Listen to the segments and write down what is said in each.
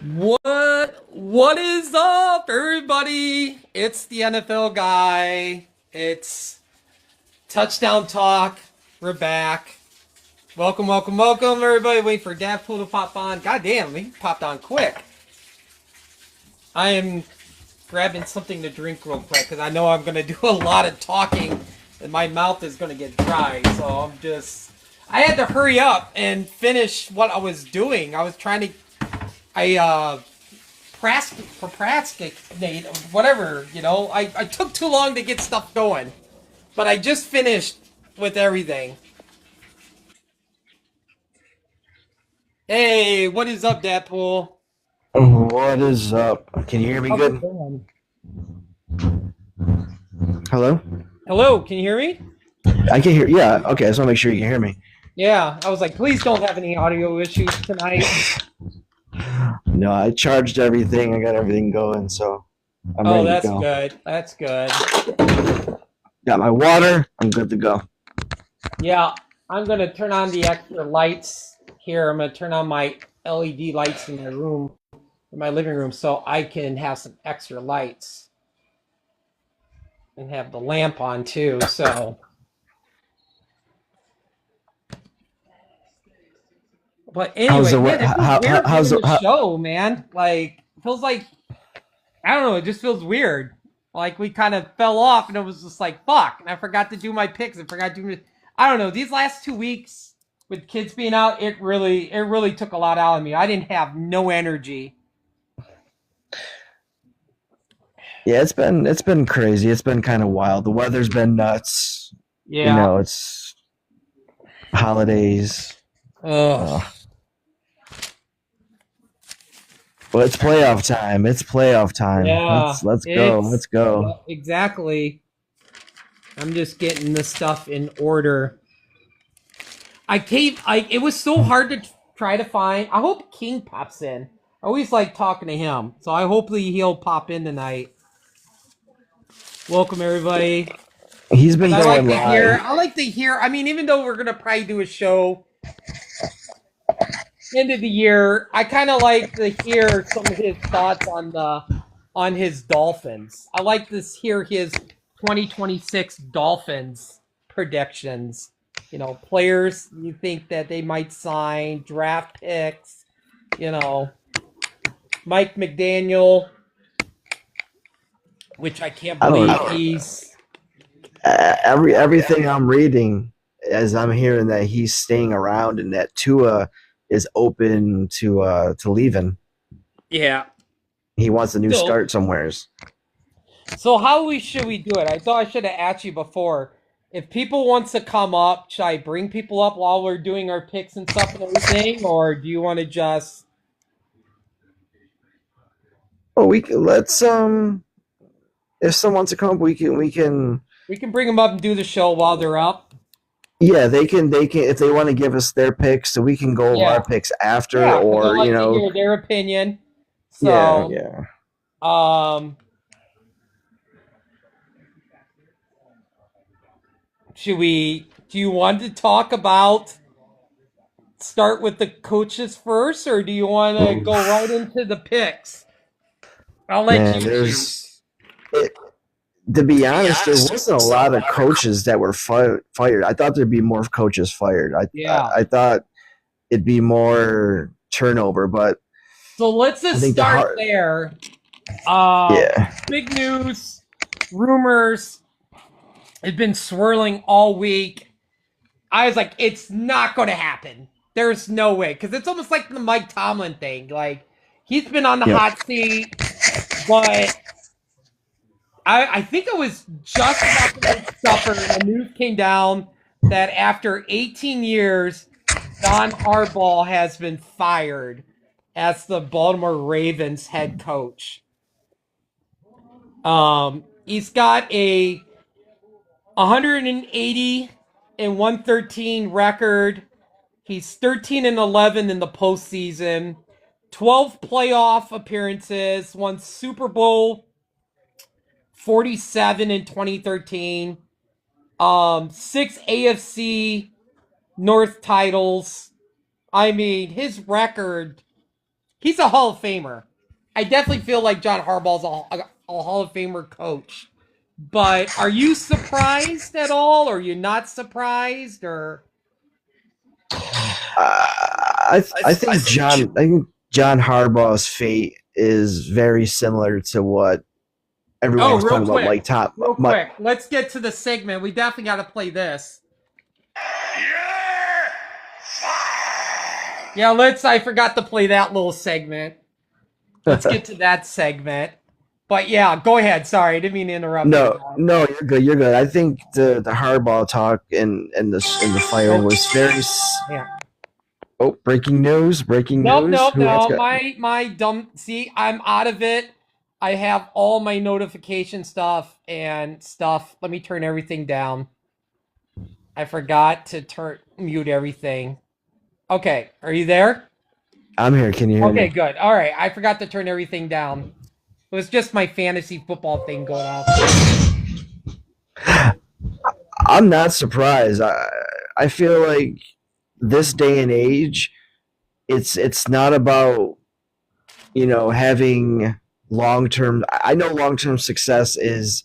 What is up, everybody? It's the NFL guy. It's touchdown talk. We're back. Welcome, everybody. Wait for Dadpool to pop on. God damn, he popped on quick. I am grabbing something to drink real quick because I know I'm gonna do a lot of talking and my mouth is gonna get dry. So I had to hurry up and finish what I was doing. I was trying to. I procrastinate, whatever, I took too long to get stuff going. But I just finished with everything. Hey, what is up, Dadpool? What is up? Can you hear me How's it good? going? Hello? Hello, can you hear me? I can hear. Yeah. Okay. I just want to make sure you can hear me. Yeah, I was like, please don't have any audio issues tonight. No, I charged everything. I got everything going, so I'm Oh, ready to that's go. good. That's good. Got my water. I'm good to go. Yeah, I'm gonna turn on the extra lights here. I'm gonna turn on my LED lights in my room, in my living room, so I can have some extra lights and have the lamp on too. So, but How's anyway, the man, what? it feels weird How's doing the? the show, man. Like, it feels like I don't know. It just feels weird. Like we kind of fell off, and it was just like fuck. And I forgot to do my picks. I forgot to do. I don't know. These last 2 weeks with kids being out, it really took a lot out of me. I didn't have no energy. Yeah, it's been crazy. It's been kind of wild. The weather's been nuts. Yeah. It's holidays. Ugh. Uh, well, it's playoff time. It's playoff time. Yeah. Let's go. It's Let's go. yeah, exactly. I'm just getting the stuff in order. It was so hard to try to find. I hope King pops in. I always like talking to him, so I hopefully he'll pop in tonight. Welcome everybody. He's been Cause I like going to hear. live. I like to hear. I mean, even though we're gonna probably do a show end of the year, I kind of like to hear some of his thoughts on his Dolphins. I like to hear his 2026 Dolphins predictions. Players you think that they might sign, draft picks. You know, Mike McDaniel, which I can't I don't believe know. he's. Everything I'm reading, as I'm hearing that he's staying around and that Tua is open to leaving. Yeah. He wants a new So, start somewheres. so how we should we do it? I thought I should have asked you before. If people wants to come up, should I bring people up while we're doing our picks and stuff and everything, or do you want to just Well, let's if someone wants to come up, we can we can bring them up and do the show while they're up? yeah, they can if they want to give us their picks, so we can go over our Yeah, picks after, yeah, because I or like to hear their opinion. yeah, So, yeah. um, should we? Do you want to talk about start with the coaches first, or do you want to go right Oof. into the picks? I'll let Man, you choose. it, to be honest, there wasn't a lot of coaches that were fired. I thought there'd be more coaches fired. Yeah. I thought it'd be more turnover, but So let's I just think the start hard, there. Uh, yeah, Big news, rumors have been swirling all week. I was like, it's not going to happen. There's no way. Because it's almost like the Mike Tomlin thing. Like, he's been on the yep, hot seat, but I think it was just about to make supper. The news came down that after 18 years, John Harbaugh has been fired as the Baltimore Ravens head coach. He's got a 180 and 113 record. He's 13 and 11 in the postseason. 12 playoff appearances. Won Super Bowl 47 in 2013. Six AFC North titles. I mean, his record he's a Hall of Famer. I definitely feel like John Harbaugh's a Hall of Famer coach. But are you surprised at all? Or are you not surprised? Or I think John Harbaugh's fate is very similar to what everyone was talking about. Like real quick, let's get to the segment. We definitely got to play this. Yeah, I forgot to play that little segment. Let's get to that segment. But yeah, go ahead. Sorry, I didn't mean to interrupt. No, you're good. You're good. I think the Harbaugh talk and the firing was very. Yeah. Oh, breaking news! Breaking news! No. My dumb. See, I'm out of it. I have all my notification stuff and stuff. Let me turn everything down. I forgot to mute everything. Okay, are you there? I'm here. Can you hear me? Okay, good. All right, I forgot to turn everything down. It was just my fantasy football thing going on. I'm not surprised. I feel like this day and age, it's not about having long term. I know long term success is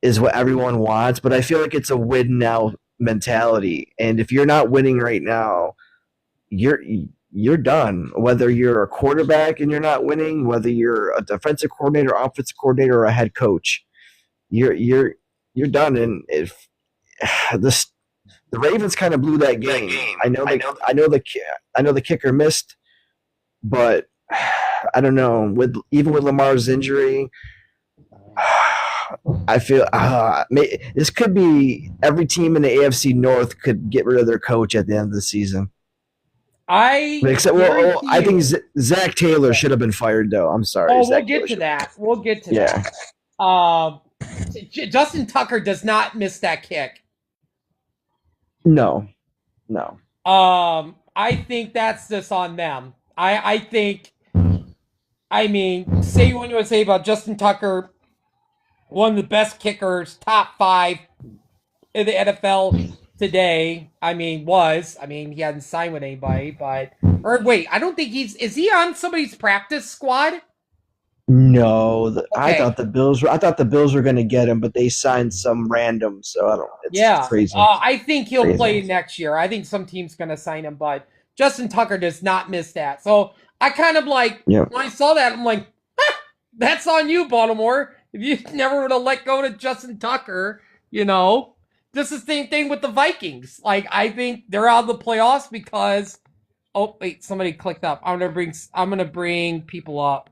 what everyone wants, but I feel like it's a win now mentality. And if you're not winning right now, you're done. Whether you're a quarterback and you're not winning, whether you're a defensive coordinator, offensive coordinator, or a head coach, you're done. And if this the Ravens kind of blew that game. I know the kicker missed, but I don't know. Even with Lamar's injury, I feel this could be every team in the AFC North could get rid of their coach at the end of the season. I think Zach Taylor should have been fired though. I'm sorry. We'll get to that. Justin Tucker does not miss that kick. No. I think that's just on them. I think. I mean, say what you want to say about Justin Tucker, one of the best kickers, top 5 in the NFL today. He hadn't signed with anybody, I don't think is he on somebody's practice squad? No, okay. I thought the Bills were going to get him, but they signed some random. So I don't. It's crazy. I think he'll play next year. I think some team's going to sign him, but Justin Tucker does not miss that. So I kind of when I saw that, I'm like, that's on you, Baltimore. If you never would have let go to Justin Tucker, this is the same thing with the Vikings. Like, I think they're out of the playoffs because. Oh wait, somebody clicked up. I'm gonna bring people up.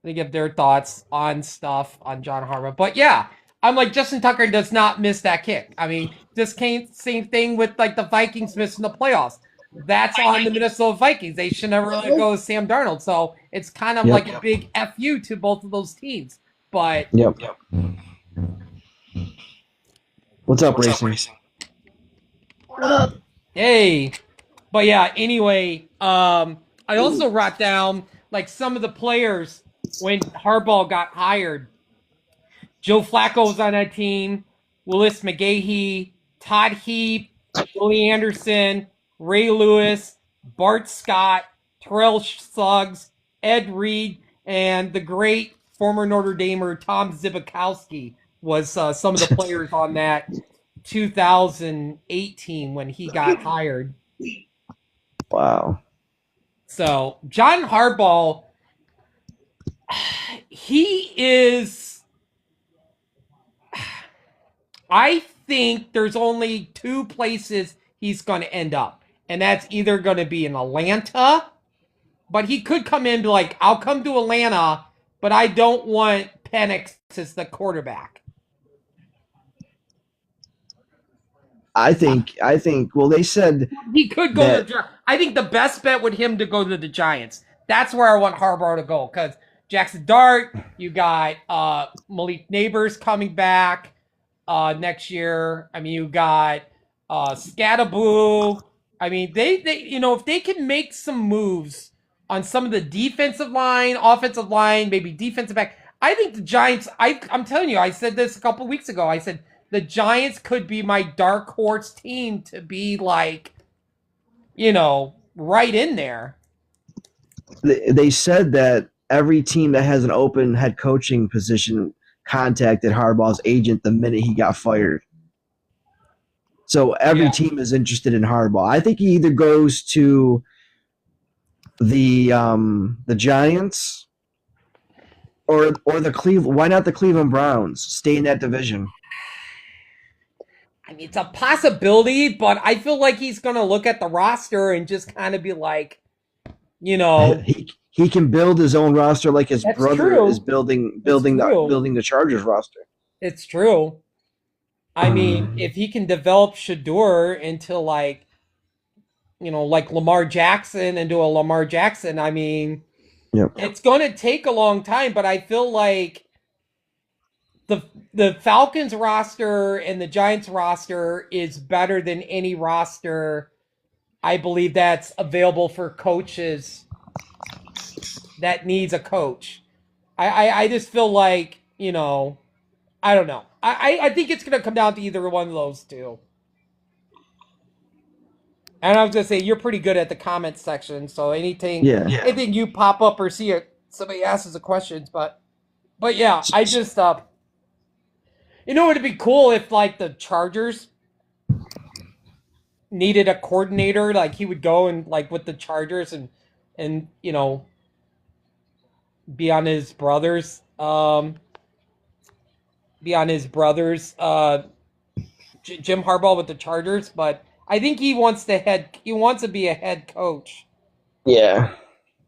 They give their thoughts on stuff on John Harbaugh. But yeah, I'm like, Justin Tucker does not miss that kick. I mean, same thing with like the Vikings missing the playoffs. That's on the Minnesota Vikings. They should never let go of Sam Darnold. So it's kind of like a big FU to both of those teams. But What's up, Racing? What up? Hey. But yeah, anyway, I also wrote down like some of the players when Harbaugh got hired. Joe Flacco was on that team. Willis McGahee, Todd Heap, Willie Anderson, Ray Lewis, Bart Scott, Terrell Suggs, Ed Reed, and the great former Notre Damer Tom Zibikowski was some of the players on that 2018 when he got hired. Wow. So John Harbaugh, he is. I think there's only 2 places he's going to end up, and that's either going to be in Atlanta, but he could come in and be like, I'll come to Atlanta, but I don't want Penix as the quarterback. I think. Well, they said he could go to the Giants. I think the best bet would him to go to the Giants. That's where I want Harbaugh to go because Jackson Dart, you got Malik Neighbors coming back next year. I mean, you got Scatterboo. I mean, they if they can make some moves on some of the defensive line, offensive line, maybe defensive back, I think the Giants. I'm telling you, I said this a couple weeks ago. I said the Giants could be my dark horse team to be like, right in there. They said that every team that has an open head coaching position contacted Harbaugh's agent the minute he got fired. So every Yeah. team is interested in Harbaugh. I think he either goes to the Giants or the Cleveland. Why not the Cleveland Browns? Stay in that division. I mean, it's a possibility, but I feel like he's going to look at the roster and just kind of be like, you know, He can build his own roster like his that's brother is true. building It's true. building the Chargers roster. It's true. I mean, if he can develop Shador into like, like Lamar Jackson into a Lamar Jackson, I mean, Yep. it's going to take a long time, but I feel like the the Falcons roster and the Giants roster is better than any roster I believe that's available for coaches that needs a coach. I just feel like, I don't know. I think it's gonna come down to either one of those two. And I was gonna say you're pretty good at the comment section, so anything you pop up or see somebody asks a question, but yeah, I just it'd be cool if like the Chargers needed a coordinator, like he would go and like with the Chargers and be on his brother's Jim Harbaugh with the Chargers, but I think he wants to be a head coach. Yeah.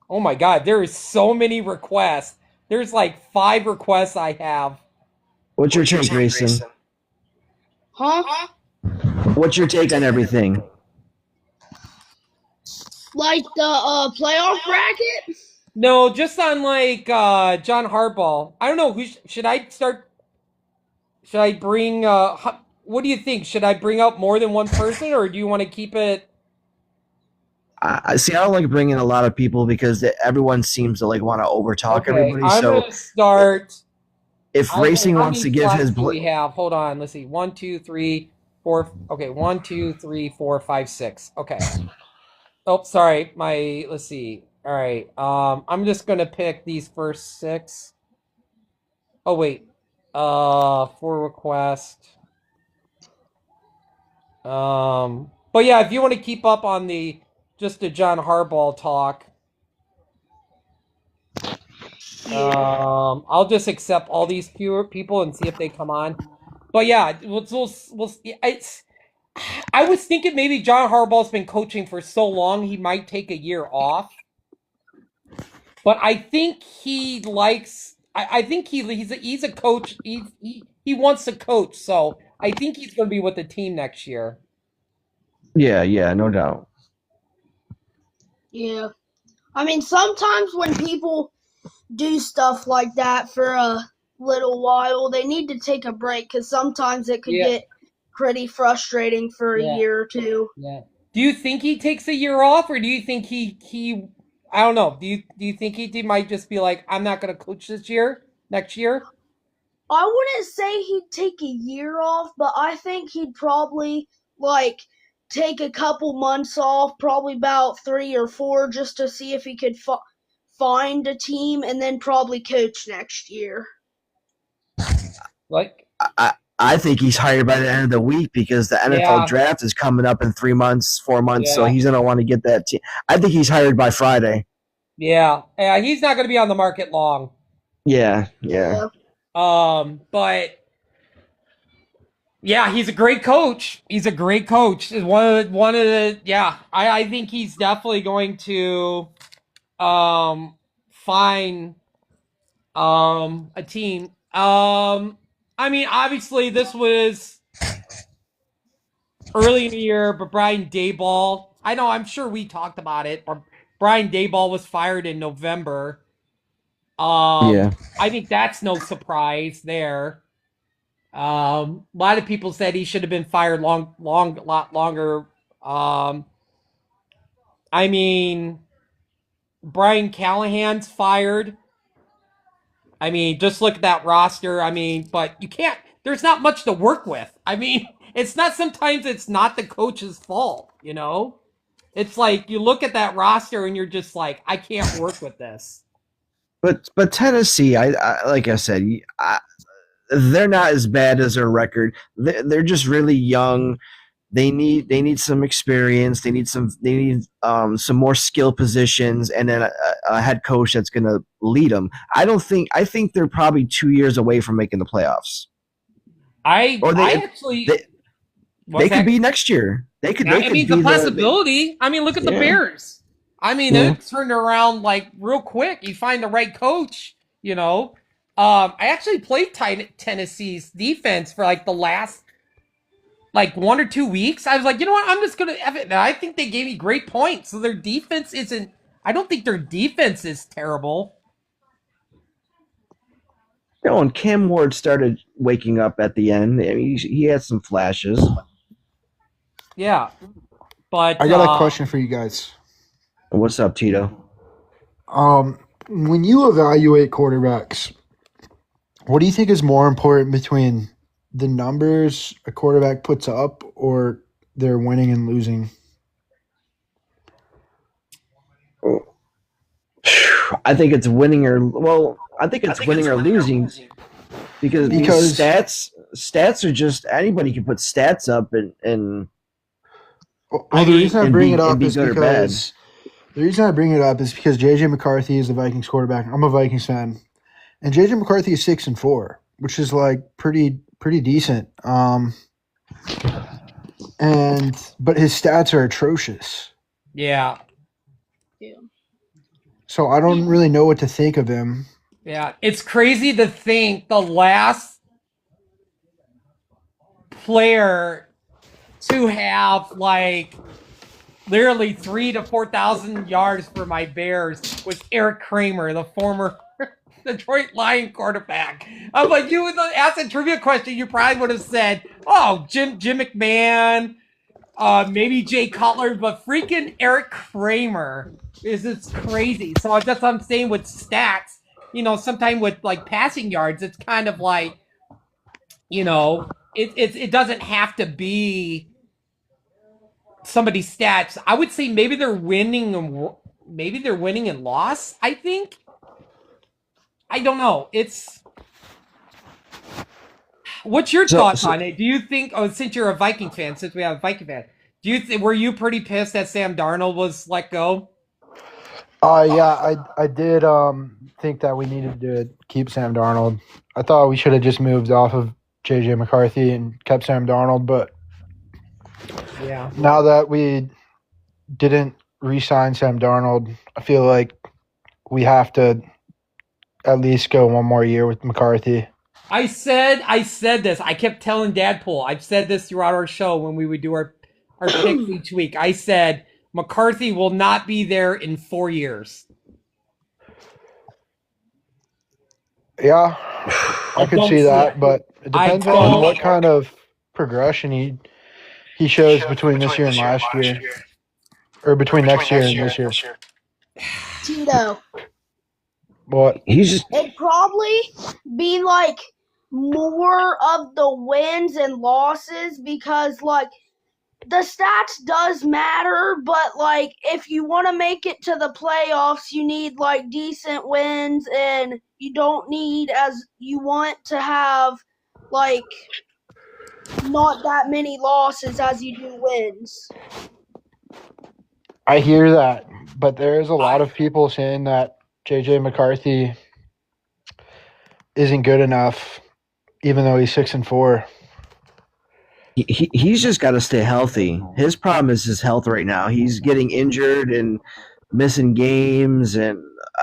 Oh my god, there is so many requests. There's like 5 requests I have. What's your take, Grayson? Huh? What's your take on everything? Like the playoff bracket? No, just on like John Harbaugh. I don't know who should I start. Should I bring? What do you think? Should I bring up more than one person, or do you want to keep it? I see. I don't like bringing a lot of people because everyone seems to like want to overtalk everybody. I'm gonna start. If Racing wants to give his, we have. Hold on. Let's see. 1, 2, 3, 4. Okay, 1, 2, 3, 4, 5, 6. Okay. Oh, sorry. Let's see. All right. I'm just gonna pick these first 6. Oh wait. For request. But yeah, if you want to keep up on the John Harbaugh talk, I'll just accept all these people and see if they come on. But yeah, I was thinking maybe John Harbaugh's been coaching for so long he might take a year off. But I think he likes. I think he's a coach. He wants to coach, so I think he's going to be with the team next year. Yeah, no doubt. Yeah. I mean, sometimes when people do stuff like that for a little while, they need to take a break because sometimes it could get pretty frustrating for a year or two. Yeah. Do you think he takes a year off, or do you think he I don't know. Do you think he might just be like, I'm not going to coach next year? I wouldn't say he'd take a year off, but I think he'd probably take a couple months off, probably about 3 or 4, just to see if he could find a team and then probably coach next year. Like, I think he's hired by the end of the week because the NFL draft is coming up in 3 months, 4 months, so he's going to want to get that team. I think he's hired by Friday. Yeah, he's not going to be on the market long. Yeah. But yeah, he's a great coach. He's a great coach. One of the I think he's definitely going to find a team. I mean, obviously this was early in the year, but Brian Daboll, I'm sure we talked about it, but Brian Daboll was fired in November. I think that's no surprise there. A lot of people said he should have been fired lot longer. I mean, Brian Callahan's fired. I mean, just look at that roster. I mean, but you can't. There's not much to work with. I mean, sometimes it's not the coach's fault, It's like you look at that roster and you're just like, I can't work with this. But Tennessee, I like I said, they're not as bad as their record. They're just really young. They need some experience. They need some more skill positions, and then a head coach that's going to lead them. I think they're probably 2 years away from making the playoffs. Or I actually they could be next year. They could. They I could mean, be it's a possibility. I mean, look at the Yeah. Bears. I mean, Yeah. it turned around like real quick. You find the right coach, you know. I actually played Tennessee's defense for like the last like 1 or 2 weeks. I was like, you know what? I'm just gonna F it. And I think they gave me great points. So their defense isn't. I don't think their defense is terrible. And Cam Ward started waking up at the end. I mean, he had some flashes. Yeah, but I got a question for you guys. What's up, Tito? When you evaluate quarterbacks, what do you think is more important between the numbers a quarterback puts up or their winning and losing? I think it's winning or winning or losing because stats are just anybody can put stats up and Well, the reason I and bring be- it up and be is good or bad. because JJ McCarthy is the Vikings quarterback. I'm a Vikings fan, and JJ McCarthy is 6-4, which is like pretty decent. But his stats are atrocious. yeah, So I don't really know what to think of him. yeah, it's crazy to think the last player to have like literally 3,000 to 4,000 yards for my Bears was Eric Kramer, the former Detroit Lion quarterback. I'm like, you would ask a trivia question, you probably would have said, "Oh, Jim McMahon, maybe Jay Cutler," but freaking Eric Kramer is just crazy. So that's what I'm saying with stats. You know, sometimes with like passing yards, it's kind of like, you know, it doesn't have to be somebody's stats. I would say maybe they're winning and loss. I think. I don't know. What's your thoughts on it? Do you think? Oh, since you're a Viking fan, since we have a Viking fan, were you pretty pissed that Sam Darnold was let go? Yeah, I did think that we needed to keep Sam Darnold. I thought we should have just moved off of JJ McCarthy and kept Sam Darnold, but Yeah. now that we didn't re-sign Sam Darnold, I feel like we have to at least go one more year with McCarthy. I said this. I kept telling Dadpool. I've said this throughout our show when we would do our picks each week. I said McCarthy will not be there in 4 years. Yeah, I could don't see see that, it. but it depends I on don't. what kind of progression he shows between this year and last year, or between next year and this year. Tito, What? it'd probably be like more of the wins and losses because like the stats does matter, but like if you want to make it to the playoffs, you need like decent wins, and you don't need you want to have like not that many losses as you do wins. I hear that, but there's a lot of people saying that JJ McCarthy isn't good enough, even though he's 6-4. He's just got to stay healthy. His problem is his health right now. He's getting injured and missing games, and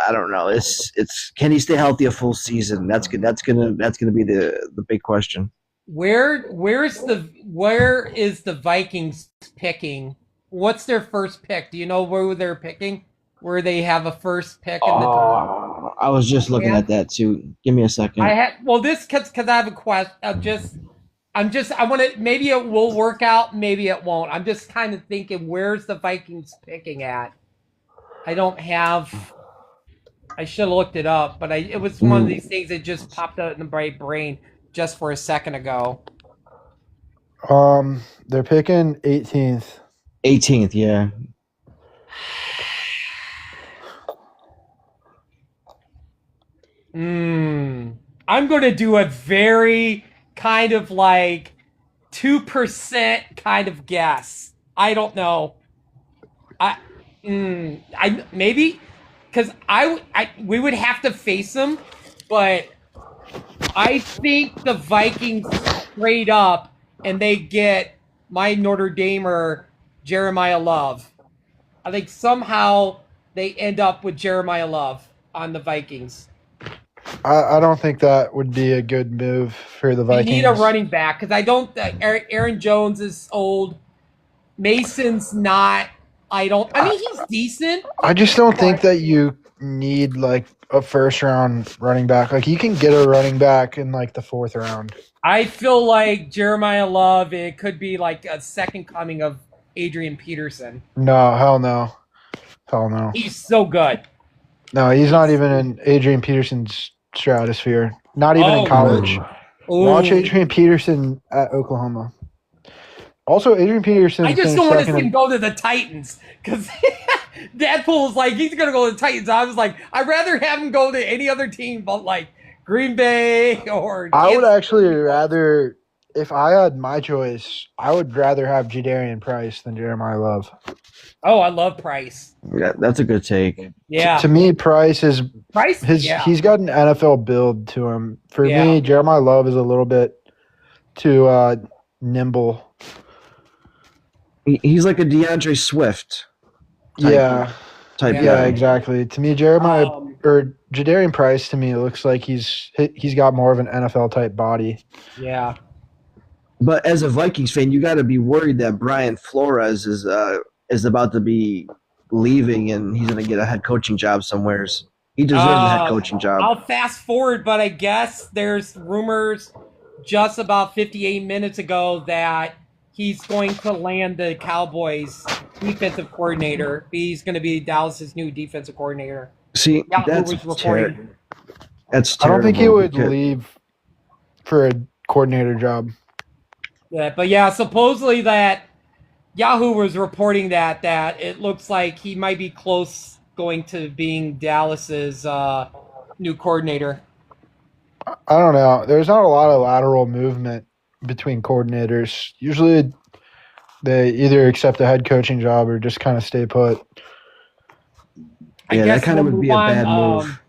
I don't know. It's can he stay healthy a full season? That's good. That's gonna be the big question. Where is the Vikings picking? What's their first pick? Do you know where they're picking? Where they have a first pick in the draft? I was just looking at that too. Give me a second. This because I have a question. I want to. Maybe it will work out. Maybe it won't. I'm just kind of thinking, where's the Vikings picking at? I don't have. I should have looked it up, but it was one of these things that just popped out in my brain just for a second ago. They're picking 18th. 18th, yeah. I'm going to do a very kind of like 2% kind of guess. I don't know. I maybe because we would have to face them, but I think the Vikings straight up and they get my Notre Damer Jeremiah Love. I think somehow they end up with Jeremiah Love on the Vikings. I don't think that would be a good move for the They Vikings. need a running back because I don't. Aaron Jones is old. Mason's not. I mean, he's decent. I just don't think that you need like a first round running back. Like you can get a running back in like the 4th round. I feel like Jeremiah Love. It could be like a second coming of Adrian Peterson. No, hell no. Hell no. He's so good. No, he's not even in Adrian Peterson's stratosphere. Not even in college. Ooh. Watch Adrian Peterson at Oklahoma. Also, Adrian Peterson. I just don't want to see him go to the Titans because Deadpool's like he's gonna go to the Titans. I was like, I'd rather have him go to any other team but like Green Bay or. I would actually rather, if I had my choice, I would rather have Jadarian Price than Jeremiah Love. Oh, I love Price. Yeah, that's a good take. Yeah, To me, Price is Price. he's got an NFL build to him. For Yeah. me, Jeremiah Love is a little bit too nimble. He's like a DeAndre Swift. Yeah, Type Yeah. yeah, guy. exactly. To me, Jeremiah Um, or Jadarian Price, to me, it looks like he's got more of an NFL type body. yeah. But as a Vikings fan, you got to be worried that Brian Flores is about to be leaving and he's going to get a head coaching job somewheres. He deserves a head coaching job. I'll fast forward, but I guess there's rumors just about 58 minutes ago that he's going to land the Cowboys defensive coordinator. He's going to be Dallas's new defensive coordinator. See, Yahoo that's was reporting. that's I don't terrible. think he would because- leave for a coordinator job. Yeah, but yeah, supposedly that Yahoo was reporting that it looks like he might be close going to being Dallas's new coordinator. I don't know. There's not a lot of lateral movement between coordinators. Usually, they either accept a head coaching job or just kind of stay put. Yeah, that kind of would be a bad move.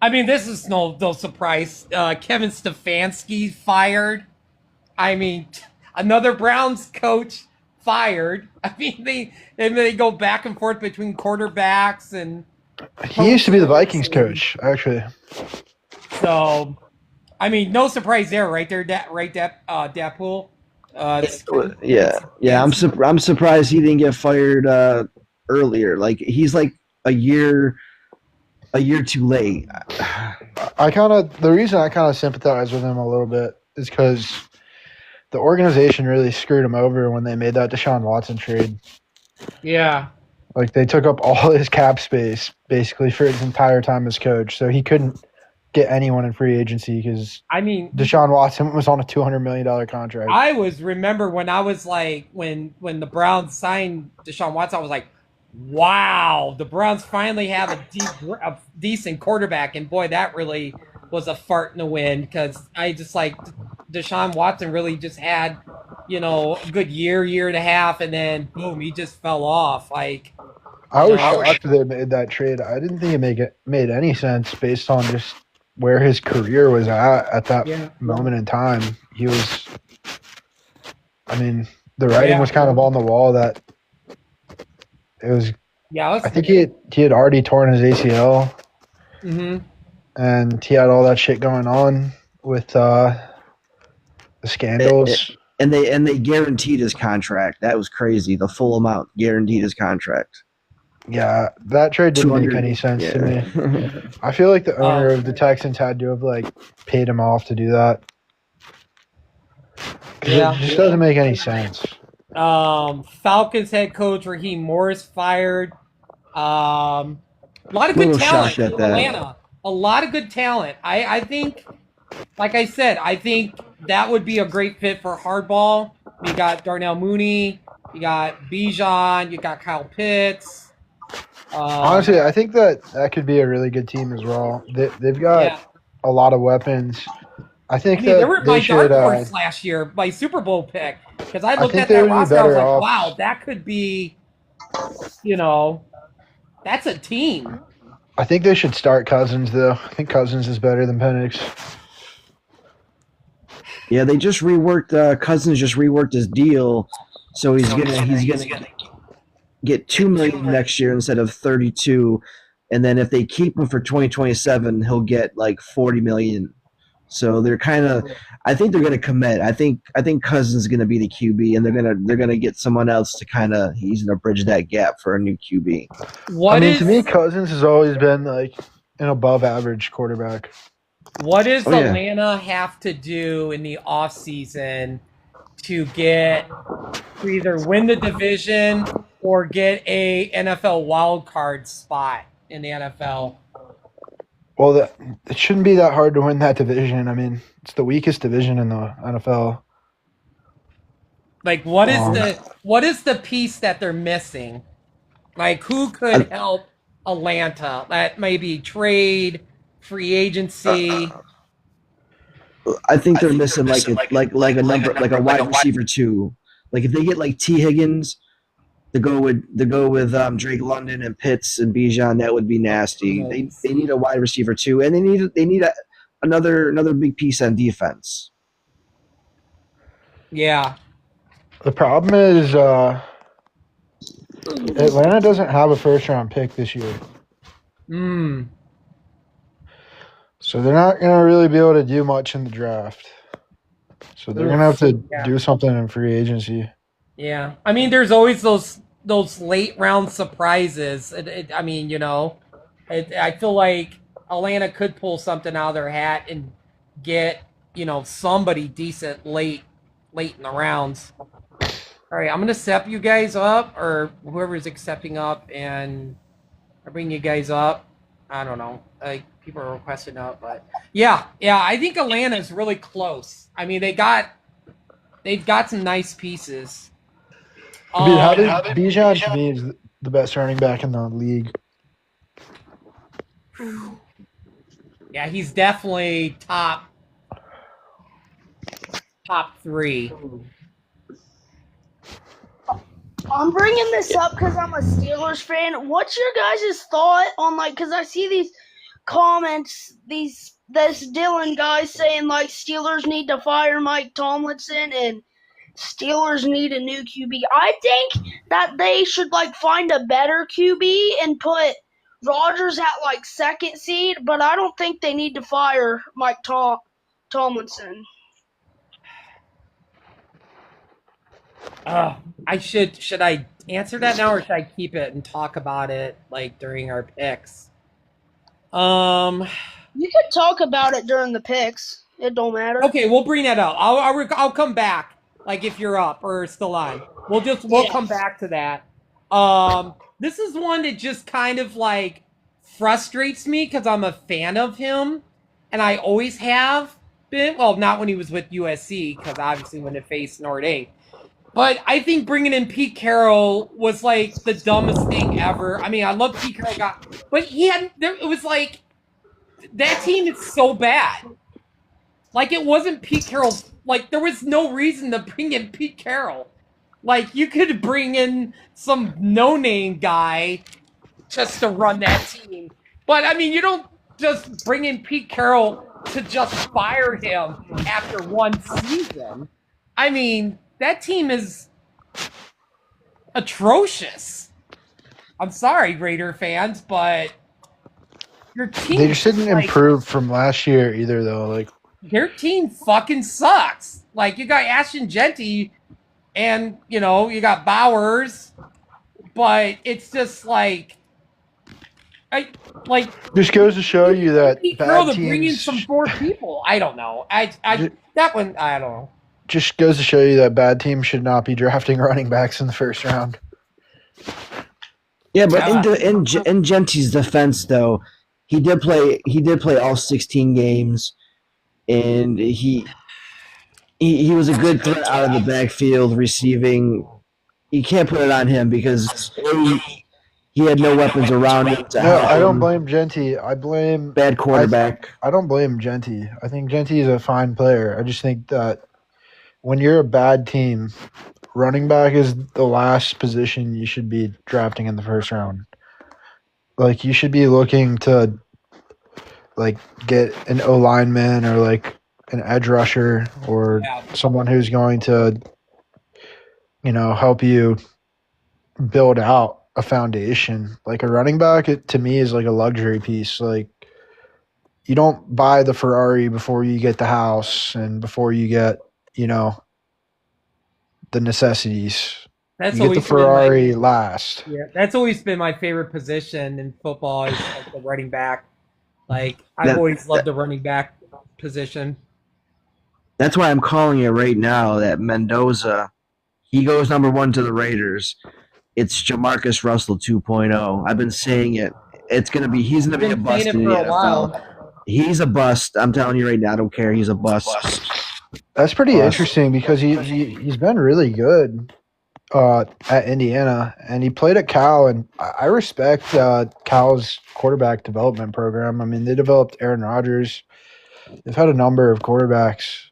I mean, this is no surprise. Kevin Stefanski fired. I mean, another Browns coach fired. I mean, they go back and forth between quarterbacks and. He used to be the Vikings coach, actually. So, I mean, no surprise there, right there, Deadpool. Yeah. I'm surprised he didn't get fired earlier. Like he's like a year too late. The reason I kind of sympathize with him a little bit is because the organization really screwed him over when they made that Deshaun Watson trade. Yeah. Like they took up all his cap space basically for his entire time as coach, so he couldn't get anyone in free agency because I mean, Deshaun Watson was on a $200 million contract. I remember when I was like when the Browns signed Deshaun Watson, I was like, wow, the Browns finally have a decent quarterback, and boy, that really was a fart in the wind because I just like Deshaun Watson really just had a good year and a half, and then boom, he just fell off. Like I was shocked they made that trade. I didn't think it made any sense based on just where his career was at that moment in time. He was, I mean, the writing was kind of on the wall that it was. Yeah, I think he had already torn his ACL, and he had all that shit going on with the scandals. And they guaranteed his contract. That was crazy. The full amount guaranteed his contract. Yeah, that trade didn't make any sense to me. I feel like the owner of the Texans had to have like paid him off to do that. It just doesn't make any sense. Falcons head coach Raheem Morris fired. A lot of good talent in Atlanta. A lot of good talent. I think, like I said, I think that would be a great fit for Hardball. We got Darnell Mooney. You got Bijan. You got Kyle Pitts. Honestly, I think that could be a really good team as well. They've got Yeah. a lot of weapons. I I think mean, they that were they my should. dark horse last year, my Super Bowl pick. Because I I looked think at they that would be roster, I was better like, off. wow, that could be, that's a team. I think they should start Cousins though. I think Cousins is better than Penix. Yeah, they just reworked. Cousins just reworked his deal, so he's gonna get 2 million next year instead of 32, and then if they keep him for 2027, he'll get like 40 million. So they're kind of, I think they're gonna commit. I think Cousins is gonna be the QB, and they're gonna get someone else to kind of he's gonna bridge that gap for a new QB. To me, Cousins has always been like an above average quarterback. What does Oh, yeah. Atlanta have to do in the offseason to either win the division or get a NFL wild card spot in the NFL? Well, it shouldn't be that hard to win that division. I mean, it's the weakest division in the NFL. Like, what is the piece that they're missing? Like, who could help Atlanta? That maybe trade, free agency. I think they're missing like a wide receiver too. Like if they get like T Higgins to go with Drake London and Pitts and Bijan, that would be nasty. They need a wide receiver too, and they need another big piece on defense. Yeah. The problem is Atlanta doesn't have a first round pick this year. So they're not going to really be able to do much in the draft. So they're going to have to do something in free agency. Yeah. I mean, there's always those late round surprises. I feel like Atlanta could pull something out of their hat and get, somebody decent late in the rounds. All right, I'm going to set you guys up, or whoever's accepting up, and I bring you guys up. I don't know. People are requesting up, but yeah, I think Atlanta's really close. I mean, they've got some nice pieces. Bijan to me is the best running back in the league. Yeah, he's definitely top 3. I'm bringing this up because I'm a Steelers fan. What's your guys' thought on because I see these comments, this Dylan guy saying Steelers need to fire Mike Tomlinson and Steelers need a new QB. I think that they should find a better QB and put Rodgers at second seed, but I don't think they need to fire Mike Tomlinson. Should I answer that now, or should I keep it and talk about it during our picks? You could talk about it during the picks. It don't matter. Okay, we'll bring that up. I'll come back if you're up or still on. We'll come back to that. This is one that just kind of frustrates me because I'm a fan of him, and I always have been. Well, not when he was with USC, because obviously when it faced Notre Dame. But I think bringing in Pete Carroll was the dumbest thing ever. I mean, I love Pete Carroll, but it was that team is so bad. It wasn't Pete Carroll's. There was no reason to bring in Pete Carroll. You could bring in some no-name guy just to run that team. But, I mean, you don't just bring in Pete Carroll to just fire him after one season. I mean, that team is atrocious. I'm sorry, Raider fans, but your team... They just didn't improve from last year either, though. Their team fucking sucks. You got Ashton Genty, and, you got Bowers, but it's just just goes to show you that bad teams... bring in some 4 people. I don't know. That one, I don't know. Just goes to show you that bad teams should not be drafting running backs in the first round. Yeah, but in Genty's defense, though, he did play all 16 games, and he was a good threat out of the backfield, receiving you can't put it on him because he had no weapons around him to No, help I don't him. blame Genty. I blame Bad quarterback. I don't blame Genty. I think Genty is a fine player. I just think that when you're a bad team, running back is the last position you should be drafting in the first round. Like you should be looking to like get an O lineman or like an edge rusher or Yeah. someone who's going to, help you build out a foundation. Like a running back, it to me is like a luxury piece. Like you don't buy the Ferrari before you get the house and before you get, the necessities. That's You get the always been Ferrari last. Yeah, that's always been my favorite position in football is like the running back. Like I've That- always loved the running back position. That's why I'm calling it right now that Mendoza, he goes number 1 to the Raiders. It's Jamarcus Russell 2.0. I've been saying it. He's going to be a Been bust saying in it the for a NFL. while. He's a bust. I'm telling you right now. I don't care. He's a bust. That's pretty Bust. interesting because he's been really good at Indiana, and he played at Cal, and I respect Cal's quarterback development program. I mean, they developed Aaron Rodgers. They've had a number of quarterbacks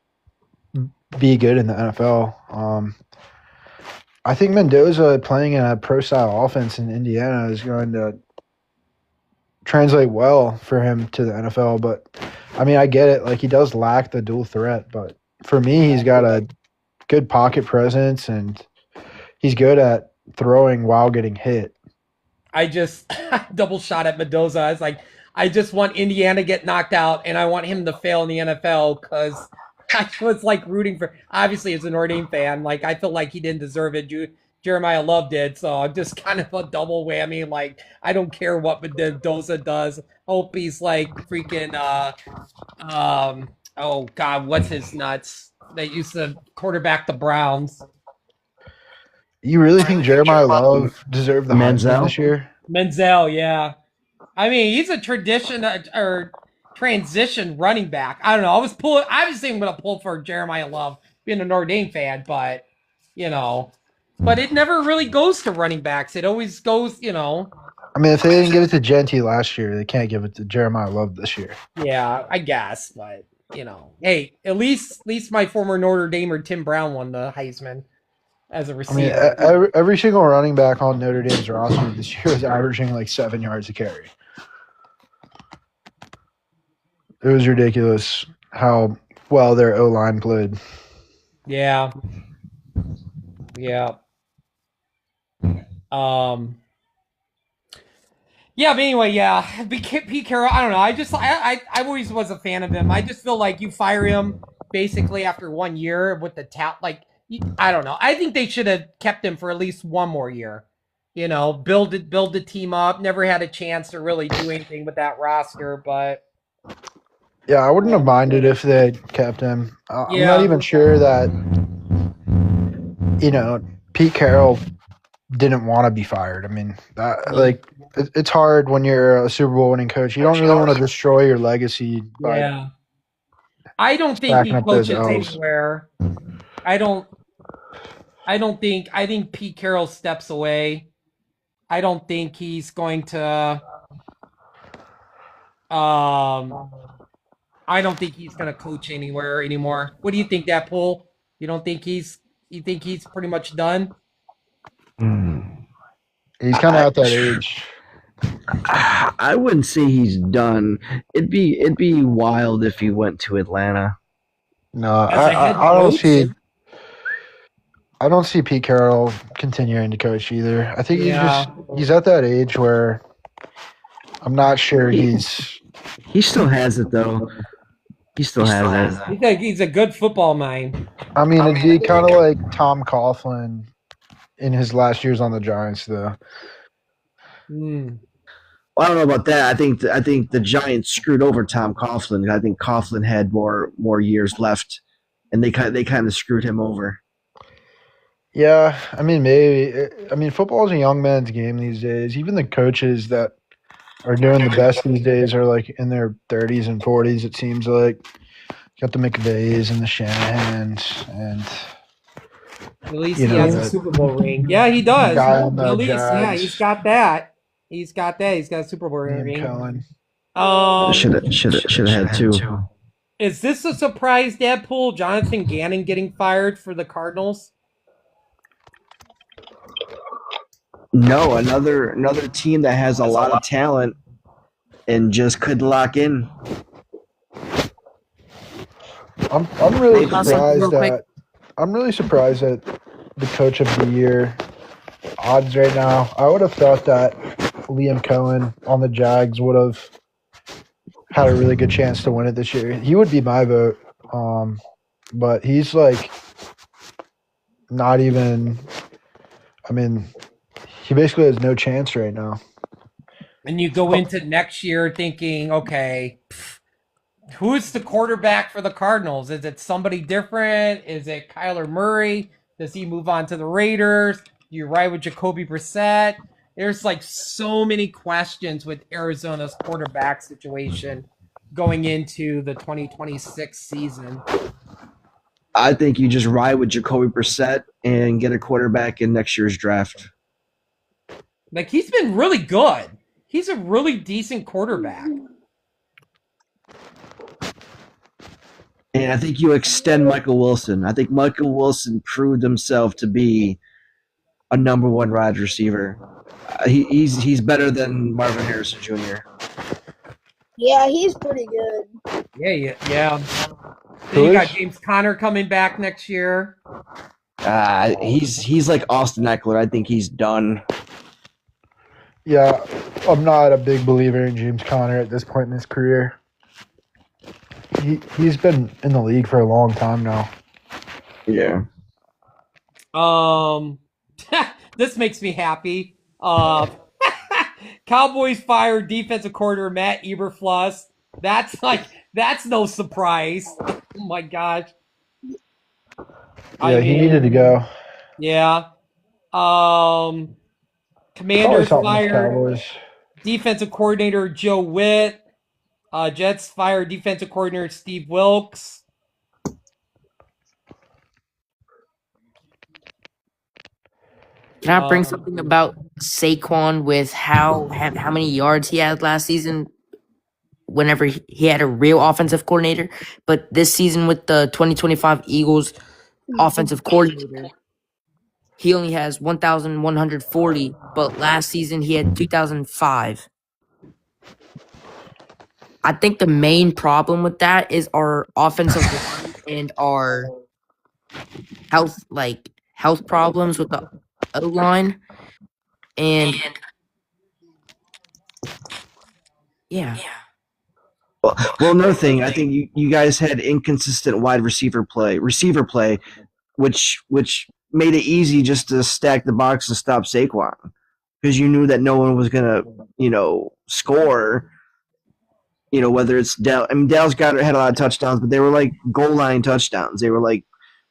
be good in the NFL. I think Mendoza playing in a pro-style offense in Indiana is going to translate well for him to the NFL. But, I mean, I get it. Like, he does lack the dual threat. But for me, he's got a good pocket presence, and he's good at throwing while getting hit. I just double shot at Mendoza. I was like, I just want Indiana to get knocked out, and I want him to fail in the NFL because I was like rooting for. Obviously, as a Notre Dame fan, like I feel like he didn't deserve it. Jeremiah Love did, so I'm just kind of a double whammy. Like I don't care what Mendoza does. Hope he's like freaking. Oh God, what's his nuts? They used to quarterback the Browns. You really think Jeremiah Love deserved the Heisman Manziel? this year? Menzel, yeah. I mean, he's a tradition or transition running back. I don't know. Obviously, I'm going to pull for Jeremiah Love, being a Notre Dame fan, but but it never really goes to running backs. It always goes, I mean, if they didn't give it to Genty last year, they can't give it to Jeremiah Love this year. Yeah, I guess, but hey, at least my former Notre Damer Tim Brown won the Heisman as a I mean, receiver. every single running back on Notre Dame's roster this year was averaging like 7 yards a carry. It was ridiculous how well their O-line played. Yeah. Yeah. Yeah, but anyway, yeah. Pete Carroll, I don't know. I always was a fan of him. I just feel like you fire him basically after 1 year with the I don't know. I think they should have kept him for at least one more year. Build the team up. Never had a chance to really do anything with that roster, but Yeah, I wouldn't have minded if they had kept him. I'm Yeah. not even sure that, Pete Carroll didn't want to be fired. I mean, it's hard when you're a Super Bowl winning coach. You don't really want to destroy your legacy by yeah. I don't think he Stacking up those coaches L's. anywhere. I think Pete Carroll steps away. I don't think he's going to I don't think he's gonna coach anywhere anymore. What do you think, that Pool? You think he's pretty much done? He's kind of at that age. I wouldn't say he's done. It'd be wild if he went to Atlanta. No, As a head I don't coach? see. I don't see Pete Carroll continuing to coach either. I think he's at that age where I'm not sure he's. He still has it though. He still has it. He's a good football mind. I mean, it'd be kind of like Tom Coughlin in his last years on the Giants, though. Mm. Well, I don't know about that. I think the Giants screwed over Tom Coughlin. I think Coughlin had more years left, and they kind of screwed him over. Yeah, I mean, maybe. I mean, football is a young man's game these days. Even the coaches that are doing the best these days are like in their 30s and 40s, it seems like. You got the McVays and the Shanahans, and At least You he know, has a the Super Bowl ring. Yeah, he does. guy on At the least, yeah, Jags, he's got that. He's got that. He's got a Super Bowl Liam ring. Cohen. Should have had two. Is this a surprise, Deadpool? Jonathan Gannon getting fired for the Cardinals? No, another team that has a lot of talent and just could lock in. I'm really I'll say surprised real quick. at the coach of the year odds right now. I would have thought that Liam Cohen on the Jags would have had a really good chance to win it this year. He would be my vote. But he's like not even. I mean, he basically has no chance right now. And you go into next year thinking, okay, who's the quarterback for the Cardinals? Is it somebody different? Is it Kyler Murray? Does he move on to the Raiders? Do you ride with Jacoby Brissett? There's like so many questions with Arizona's quarterback situation going into the 2026 season. I think you just ride with Jacoby Brissett and get a quarterback in next year's draft. Like, he's been really good. He's a really decent quarterback. And I think you extend Michael Wilson. I think Michael Wilson proved himself to be a number one wide receiver. He's better than Marvin Harrison Jr. Yeah, he's pretty good. Yeah. Then you got James Conner coming back next year. He's like Austin Eckler. I think he's done. Yeah, I'm not a big believer in James Conner at this point in his career. He's been in the league for a long time now. Yeah. This makes me happy. Cowboys fired defensive coordinator Matt Eberflus. That's no surprise. Oh my gosh. Yeah, he needed to go. Yeah. Commanders fired defensive coordinator Joe Witt. Jets fired defensive coordinator Steve Wilkes. Can I bring something about Saquon with how many yards he had last season whenever he had a real offensive coordinator? But this season with the 2025 Eagles offensive coordinator, he only has 1,140, but last season he had 2,005. I think the main problem with that is our offensive line and our health problems with the O-line. And yeah. Well, another thing, I think you guys had inconsistent wide receiver play, which made it easy just to stack the box and stop Saquon because you knew that no one was gonna, score. Whether it's Dell. I mean, Dallas Goedert had a lot of touchdowns, but they were like goal line touchdowns. They were like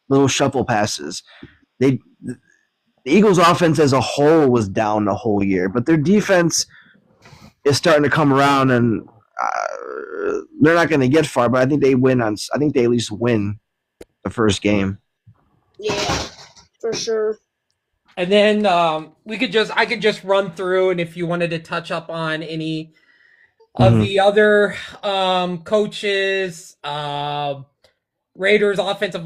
little shuffle passes. The Eagles' offense as a whole was down the whole year, but their defense is starting to come around, and they're not going to get far. But I think they win I think they at least win the first game. Yeah, for sure. And then I could just run through, and if you wanted to touch up on any of the other coaches, Raiders offensive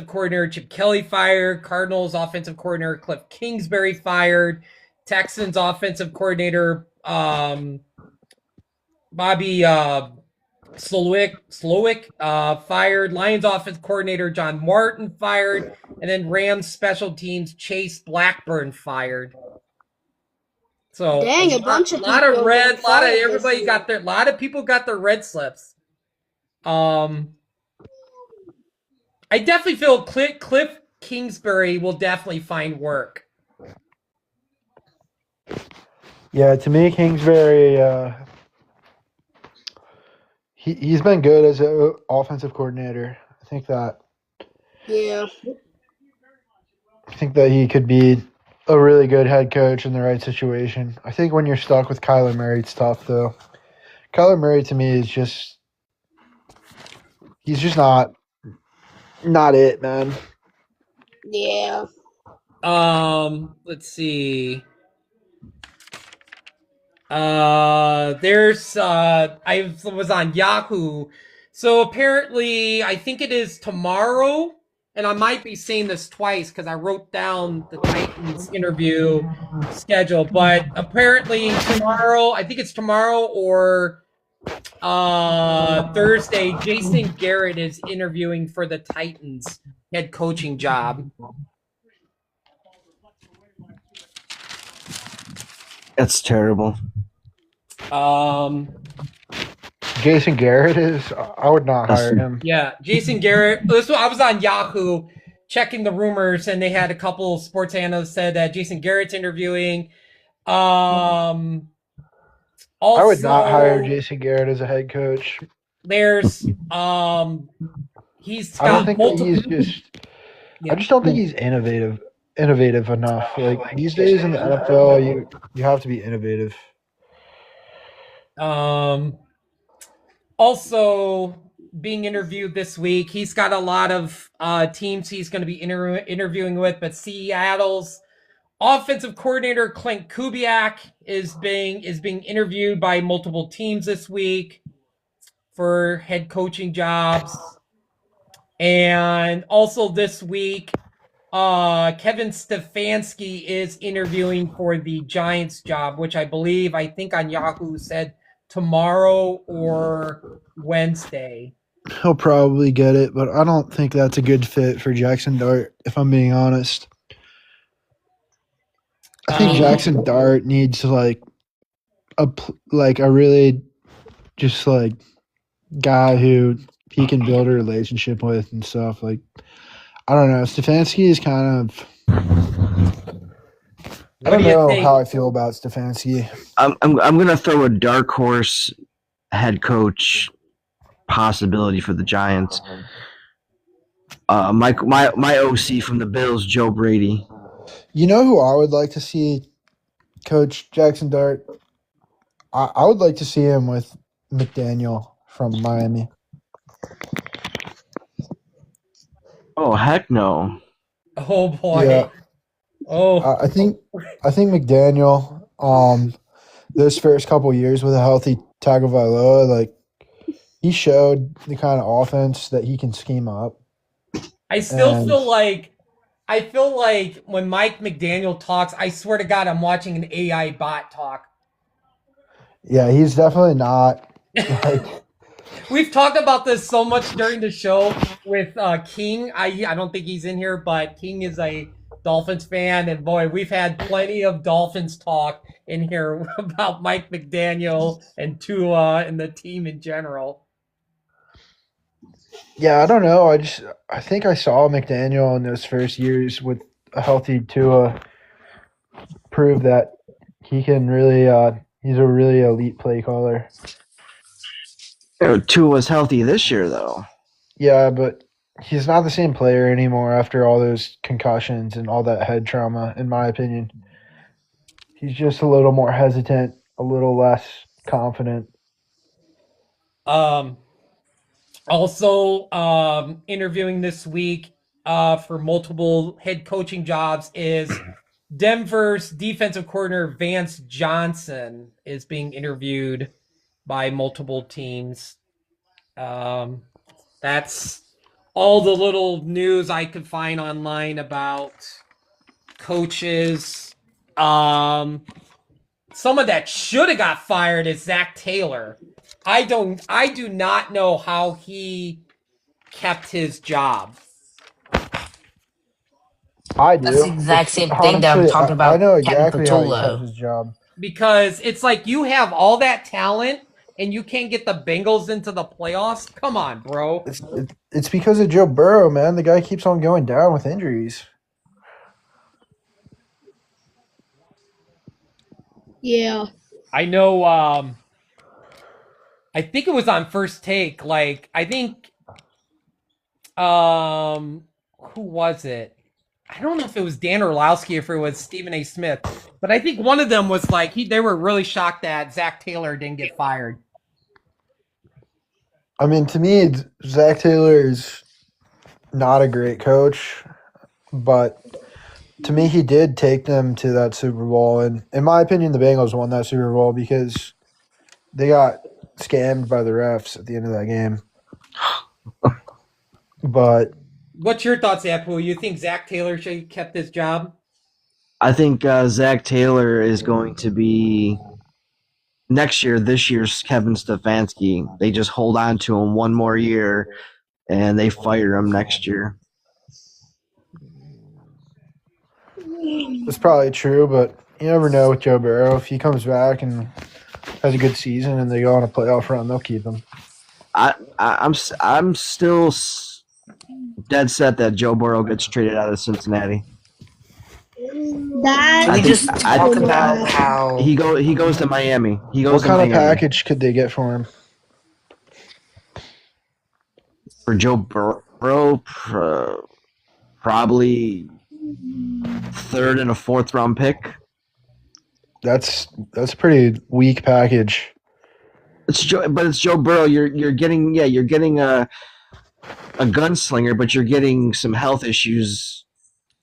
coordinator Chip Kelly fired, Cardinals offensive coordinator Cliff Kingsbury fired, Texans offensive coordinator Bobby Slowick fired, Lions offensive coordinator John Martin fired, and then Rams special teams Chase Blackburn fired. So Dang, a bunch of lot people of red, got lot of fired everybody this got their, lot of people got their red slips. I definitely feel Cliff Kingsbury will definitely find work. Yeah, to me, Kingsbury, he's been good as an offensive coordinator. I think that he could be a really good head coach in the right situation. I think when you're stuck with Kyler Murray, it's tough, though. Kyler Murray, to me, is he's just not it, man. Yeah. Let's see. There's I was on Yahoo. So apparently, I think it is tomorrow, and I might be saying this twice because I wrote down the Titans interview schedule. But apparently tomorrow, I think it's tomorrow or Thursday, Jason Garrett is interviewing for the Titans head coaching job. That's terrible. Jason Garrett is. I would not hire him. Yeah, Jason Garrett. I was on Yahoo checking the rumors, and they had a couple sports analysts said that Jason Garrett's interviewing. Also, I would not hire Jason Garrett as a head coach. There's he's I got don't think multiple. he's just. I just don't think he's innovative enough. Like these days in the NFL, you have to be innovative. Also being interviewed this week, he's got a lot of teams he's going to be interviewing with, but Seattle's offensive coordinator Clint Kubiak is being interviewed by multiple teams this week for head coaching jobs. And also this week, Kevin Stefanski is interviewing for the Giants job, which I think on Yahoo said tomorrow or Wednesday. He'll probably get it, but I don't think that's a good fit for Jackson Dart, if I'm being honest. I think Jackson Dart needs a really just like guy who he can build a relationship with and stuff. Like, I don't know. Stefanski is kind of. I don't know how I feel about Stefanski. I'm gonna throw a dark horse head coach possibility for the Giants. My OC from the Bills, Joe Brady. You know who I would like to see coach Jackson Dart? I would like to see him with McDaniel from Miami. Oh heck no! Oh boy! Yeah. Oh, I think McDaniel. Those first couple years with a healthy Tagovailoa, like he showed the kind of offense that he can scheme up. I still feel like when Mike McDaniel talks, I swear to God, I'm watching an AI bot talk. Yeah, he's definitely not. Like, we've talked about this so much during the show with King. I don't think he's in here, but King is a Dolphins fan, and boy, we've had plenty of Dolphins talk in here about Mike McDaniel and Tua and the team in general. Yeah, I don't know. I think I saw McDaniel in those first years with a healthy Tua prove that he can really he's a really elite play caller. Tua was healthy this year though. Yeah, but he's not the same player anymore after all those concussions and all that head trauma, in my opinion. He's just a little more hesitant, a little less confident. Also, interviewing this week for multiple head coaching jobs is Denver's defensive coordinator Vance Johnson is being interviewed by multiple teams. That's all the little news I could find online about coaches. Someone that should have got fired is Zach Taylor. I do not know how he kept his job. I do. That's the exact same thing that I'm talking about. I know exactly how he Patullo. kept his job. Because it's like you have all that talent and you can't get the Bengals into the playoffs. Come on, bro. It's because of Joe Burrow, man. The guy keeps on going down with injuries. Yeah. I know. I think it was on First Take. Like, I think, who was it? I don't know if it was Dan Orlowski or if it was Stephen A. Smith, but I think one of them was like they were really shocked that Zach Taylor didn't get fired. I mean, to me, Zach Taylor is not a great coach, but to me, he did take them to that Super Bowl. And in my opinion, the Bengals won that Super Bowl because they got scammed by the refs at the end of that game. But What's your thoughts, Apple? You think Zach Taylor should have kept his job? I think Zach Taylor is going to be this year's Kevin Stefanski. They just hold on to him one more year, and they fire him next year. it's probably true, but you never know with Joe Burrow. If he comes back and has a good season and they go on a playoff run, they'll keep him. I'm still dead set that Joe Burrow gets traded out of Cincinnati. That Can we I just think- talk about how He goes to Miami. He goes What to kind of Miami. package could they get for him? For Joe Burrow, probably third and a fourth round pick. That's a pretty weak package. It's Joe Burrow. You're getting a gunslinger, but you're getting some health issues,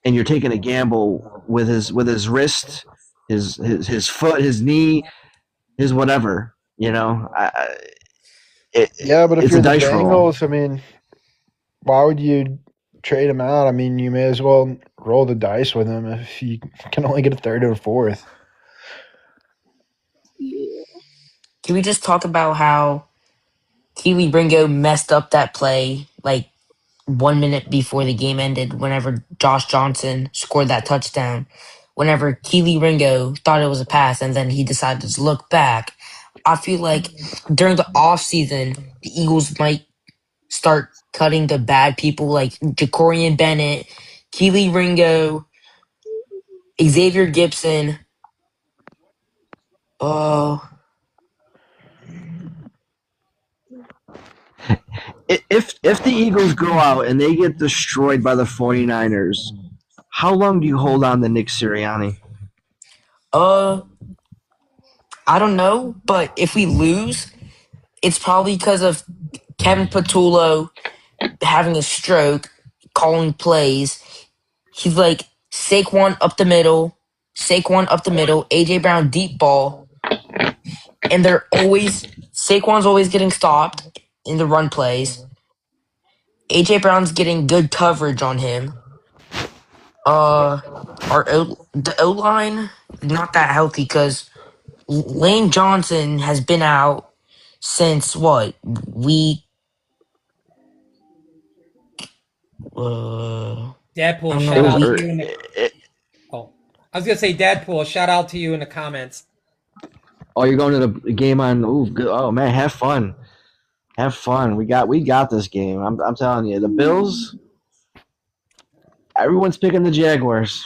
and you're taking a gamble with his wrist, his foot, his knee, his whatever. You know, Yeah, but if it's you're a the dice roll. Bengals, I mean, why would you trade him out? I mean, you may as well roll the dice with him if you can only get a third or a fourth. Can we just talk about how Keely Ringo messed up that play like 1 minute before the game ended whenever Josh Johnson scored that touchdown? Whenever Keely Ringo thought it was a pass and then he decided to look back. I feel like during the offseason, the Eagles might start cutting the bad people like Jacorian Bennett, Keely Ringo, Xavier Gibson. Oh, If the Eagles go out and they get destroyed by the 49ers, how long do you hold on to Nick Sirianni? I don't know, but if we lose, it's probably because of Kevin Patullo having a stroke, calling plays. He's like Saquon up the middle, AJ Brown deep ball, and Saquon's always getting stopped in the run plays. AJ Brown's getting good coverage on him. The O line not that healthy because Lane Johnson has been out since what week? Deadpool, I don't shout know, out week- to you in the. Oh, I was gonna say Deadpool. Shout out to you in the comments. Oh, you're going to the game on? Ooh, good. Oh man, have fun. Have fun. We got this game. I'm telling you, the Bills. Everyone's picking the Jaguars.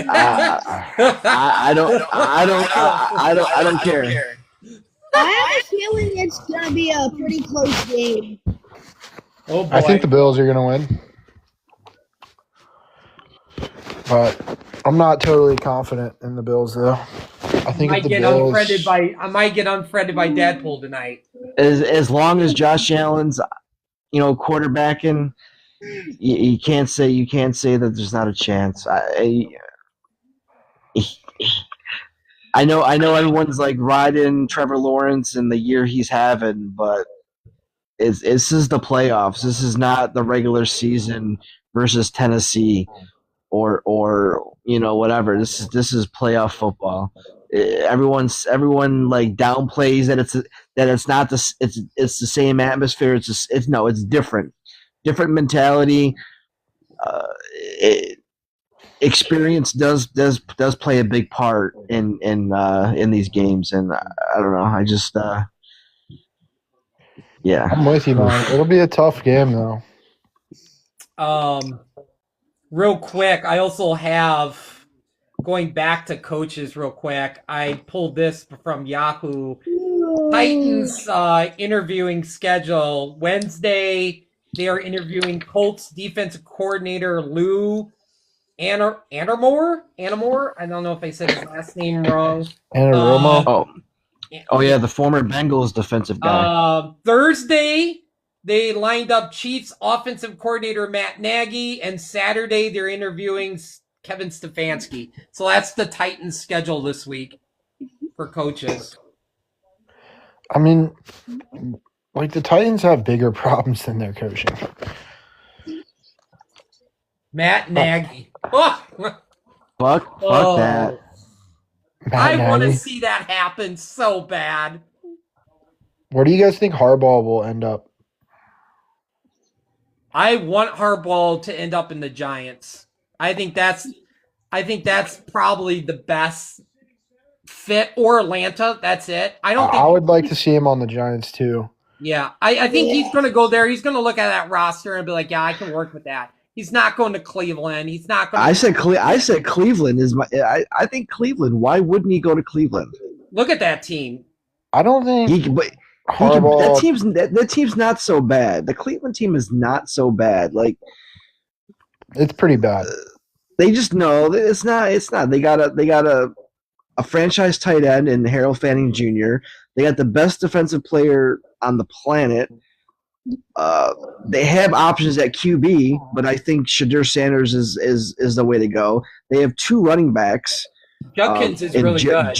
I don't care. I have a feeling it's gonna be a pretty close game. Oh boy. I think the Bills are going to win. But I'm not totally confident in the Bills, though. I think I if the get Bills, I might get unfriended by Deadpool tonight. As long as Josh Allen's, quarterbacking, you can't say that there's not a chance. I know everyone's like riding Trevor Lawrence and the year he's having, but this is the playoffs. This is not the regular season versus Tennessee or whatever. This is playoff football. Everyone like downplays that it's not this. It's the same atmosphere. It's different mentality. Experience does play a big part in these games, and I don't know. I just yeah. I'm with you, man. It'll be a tough game, though. Real quick, I also have going back to coaches real quick. I pulled this from Yahoo. Titans interviewing schedule Wednesday. They are interviewing Colts defensive coordinator Lou Anamore. I don't know if I said his last name wrong. Anarumo. Oh yeah, the former Bengals defensive guy. Thursday, they lined up Chiefs offensive coordinator Matt Nagy, and Saturday they're interviewing Kevin Stefanski. So that's the Titans' schedule this week for coaches. I mean, like the Titans have bigger problems than their coaching. Matt Nagy. Oh, Fuck oh, that. Matt I want to Nagy. see that happen so bad. Where do you guys think Harbaugh will end up? I want Harbaugh to end up in the Giants. I think that's probably the best fit, or Atlanta. That's it. I don't think I would like to see him on the Giants too. Yeah, I think he's going to go there. He's going to look at that roster and be like, yeah, I can work with that. He's not going to Cleveland. He's not going to... I said Cleveland is my. I think Cleveland. Why wouldn't he go to Cleveland? Look at that team. I don't think Harbaugh. That team's not so bad. The Cleveland team is not so bad. Like, It's pretty bad. they just know that it's not. It's not. They got a franchise tight end in Harold Fanning Jr. They got the best defensive player on the planet. They have options at QB, but I think Shadur Sanders is the way to go. They have two running backs. Judkins is and really good.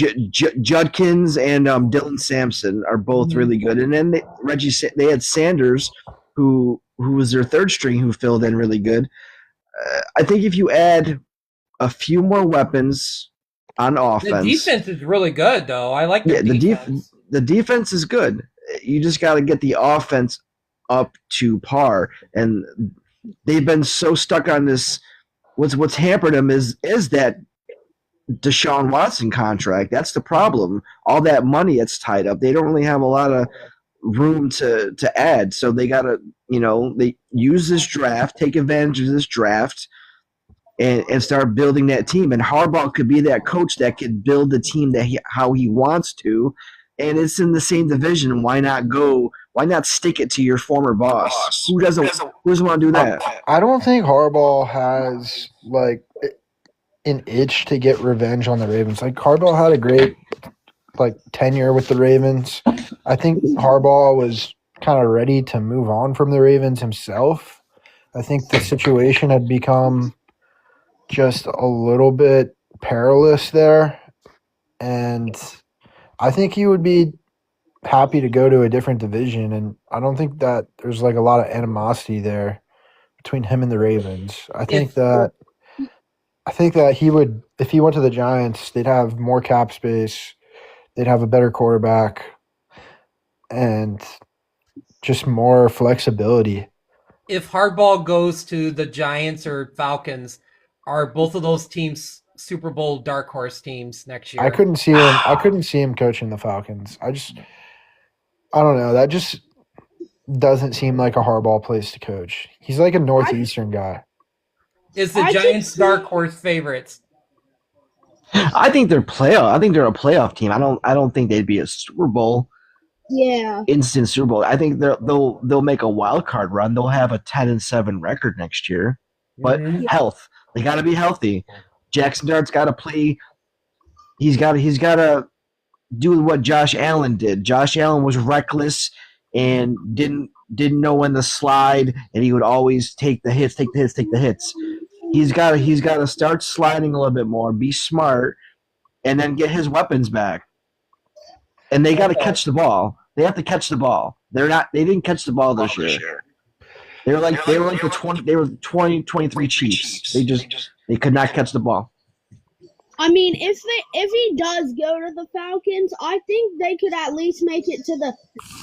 Judkins and Dylan Sampson are both really good. And then they had Sanders, who was their third string, who filled in really good. I think if you add a few more weapons on offense, The defense is really good, though. I like the defense. The defense is good. You just got to get the offense up to par, and they've been so stuck on this. What's hampered them is that Deshaun Watson contract. That's the problem. All that money that's tied up. They don't really have a lot of room to add, so they got to they use this draft, take advantage of this draft, and start building that team. And Harbaugh could be that coach that could build the team how he wants to. And it's in the same division. Why not go? Why not stick it to your former boss? Who doesn't want to do that? I don't think Harbaugh has like an itch to get revenge on the Ravens. Like Harbaugh had a great tenure with the Ravens. I think Harbaugh was kind of ready to move on from the Ravens himself. I think the situation had become just a little bit perilous there, and I think he would be happy to go to a different division, and I don't think that there's a lot of animosity there between him and the Ravens. I think that he would, if he went to the Giants, they'd have more cap space, they'd have a better quarterback, and just more flexibility. If Harbaugh goes to the Giants or Falcons, are both of those teams Super Bowl dark horse teams next year? I couldn't see him coaching the Falcons. I don't know. That just doesn't seem like a Harbaugh place to coach. He's like a Northeastern guy. Is the Giants dark horse favorites? I think they're playoff. I think they're a playoff team. I don't think they'd be a Super Bowl. Yeah. Instant Super Bowl. I think they'll make a wild card run. They'll have a 10-7 record next year. But health. They got to be healthy. Jackson Dart's got to play. He's got to do what Josh Allen did. Josh Allen was reckless and didn't know when to slide, and he would always take the hits. He's got to start sliding a little bit more, be smart, and then get his weapons back. And they got to catch the ball. They have to catch the ball. They didn't catch the ball this year. They were like the 23 Chiefs. They could not catch the ball. I mean, if he does go to the Falcons, I think they could at least make it to the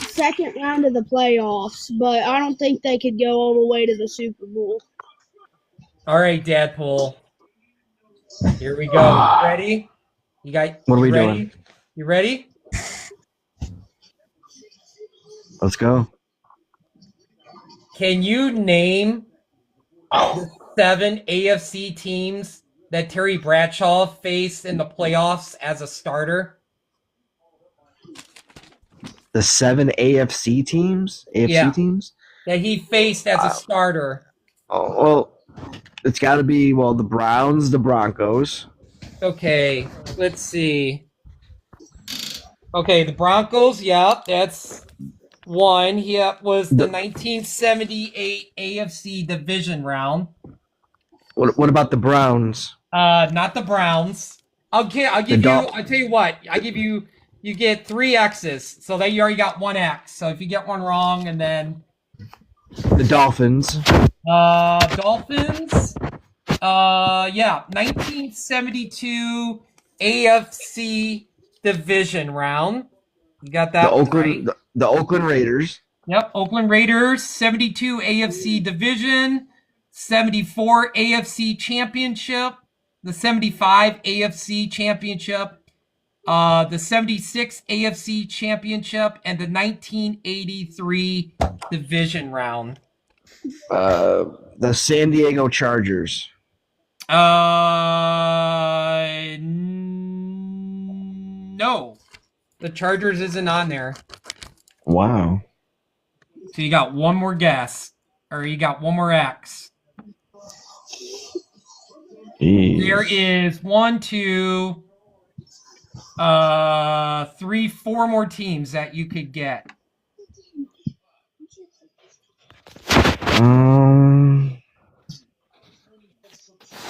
second round of the playoffs, but I don't think they could go all the way to the Super Bowl. All right, Dadpool. Here we go. Ready? What are we doing? You ready? Let's go. Can you name the 7 AFC teams that Terry Bradshaw faced in the playoffs as a starter? The 7 AFC teams? Teams? That he faced as a starter. Oh, well, it's got to be, the Browns, the Broncos. Okay, let's see. Okay, the Broncos, yeah, that's one. He was the 1978 AFC division round. What about the Browns? Not the Browns. I'll give you. Dol- I'll tell you what. I give you. You get 3 X's, so that you already got 1 X. So if you get one wrong, and then The Dolphins. Dolphins. Yeah, 1972 AFC division round. You got that The one Oakland right. the Oakland Raiders. Yep, Oakland Raiders, 72 AFC division, 74 AFC championship, the 75 AFC championship, the 76 AFC championship, and the 1983 division round. The San Diego Chargers. No. The Chargers isn't on there. Wow. So you got one more guess. Or you got one more X. Jeez. There is 1, 2, 3, 4 more teams that you could get.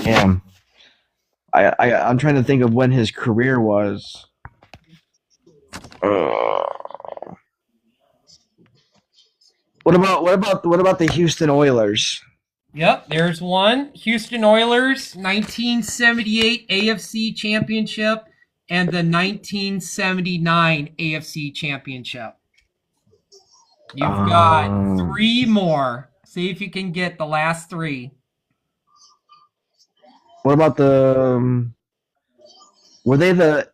Yeah. I'm trying to think of when his career was. What about the Houston Oilers? Yep, there's one. Houston Oilers, 1978 AFC Championship and the 1979 AFC Championship. You've got 3 more. See if you can get the last 3. What about the were they the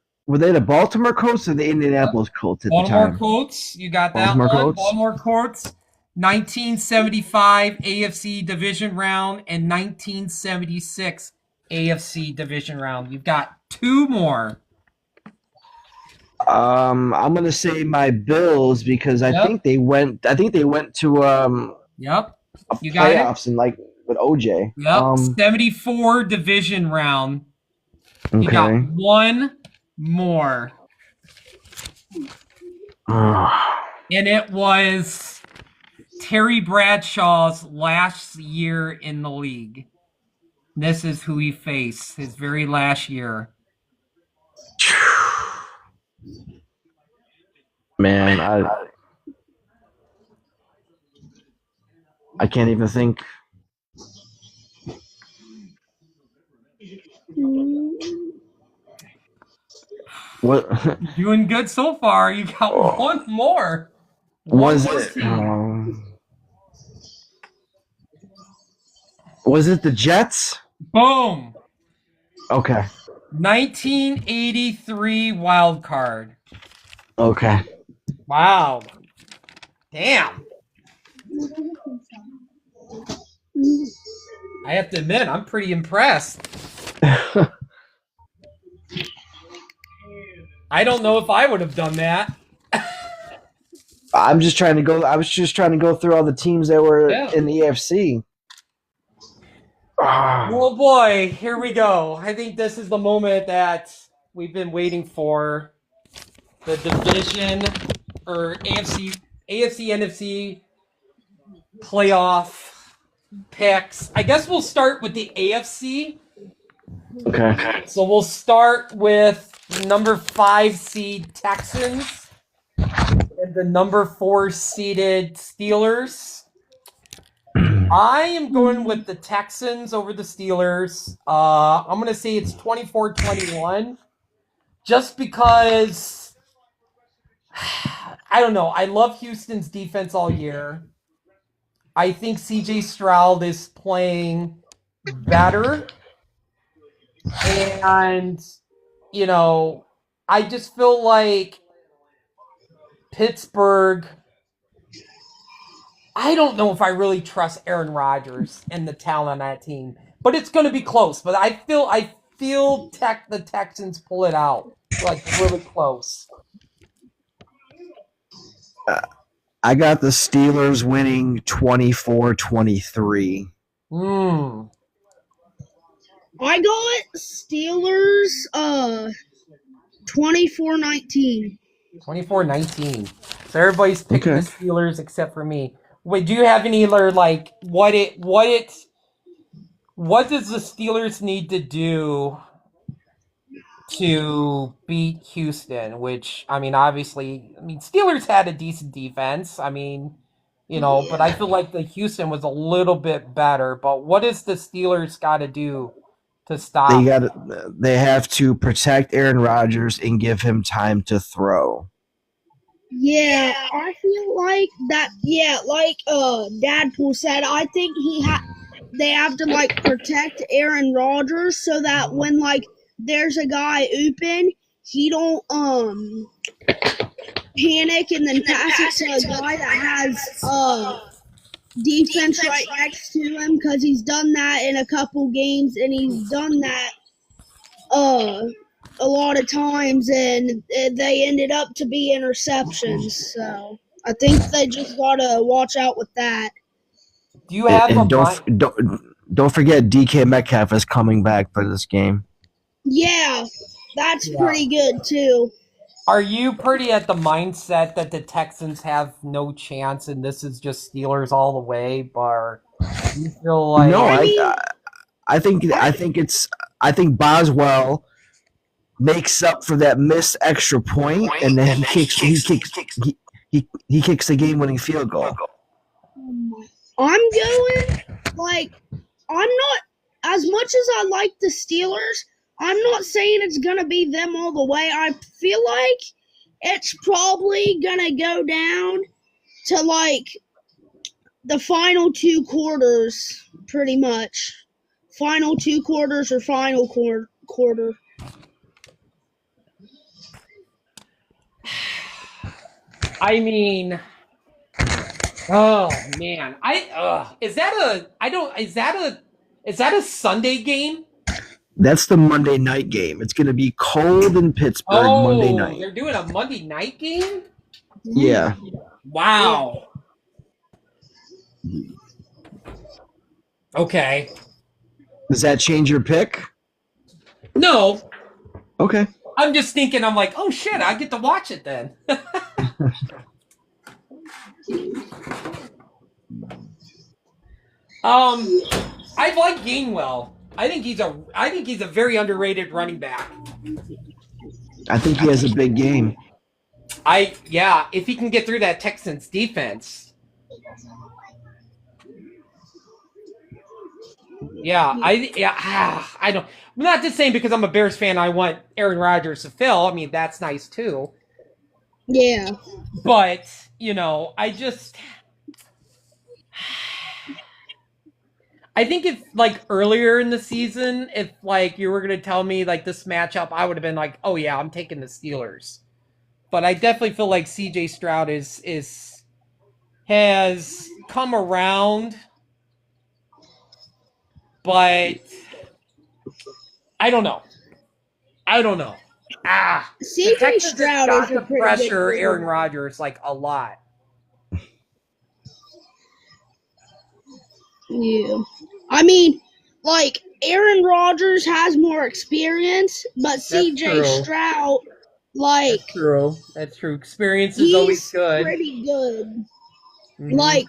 Baltimore Colts or the Indianapolis Colts at the Baltimore time? Colts, you got that Baltimore one. Colts. Baltimore Colts, 1975 AFC Division Round and 1976 AFC Division Round. You've got 2 more. I'm gonna say my Bills because I think they went to Yep. You got it. playoffs and like with OJ. Yep. 74 Division Round. You Okay. got 1 more. And it was Terry Bradshaw's last year in the league. This is who he faced his very last year. Man, I can't even think. What Doing good so far. You got 1 more. was One more it? team. Was it the Jets? Boom. Okay. 1983 wild card. Okay. Wow. Damn. I have to admit, I'm pretty impressed. I don't know if I would have done that. I was just trying to go through all the teams that were in the AFC. Oh boy, here we go. I think this is the moment that we've been waiting for. The division or AFC, NFC playoff picks. I guess we'll start with the AFC. Okay. So we'll start with number 5 seed Texans and the number 4 seeded Steelers. I am going with the Texans over the Steelers. I'm going to say it's 24-21 just because I don't know. I love Houston's defense all year. I think CJ Stroud is playing better. And, I just feel like Pittsburgh, I don't know if I really trust Aaron Rodgers and the talent on that team. But it's going to be close. But I feel the Texans pull it out. Like, really close. I got the Steelers winning 24-23. I got Steelers 24-19. 24-19. So everybody's picking the Okay. Steelers except for me. Wait, do you have any other like what does the Steelers need to do to beat Houston? Which I mean, obviously, Steelers had a decent defense. I mean, but I feel like the Houston was a little bit better. But what does the Steelers got to do to They stop? got they have to protect Aaron Rodgers and give him time to throw. Yeah, I feel like that. Yeah, like Dadpool said, I think they have to like protect Aaron Rodgers so that when like there's a guy open, he don't panic and then pass it to a guy that has defense right next to him, because he's done that in a couple games and he's done that a lot of times, and they ended up to be interceptions. So I think they just gotta watch out with that. Do you have a And mind? don't forget DK Metcalf is coming back for this game. Yeah, that's Yeah. pretty good too. Are you pretty at the mindset that the Texans have no chance and this is just Steelers all the way? But you feel like No, I mean, I think Boswell makes up for that missed extra point, and then he kicks the game winning field goal. I'm going like I'm not, as much as I like the Steelers, I'm not saying it's gonna be them all the way. I feel like it's probably gonna go down to like the final two quarters, pretty much. Final two quarters or final quarter. I mean, oh man, is that a I don't is that a Sunday game? That's the Monday night game. It's going to be cold in Pittsburgh Monday Oh, night. they're doing a Monday night game? Yeah. Wow. Okay. Does that change your pick? No, Okay. I'm just thinking. I'm like, oh shit, I get to watch it then. I like Gainwell. I think he's a very underrated running back. I think he has a big game. If he can get through that Texans defense. I don't. I'm not just saying because I'm a Bears fan. I want Aaron Rodgers to fill. I mean, that's nice too. Yeah. But I think if like earlier in the season, if like you were gonna tell me like this matchup, I would have been like, oh yeah, I'm taking the Steelers. But I definitely feel like C.J. Stroud has come around, but I don't know. The CJ Texans have Stroud got is to a pretty pressure good Aaron Rodgers like a lot. Yeah. I mean, like, Aaron Rodgers has more experience, but CJ true. Stroud, like, That's true. Experience is always he's good. pretty good. Mhm. Like,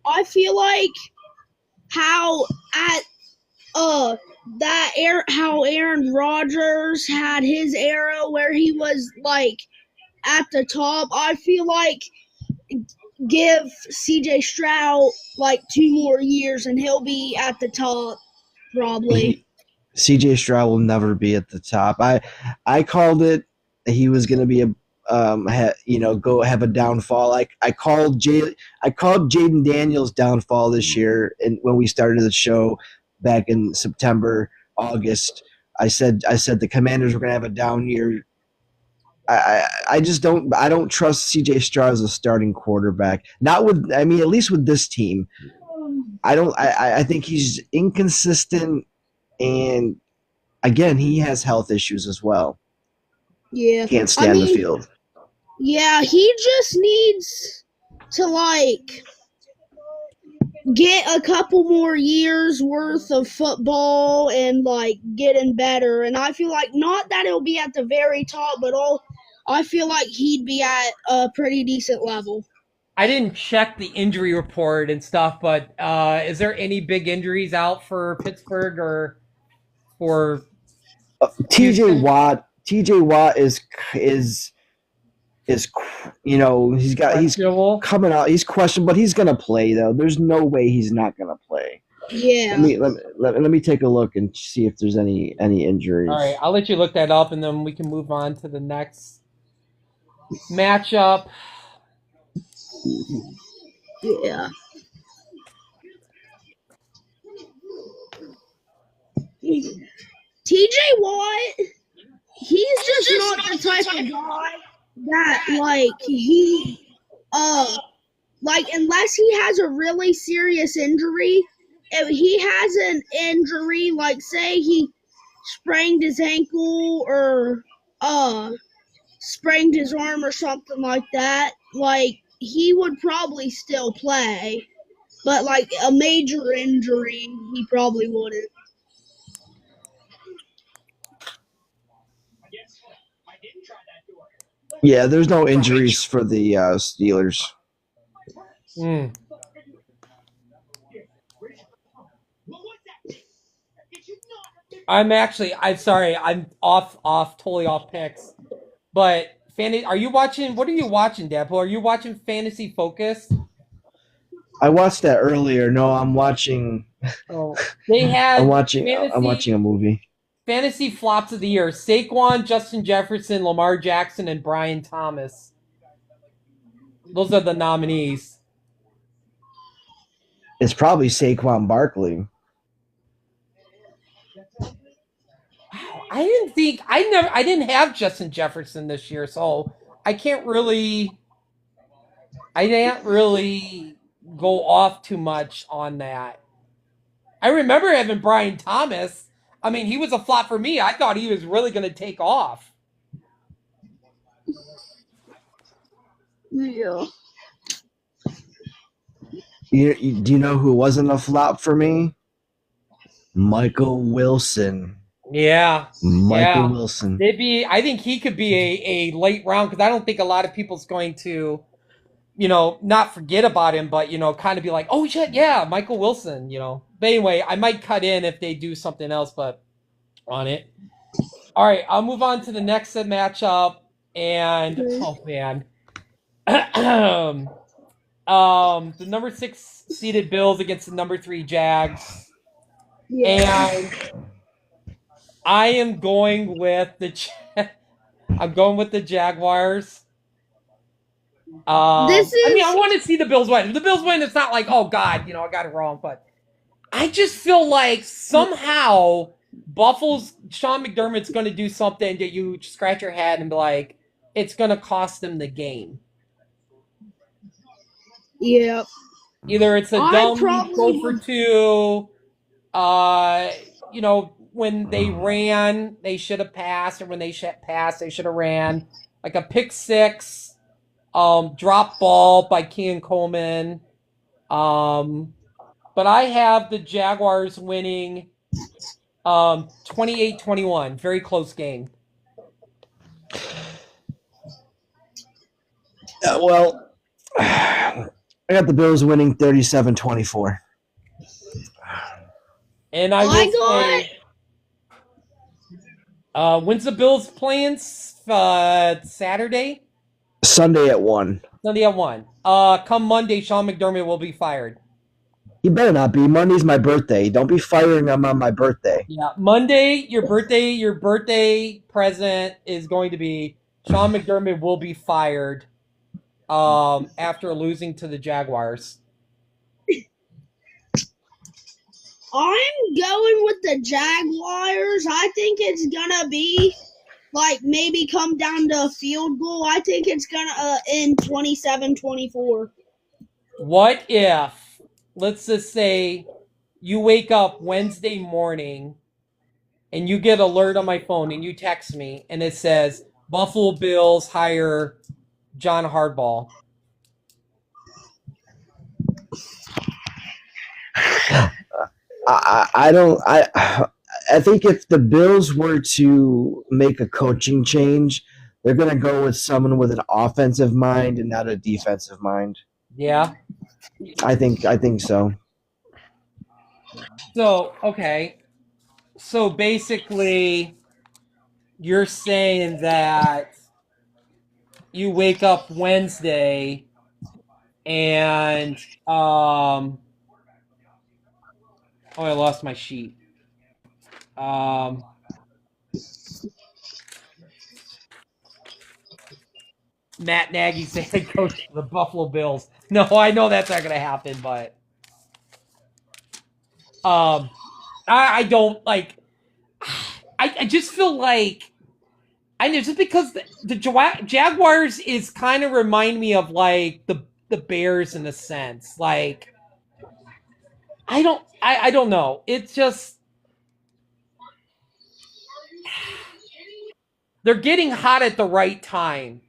I feel like how Aaron Rodgers had his era where he was like at the top. I feel like give CJ Stroud like 2 more years and he'll be at the top probably. CJ Stroud will never be at the top. I called it. He was going to be go have a downfall. I called Jaden Daniels' downfall this year, and when we started the show back in September, August, I said the Commanders were going to have a down year. I just don't trust CJ Stroud as a starting quarterback. At least with this team, I think he's inconsistent, and again, he has health issues as well. Yeah. Can't stand the field. Yeah, he just needs to like get a couple more years worth of football and like getting better. And I feel like not that he'll be at the very top, but I feel like he'd be at a pretty decent level. I didn't check the injury report and stuff, but is there any big injuries out for Pittsburgh or for TJ Watt. TJ Watt is he's questionable? coming out. He's questioned, but he's gonna play though. There's no way he's not gonna play. Yeah. Let me take a look and see if there's any injuries. All right, I'll let you look that up, and then we can move on to the next matchup. Yeah. TJ Watt, he's just not the type of guy that unless he has a really serious injury, if he has an injury, like say he sprained his ankle or sprained his arm or something like that, like he would probably still play. But like a major injury, he probably wouldn't. Yeah, there's no injuries for the Steelers. Mm. I'm sorry, I'm totally off picks. But are you watching? What are you watching, Deadpool? Are you watching Fantasy Focus? I watched that earlier. No, I'm watching. Oh, they had. I'm watching a movie. Fantasy flops of the year: Saquon, Justin Jefferson, Lamar Jackson, and Brian Thomas. Those are the nominees. It's probably Saquon Barkley. Wow, I didn't have Justin Jefferson this year, so I can't really go off too much on that. I remember having Brian Thomas. I mean, he was a flop for me. I thought he was really going to take off. Yeah. Do you know who wasn't a flop for me? Michael Wilson. Yeah. Michael Wilson. I think he could be a late round because I don't think a lot of people's going to, not forget about him, but, kind of be like, oh, shit, yeah, Michael Wilson, But anyway, I might cut in if they do something else, but on it. All right, I'll move on to the next matchup. And, oh, man. The number 6 seeded Bills against the number 3 Jags. Yeah. And I am going with the Jaguars. I want to see the Bills win. If the Bills win, it's not like, oh God, I got it wrong. But I just feel like somehow Buffalo's Sean McDermott's going to do something that you scratch your head and be like, it's going to cost them the game. Yeah. Either it's a dumb go for 2. When they ran, they should have passed, or when they passed, they should have ran. Like a pick 6, drop ball by Keon Coleman. But I have the Jaguars winning 28-21. Very close game. Well, I got the Bills winning 37-24. And I will say, when's the Bills playing? Saturday? Sunday at 1. Sunday at 1. Come Monday, Sean McDermott will be fired. He better not be. Monday's my birthday. Don't be firing him on my birthday. Yeah, Monday, your birthday present is going to be Sean McDermott will be fired after losing to the Jaguars. I'm going with the Jaguars. I think it's going to be, maybe come down to a field goal. I think it's going to end 27-24. What if, let's just say, you wake up Wednesday morning and you get alert on my phone and you text me and it says, Buffalo Bills hire John Harbaugh. I think if the Bills were to make a coaching change, they're gonna go with someone with an offensive mind and not a defensive mind. Yeah. I think so. So, okay. So basically, you're saying that you wake up Wednesday and oh, I lost my sheet. Matt Nagy's the head coach of the Buffalo Bills. No, I know that's not going to happen, but I don't like. I just feel like I know just because the Jaguars is kind of remind me of like the Bears in a sense. Like I don't know. It's just they're getting hot at the right time.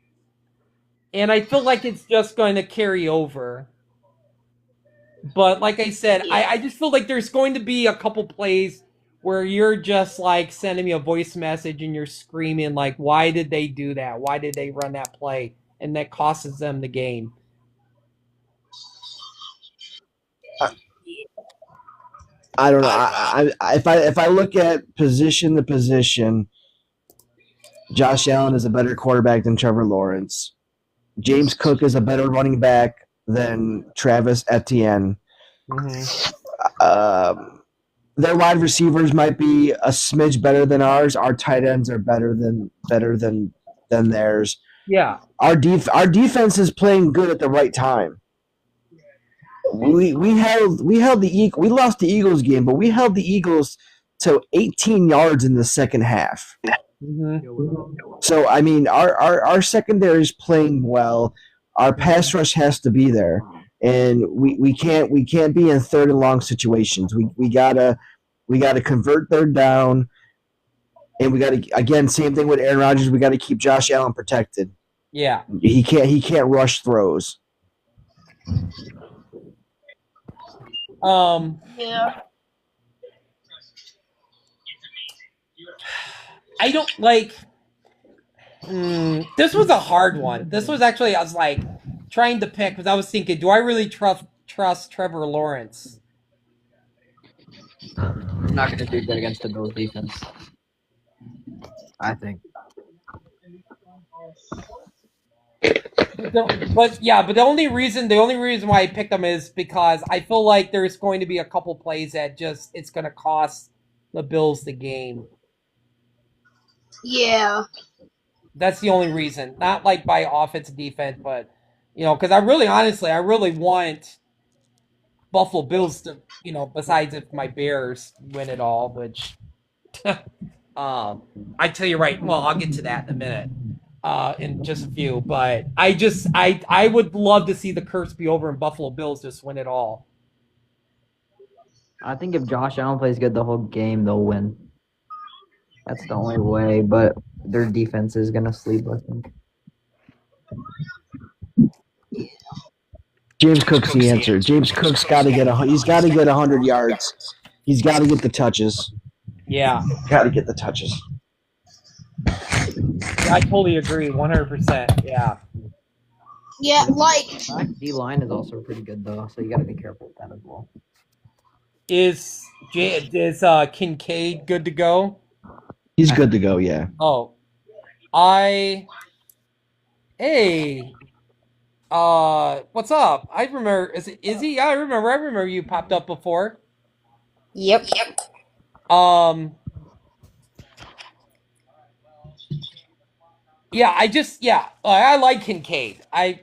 And I feel like it's just going to carry over. But like I said, I just feel like there's going to be a couple plays where you're just like sending me a voice message and you're screaming like, why did they do that? Why did they run that play? And that costs them the game. I don't know. If I look at position to position, Josh Allen is a better quarterback than Trevor Lawrence. James Cook is a better running back than Travis Etienne. Mm-hmm. Their wide receivers might be a smidge better than ours. Our tight ends are better than theirs. Yeah. Our defense is playing good at the right time. We lost the Eagles game, but we held the Eagles to 18 yards in the second half. Mm-hmm. So I mean, our secondary is playing well. Our pass rush has to be there, and we can't be in third and long situations. We gotta convert third down, and we gotta again same thing with Aaron Rodgers. We gotta keep Josh Allen protected. Yeah. He can't rush throws. Yeah. I don't like. This was a hard one. This was actually I was like trying to pick because I was thinking, do I really trust Trevor Lawrence? He's not going to do good against the Bills defense. I think. But the only reason why I picked them is because I feel like there's going to be a couple plays that just it's going to cost the Bills the game. Yeah. That's the only reason. Not like by offense and defense, but because I really want Buffalo Bills to, besides if my Bears win it all, which I tell you right. Well, I'll get to that in a minute. In just a few, but I would love to see the curse be over and Buffalo Bills just win it all. I think if Josh Allen plays good the whole game, they'll win. That's the only way, but their defense is going to sleep, I think. James Cook's the answer. James Cook's got to get 100 yards. He's got to get the touches. Yeah. Got to get the touches. I totally agree, 100%. Yeah. Yeah, like D-line is also pretty good, though, so you got to be careful with that as well. Is Kincaid good to go? He's good to go, yeah. Oh. What's up? I remember, is he? I remember you popped up before. Yep. Yeah, I like Kincaid. I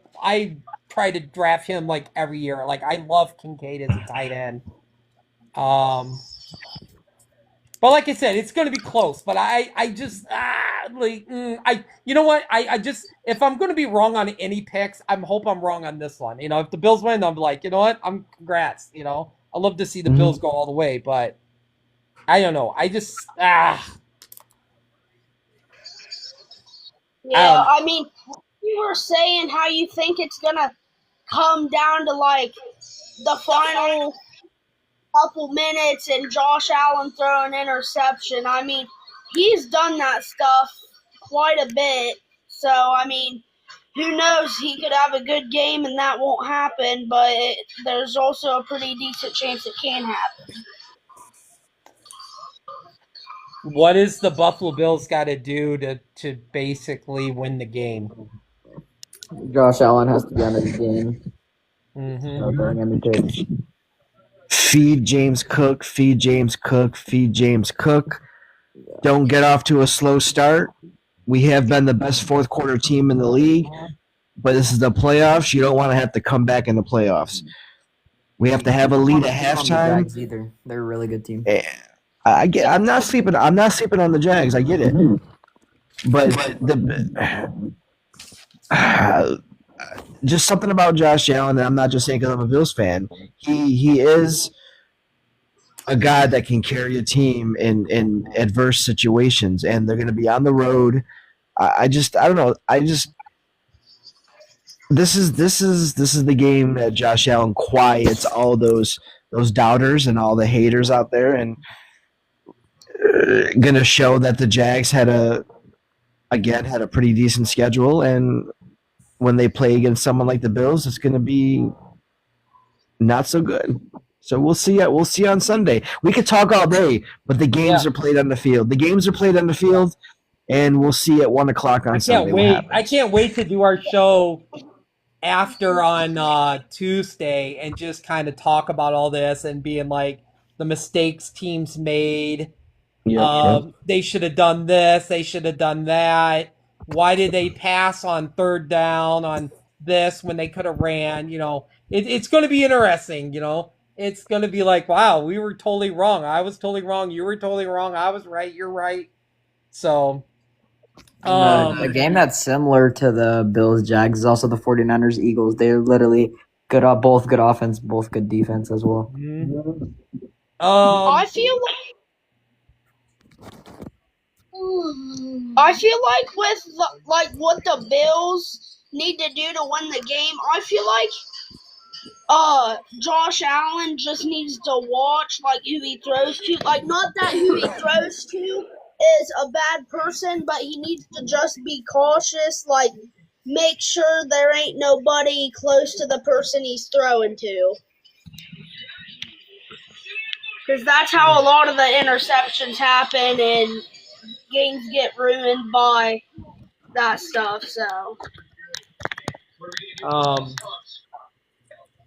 try to draft him like every year. Like I love Kincaid as a tight end. But like I said, it's going to be close. But you know what? I just if I'm going to be wrong on any picks, I hope I'm wrong on this one. If the Bills win, I'm like, you know what? Congrats. I love to see the Bills go all the way, but I don't know. I just Yeah, I mean, you were saying how you think it's gonna come down to like the final couple minutes and Josh Allen throw an interception. I mean, he's done that stuff quite a bit. So, I mean, who knows? He could have a good game and that won't happen, but there's also a pretty decent chance it can happen. What is the Buffalo Bills got to do to basically win the game? Josh Allen has to be on his game. Mm-hmm. Not throwing any picks. Feed James Cook, feed James Cook, feed James Cook. Don't get off to a slow start. We have been the best fourth quarter team in the league, but this is the playoffs. You don't want to have to come back in the playoffs. We have to have a lead at halftime. Jags either. They're a really good team. I'm not sleeping on the Jags. I get it, but just something about Josh Allen, and I'm not just saying because I'm a Bills fan. He is a guy that can carry a team in adverse situations, and they're going to be on the road. I don't know. This is the game that Josh Allen quiets all those doubters and all the haters out there, and going to show that the Jags had a pretty decent schedule, and when they play against someone like the Bills, it's going to be not so good. So we'll see. We'll see on Sunday. We could talk all day, but the games are played on the field. The games are played on the field, and we'll see at 1:00 on Sunday. I can't wait to do our show after on Tuesday and just kind of talk about all this and being like the mistakes teams made. They should have done this. They should have done that. Why did they pass on third down on this when they could have ran? You know, it's going to be interesting. You know, it's going to be like, wow, we were totally wrong. I was totally wrong. You were totally wrong. I was right. You're right. So, a game that's similar to the Bills Jags is also the 49ers Eagles. They're literally good, both good offense, both good defense as well. I feel like with what the Bills need to do to win the game, I feel like Josh Allen just needs to watch like who he throws to. Like, not that who he throws to is a bad person, but he needs to just be cautious, like make sure there ain't nobody close to the person he's throwing to. Because that's how a lot of the interceptions happen and games get ruined by that stuff. So,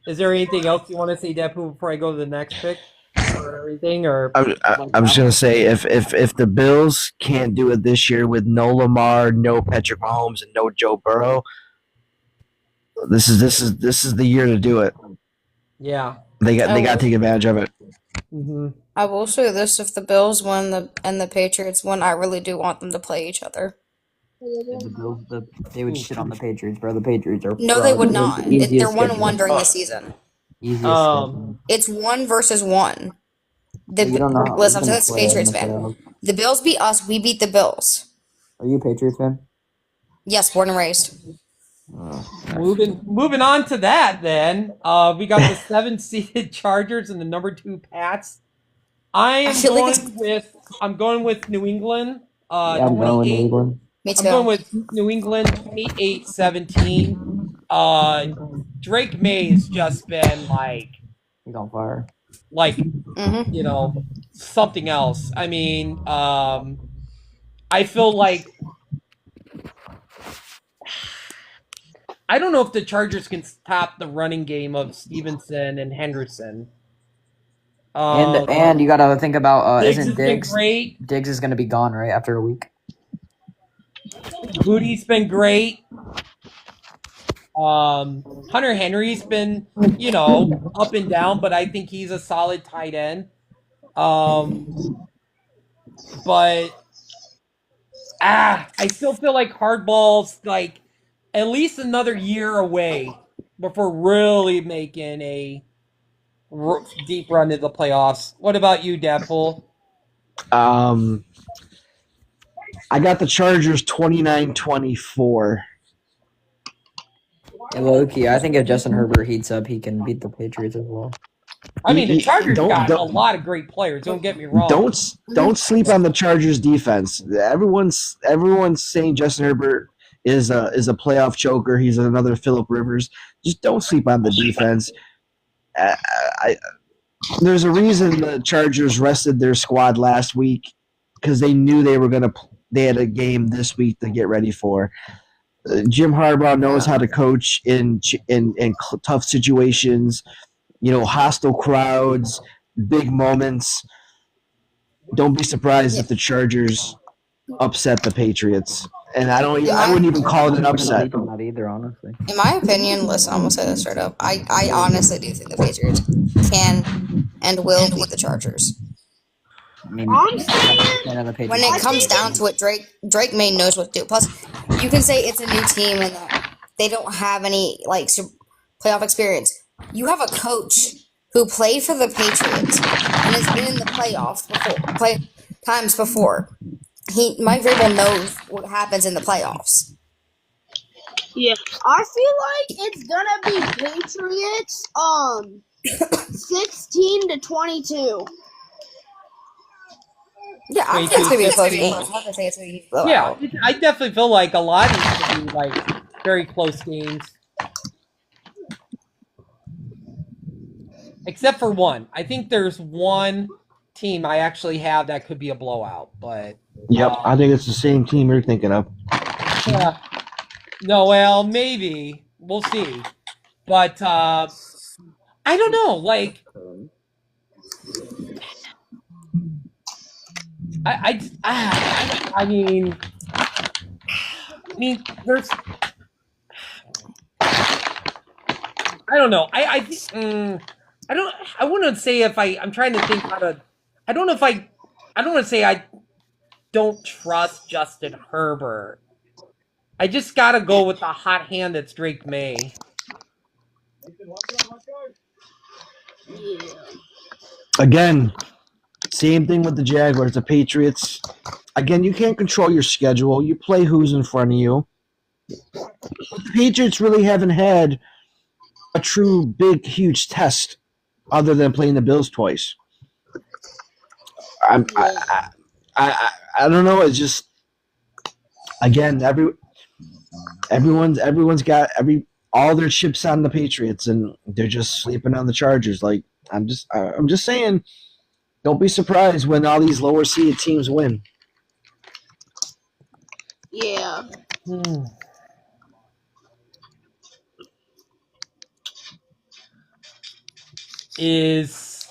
is there anything else you want to say, Depu, before I go to the next pick or everything? Or I'm just gonna say if the Bills can't do it this year with no Lamar, no Patrick Mahomes, and no Joe Burrow, this is the year to do it. Yeah, they got to take advantage of it. Mm-hmm. I will say this: if the Bills win and the Patriots win, I really do want them to play each other. The Bills, they would shit on the Patriots, bro. The Patriots are No, they would not. They're easiest 1-1 during the schedule. season. Easiest schedule. It's 1 versus 1. You don't know how Listen, I'm they're a gonna play Patriots in the fan. playoffs. The Bills beat us. We beat the Bills. Are you a Patriots fan? Yes, born and raised. Moving on to that, then we got the 7-seeded Chargers and the number 2 Pats. I'm going with New England. Yeah, I'm going with New England. Me too. I'm going with New England 28-17. Drake May's just been like He's on fire. Mhm. you know, something else. I mean, I feel like I don't know if the Chargers can stop the running game of Stevenson and Henderson. And you gotta think about Diggs isn't has been Diggs great. Diggs is gonna be gone right after a week. Booty's been great. Hunter Henry's been, up and down, but I think he's a solid tight end. But I still feel like Hardball's like at least another year away before really making a deep run into the playoffs. What about you, Deadpool? I got the Chargers 29-24. Low-key, I think if Justin Herbert heats up, he can beat the Patriots as well. I mean, the Chargers got a lot of great players. Don't get me wrong. Don't sleep on the Chargers defense. Everyone's saying Justin Herbert is a playoff choker. He's another Phillip Rivers. Just don't sleep on the defense. There's a reason the Chargers rested their squad last week because they knew they had a game this week to get ready for. Jim Harbaugh knows how to coach in tough situations, hostile crowds, big moments. Don't be surprised if the Chargers upset the Patriots. And I wouldn't even call it an upset. Not either, honestly. In my opinion, listen, I'm gonna say this straight up. I honestly do think the Patriots can and will beat the Chargers. I mean, I'm saying When it comes down to it, Drake May knows what to do. Plus, you can say it's a new team and that they don't have any playoff experience. You have a coach who played for the Patriots and has been in the playoffs times before. Mike Vrabel knows what happens in the playoffs. Yeah, I feel like it's gonna be Patriots 16-22. Yeah, I think it's gonna be a close game. I'm not gonna say it's gonna be a blowout. Yeah, I definitely feel like a lot of these could be like very close games. Except for one. I think there's one team I actually have that could be a blowout, but Yep, I think it's the same team you're thinking of. yeah. No, well, maybe. We'll see. But I don't know, like I mean there's I don't know. I wouldn't say if I'm trying to think how to. I don't want to say I don't trust Justin Herbert. I just gotta go with the hot hand that's Drake May. Again, same thing with the Jaguars, the Patriots. Again, you can't control your schedule. You play who's in front of you. The Patriots really haven't had a true big, huge test other than playing the Bills twice. I don't know. It's just again everyone's got all their chips on the Patriots and they're just sleeping on the Chargers. Like I'm just saying, don't be surprised when all these lower seeded teams win. Yeah. Is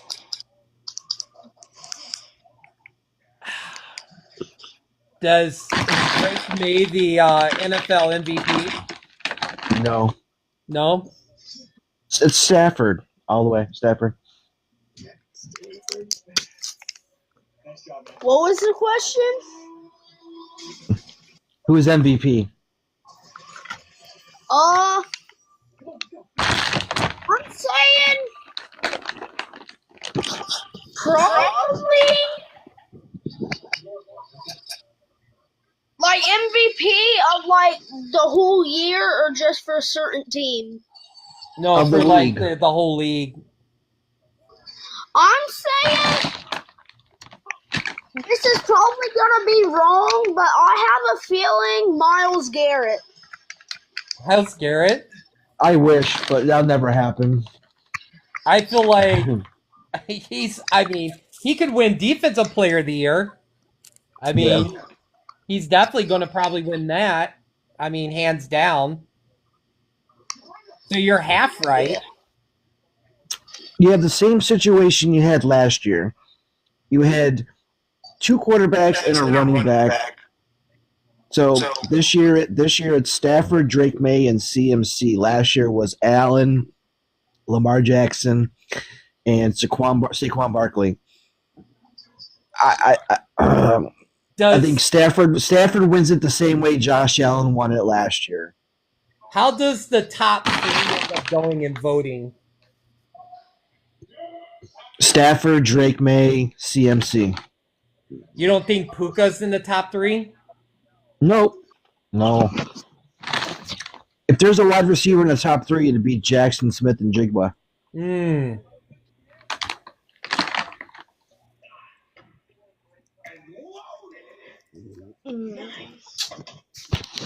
Drake May the NFL MVP? No. No? It's Stafford all the way. Stafford. What was the question? Who is MVP? I'm saying probably like MVP of like the whole year or just for a certain team? No, Of for the like league. the whole league. I'm saying this is probably gonna be wrong, but I have a feeling Myles Garrett. Myles Garrett? I wish, but that'll never happen. I feel like he could win Defensive Player of the Year. I mean, he's definitely going to probably win that. I mean, hands down. So you're half right. You have the same situation you had last year. You had two quarterbacks and a running back. So this year it's Stafford, Drake May, and CMC. Last year was Allen, Lamar Jackson, and Saquon Barkley. I think Stafford wins it the same way Josh Allen won it last year. How does the top three end up going in voting? Stafford, Drake May, CMC. You don't think Puka's in the top three? Nope. No. If there's a wide receiver in the top three, it'd be Jackson Smith and Jigba.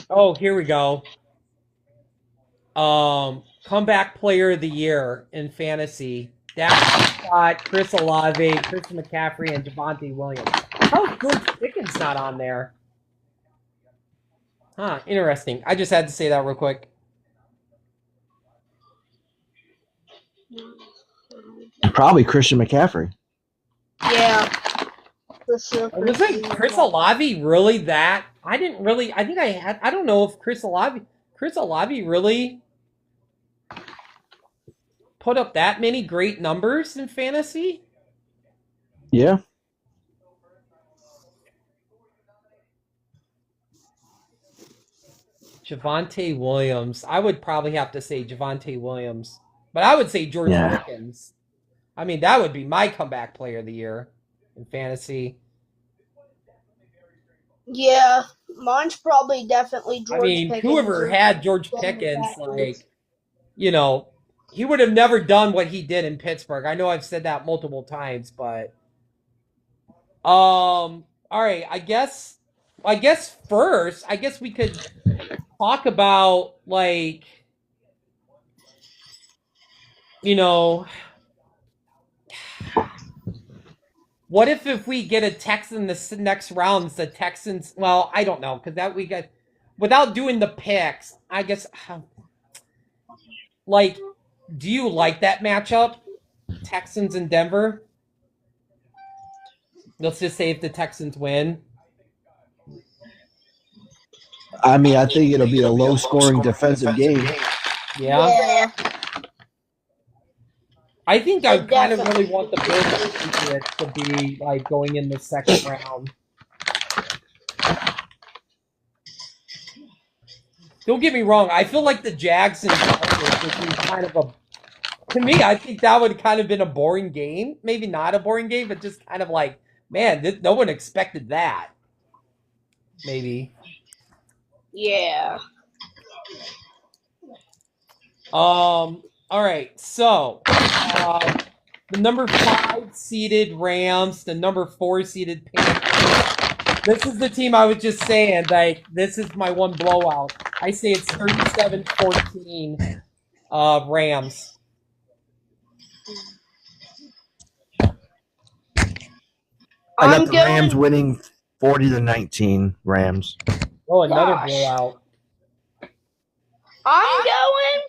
Oh, here we go. Comeback player of the year in fantasy. Dak Prescott, Chris Olave, Christian McCaffrey, and Javonte Williams. How is George Pickens not on there? Huh, interesting. I just had to say that real quick. Probably Christian McCaffrey. Yeah. For sure. Wasn't Chris Olave really that? I don't know if Chris Olave really put up that many great numbers in fantasy? Yeah. Javonte Williams. I would probably have to say Javonte Williams. But I would say George Yeah. Pickens. I mean, that would be my comeback player of the year in fantasy. Yeah, mine's probably definitely George Pickens. Whoever had George Pickens, he would have never done what he did in Pittsburgh. I know I've said that multiple times, but all right, I guess first, we could talk about what if we get a Texan this next round? The Texans. Well, I don't know because we got without doing the picks. I guess. Do you like that matchup, Texans and Denver? Let's just say if the Texans win. I mean, I think it'll be a low-scoring defensive game. Yeah. I think I kind of really want the Bills and Patriots to be going in the second round. Don't get me wrong. I feel like the Jags and Chargers would be kind of to me, I think that would kind of been a boring game. Maybe not a boring game, but just kind of man, no one expected that. Maybe. Yeah. All right. So, the number 5 seeded Rams, the number 4 seeded Panthers. This is the team I was just saying. This is my one blowout. I say it's 37-14 Rams. I got the Rams winning 40-19. Rams. Oh, another blowout. I'm going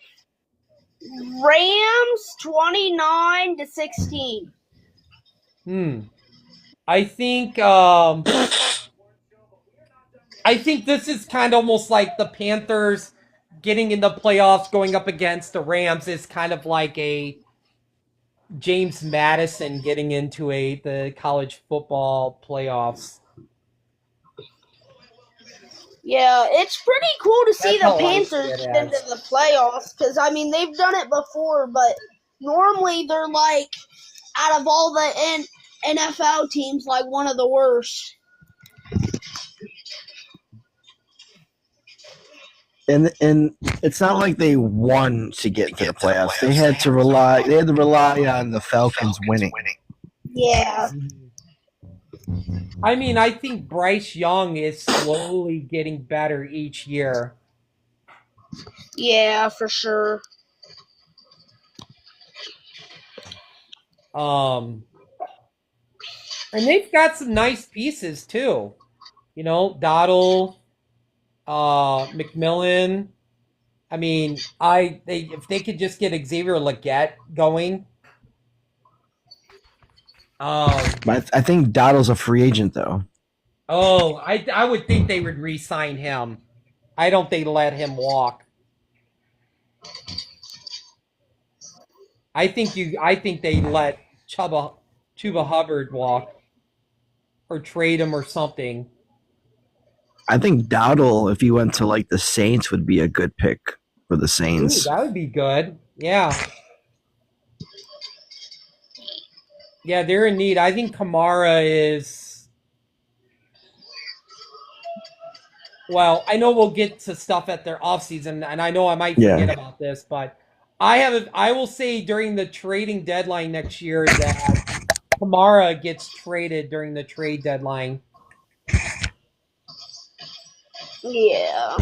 Rams 29-16. I think this is kind of almost like the Panthers getting in the playoffs, going up against the Rams is kind of like a James Madison getting into the college football playoffs. Yeah, it's pretty cool to see the Panthers get into the playoffs because, they've done it before, but normally they're out of all the NFL teams, one of the worst. And it's not like they won to get into the playoffs. They had to rely on the Falcons winning. Yeah. I think Bryce Young is slowly getting better each year. Yeah, for sure. And they've got some nice pieces too. Dottle, McMillan. If they could just get Xavier Legette going. But I think Dottle's a free agent though. Oh, I would think they would re-sign him. I don't think they let him walk. I think they let Chuba Hubbard walk or trade him or something. I think Dowdle, if he went to the Saints, would be a good pick for the Saints. Ooh, that would be good. Yeah. Yeah, they're in need. I think Kamara is. Well, I know we'll get to stuff at their offseason, and I know I might forget about this, but I will say during the trading deadline next year that Kamara gets traded during the trade deadline. Yeah.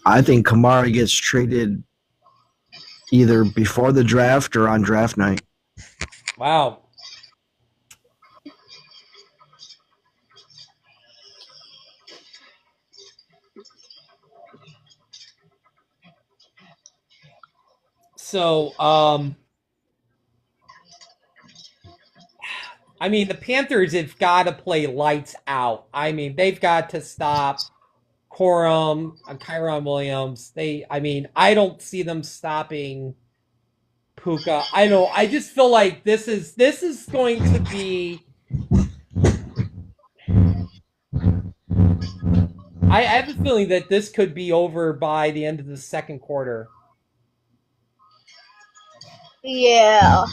I think Kamara gets traded either before the draft or on draft night. Wow. So, I mean, the Panthers have got to play lights out. I mean, they've got to stop Corum and Kyron Williams. I don't see them stopping Puka. I just feel like this is going to be. I have a feeling that this could be over by the end of the second quarter. Yeah.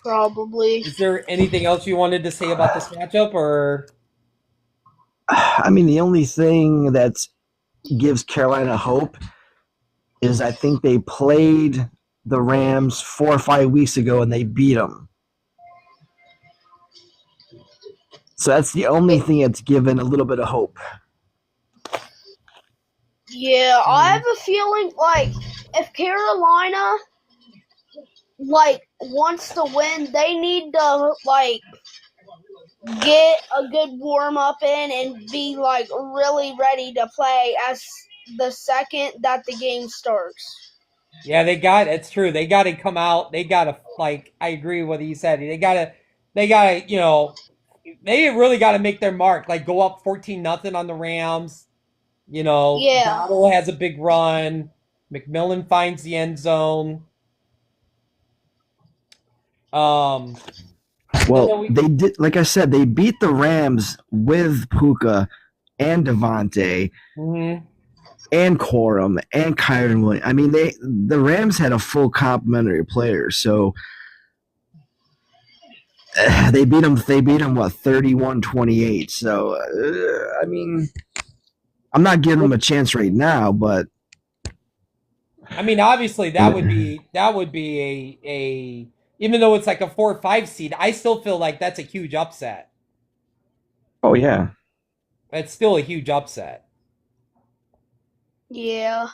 Probably. Is there anything else you wanted to say about this matchup, or? I mean, the only thing that gives Carolina hope is I think they played the Rams 4 or 5 weeks ago and they beat them. So that's the only thing that's given a little bit of hope. Yeah, I have a feeling like if Carolina wants to win, they need to get a good warm up in and be really ready to play as the second that the game starts. Yeah, it's true. They got to come out. They got to I agree with what he said. They got to they really got to make their mark. Go up 14-0 on the Rams. Yeah. Waddle has a big run. McMillan finds the end zone. Well, they did, like I said, they beat the Rams with Puka and Devontae and Corum and Kyron Williams. I mean, the Rams had a full complementary player, so they beat them. They beat them 31-28. So I mean, I'm not giving them a chance right now, but I mean, obviously that would be a even though it's like a 4 or 5 seed, I still feel like that's a huge upset. Oh yeah, it's still a huge upset. Yeah.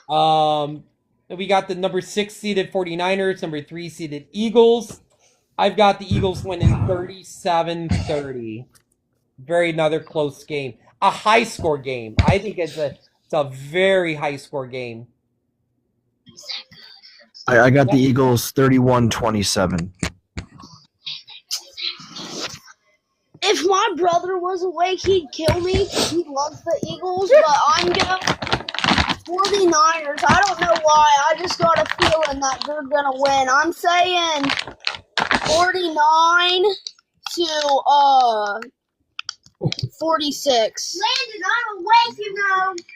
We got the number 6 seeded 49ers, number 3 seeded Eagles. I've got the Eagles winning 37-30. Another close game. A high score game. I think it's a very high score game. I got the Eagles 31-27. If my brother was awake, he'd kill me. He loves the Eagles, but I'm going 49ers. I don't know why. I just got a feeling that they're going to win. I'm saying 49-46. Landon, I'm awake,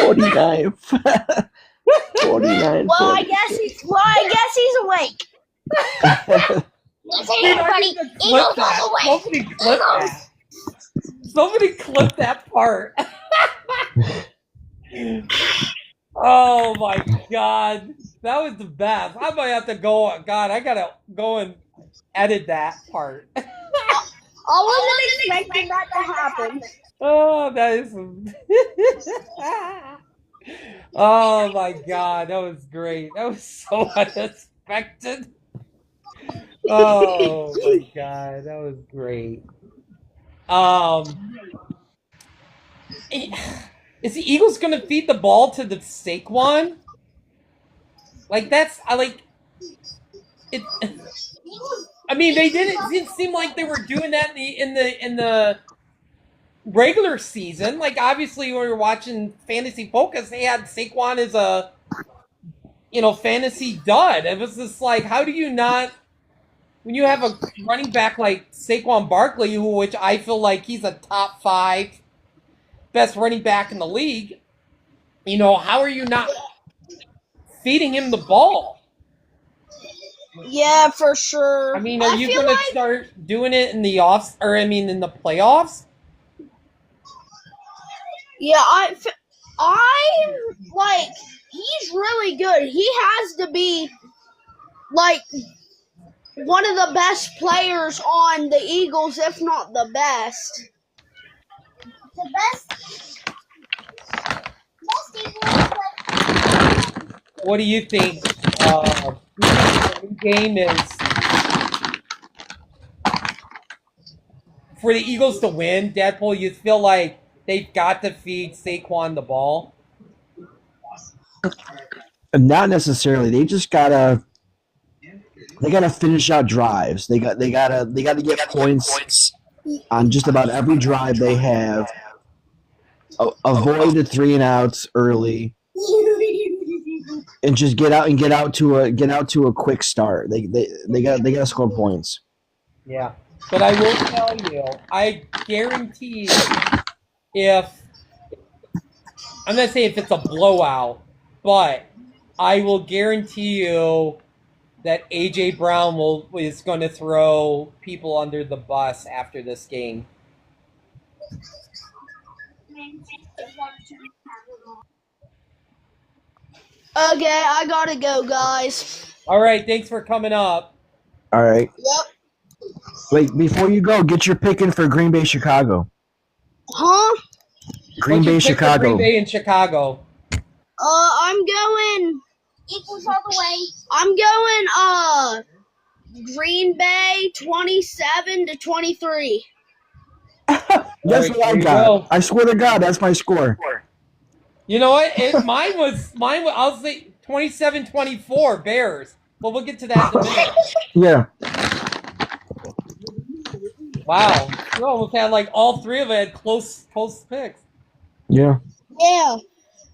49. 49. Well, I guess he's awake. Everybody, Eagles all the way. Somebody clip that part. Oh my god, that was the best. I might have to go. God, I gotta go and edit that part. I wasn't expecting that to happen. Oh, that is. Oh my god, that was great. That was so unexpected. Oh my god, that was great. Is the Eagles gonna feed the ball to the Saquon? It. I mean, they didn't. It didn't seem like they were doing that in the regular season. Obviously, when we were watching Fantasy Focus, they had Saquon as a fantasy dud. It was just how do you not, when you have a running back like Saquon Barkley, which I feel like he's a top 5 best running back in the league, how are you not feeding him the ball? Yeah, for sure. I mean, are you going to start doing it in the in the playoffs? Yeah, he's really good. He has to be one of the best players on the Eagles, if not the best. What do you think? Do you think the game is for the Eagles to win? Deadpool, you feel like they've got to feed Saquon the ball? Not necessarily. They just gotta finish out drives. They gotta get points on just about every drive they have. Avoid the 3 and outs early, and just get out to a quick start. They gotta score points. Yeah, but I will tell you, I guarantee if I'm not saying if it's a blowout, but I will guarantee you that AJ Brown is going to throw people under the bus after this game. Okay, I gotta go, guys. All right, thanks for coming up. All right. Yep. Wait, before you go, get your pick in for Green Bay, Chicago. Huh? Green What's your Bay, pick for Chicago. Green Bay and Chicago. I'm going equals all the way. I'm going Green Bay 27-23. That's All right, what I there you got. go. I swear to God, that's my score. You know what? Mine was I'll say 27-24 Bears. But we'll get to that in a minute. Yeah. Wow. We almost had like all three of it had close picks. Yeah. Yeah.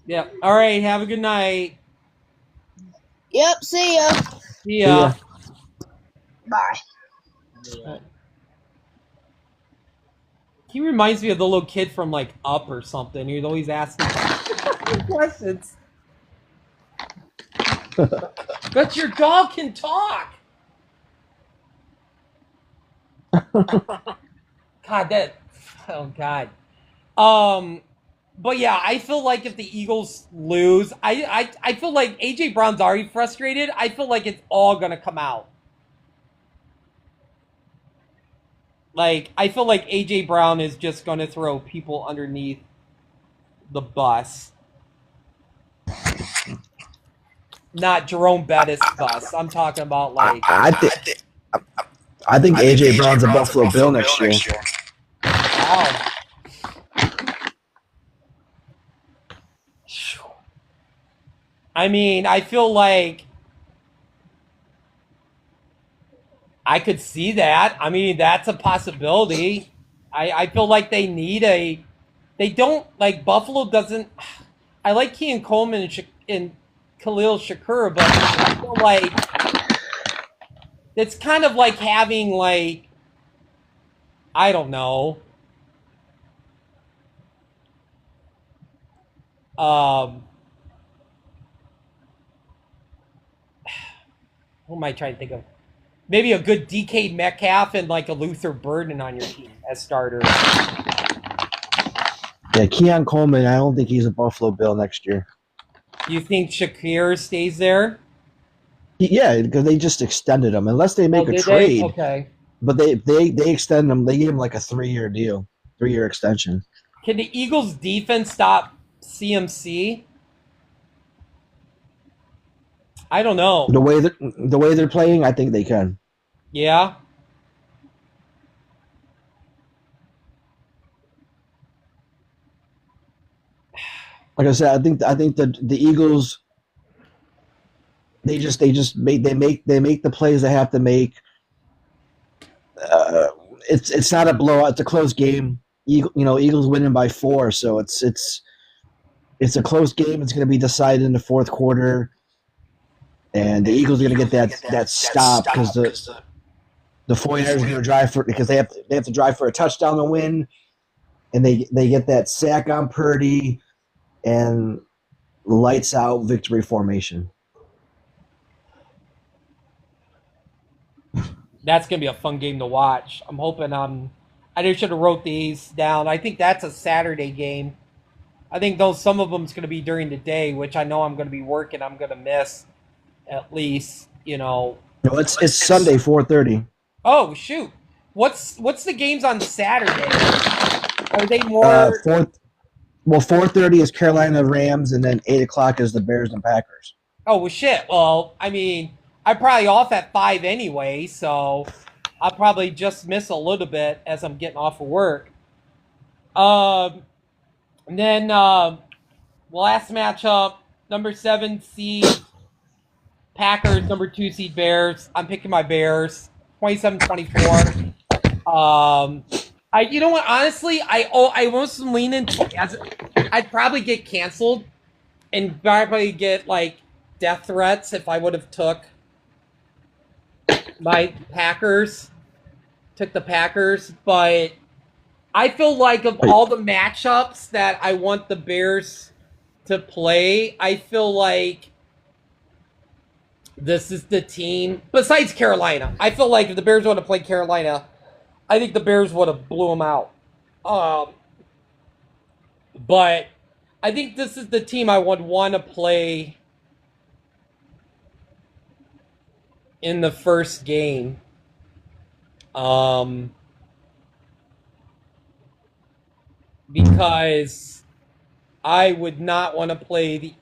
Yeah. All right. Have a good night. Yep. See ya. See ya. Bye. He reminds me of the little kid from like Up or something. He's always asking questions. But your dog can talk. God, oh God. But yeah, I feel like if the Eagles lose, I feel like AJ Brown's already frustrated. I feel like it's all gonna come out. Like, I feel like AJ Brown is just gonna throw people underneath the bus. Not Jerome Bettis bus. I'm talking about like I think AJ Brown's a Buffalo Bill next year. wow. I mean, I feel like I could see that. I mean, that's a possibility. I feel like they need they don't, like, Buffalo doesn't, I like Keon Coleman and Khalil Shakur, but I feel like it's kind of like having, like, I don't know, who am I trying to think of? Maybe a good DK Metcalf and like a Luther Burden on your team as starters. Yeah, Keon Coleman, I don't think he's a Buffalo Bill next year. Do you think Shakir stays there? Yeah, because they just extended him. Unless they make a did trade. they? Okay. But they extend him. They gave him like a 3-year deal, 3-year extension. Can the Eagles defense stop CMC? I don't know. The way they're playing, I think they can. Yeah. Like I said, I think that the Eagles they make the plays they have to make. It's not a blowout. It's a close game. Eagles winning by 4, so it's a close game. It's going to be decided in the fourth quarter, and the Eagles are going to get that stop because the 49ers are going to drive because they have to drive for a touchdown to win, and they get that sack on Purdy, and lights out victory formation. That's going to be a fun game to watch. I'm hoping I just should have wrote these down. I think that's a Saturday game. I think some of them's going to be during the day, which I know I'm going to be working. I'm going to miss at least, No, it's Sunday, 4:30. Oh, shoot. What's the games on Saturday? Are they more? 4:30 is Carolina Rams, and then 8 o'clock is the Bears and Packers. Oh well, shit. Well, I mean, I'm probably off at 5 anyway, so I'll probably just miss a little bit as I'm getting off of work. And then last matchup, number 7 seed Packers, number 2 seed Bears. I'm picking my Bears, 27-24. You know what? Honestly, I almost lean as I'd probably get canceled and probably get like death threats if I would have took my Packers. Took the Packers, but I feel like of all the matchups that I want the Bears to play, I feel like this is the team. Besides Carolina, I feel like if the Bears would have played Carolina, I think the Bears would have blew them out. But I think this is the team I would want to play in the first game. Because I would not want to play the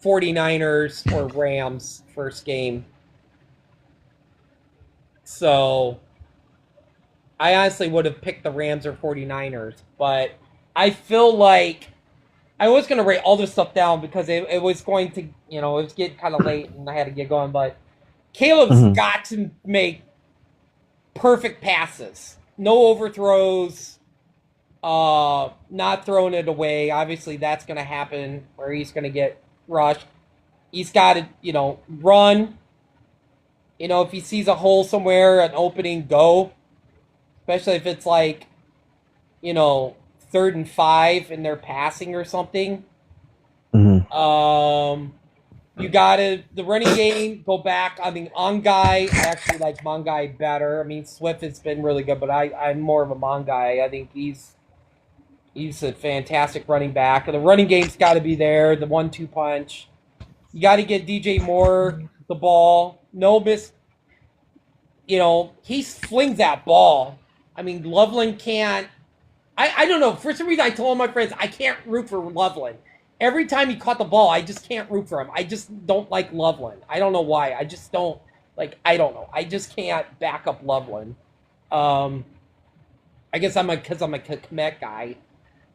49ers or Rams first game. So I honestly would have picked the Rams or 49ers, but I feel like I was going to write all this stuff down because it was going to, it was getting kind of late and I had to get going, but Caleb's got to make perfect passes. No overthrows, not throwing it away. Obviously, that's going to happen where he's going to get rushed. He's got to, run. If he sees a hole somewhere, an opening, go. Especially if it's like, 3rd and 5 and they're passing or something. You got to, the running game, go back. I mean, Ongai, I actually like Mongai better. I mean, Swift has been really good, but I'm more of a Mongai. I think he's a fantastic running back. And the running game's got to be there, the 1-2 punch. You got to get DJ Moore the ball. No miss. He flings that ball. I mean, Loveland can't. I don't know. For some reason, I told my friends, I can't root for Loveland. Every time he caught the ball, I just can't root for him. I just don't like Loveland. I don't know why. I just don't. I don't know. I just can't back up Loveland. I guess because I'm a Kmet guy.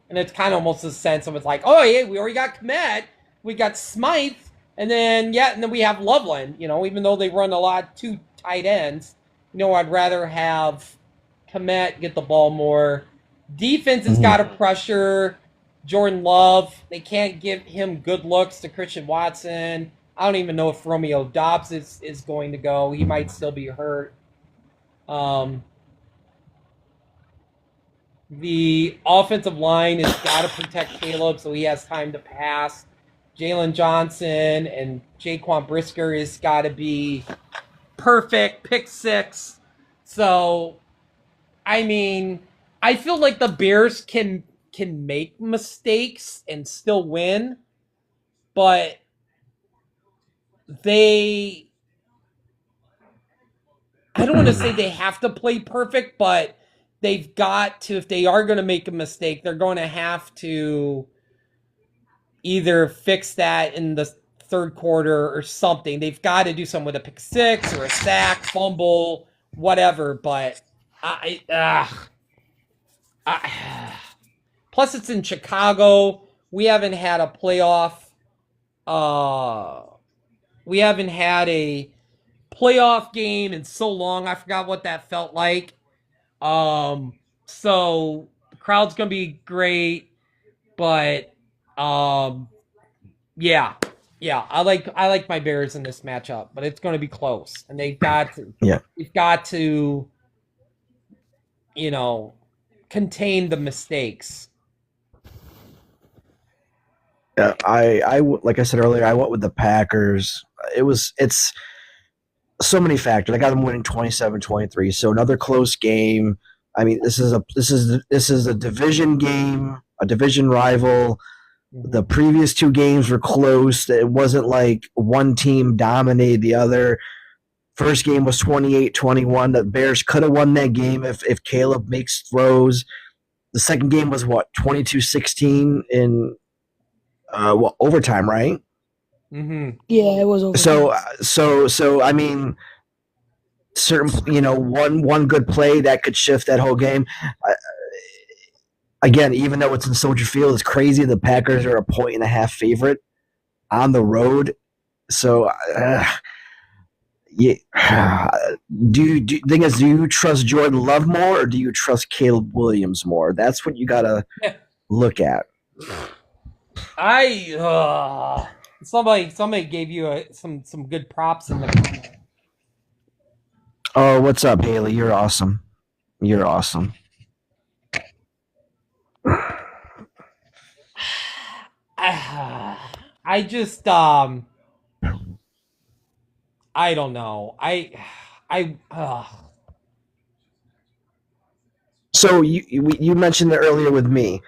And it's kind of almost the sense of it's like, oh, yeah, we already got Kmet. We got Smythe. And then we have Loveland. Even though they run a lot 2 tight ends, I'd rather have Kmet get the ball more. Defense has got to pressure Jordan Love. They can't give him good looks to Christian Watson. I don't even know if Romeo Dobbs is going to go. He might still be hurt. The offensive line has got to protect Caleb so he has time to pass. Jalen Johnson and Jaquan Brisker has got to be perfect. Pick 6. So, I mean, I feel like the Bears can make mistakes and still win, but I don't want to say they have to play perfect, but they've got to, if they are going to make a mistake, they're going to have to either fix that in the 3rd quarter or something. They've got to do something with a pick 6 or a sack, fumble, whatever, but plus, it's in Chicago. We haven't had a playoff. We haven't had a playoff game in so long. I forgot what that felt like. So the crowd's gonna be great, but yeah. I like my Bears in this matchup, but it's gonna be close, and they've got to, contain the mistakes. Yeah, I like I said earlier, I went with the Packers. It's so many factors. I got them winning 27-23. So another close game. I mean, this is a division game, a division rival. The previous 2 games were close. It wasn't like one team dominated the other. First game was 28-21. The Bears could have won that game if Caleb makes throws. the second game was what 22-16 in overtime, right? Mm-hmm. Yeah, it was over. So I mean, certain one good play that could shift that whole game. Again, even though it's in Soldier Field, it's crazy. The Packers are a 1.5 favorite on the road. So, yeah. Do thing is, do you trust Jordan Love more, or do you trust Caleb Williams more? That's what you gotta look at. Somebody gave you some good props in the comments. Oh, what's up, Haley? You're awesome. You're awesome. I just I don't know. So you mentioned it earlier with me.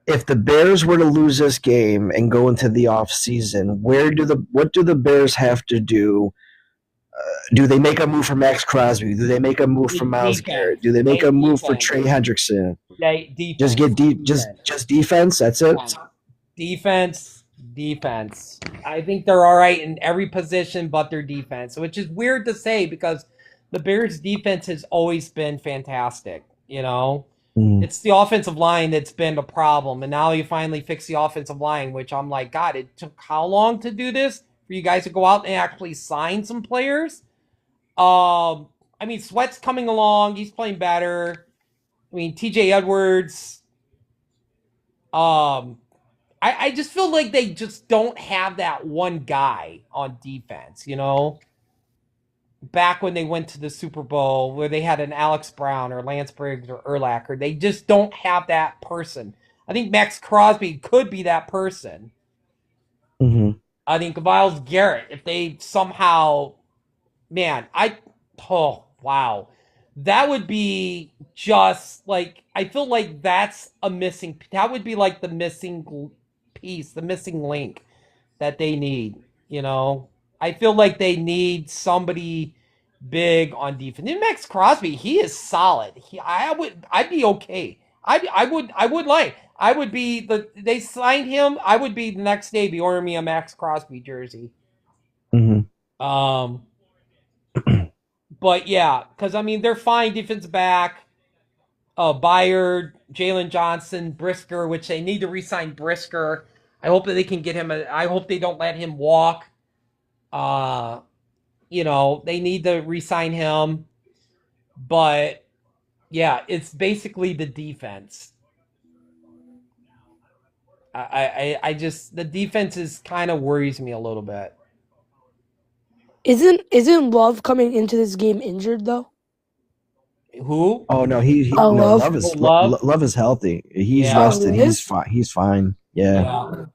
If the Bears were to lose this game and go into the off season, what do the Bears have to do? Do they make a move for Max Crosby? Do they make a move for Myles Garrett? Do they make a move for Trey Hendrickson? Just get just defense. That's it. Defense. I think they're all right in every position but their defense, which is weird to say because the Bears' defense has always been fantastic. It's the offensive line that's been a problem, and now you finally fix the offensive line, which I'm like, God, it took how long to do this for you guys to go out and actually sign some players? I mean, Sweat's coming along; he's playing better. I mean, TJ Edwards. I just feel like they just don't have that one guy on defense, Back when they went to the Super Bowl where they had an Alex Brown or Lance Briggs or Urlacher, they just don't have that person. I think Max Crosby could be that person. Mm-hmm. I think Myles Garrett, if they somehow, wow. That would be just like, I feel like that would be like the missing piece, the missing link that they need, I feel like they need somebody big on defense. And Max Crosby, he is solid. I'd be okay. They signed him, I would be the next day be ordering me a Max Crosby jersey. Mm-hmm. But yeah, because I mean they're fine defense back. Byard, Jalen Johnson, Brisker, which they need to re-sign Brisker. I hope that they can get him. I hope they don't let him walk. They need to re-sign him. But yeah, it's basically the defense. I just the defense is kind of worries me a little bit. Isn't Love coming into this game injured though? Who? Oh no, Love is healthy. He's rested. He's fine. He's fine. Yeah.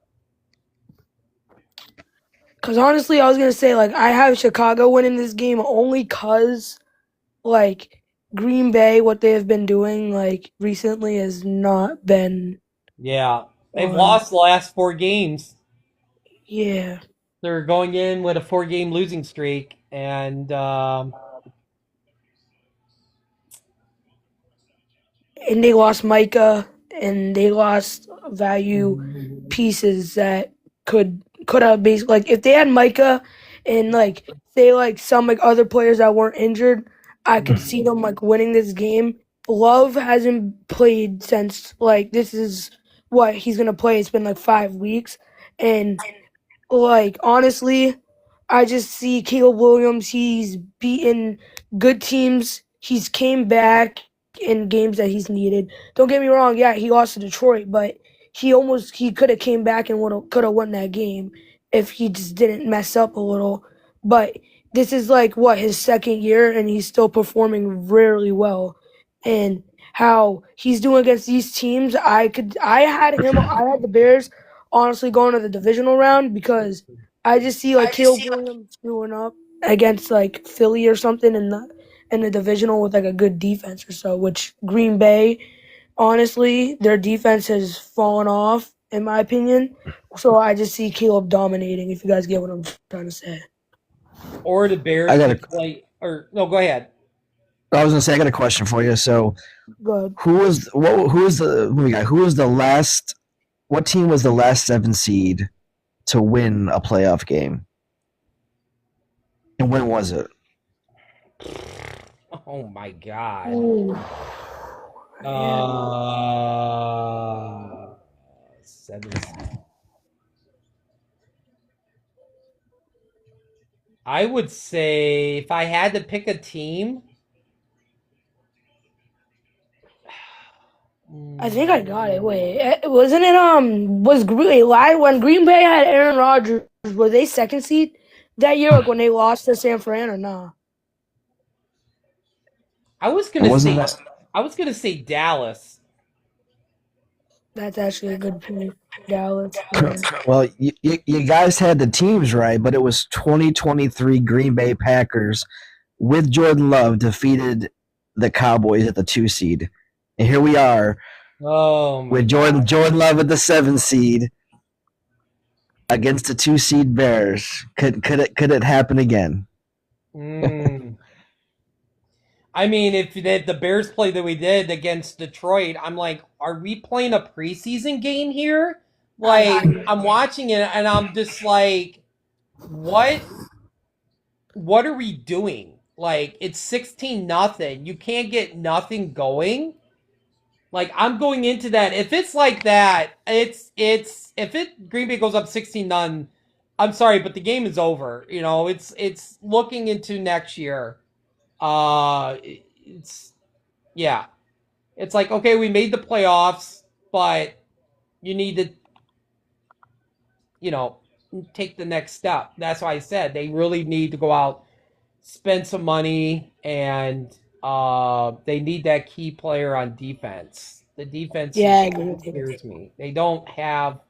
Because honestly, I was gonna say I have Chicago winning this game only cause Green Bay, what they have been doing recently has not been. Yeah, they've lost the last 4 games. Yeah. They're going in with a 4-game losing streak, and they lost Micah, and they lost value pieces that could have basically if they had Micah and say some other players that weren't injured, I could see them winning this game. Love hasn't played since this is what he's gonna play. It's been 5 weeks, and honestly, I just see Caleb Williams. He's beaten good teams. He's came back in games that he's needed. Don't get me wrong. Yeah, he lost to Detroit, but he could have came back and could have won that game if he just didn't mess up a little. But this is his second year, and he's still performing really well. And how he's doing against these teams, I had the Bears honestly going to the divisional round because I just see Caleb Williams screwing up against Philly or something in the divisional with a good defense or so, which Green Bay, honestly, their defense has fallen off in my opinion. So I just see Caleb dominating, if you guys get what I'm trying to say. Or the Bears play, or no, go ahead. I was gonna say I got a question for you. So, Good. who was the last? What team was the last 7 seed to win a playoff game? And when was it? Oh my god. Ooh. 7 seed. I would say if I had to pick a team. I think I got it. Wait, wasn't it? When Green Bay had Aaron Rodgers, were they second seed that year? Like when they lost to San Fran, or nah? I was gonna Wasn't say that- I was gonna say Dallas. That's actually a good pick. Dallas. Yeah. Well, you guys had the teams right, but it was 2023 Green Bay Packers with Jordan Love defeated the Cowboys at the 2 seed. And here we are Oh my with Jordan Love at the 7 seed against the 2 seed Bears. Could it happen again? Mm. I mean, if the Bears play that we did against Detroit, I'm like, are we playing a preseason game here? Like, I'm watching it and I'm just like, what are we doing? Like, it's 16-0. You can't get nothing going. Like, I'm going into that. If it's like that, Green Bay goes up 16-0, I'm sorry, but the game is over. You know, it's looking into next year. It's like, okay, we made the playoffs, but you need to, take the next step. That's why I said they really need to go out, spend some money, and they need that key player on defense. The defense scares me. They don't have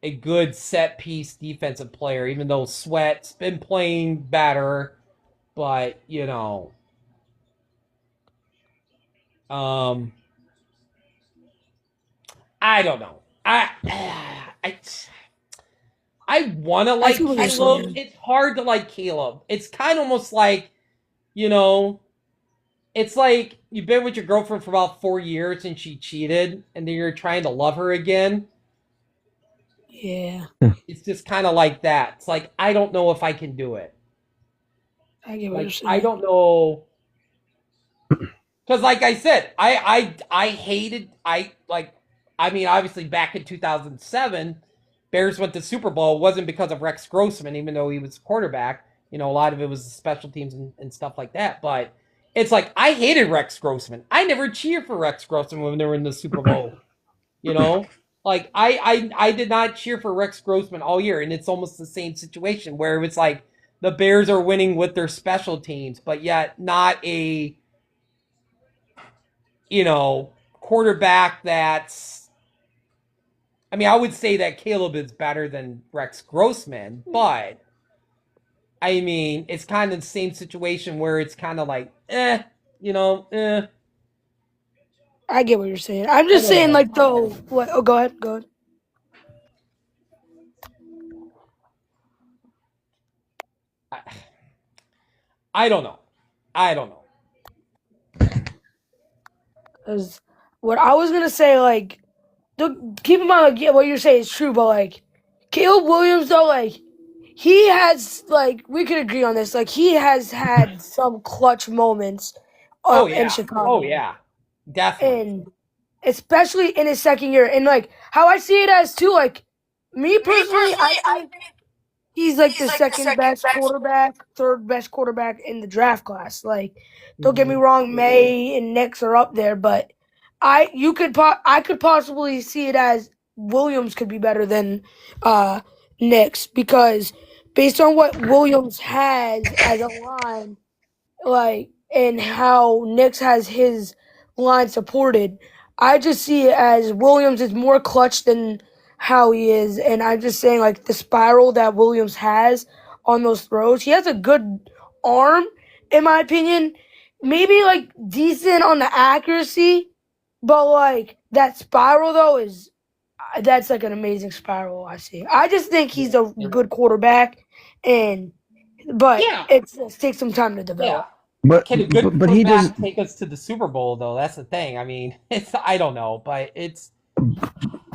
a good set piece defensive player, even though Sweat's been playing better, but I don't know. I want to like see what you're Caleb. saying. It's hard to like Caleb. It's kind of almost like, it's like you've been with your girlfriend for about 4 years and she cheated, and then you're trying to love her again. Yeah. It's just kind of like that. It's like, I don't know if I can do it. I get what you're Like, saying. I don't know. Because like I said, I hated, obviously back in 2007, Bears went to Super Bowl. It wasn't because of Rex Grossman, even though he was quarterback. A lot of it was special teams and stuff like that. But it's like, I hated Rex Grossman. I never cheered for Rex Grossman when they were in the Super Bowl. Like, I did not cheer for Rex Grossman all year. And it's almost the same situation where it's like the Bears are winning with their special teams, but yet not a quarterback that's, I would say that Caleb is better than Rex Grossman, but it's kind of the same situation where it's kind of like, I get what you're saying. I'm just saying, like, though. What? Oh, go ahead. I don't know. Because what I was gonna say, like, keep in mind, like, yeah, what you're saying is true, but like, Caleb Williams, though, like, he has, like, we could agree on this, like, he has had some clutch moments in Chicago. Oh yeah, definitely. And especially in his second year, and like how I see it as too, like, me personally, I think he's like the second best quarterback, third best quarterback in the draft class. Like, don't get me wrong, May and Nix are up there, but I could possibly see it as Williams could be better than Nix, because based on what Williams has as a line, like, and how Nix has his line supported, I just see it as Williams is more clutch than how he is, and I'm just saying, like, the spiral that Williams has on those throws, he has a good arm, in my opinion. Maybe like decent on the accuracy, but like that spiral though that's like an amazing spiral. I see. I just think he's a good quarterback, but Yeah. it takes some time to develop. But Can a good but he quarterback does. take us to the Super Bowl though? That's the thing. I mean, it's I don't know, but it's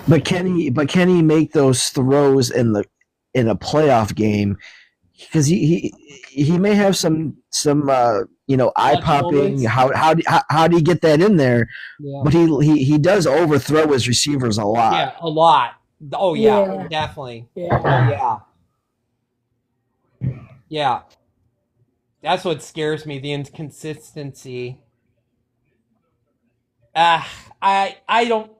But can he make those throws in a playoff game? Because he may have some eye clutch popping. moments. How do you get that in there? Yeah. But he does overthrow his receivers a lot. Yeah, a lot. Oh yeah, Yeah. definitely. Yeah. Oh yeah. Yeah. That's what scares me, the inconsistency. I don't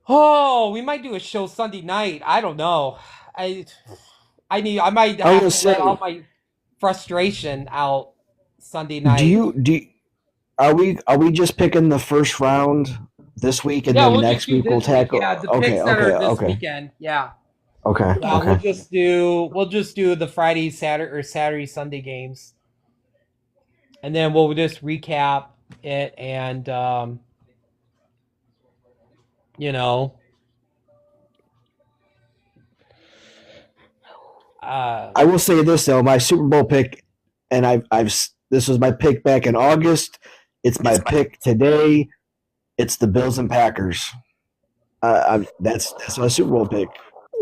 Oh, we might do a show Sunday night. I don't know. I might I have was to let saying, all my frustration out Sunday night. are we just picking the first round this week and Yeah, then we'll next just do week we'll this week. tackle? Yeah, the Okay, picks that are this okay, weekend. Yeah. okay, Yeah, okay. we'll just do the Friday, Saturday, Sunday games, and then we'll just recap it and you know, I will say this though, my Super Bowl pick, and this was my pick back in August. It's my pick today. It's the Bills and Packers. That's my Super Bowl pick.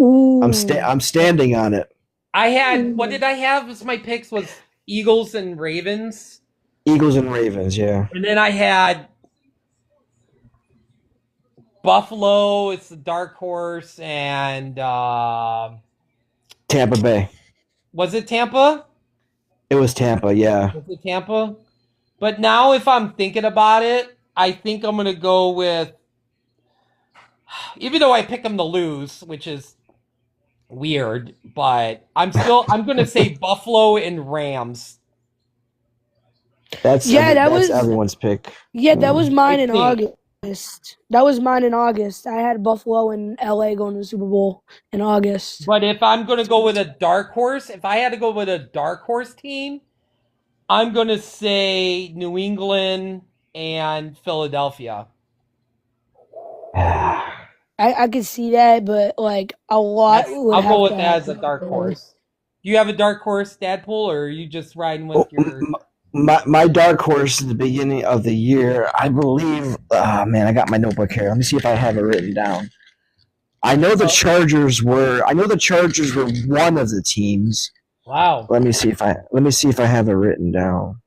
Ooh. I'm standing on it. I had what did I have as my picks was Eagles and Ravens, Eagles and Ravens, yeah. and then I had Buffalo. It's the dark horse, and Tampa Bay. was it Tampa? It was Tampa, yeah. Was it Tampa? But now, if I'm thinking about it, I think I'm gonna go with. Even though I pick them to lose, which is weird, but I'm gonna say Buffalo and Rams. That's was everyone's pick. Yeah, that was mine in think. August. That was mine in August. I had Buffalo and LA going to the Super Bowl in August. But if I'm gonna go with a dark horse, if I had to go with a dark horse team, I'm gonna say New England and Philadelphia. I could see that, but like a lot. I'll go with that as a dark horse. Do you have a dark horse, Dadpool, or are you just riding with your? My dark horse at the beginning of the year, I believe. Oh man, I got my notebook here. Let me see if I have it written down. I know the Chargers were one of the teams. Wow. Let me see if I have it written down.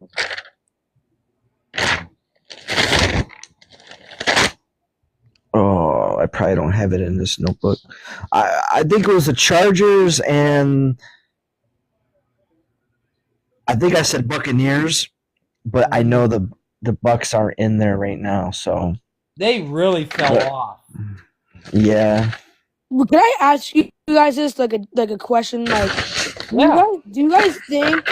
Oh, I probably don't have it in this notebook. I think it was the Chargers, and I think I said Buccaneers, but I know the Bucks are in there right now, so They really fell off. yeah. Well, can I ask you guys this like a question? Like, do you guys think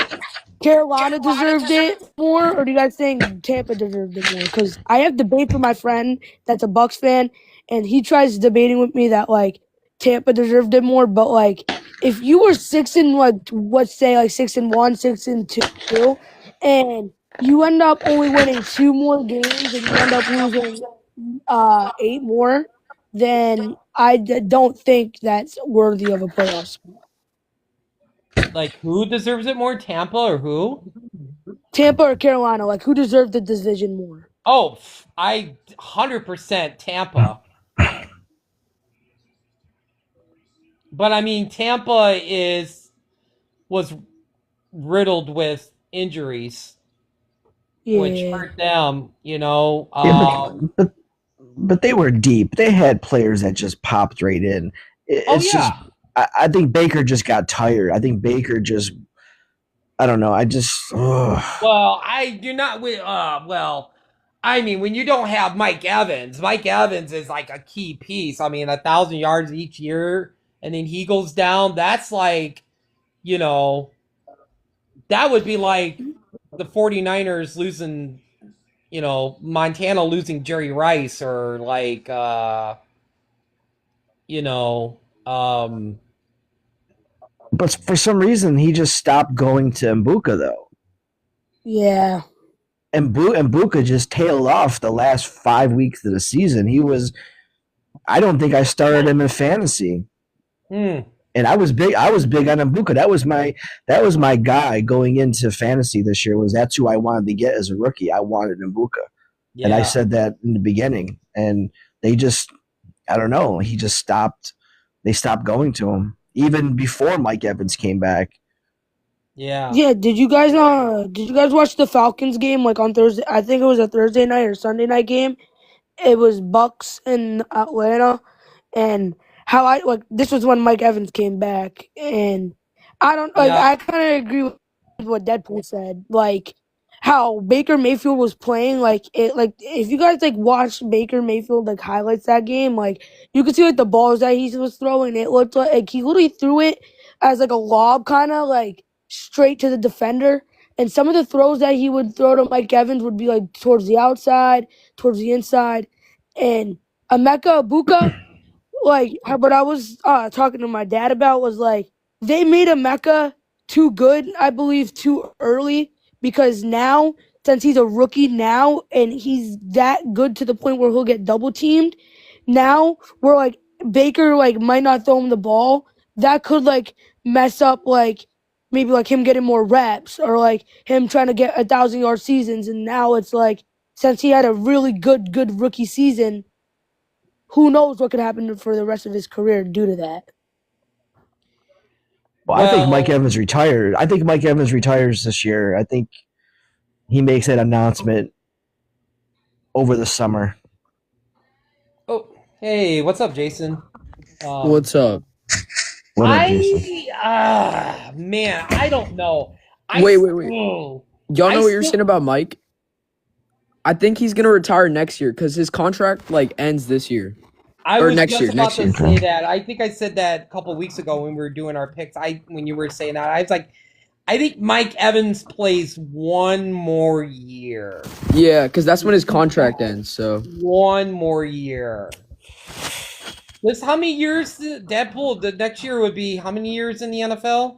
Carolina deserved it more, or do you guys think Tampa deserved it more? Because I have debate for my friend that's a Bucks fan, and he tries debating with me that like Tampa deserved it more. But like, if you were 6-1, 6-2, and you end up only winning 2 more games, and you end up losing 8 more, then I don't think that's worthy of a playoff spot. Like, who deserves it more, Tampa or who? Tampa or Carolina, like who deserved the division more? Oh, I 100% Tampa. But I mean, Tampa was riddled with injuries, which hurt them. You know. But they were deep. They had players that just popped right in. I think Baker just got tired. I think Baker just. I don't know. Well, I do not. Well, I mean, when you don't have Mike Evans is like a key piece. I mean, 1,000 yards each year, and then he goes down. That's like, that would be like the 49ers losing, Montana losing Jerry Rice, or like, But for some reason, he just stopped going to Mbuka, though. Yeah. And Mbuka just tailed off the last 5 weeks of the season. I don't think I started him in fantasy. And I was big on Mbuka. That was my guy going into fantasy this year. That's who I wanted to get as a rookie. I wanted Mbuka. Yeah. And I said that in the beginning. And they just, I don't know, he just stopped. They stopped going to him even before Mike Evans came back. Yeah. Yeah, did you guys watch the Falcons game like on Thursday? I think it was a Thursday night or Sunday night game. It was Bucks in Atlanta, and how I like this was when Mike Evans came back, and I don't like Yeah. I kind of agree with what Deadpool said, like how Baker Mayfield was playing, like it, like if you guys like watched Baker Mayfield like highlights that game, like you could see like the balls that he was throwing, it looked like he literally threw it as like a lob, kind of like straight to the defender. And some of the throws that he would throw to Mike Evans would be like towards the outside, towards the inside. And Emeka Ibuka, like what I was talking to my dad about was like they made Emeka too good, I believe, too early because now, since he's a rookie now and he's that good to the point where he'll get double teamed, now we're like Baker like might not throw him the ball. That could like mess up like maybe like him getting more reps or like him trying to get 1,000-yard seasons. And now it's like since he had a really good rookie season, who knows what could happen for the rest of his career due to that. Well, I think Mike Well- Evans retired. I think Mike Evans retires this year. I think he makes that announcement over the summer. Oh, hey, what's up, Jason? What's up? What up, Jason? Man, I don't know. Wait. Oh, Y'all know I what you're still- saying about Mike? I think he's gonna retire next year because his contract like ends this year. I Or was next just year, about next to year. say that. I think I said that a couple weeks ago when we were doing our picks. When you were saying that, I was like, I think Mike Evans plays one more year. Yeah, because that's when his contract ends. So One more year. Liz, how many years? Deadpool. The next year would be how many years in the NFL?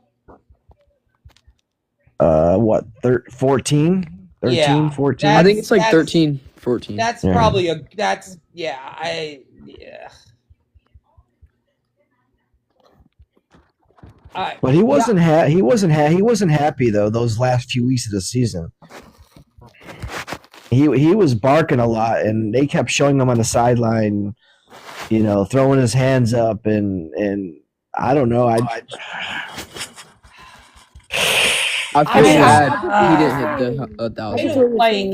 What, 14? 13, Yeah, 14? I think it's like That's- 13, 14. That's Yeah. probably yeah. But he wasn't he wasn't happy though those last few weeks of the season. He was barking a lot, and they kept showing him on the sideline, you know, throwing his hands up, and I don't know. I feel mean, bad he didn't hit the 1,000. don't like-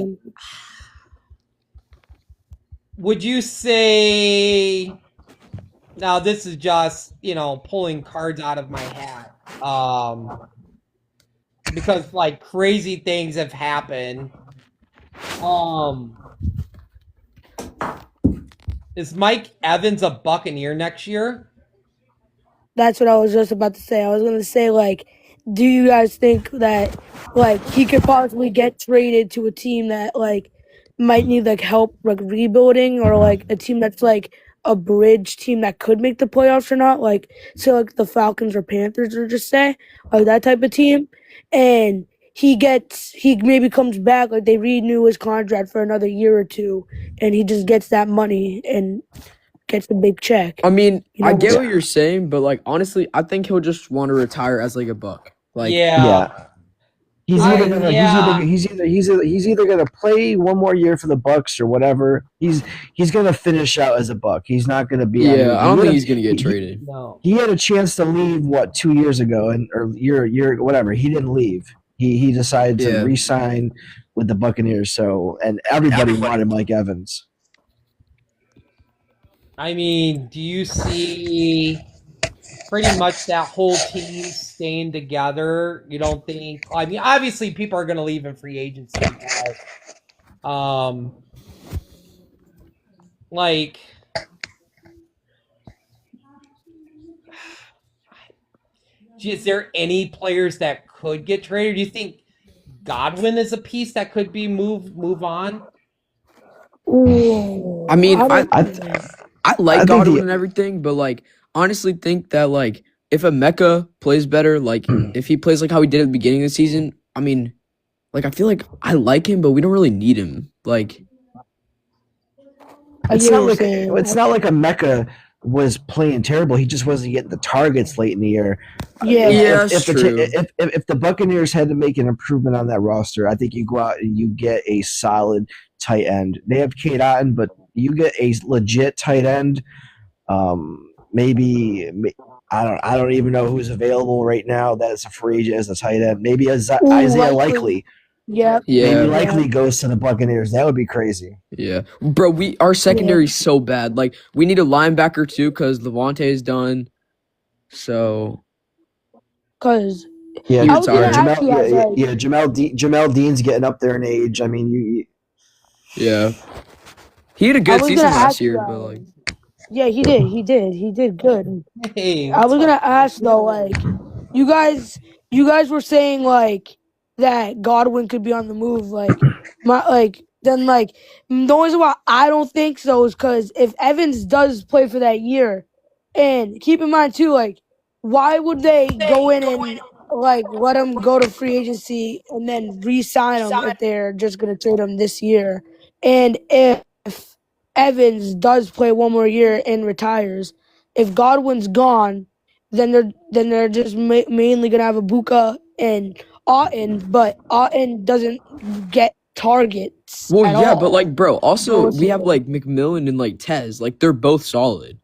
Would you say? Now this is just pulling cards out of my hat, because like crazy things have happened. Is Mike Evans a Buccaneer next year? That's what I was just about to say. I was gonna say, like, do you guys think that like he could possibly get traded to a team that like might need like help like rebuilding, or like a team that's like a bridge team that could make the playoffs or not, like say like the Falcons or Panthers, or just say like that type of team, and he maybe comes back, like they renew his contract for another year or two, and he just gets that money and gets the big check. I mean, You I know, get what you're saying, but like honestly, I think he'll just want to retire as like a Buck. Like, Yeah. He's either gonna yeah. he's either gonna play one more year for the Bucks or whatever. He's gonna finish out as a Buck. He's not gonna be. yeah, I don't think he's gonna he- get traded. No. He had a chance to leave 2 years ago, or year whatever. He didn't leave. He decided to Yeah. re-sign with the Buccaneers. So, and everybody wanted Mike Evans. I mean, do you see pretty much that whole team staying together? You don't think? I mean, obviously, people are going to leave in free agency. But, like, is there any players that could get traded? Do you think Godwin is a piece that could be move on? Ooh, I mean, don't I- know. I like I think Godwin the- and everything, but like honestly think that like if a Mecca plays better, like if he plays like how he did at the beginning of the season, I mean, like I feel like I like him, but we don't really need him. Like I It's get not what like you're saying. it's not like a Mecca was playing terrible. He just wasn't getting the targets late in the year. Yeah. Yeah, if, that's if, true. if the Buccaneers had to make an improvement on that roster, I think you go out and you get a solid tight end. They have Kate Otten, but you get a legit tight end. Maybe I don't even know who's available right now that is a free agent as a tight end. Maybe Isaiah Likely. Yeah. Yeah. Maybe Likely goes to the Buccaneers. That would be crazy. Yeah, bro, our secondary is so bad. Like, we need a linebacker too because Levante is done. So Because Yeah, I was gonna ask you guys, like, Jamel Dean's getting up there in age. I mean, yeah, he had a I good was season gonna last ask you year, guys. but like, Yeah, he did good. Hey, I was gonna ask though, like, you guys were saying like that Godwin could be on the move, like then like the only reason why I don't think so is because if Evans does play for that year, and keep in mind too, like, why would they go in and like let him go to free agency and then re-sign him if they're just gonna trade him this year? And if Evans does play one more year and retires, if Godwin's gone, then they're just mainly gonna have Ibuka and Otten, but Otten doesn't get targets. well, at yeah, all. but like, bro, also So we have like McMillan and like Tez, like they're both solid.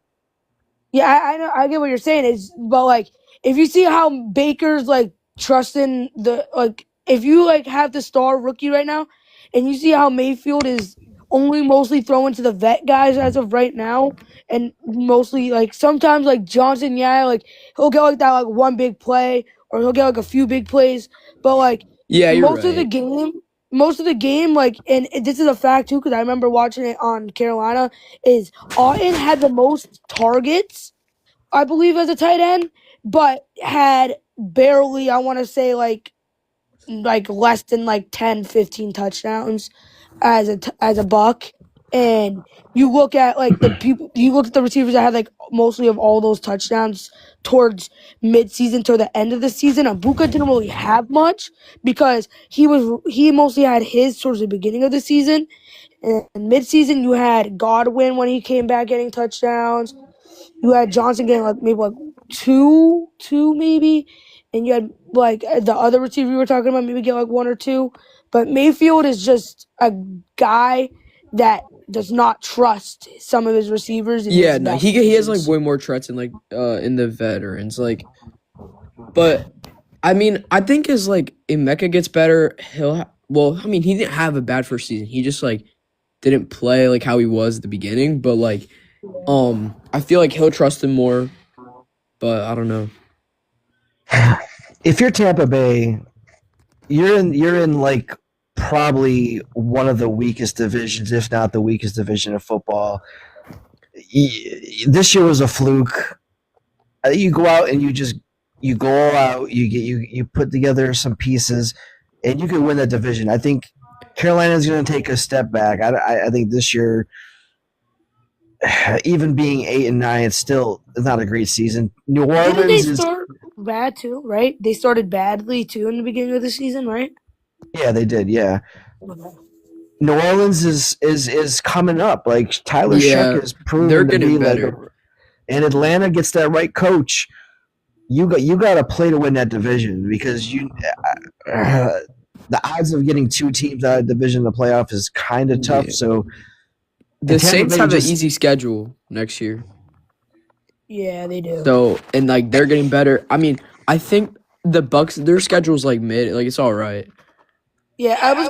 Yeah, I know, I get what you're saying. Is but like if you see how Baker's like trusting the like if you like have the star rookie right now, and you see how Mayfield is only mostly throwing to the vet guys as of right now, and mostly like sometimes like Johnson, yeah, like he'll get like that like one big play or he'll get like a few big plays, but like Yeah, you're most of the right. game. Most of the game, like, and this is a fact too, because I remember watching it on Carolina. Is Otten had the most targets, I believe, as a tight end, but had barely, I want to say, like less than like 10, 15 touchdowns as a buck. And you look at like the people, you look at the receivers that had like mostly of all those touchdowns towards mid-season to the end of the season. Abuka didn't really have much because he mostly had his towards the beginning of the season. And mid-season, you had Godwin when he came back getting touchdowns. You had Johnson getting like maybe like two maybe, and you had like the other receiver you were talking about maybe get like one or two. But Mayfield is just a guy that does not trust some of his receivers. In Yeah, his no, best he has like positions. way more threats in like in the veterans, like, but I mean, I think as like Emeka gets better, well, I mean, he didn't have a bad first season. He just like didn't play like how he was at the beginning, but like, I feel like he'll trust him more, but I don't know. if you're Tampa Bay, you're in like probably one of the weakest divisions, if not the weakest division of football. This year was a fluke. You go out and you go all out. You put together some pieces, and you can win that division. I think Carolina's going to take a step back. I think this year, even being 8-9, it's still not a great season. New Didn't they Orleans is start bad too? Right? They started badly too in the beginning of the season, right? yeah, they did, yeah. New Orleans is coming up. Like Tyler Yeah, Sheck is proven they're to be getting like, better. and Atlanta gets that right coach. You got to play to win that division because the odds of getting two teams out of the division in the playoff is kind of tough. Yeah. So The and Tampa Saints Bay have an just- easy schedule next year, Yeah, they do. so and like they're getting better. I mean, I think the Bucks, their schedule's like mid, like it's all right. Yeah, I was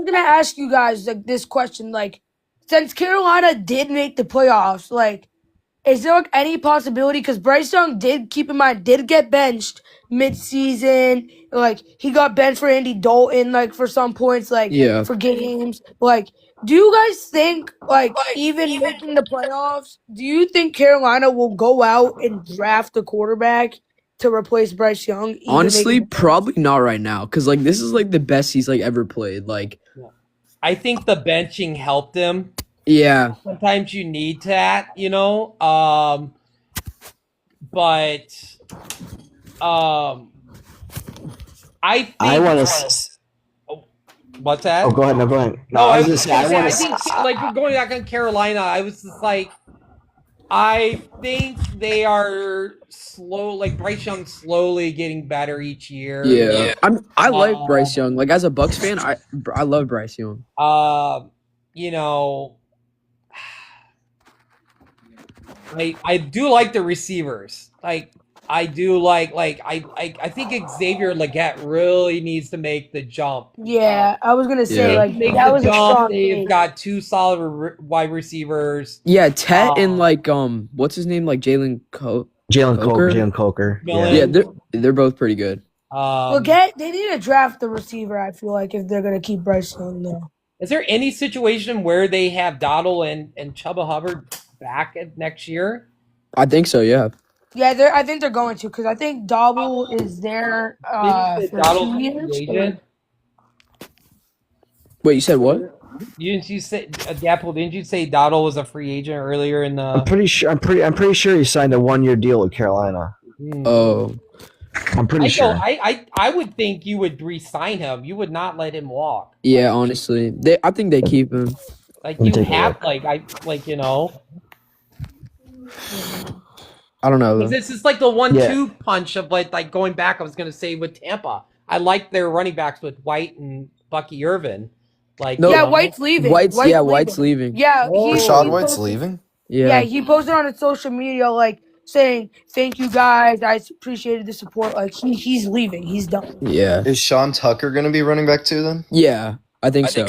gonna ask you guys like this question, like, since Carolina did make the playoffs, like, is there like any possibility? Because Bryce Young did, keep in mind, did get benched mid-season. Like he got benched for Andy Dalton, like for some points, like Yeah. for games. Like, do you guys think, like, even making the playoffs, do you think Carolina will go out and draft a quarterback to replace Bryce Young? even Honestly, making the playoffs? probably not right now, because like this is like the best he's like ever played. Like, I think the benching helped him. yeah, Sometimes you need that, you know. But I think I want to. what's that? Oh, go ahead. No, go ahead. No, I was just just gonna say, I want think like we're going back on Carolina. I was just like, I think they are slow, like Bryce Young, slowly getting better each year. Yeah. I like Uh, Bryce Young. Like as a Bucks fan, I love Bryce Young. You know, I do like the receivers. Like I do I think Xavier Leggett really needs to make the jump. Yeah, I was gonna say Yeah. like Make that the was a jump. strong They've take. got two solid wide receivers. Yeah, Tet and Um, like what's his name? Like Jalen Coker. Jalen Coker. Millen. Yeah, they're both pretty good. They need to draft the receiver. I feel like if they're gonna keep Bryce Young though. Is there any situation where they have Donald and Chuba Hubbard back next year? I think so. Yeah. Yeah, I think they're going to because I think Dobble is there for Donald's 2 a years. free agent? Wait, you said what? Didn't you say Dapple? Didn't you say Donald was a free agent earlier in the? I'm pretty sure he signed a 1-year deal with Carolina. Oh, I'm pretty sure. I would think you would re-sign him. You would not let him walk. yeah. Honestly, I think they keep him. Like Let me you take a have look. you know. I don't know. This is like the 1-2 punch of like going back. I was gonna say with Tampa. I like their running backs with White and Bucky Irvin. Like No, Yeah, you know, White's leaving. White's leaving. Yeah, Rashad he White's posted- leaving. Yeah, Yeah. he posted on his social media like saying, "Thank you guys. I appreciated the support." Like he's leaving. He's done. Yeah. Is Sean Tucker going to be running back too then? Yeah. I think so.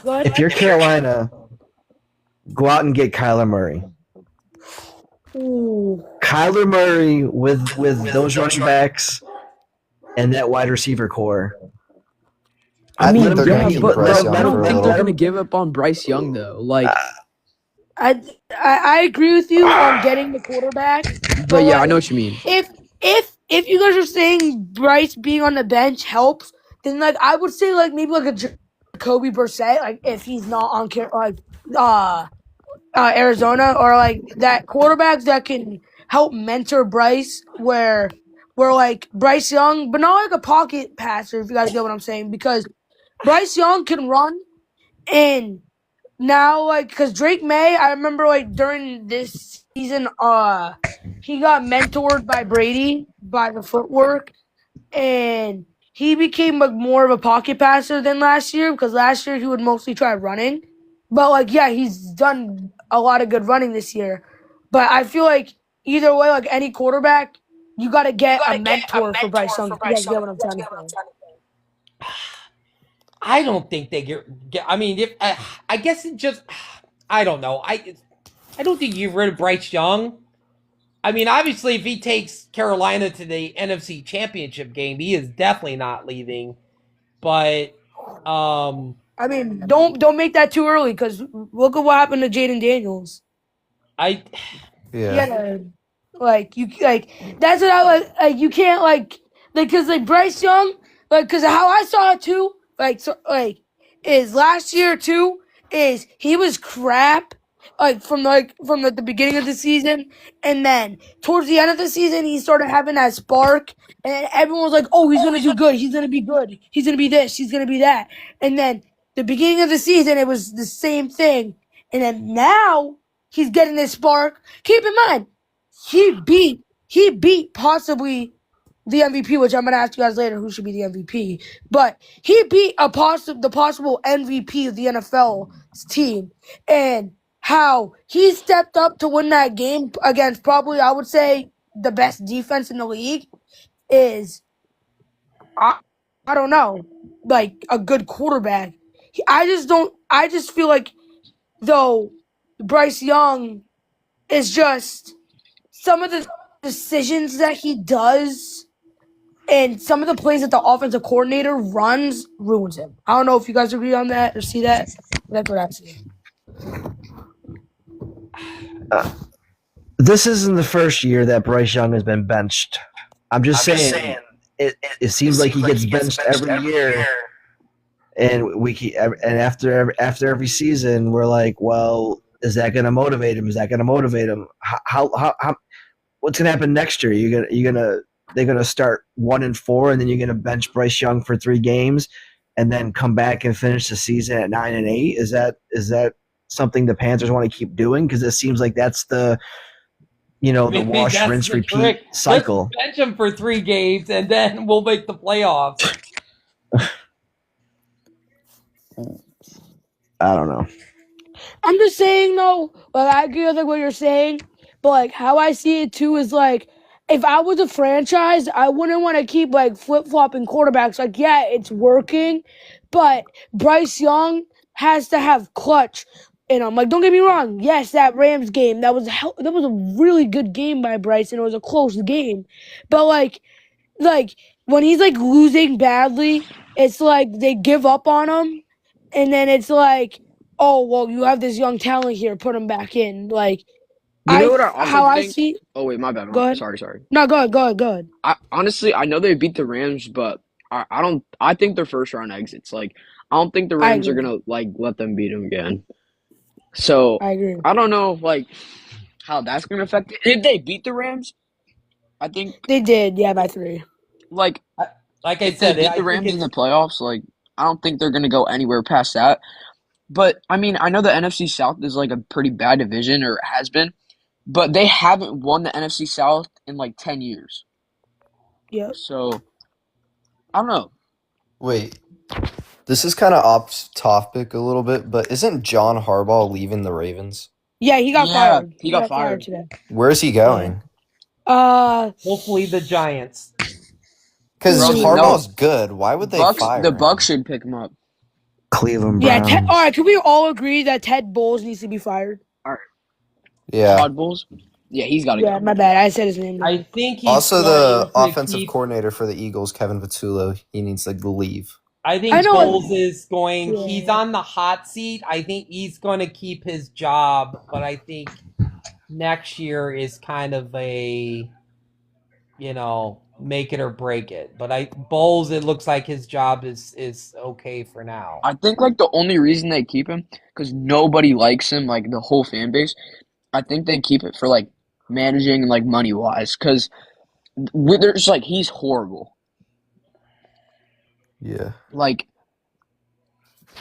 If you're Carolina, go out and get Kyler Murray. Ooh. Kyler Murray with those running backs and that wide receiver core. I Let think him they're going to keep but Bryce let Young I him- don't for a think little. they're gonna give up on Bryce Young though. Like, I agree with you on getting the quarterback. but yeah, I like, know what you mean. If you guys are saying Bryce being on the bench helps, then like I would say like maybe like a Jacoby Brissett, like if he's not on Arizona, or like that quarterbacks that can help mentor Bryce where like Bryce Young, but not like a pocket passer, if you guys get what I'm saying, because Bryce Young can run, and now like because Drake May, I remember like during this season, he got mentored by Brady by the footwork, and he became like more of a pocket passer than last year because last year he would mostly try running. But like yeah, he's done a lot of good running this year. But I feel like either way, like any quarterback, you gotta get a mentor for Bryce Young. You guys get what I'm trying to say. I don't think they get. I mean, if I guess it just. I don't know. I don't think you get rid of Bryce Young. I mean, obviously, if he takes Carolina to the NFC Championship game, he is definitely not leaving. But I mean, don't make that too early because look at what happened to Jaden Daniels. I Yeah. Like you like that's what I like. You can't like because like Bryce Young, like because how I saw it too, is last year too is he was crap from the beginning of the season, and then towards the end of the season he started having that spark, and everyone was like, oh, he's gonna do good, he's gonna be good, he's gonna be this, he's gonna be that, and then the beginning of the season it was the same thing, and then now he's getting this spark. Keep in mind, he beat possibly the MVP, which I'm gonna ask you guys later who should be the MVP. But he beat the possible MVP of the NFL's team, and how he stepped up to win that game against probably I would say the best defense in the league is I don't know, like a good quarterback. I just feel like though Bryce Young is just some of the decisions that he does and some of the plays that the offensive coordinator ruins him. I don't know if you guys agree on that or see that. That's what I see. This isn't the first year that Bryce Young has been benched. I'm just saying it seems like he gets benched every year, and after every season we're like, well, is that going to motivate him? Is that going to motivate him? How what's going to happen next year? They're going to start 1-4, and then you're going to bench Bryce Young for 3 games, and then come back and finish the season at 9-8. Is that something the Panthers want to keep doing? Because it seems like that's the the wash, that's rinse, the repeat trick. cycle. Let's bench him for 3 games and then we'll make the playoffs. I don't know. I'm just saying though, like I agree with like what you're saying, but like how I see it too is like if I was a franchise, I wouldn't want to keep like flip flopping quarterbacks. Like, yeah, it's working, but Bryce Young has to have clutch in him. Like, don't get me wrong. Yes, that Rams game that was a really good game by Bryce, and it was a close game. But like when he's like losing badly, it's like they give up on him, and then it's like, oh well, you have this young talent here, put him back in. Like, You know what I also how I think? see. Oh wait, my bad. Go ahead. Sorry. No, go ahead. Honestly, I know they beat the Rams, but I don't. I think they're first round exits. Like, I don't think the I Rams are agree. gonna like let them beat them again. So I agree. I don't know like how that's gonna affect it. If they beat the Rams, I think They did, yeah, by 3. like Like I if they said, beat I the think Rams in it's the playoffs, like I don't think they're gonna go anywhere past that. But I mean, I know the NFC South is like a pretty bad division, or has been, but they haven't won the NFC South in like 10 years. Yep. So I don't know. Wait, this is kind of off topic a little bit, but isn't John Harbaugh leaving the Ravens? Yeah, he got Yeah, fired. he got fired. today. Where's he going? hopefully the Giants. Because No. Harbaugh's good. Why would they fire The him? Bucks should pick him up. Cleveland Yeah, Browns. all right, can we all agree that Ted Bowles needs to be fired? Yeah. Todd Bowles? Yeah, he's got to Yeah, go. my bad. I said his name. I think he's Also, the going to offensive keep- coordinator for the Eagles, Kevin Patullo, he needs to leave. I think I know- Bowles is going. Yeah. He's on the hot seat. I think he's going to keep his job, but I think next year is kind of a, make it or break it. But Bowles, it looks like his job is okay for now. I think like the only reason they keep him because nobody likes him, like the whole fan base. I think they keep it for like managing and like money wise because there's like he's horrible. Yeah. Like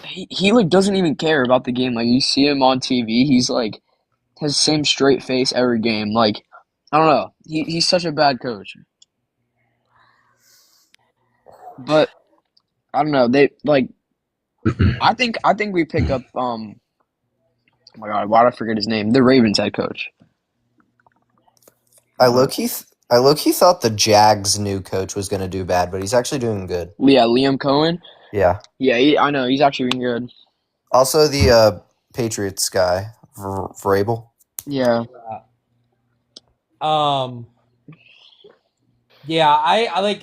he like doesn't even care about the game. Like you see him on TV, he's like has the same straight face every game. Like I don't know, he's such a bad coach. But I don't know. They like. I think we pick up. Oh my God, why did I forget his name? The Ravens head coach. I low-key thought the Jags' new coach was going to do bad, but he's actually doing good. Yeah, Liam Cohen. Yeah. Yeah, I know he's actually doing good. Also, the Patriots guy, Vrabel. Yeah. Yeah,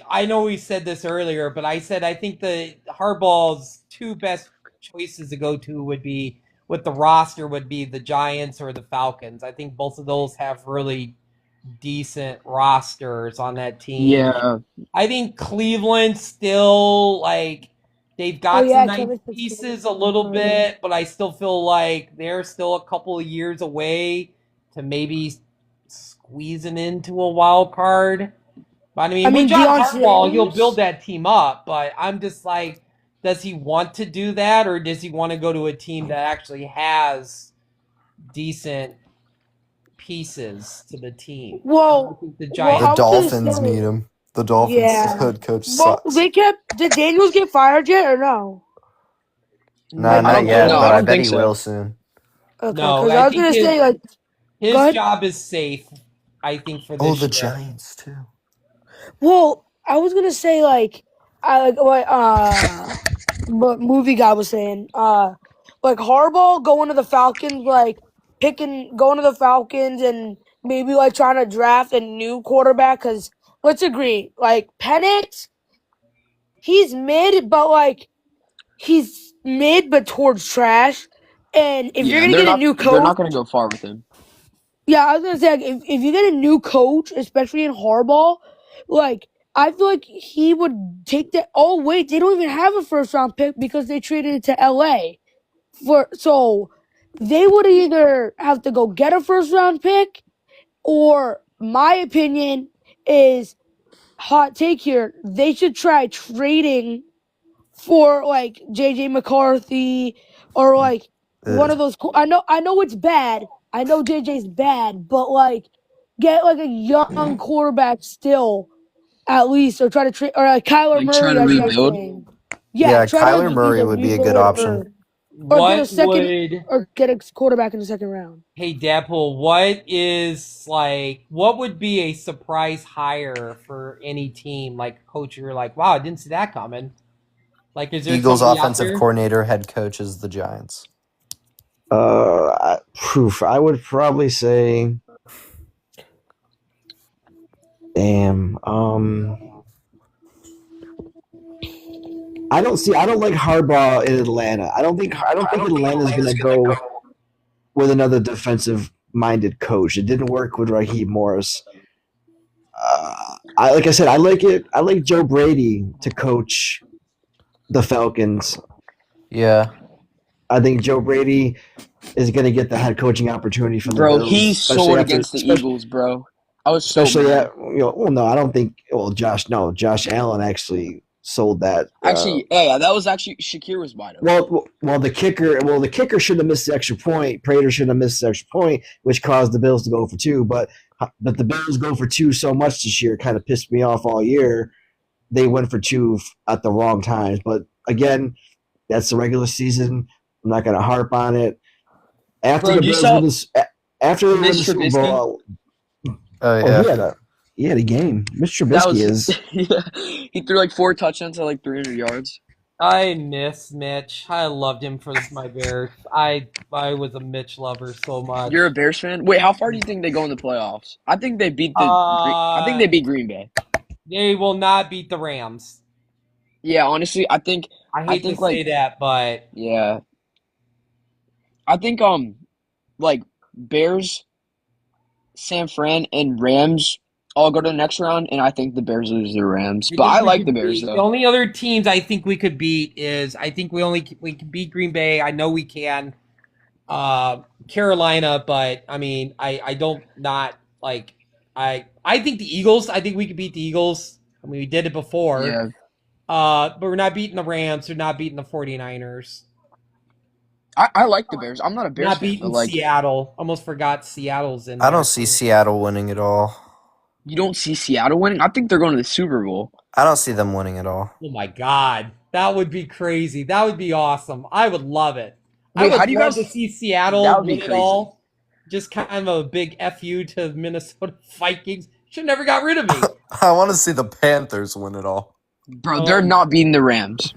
I know we said this earlier, but I said I think the Harbaugh's 2 best choices to go to would be with the roster would be the Giants or the Falcons. I think both of those have really decent rosters on that team. Yeah. I think Cleveland still they've got some nice Kevin pieces Fitzgerald. a little bit, but I still feel like they're still a couple of years away to maybe squeezing into a wild card. But I mean with John Deion Harbaugh, he'll Sanders? build that team up. But I'm just like, does he want to do that, or does he want to go to a team that actually has decent pieces to the team? Well, I think the well, Giants. The I was gonna Dolphins say- need him. The Dolphins Yeah. head coach Well, sucks. did Daniels get fired yet or no? No, I not don't yet, think- but I I don't bet think he so. will soon. Okay, No, because I I was think gonna his- say like His Go ahead. job is safe, I think, for this Oh, the year. Giants too. Well, I was gonna say like I like what what movie guy was saying. Like Harbaugh going to the Falcons, like going to the Falcons and maybe like trying to draft a new quarterback. Because let's agree, like Penix, he's mid, but like he's mid but towards trash. And if you're gonna they're get not, a new they're not coach, going to go far with him. yeah, I was gonna say like, if you get a new coach, especially in Harbaugh, like I feel like he would take that. Oh wait, they don't even have a first round pick because they traded it to LA. So they would either have to go get a first round pick, or my opinion is hot take here. They should try trading for like JJ McCarthy or like one of those. I know it's bad. I know JJ's bad, but like, get like a young quarterback still, at least, or try to trade or Kyler Like, try Murray to as rebuild? saying. Yeah, try to Kyler like, Murray either would be a good rebuild option. or get a What second would or get a quarterback in the second round. Hey Deadpool, what would be a surprise hire for any team? Like coach, you're like, wow, I didn't see that coming. Like, is there Eagles somebody out offensive there? coordinator, head coach is the Giants. I would probably say, damn. I don't like Harbaugh in Atlanta. I don't think Atlanta's gonna go with another defensive minded coach. It didn't work with Raheem Morris. Like I said, I like Joe Brady to coach the Falcons. Yeah. I think Joe Brady is going to get the head coaching opportunity from the Bro, Bills. he especially soared after- against the especially- Eagles, bro. I was so Especially mad. no, I don't think. Well, Josh Allen actually sold that. Actually, yeah, that was actually Shakir was wide open. Well, the kicker should have missed the extra point. Prater should have missed the extra point, which caused the Bills to go for two. But the Bills go for two so much this year, kind of pissed me off all year. They went for two at the wrong times. But again, that's the regular season. I'm not going to harp on it. After Bro, the you Bills saw win this, after they win the Mitch Super Trubisky? Bowl, Oh yeah. he had a game. Mr. That Trubisky was is. yeah. He threw like 4 touchdowns at like 300 yards. I miss Mitch. I loved him for my Bears. I was a Mitch lover so much. You're a Bears fan? Wait, how far do you think they go in the playoffs? I think they beat I think they beat Green Bay. They will not beat the Rams. Yeah, honestly, I think I hate to like say that, but yeah. I think like Bears, San Fran, and Rams all go to the next round, and I think the Bears lose to the Rams. But I like the Bears the though. only other teams I think we could beat is we can beat Green Bay. I know we can. Carolina, but I mean I don't not like I think the Eagles. I think we could beat the Eagles. I mean we did it before. Yeah. But we're not beating the Rams. We're not beating the 49ers. I like the Bears. I'm not a Bears Not fan, beating but like Seattle. Almost forgot Seattle's in I there. don't see Seattle winning at all. you don't see Seattle winning. I think they're going to the Super Bowl. I don't see them winning at all. Oh my god, that would be crazy. That would be awesome. I would love it. I Wait, would how do you love guys- to see Seattle That would be win it crazy. all. Just kind of a big FU to Minnesota Vikings. Should never got rid of me. I want to see the Panthers win it all. Bro, they're not beating the Rams.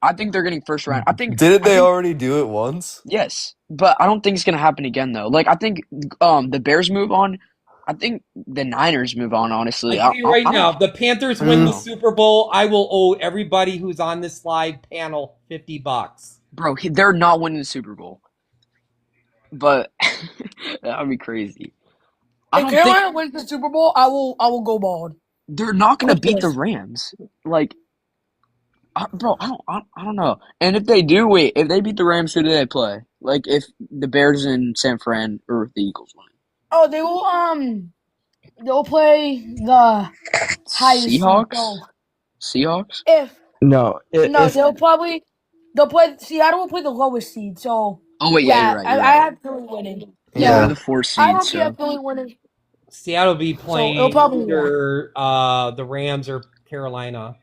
I think they're getting first round. Didn't they already do it once? Yes, but I don't think it's gonna happen again though. Like I think the Bears move on. I think the Niners move on. Honestly, I'll tell you right I now, don't- if the Panthers win the Mm. Super Bowl, I will owe everybody who's on this live panel $50. bro, they're not winning the Super Bowl. But that would be crazy. I If don't Carolina think wins the Super Bowl, I will go bald. they're not gonna beat the Yes. Rams. Like, bro, I don't know. And if they do, if they beat the Rams, who do they play? Like, if the Bears and San Fran or if the Eagles win. Oh, they'll play the highest seed, Seahawks. so Seahawks. No, they'll play Seattle will play the lowest seed. So Oh wait, yeah, you're right. I have Philly winning. They're Yeah. the 4 seed. I don't see So. Philly winning. Seattle will be playing it'll probably either the Rams or Carolina.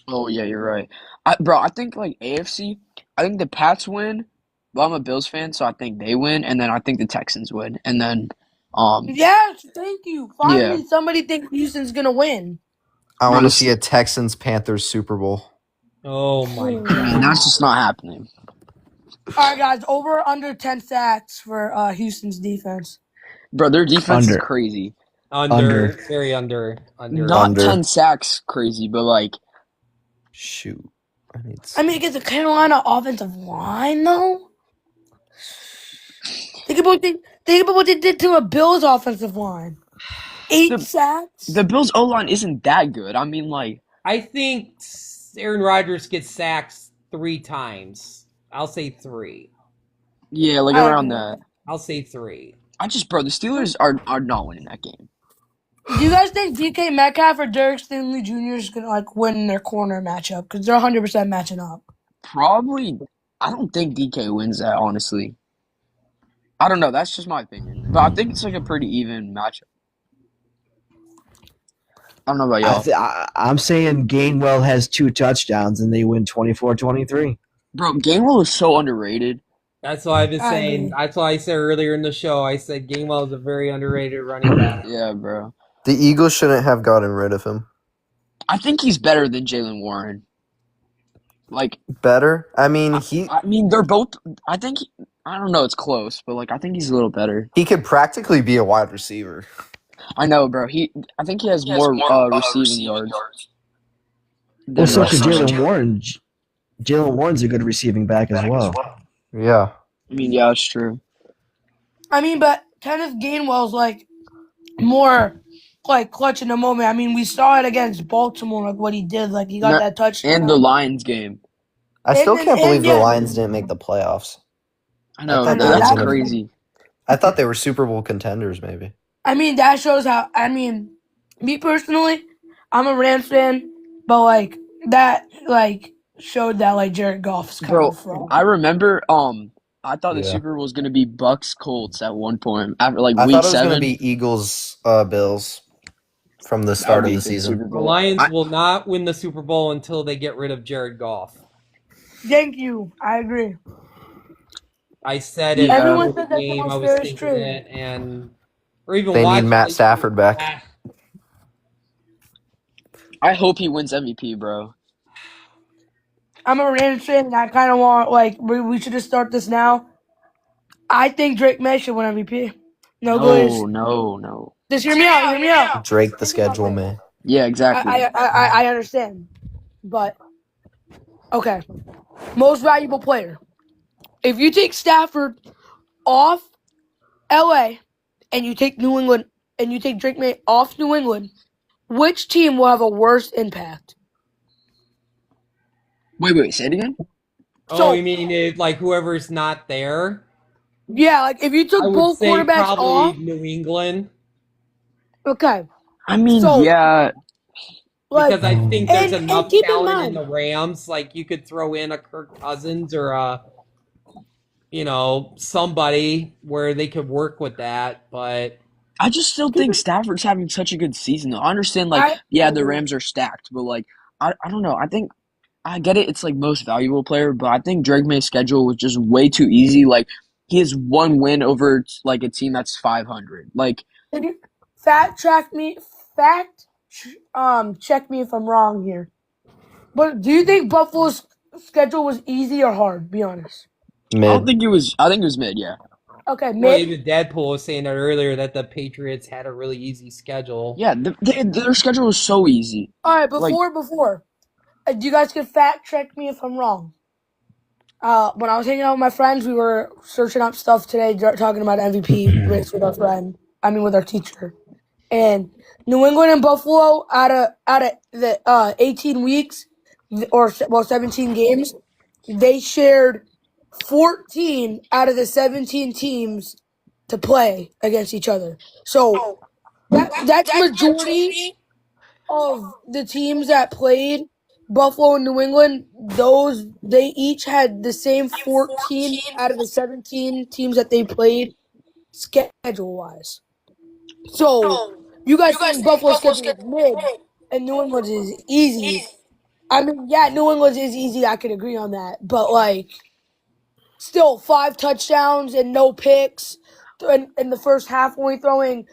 Oh yeah, you're right. I think like AFC. I think the Pats win. Well, I'm a Bills fan, so I think they win, and then I think the Texans win, and then Yes, thank you. Finally, Yeah. somebody thinks Houston's gonna win. I want to Honestly. see a Texans Panthers Super Bowl. Oh my Hmm. god. and that's just not happening. All right, guys, over or under 10 sacks for Houston's defense. Bro, their defense Under. is crazy. Under. Very under. Not Under. 10 sacks crazy, but like Shoot. I mean, against the Carolina offensive line, though. Think about what they did to a Bills offensive line. 8 sacks. the Bills O line isn't that good. I mean, like I think Aaron Rodgers gets sacked 3 times. I'll say 3. yeah, like I around agree. that. I'll say 3. Bro, the Steelers are not winning that game. Do you guys think DK Metcalf or Derek Stingley Jr. is gonna like win their corner matchup? Because they're 100% matching up. Probably. I don't think DK wins that, honestly. I don't know. That's just my opinion. But I think it's like a pretty even matchup. I don't know about y'all. I'm saying Gainwell has 2 touchdowns and they win 24-23. Bro, Gainwell is so underrated. That's why I've been I saying. agree. That's why I said earlier in the show. I said Gainwell is a very underrated running back. Yeah, bro. The Eagles shouldn't have gotten rid of him. I think he's better than Jalen Warren. Like, Better? I mean, I mean, they're both. I think. I don't know. It's close, but like, I think he's a little better. he could practically be a wide receiver. I know, bro. I think he has more receiving yards Well, than so could rushing. Jalen Warren. Jalen Warren's a good receiving back as well. Yeah. I mean, yeah, it's true. I mean, but Kenneth Gainwell's like more like clutch in the moment. I mean, we saw it against Baltimore, like what he did. Like he got No- that touchdown. And the Lions game. I still can't believe the yeah. Lions didn't make the playoffs. I know. thought they were That's gonna- crazy. I thought they were Super Bowl contenders, maybe. I mean, that shows how. I mean, me personally, I'm a Rams fan, but like that, like showed that like Jared Goff's kind Bro, of fraud. I remember. I thought the Yeah. Super Bowl was gonna be Bucks Colts at one point after like I week thought it was 7. going to be Eagles Bills from the That start would of be the a good season. Super The Bowl. Lions will not win the Super Bowl until they get rid of Jared Goff. Thank you. I agree. I said it Yeah. Everyone before said the that game. I sounds was very thinking true. it, and or even They need watching Matt it, Stafford back. I hope he wins MVP, bro. I'm a Rams fan, and I kind of want like we should just start this now. I think Drake May should win MVP. No, goalies. No. Just hear me out. Hear me out. Drake the schedule man. Yeah, exactly. I understand, but okay. Most valuable player. If you take Stafford off LA and you take New England and you take Drake May off New England, which team will have a worse impact? Wait, say it again? So- oh, you mean it, like whoever's not there? Yeah, like if you took I would both say quarterbacks probably off, New England, okay. I mean, So- yeah. Like, because I think there's and enough keep in talent in mind- the Rams. Like you could throw in a Kirk Cousins or a, somebody where they could work with that. But I just still think Stafford's having such a good season, though. I understand, like, the agree. Rams are stacked, but, like, I don't know. I think, I get it, it's, like, most valuable player, but I think Drake May's schedule was just way too easy. Like, he has one win over, like, a team that's 500. Like, Can you check me if I'm wrong here. But do you think Buffalo's schedule was easy or hard? Be honest. I Mid. think it was mid, yeah. Okay, well, mid. even Deadpool was saying that earlier that the Patriots had a really easy schedule. Yeah, their schedule was so easy. All right, like- before, you guys can fact check me if I'm wrong. When I was hanging out with my friends, we were searching up stuff today, talking about MVP race with our friend. I mean, with our teacher. And New England and Buffalo out of the 18 weeks or 17 games, they shared 14 out of the 17 teams to play against each other. So that's majority of the teams that played Buffalo and New England. They each had the same 14 out of the 17 teams that they played schedule wise. So you guys think Buffalo's schedule is mid and New England's is easy. I mean, yeah, New England's is easy. I can agree on that. But, like, still 5 touchdowns and no picks. In the first half, in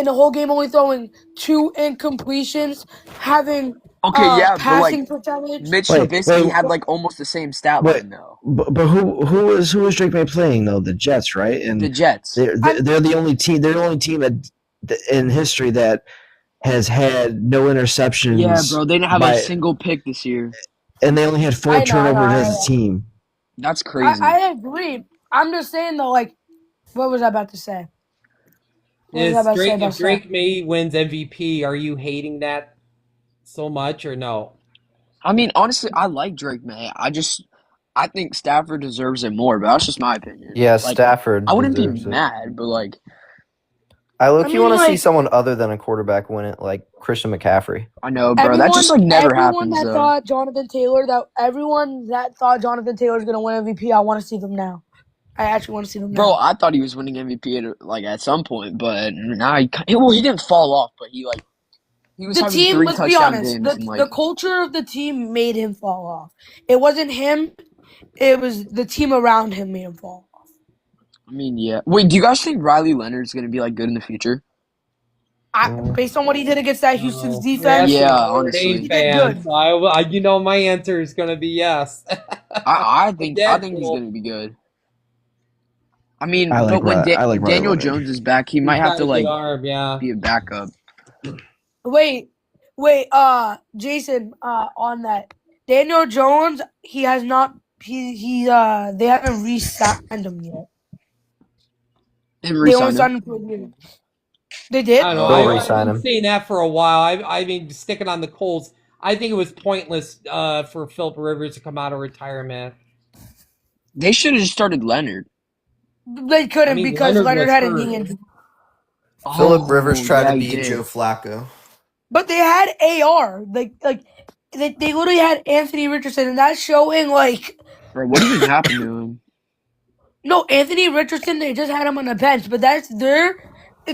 the whole game, only throwing 2 incompletions, having Okay, yeah, but, passing like, percentage. Mitch Wait, Trubisky wait. had, like, almost the same stat Wait. line, though. But who was Drake May playing though? The Jets, right? And The Jets. they're the only team. They're the only team in history that has had no interceptions. Yeah, bro, they didn't have by- a single pick this year. and they only had 4 I know, turnovers I as know. a team. That's crazy. I agree. I'm just saying, though, like, what was I about to say? What was I about to say about If Drake May wins MVP, are you hating that so much or no? I mean, honestly, I like Drake May. I think Stafford deserves it more, but that's just my opinion. Yeah, Like, Stafford. I wouldn't be deserves it. mad, but like, I look. I You mean, want to see like someone other than a quarterback win it, like Christian McCaffrey. I know, bro. That just like never everyone happens that though. thought Jonathan Taylor is gonna win MVP, I want to see them now. I actually want to see them Bro, now. I thought he was winning MVP at some point, but now he didn't fall off, but he was The having team, 3 let's be touchdown honest, games and the culture of the team made him fall off. It wasn't him; it was the team around him made him fall off. I mean, yeah. Wait, do you guys think Riley Leonard's gonna be like good in the future? Based on what he did against that Houston's Oh, defense, Yeah, Notre honestly. Dame he did fan, good. so my answer is gonna be yes. I think he's Deadpool. gonna be good. I mean, I like but when I like Riley Daniel Leonard. Jones is back, he might He's have got to a good like arm, yeah. be a backup. Wait, Jason, on that, Daniel Jones, he has not. They haven't re-signed him yet. And They only re-signed him. signed him for a year. They did. I don't know. They'll I've re-sign been him. saying that for a while. I mean, sticking on the Colts. I think it was pointless for Philip Rivers to come out of retirement. They should have just started Leonard. They couldn't I mean, because Leonard Leonard was had a hurt. knee injury. Philip Rivers tried yeah, to he beat did. Joe Flacco. But they had AR. They literally had Anthony Richardson, and that's showing like Bro, what even happened to him? no Anthony Richardson. They just had him on the bench, but that's their.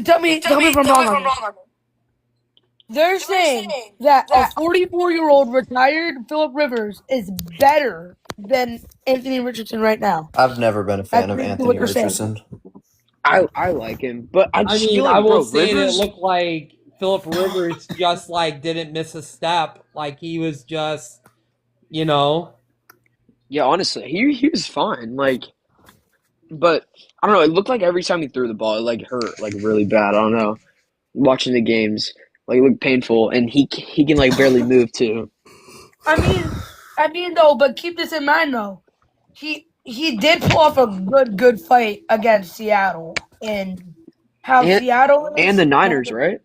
Tell me if I'm wrong on this. They're saying that a 44-year-old retired Philip Rivers is better than Anthony Richardson right now. I've never been a fan That's of basically Anthony what they're saying. Richardson. I like him, but I I just mean, feel like, I will bro, say that it Rivers. looked like Philip Rivers just like didn't miss a step. Like he was just, you know. Yeah, honestly, he was fine. Like, but I don't know. It looked like every time he threw the ball, it like hurt like really bad. I don't know. Watching the games, like it looked painful, and he can like barely move too. I mean though, but keep this in mind though. He did pull off a good fight against Seattle and how Seattle is, And the Niners, right?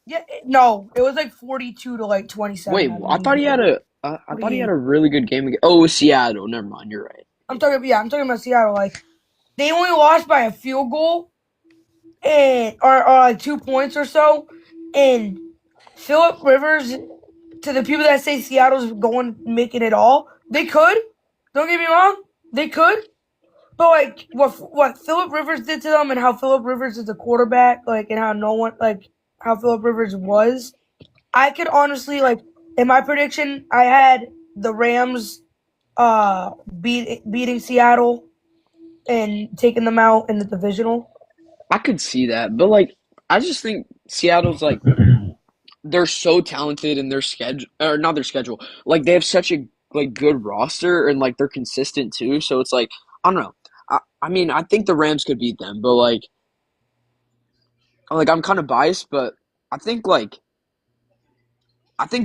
Yeah, no, it was like 42 to like 27. Wait, I thought he had a really good game against. Oh, it was Seattle. Never mind. You're right. I'm talking about Seattle. Like they only lost by a field goal, and or like 2 points or so. And Philip Rivers, to the people that say Seattle's making it all, they could. Don't get me wrong, they could. But like what Philip Rivers did to them, and how Philip Rivers is a quarterback, like, and how Philip Rivers was, I could honestly, like, in my prediction, I had the Rams beating Seattle and taking them out in the divisional. I could see that, but like, I just think Seattle's like they're so talented in their schedule, or not their schedule. Like they have such a like good roster, and like they're consistent too. So it's like I don't know. I mean, I think the Rams could beat them, but like I'm kind of biased, but I think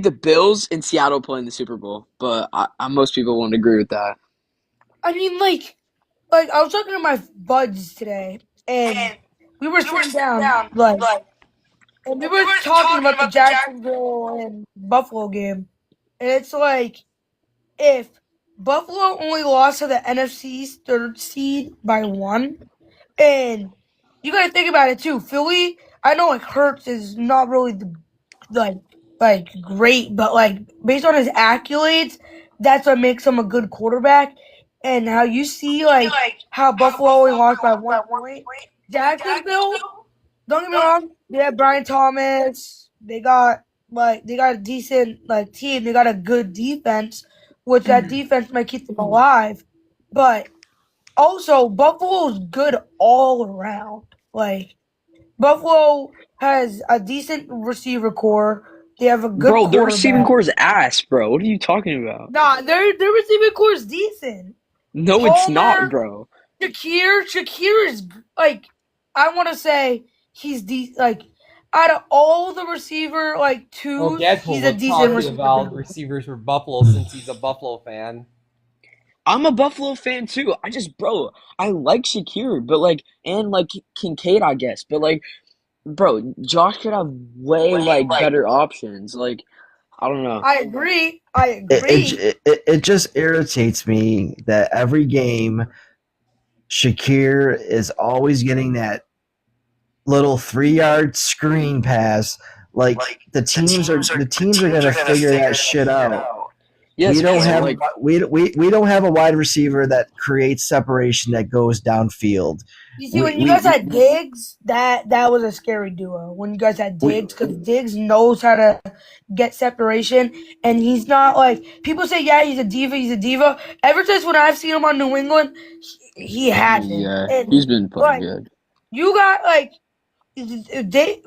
the Bills in Seattle play in the Super Bowl, but most people won't agree with that. I mean, like I was talking to my buds today, and we were sitting down, and we were talking about the Jacksonville and Buffalo game, and it's like if Buffalo only lost to the NFC's third seed by 1, and you gotta think about it too. Philly, I know like Hurts is not really like great, but like based on his accolades, that's what makes him a good quarterback. And how you see like how Buffalo only lost by 1 point. Jacksonville, don't get me wrong, they have Brian Thomas. They got a decent like team. They got a good defense, which that defense might keep them alive. But also Buffalo's good all around. Like Buffalo has a decent receiver core. They have a good Bro, their receiving quarterback. core is ass, bro. What are you talking about? Nah, their receiving core is decent. No, it's not, Palmer, bro. Shakir is like, I want to say he's like out of all the receiver like twos, Deadpool he's a was decent talking receiver. about receivers for Buffalo since he's a Buffalo fan. I'm a Buffalo fan too. Bro, I like Shakir, but like, and like Kincaid, I guess, but like, bro, Josh could have way like better options. Like, I don't know. I agree. It just irritates me that every game Shakir is always getting that little 3-yard screen pass. Like the teams are gonna figure that shit out. Yes, we don't man, have like we don't have a wide receiver that creates separation that goes downfield. You see, when you guys had Diggs, that was a scary duo. When you guys had Diggs, because Diggs knows how to get separation, and he's not like people say. Yeah, he's a diva. He's a diva. Ever since when I've seen him on New England, he hasn't. yeah, And, he's been playing like, good. You got like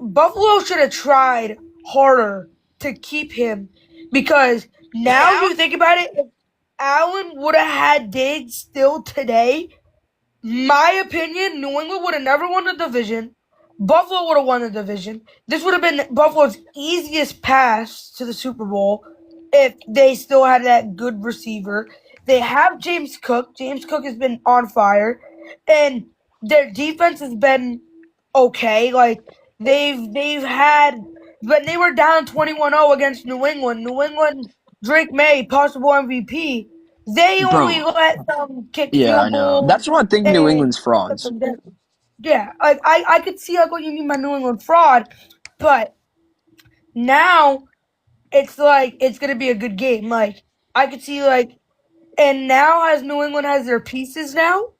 Buffalo should have tried harder to keep him because now you think about it, if Allen would have had Diggs still today, my opinion, New England would have never won the division. Buffalo would have won the division. This would have been Buffalo's easiest pass to the Super Bowl if they still had that good receiver. They have James Cook. James Cook has been on fire, and their defense has been okay. Like they've had when they were down 21-0 against New England. New England, Drake May, possible MVP. They only let them kick Yeah, I field know. goals. That's why I think New England's frauds. Yeah, like I could see like what you mean by New England fraud, but now it's like it's gonna be a good game. Like I could see like, and now as New England has their pieces now,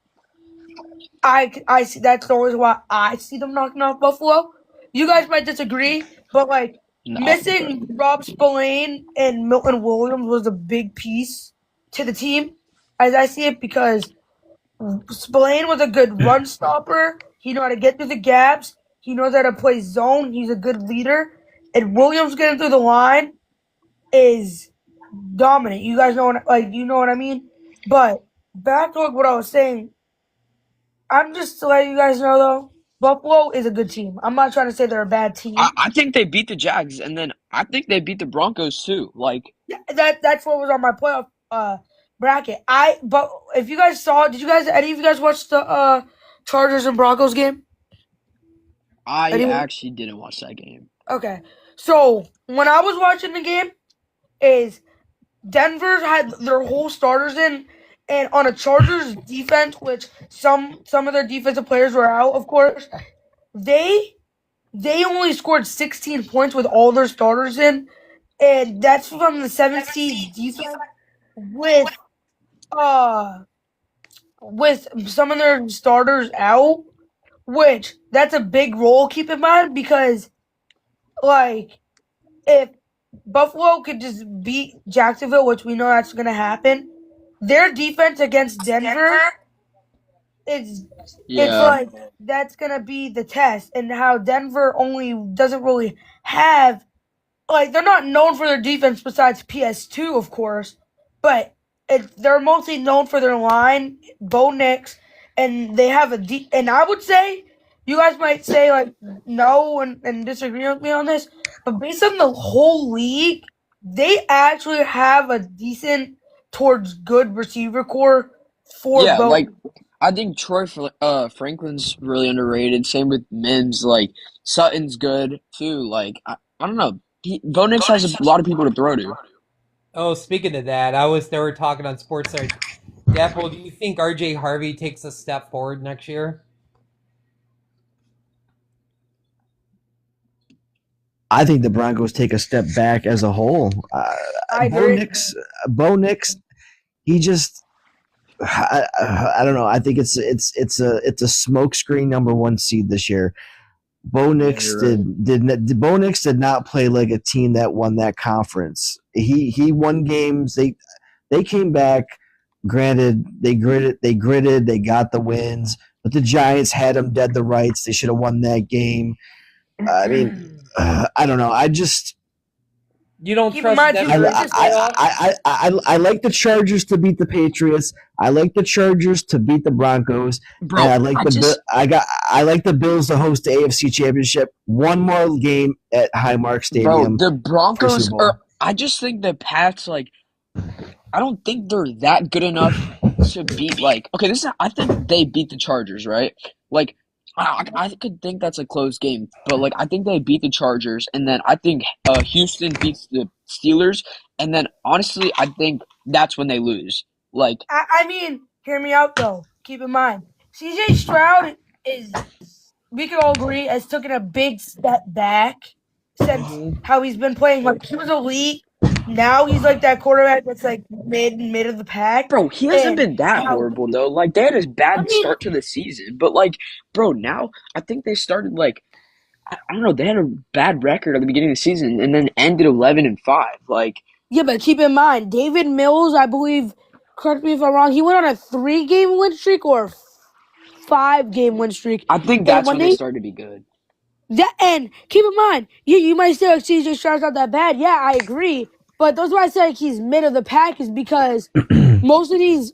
I see that's always why I see them knocking off Buffalo. You guys might disagree, but like missing Rob Spillane and Milton Williams was a big piece to the team, as I see it, because Spillane was a good run stopper. He knew how to get through the gaps. He knows how to play zone. He's a good leader. And Williams getting through the line is dominant. You guys know what I mean? But back to what I was saying, I'm just to let you guys know though, Buffalo is a good team. I'm not trying to say they're a bad team. I think they beat the Jags, and then I think they beat the Broncos too. Like that's what was on my playoff bracket. But if you guys saw, any of you guys watch the Chargers and Broncos game? I actually didn't watch that game. Okay, so when I was watching the game, is Denver had their whole starters in, and on a Chargers defense, which some of their defensive players were out, of course, they only scored 16 points with all their starters in, and that's from the 7th seed defense with some of their starters out, which that's a big role. Keep in mind because like if Buffalo could just beat Jacksonville, which we know that's going to happen, their defense against Denver it's like that's going to be the test, and how Denver only doesn't really have like they're not known for their defense besides PS2, of course, but they're mostly known for their line, Bo Nix, and they have and I would say you guys might say like no and disagree with me on this, but based on the whole league, they actually have a decent towards good receiver core for both. Like I think Troy Franklin's really underrated. Same with Mims. Like Sutton's good too. Like I don't know. Bo Nix has a lot of people to throw to. Oh, speaking of that, they were talking on Sports Center. Dapple, do you think RJ Harvey takes a step forward next year? I think the Broncos take a step back as a whole. Bo Nix, he just I don't know. I think it's a smokescreen number 1 seed this year. Bo Nix Bo Nix did not play like a team that won that conference. He won games. They came back. Granted, they gritted, they got the wins, but the Giants had them dead to rights. They should have won that game. I mean, I don't know. You don't Keep trust in mind, Denver? I like the Chargers to beat the Patriots. I like the Chargers to beat the Broncos. Bro, and I like the Bills to host the AFC Championship. One more game at Highmark Stadium. Bro, the Broncos I just think the Pats, like, I don't think they're that good enough to beat, like, okay, I think they beat the Chargers, right? Like, I could think that's a close game, but, like, I think they beat the Chargers, and then I think Houston beats the Steelers, and then, honestly, I think that's when they lose. Like, I mean, hear me out, though. Keep in mind, CJ Stroud is we can all agree has taken a big step back since how he's been playing. Like he was elite. Now he's like that quarterback that's like mid of the pack. Bro, he hasn't And been that how horrible though. Like they had a I bad mean, start to the season, but like, bro, now I think they started like I don't know. They had a bad record at the beginning of the season and then ended 11-5. Like yeah, but keep in mind, David Mills, I believe, correct me if I'm wrong, he went on a 3-game win streak or a 5-game win streak. I think And that's when when they started to be good. and keep in mind, you might say like CJ Stroud's not that bad. Yeah, I agree. But that's why I say like he's mid of the pack is because most of these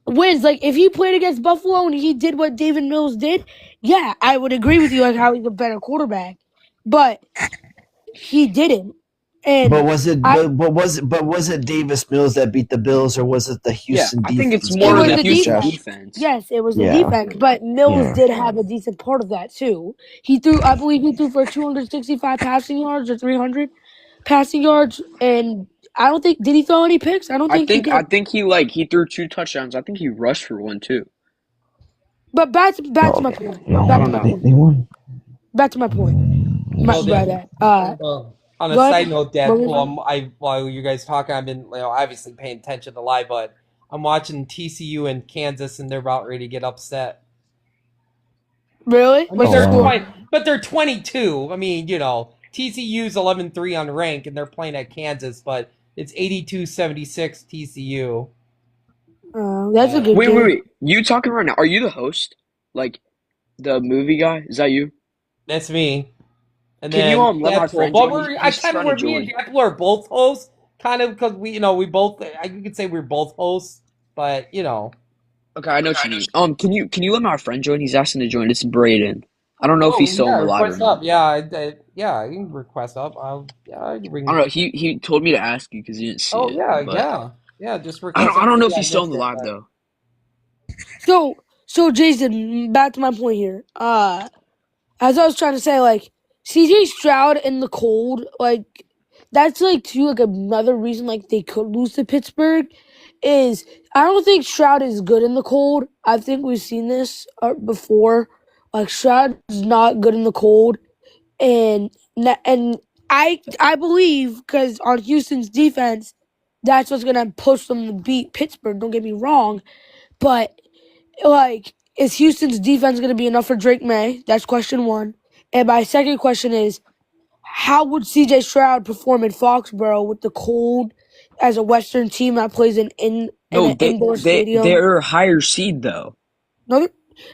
wins, like if he played against Buffalo and he did what David Mills did, yeah, I would agree with you like how he's a better quarterback. But he didn't. And But was it I was it Davis Mills that beat the Bills, or was it the Yeah, Houston I think it's defense? it more was the the Houston defense. defense. Yes, it was the Yeah. defense, but Mills Yeah. did have a decent part of that too. He threw, I believe, he threw for 265 passing yards or 300 passing yards, and I don't think did he throw any picks? I don't think he I did. think he threw 2 touchdowns. I think he rushed for 1 too. But back to my No, point. no, Back to my point. they won. Back to my point. Well, My then, bad. on a Go ahead. side note, What was Deadpool, while you guys talking, I've been obviously paying attention to live, but I'm watching TCU and Kansas, and they're about ready to get upset. really? I mean, What's Oh, the they're score? wow. but they're 22. I mean, TCU's 11-3 on rank, and they're playing at Kansas, but it's 82-76 TCU. That's a good Wait, game. wait, wait. You talking right now? Are you the host? Like the movie guy? Is that you? That's me. And Can you then let my Deadpool. friend But join? I He's kind of trying to me and join. Deadpool are both hosts, kind of because we both you could say we're both hosts, but Okay, I know what you mean. Can you let my friend join? He's asking to join. It's Braden. I don't know if he's still in the live or request not. up. Yeah, you can request up. I can bring. I don't know. He told me to ask you because he didn't see Oh it. yeah, But yeah. Just request. I don't know if Maybe I he's still in missed the it, live but- though. So Jason, back to my point here. As I was trying to say, like CJ Stroud in the cold, like that's too another reason like they could lose to Pittsburgh is I don't think Stroud is good in the cold. I think we've seen this before. Like Stroud is not good in the cold, and I believe because on Houston's defense, that's what's gonna push them to beat Pittsburgh. Don't get me wrong, but like, is Houston's defense going to be enough for Drake May? That's question one. And my second question is, how would CJ Stroud perform in Foxborough with the cold as a Western team that plays in No, an indoor stadium? they're a higher seed though. No,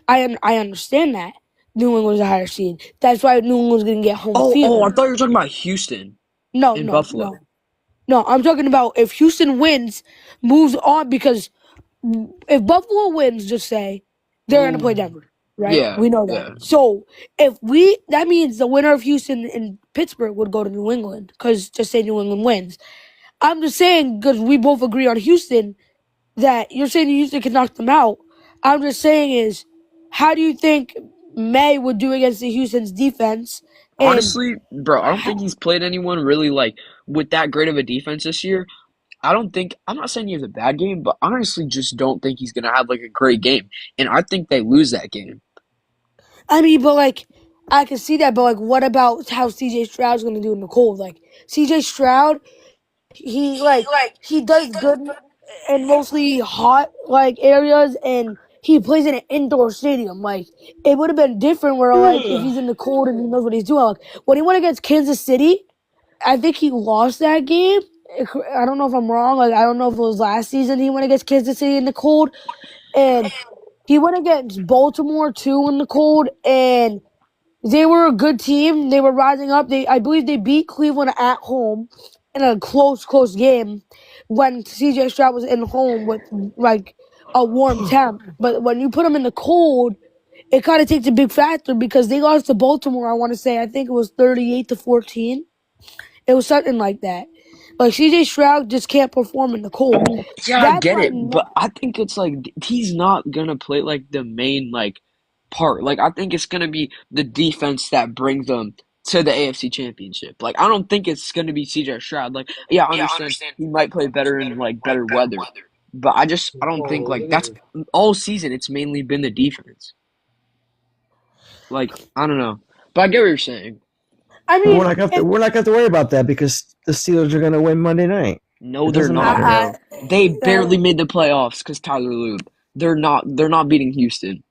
I understand that New England's a higher seed. That's why New England's going to get home Oh, field. I thought you were talking about Houston No, and no, Buffalo. no. I'm talking about if Houston wins, moves on because if Buffalo wins, just say they're going to play Denver, right? Yeah, We know that. yeah. So that means the winner of Houston and Pittsburgh would go to New England because just say New England wins. I'm just saying because we both agree on Houston that you're saying Houston can knock them out. I'm just saying is how do you think May would do against the Houston's defense? And Honestly, bro, I don't think he's played anyone really like with that great of a defense this year. I'm not saying he has a bad game, but I honestly just don't think he's gonna have like a great game. And I think they lose that game. I mean, but I can see that, but what about how CJ Stroud's going to do in the cold? Like CJ Stroud, he does good in mostly hot areas, and he plays in an indoor stadium. Like it would have been different where if he's in the cold and he knows what he's doing. Like when he went against Kansas City, I think he lost that game. I don't know if I'm wrong. Like I don't know if it was last season he went against Kansas City in the cold, and he went against Baltimore too in the cold, and they were a good team. They were rising up. I believe they beat Cleveland at home in a close game when CJ Stroud was in home with a warm temp. But when you put him in the cold, it kind of takes a big factor because they lost to Baltimore. I want to say I think it was 38-14. It was something like that. Like CJ Stroud just can't perform in the cold. Yeah, I That's get why it, but I think it's like he's not gonna play like the main part. Like I think it's gonna be the defense that brings them to the AFC Championship. Like I don't think it's gonna be CJ Stroud. Like yeah, I understand he might play better in like better weather, but I don't think like that's all season. It's mainly been the defense. Like, I don't know. But I get what you're saying. I But mean, we're not gonna have to, we're not gonna have to worry about that because the Steelers are gonna win Monday night. No, It they're doesn't not, matter. bro. They barely made the playoffs because Tyler Lube. They're not beating Houston.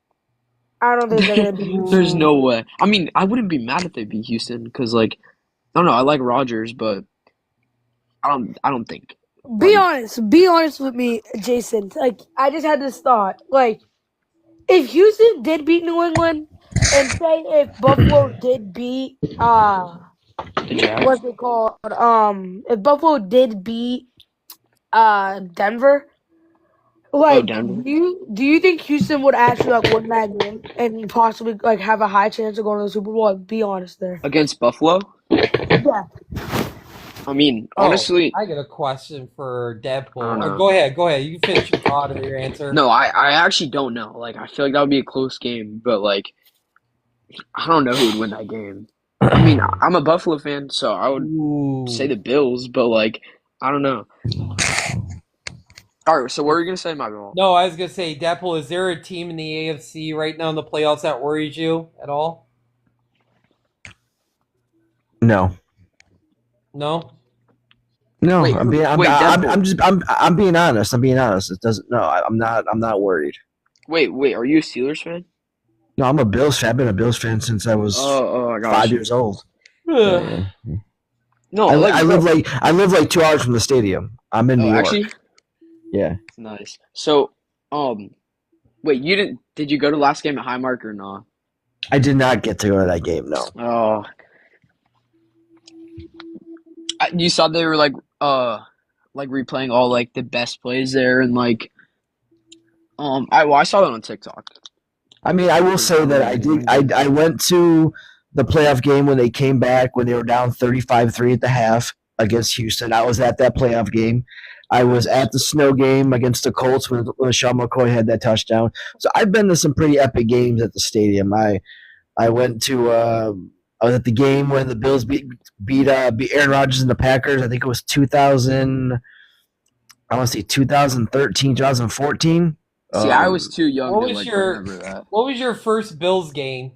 I don't think they're gonna be. There's no way. I mean, I wouldn't be mad if they beat Houston because, like, I don't know. I like Rodgers, but I don't think. Be honest with me, Jason. Like, I just had this thought. Like, if Houston did beat New England, and say if Buffalo did beat The Jags. what's it called? If Buffalo did beat Denver, like, Denver. do you think Houston would actually like win that game and possibly like have a high chance of going to the Super Bowl? Like, be honest there. Against Buffalo? Yeah. I mean, Oh, honestly, I got a question for I Deadpool. don't know. Go ahead. You can finish your thought or your answer. no, I actually don't know. Like, I feel like that would be a close game, but like, I don't know who would win that game. I mean, I'm a Buffalo fan, so I would Ooh. say the Bills, but like, I don't know. All right, so what are you gonna say, my ball? No, I was gonna say, Deadpool, is there a team in the AFC right now in the playoffs that worries you at all? No. No? No, Wait, I'm being honest. I'm being honest. It doesn't. No, I'm not worried. Wait, are you a Steelers fan? No, I'm a Bills fan. I've been a Bills fan since I was I got 5 you. years old. Ugh. No, I like, live like 2 hours from the stadium. I'm in New York. actually, Yeah. nice. So, wait, did you go to last game at Highmark or not? I did not get to go to that game. No. Oh, you saw they were like replaying all like the best plays there and like, I saw that on TikTok. I mean, I will say that I did. I went to the playoff game when they came back when they were down 35-3 at the half against Houston. I was at that playoff game. I was at the snow game against the Colts when Sean McCoy had that touchdown. So I've been to some pretty epic games at the stadium. I went to I was at the game when the Bills beat Aaron Rodgers and the Packers. I think it was 2000. I want to say 2013, 2014. See, I was too young What to was like your remember that. What was your first Bills game?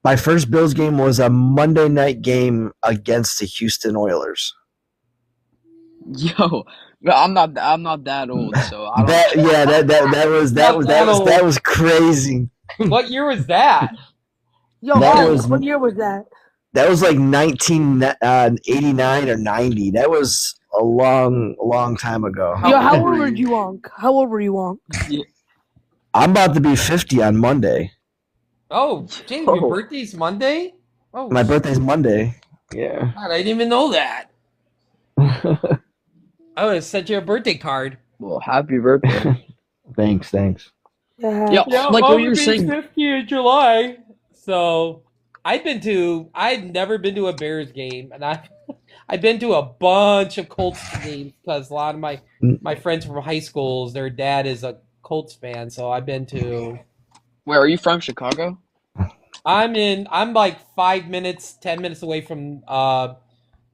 My first Bills game was a Monday night game against the Houston Oilers. Yo, I'm not that old, so I don't. That was crazy. What year was that? Yo, That Ollie, was- what year was that? That was like 1989 or 90. That was a long time ago. Yo, how old old were were you? you, Unc? How old were you, Unc? I'm about to be 50 on Monday. Oh, James, Oh. your birthday's Monday? Oh, My birthday's Monday. Yeah. God, I didn't even know that. I would have sent you a birthday card. Well, happy birthday. Thanks. Yeah. Yeah, like what you were I'm saying. 50 in July. So I've never been to a Bears game, and I've been to a bunch of Colts games because a lot of my friends from high schools, their dad is a Colts fan, so I've been to. Where are you from? Chicago? I'm like 5 minutes, 10 minutes away from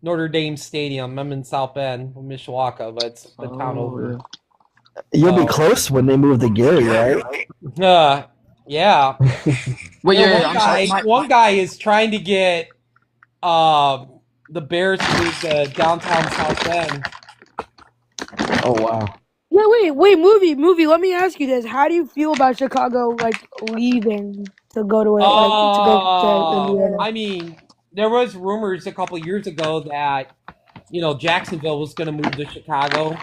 Notre Dame Stadium. I'm in South Bend, Mishawaka, but it's the town over. You'll Oh. be close when they move the Gary, right? Yeah. Wait, Yeah, I'm sorry. one guy is trying to get the Bears to move to downtown South Bend. Oh wow. Yeah, wait, movie. Let me ask you this: how do you feel about Chicago like leaving to go to Indiana? I mean, there was rumors a couple years ago that Jacksonville was going to move to Chicago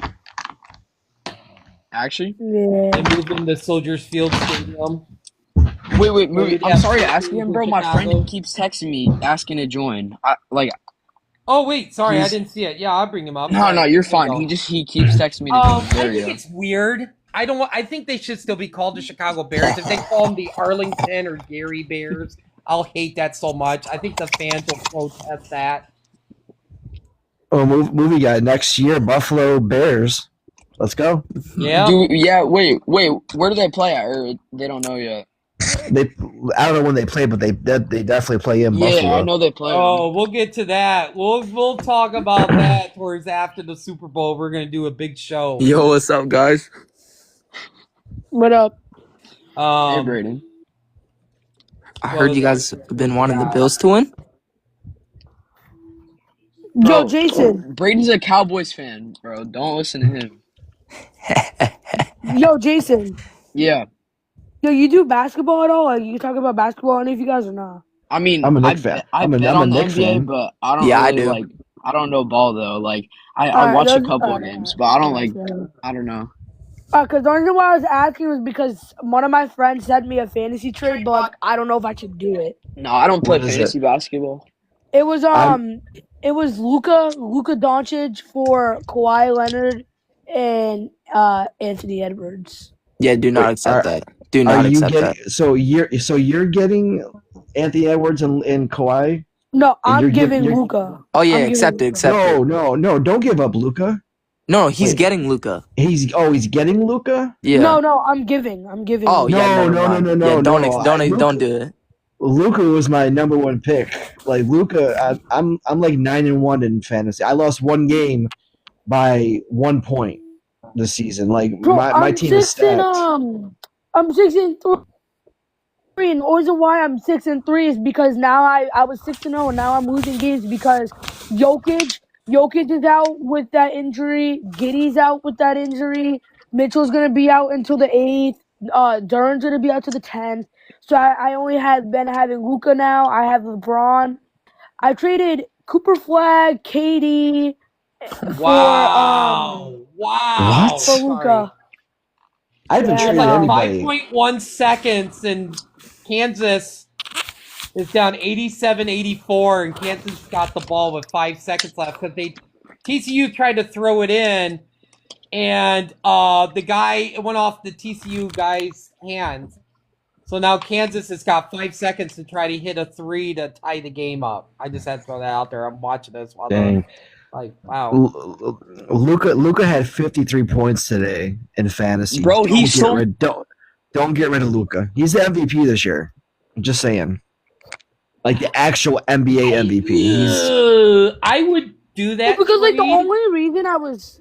Actually, Yeah. and move into Soldiers Field Stadium. wait, movie. you'd I'm have sorry to two ask teams again, in bro. My Chicago. friend keeps texting me asking to join. Oh wait, sorry, I He's- didn't see it. Yeah, I'll bring him up. No, Sorry. you're Here we fine. go. He keeps texting me to join. I There you think go. it's weird. I think they should still be called the Chicago Bears. If they call them the Arlington or Gary Bears, I'll hate that so much. I think the fans will protest that. Oh, movie guy. Next year, Buffalo Bears. Let's go. Yeah. Wait. Where do they play at? Or they don't know yet. I don't know when they play, but they definitely play in Yeah, Buffalo. I know they play. Oh, we'll get to that. We'll talk about that towards after the Super Bowl. We're gonna do a big show. Yo, what's up, guys? What up? Hey, Braden. I What heard was you that? guys have been wanting the Bills to win. Yo, Jason. Braden's a Cowboys fan, bro. Don't listen to him. Yo, Jason. Yeah. Yo, you do basketball at all? Like, you talk about basketball, any of you guys, or not? I mean, I'm a I Knicks fan. I I'm a bet on the Knicks NBA, fan. but I don't Yeah, I really do. like. I don't know ball though. Like I Alright, watched a those- couple of alright, games, but I don't like. alright. I don't know. Because the reason why I was asking was because one of my friends sent me a fantasy trade, but like, I don't know if I should do it. No, I don't play What is it? fantasy basketball. It was I'm- Luka Doncic for Kawhi Leonard and Anthony Edwards. Yeah, do not Wait, accept are- that. Do Are not you accept getting that. so you're getting Anthony Edwards and Kawhi? No, And I'm you're giving you're- Luka. Oh yeah, I'm giving accept it. Luka. Accept it. No, don't give up Luca. No, he's Wait. getting Luca. He's getting Luca. Yeah. No, I'm giving. Oh Luka. yeah. No, Never no, mind. no, no, Yeah, no, don't no. don't do it. Luca was my number one pick. Like Luca, I'm like 9-1 in fantasy. I lost one game by 1 point this season. Like Bro, my I'm team is 6 and stacked. I'm 6-3. And the reason why I'm 6-3 is because now I was 6-0 and now I'm losing games because Jokic is out with that injury. Giddy's out with that injury. Mitchell's gonna be out until the 8th. Duran's gonna be out to the 10th. So I only have been having Luka now. I have LeBron. I traded Cooper Flag, KD Wow. Wow. What? for Luka. I haven't Yeah, traded no. anybody. 5.1 seconds, and Kansas is down 87-84, and Kansas got the ball with 5 seconds left because TCU tried to throw it in, and the guy it went off the TCU guy's hand. So now Kansas has got 5 seconds to try to hit a 3 to tie the game up. I just had to throw that out there. I'm watching this while Dang. wow. Luca had 53 points today in fantasy. Bro, he's so- Don't get rid of Luca. He's the MVP this year. I'm just saying. Like the actual NBA MVP. I would do that Because like the trade. only reason I was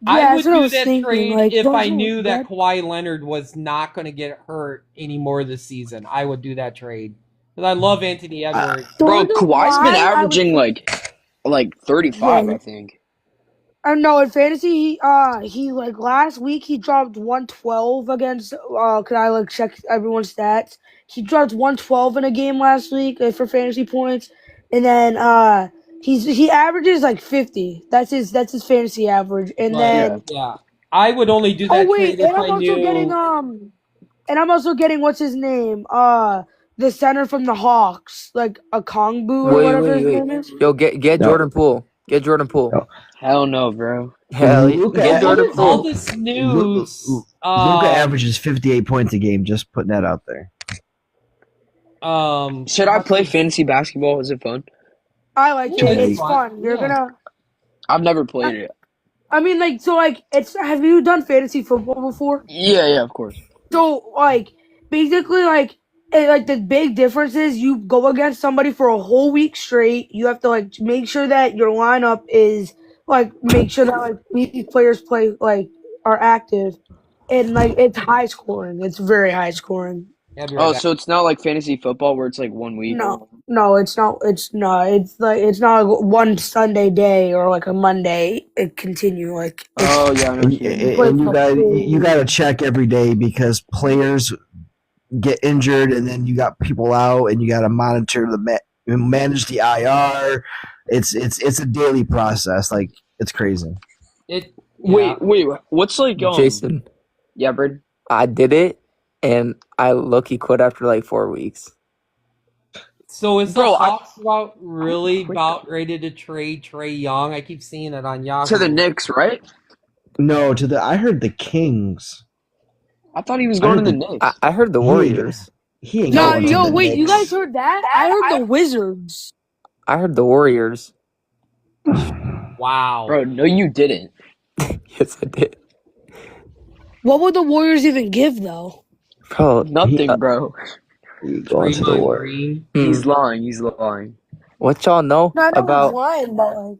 I yeah, would that's what I do was that thinking. trade Like, if I don't knew you- that Kawhi Leonard was not going to get hurt anymore this season. I would do that trade because I love Anthony Edwards. The Bro, reason Kawhi's why been I was- averaging like 35, Yeah. I think. I know in fantasy, he like last week he dropped 112 against. Can I like check everyone's stats? He dropped 112 in a game last week for fantasy points, and then he averages like 50. That's his fantasy average, and then yeah, I would only do that oh wait, trade if and I'm I also knew. getting and I'm also getting what's his name? The center from the Hawks, like a Kongbu or whatever his name is. Yo, get No. Jordan Poole. Get Jordan Poole. No. Hell no, bro. Hell, Luka get Jordan all Poole. this news. Luca averages 58 points a game. Just putting that out there. Should I play fantasy basketball? Is it fun? I like Yeah, it. it's It's fun. fun. You're Yeah. gonna. I've never played it. I mean, like, so, like, it's. Have you done fantasy football before? Yeah, of course. So, like, basically, like, the big difference is you go against somebody for a whole week straight. You have to like make sure that your lineup is make sure that like these players play are active, and like it's high scoring. It's very high scoring. Yeah, I'll be right Oh, back. so it's not like fantasy football where it's like 1 week? No, it's not. It's not. It's not like one Sunday day or like a Monday. It continue like. Oh, yeah, I know. And, what you mean. and you got to check every day because players get injured, and then you got people out, and you got to monitor manage the IR. It's a daily process. Like it's crazy. Wait, what's like Jason, Yeah, Brad. I did it, and I low-key quit after like 4 weeks. So is Bro, the Hawks about ready to trade Trey Young? I keep seeing it on Yahoo. To the Knicks, right? No, I heard the Kings. I thought he was going to the Knicks. I heard the Warriors. He ain't No, going to yo, the wait, you Knicks. guys heard that? I heard the Wizards. I heard the Warriors. Wow. Bro, no, you didn't. Yes, I did. What would the Warriors even give though? Bro, Nothing, bro. He going to the Draymond Warriors. Green. He's lying. He's lying. what y'all know No, I know about? he's lying, but like,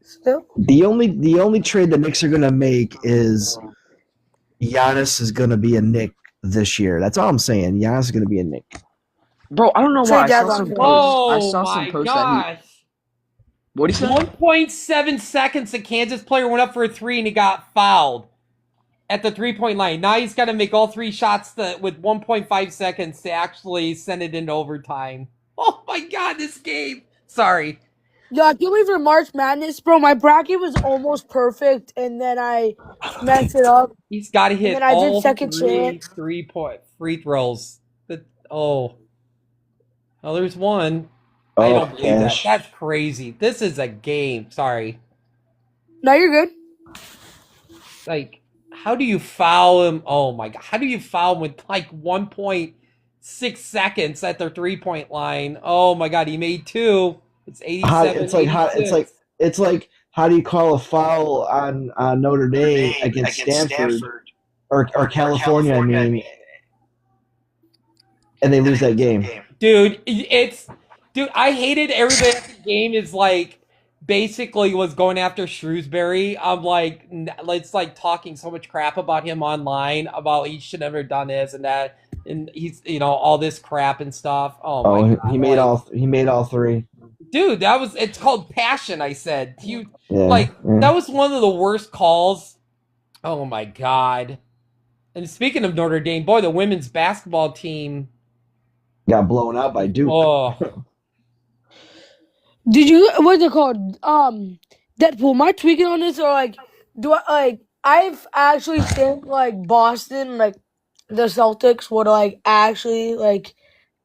still. The only trade the Knicks are gonna make is Giannis is gonna be a Knick this year. That's all I'm saying. Giannis is gonna be a Knick. Bro, I don't know why Trade I saw deadline some day. posts. I Oh saw some my posts that he. gosh. What he said? 1.7 seconds, the Kansas player went up for a three and he got fouled at the 3-point line. Now he's got to make all three shots with 1.5 seconds to actually send it into overtime. Oh my god, this game. Sorry. Yo, I can't wait for March Madness, bro. My bracket was almost perfect, and then I messed it up. He's got to And hit then I did all second three chance. 3-point free throws. Oh, there's one. I Oh, don't believe that. Cash. That's crazy. This is a game. Sorry. No, you're good. Like, how do you foul him? Oh my god. How do you foul him with like 1.6 seconds at their 3-point line? Oh my god, he made two. It's 87. It's like how do you call a foul on Notre Dame against Stanford or California? I mean, and they lose that game. Dude, I hated everybody at the game is like basically was going after Shrewsbury. I'm like, it's like talking so much crap about him online about he should never done this and that, and he's all this crap and stuff. Oh my god, he made all three. Dude, it's called passion. I said Yeah, that was one of the worst calls. Oh my god. And speaking of Notre Dame, boy, the women's basketball team got blown out by Duke. Oh. Did you what's it called? Deadpool. Am I tweaking on this or like do I like I've actually think like Boston, like the Celtics would like actually like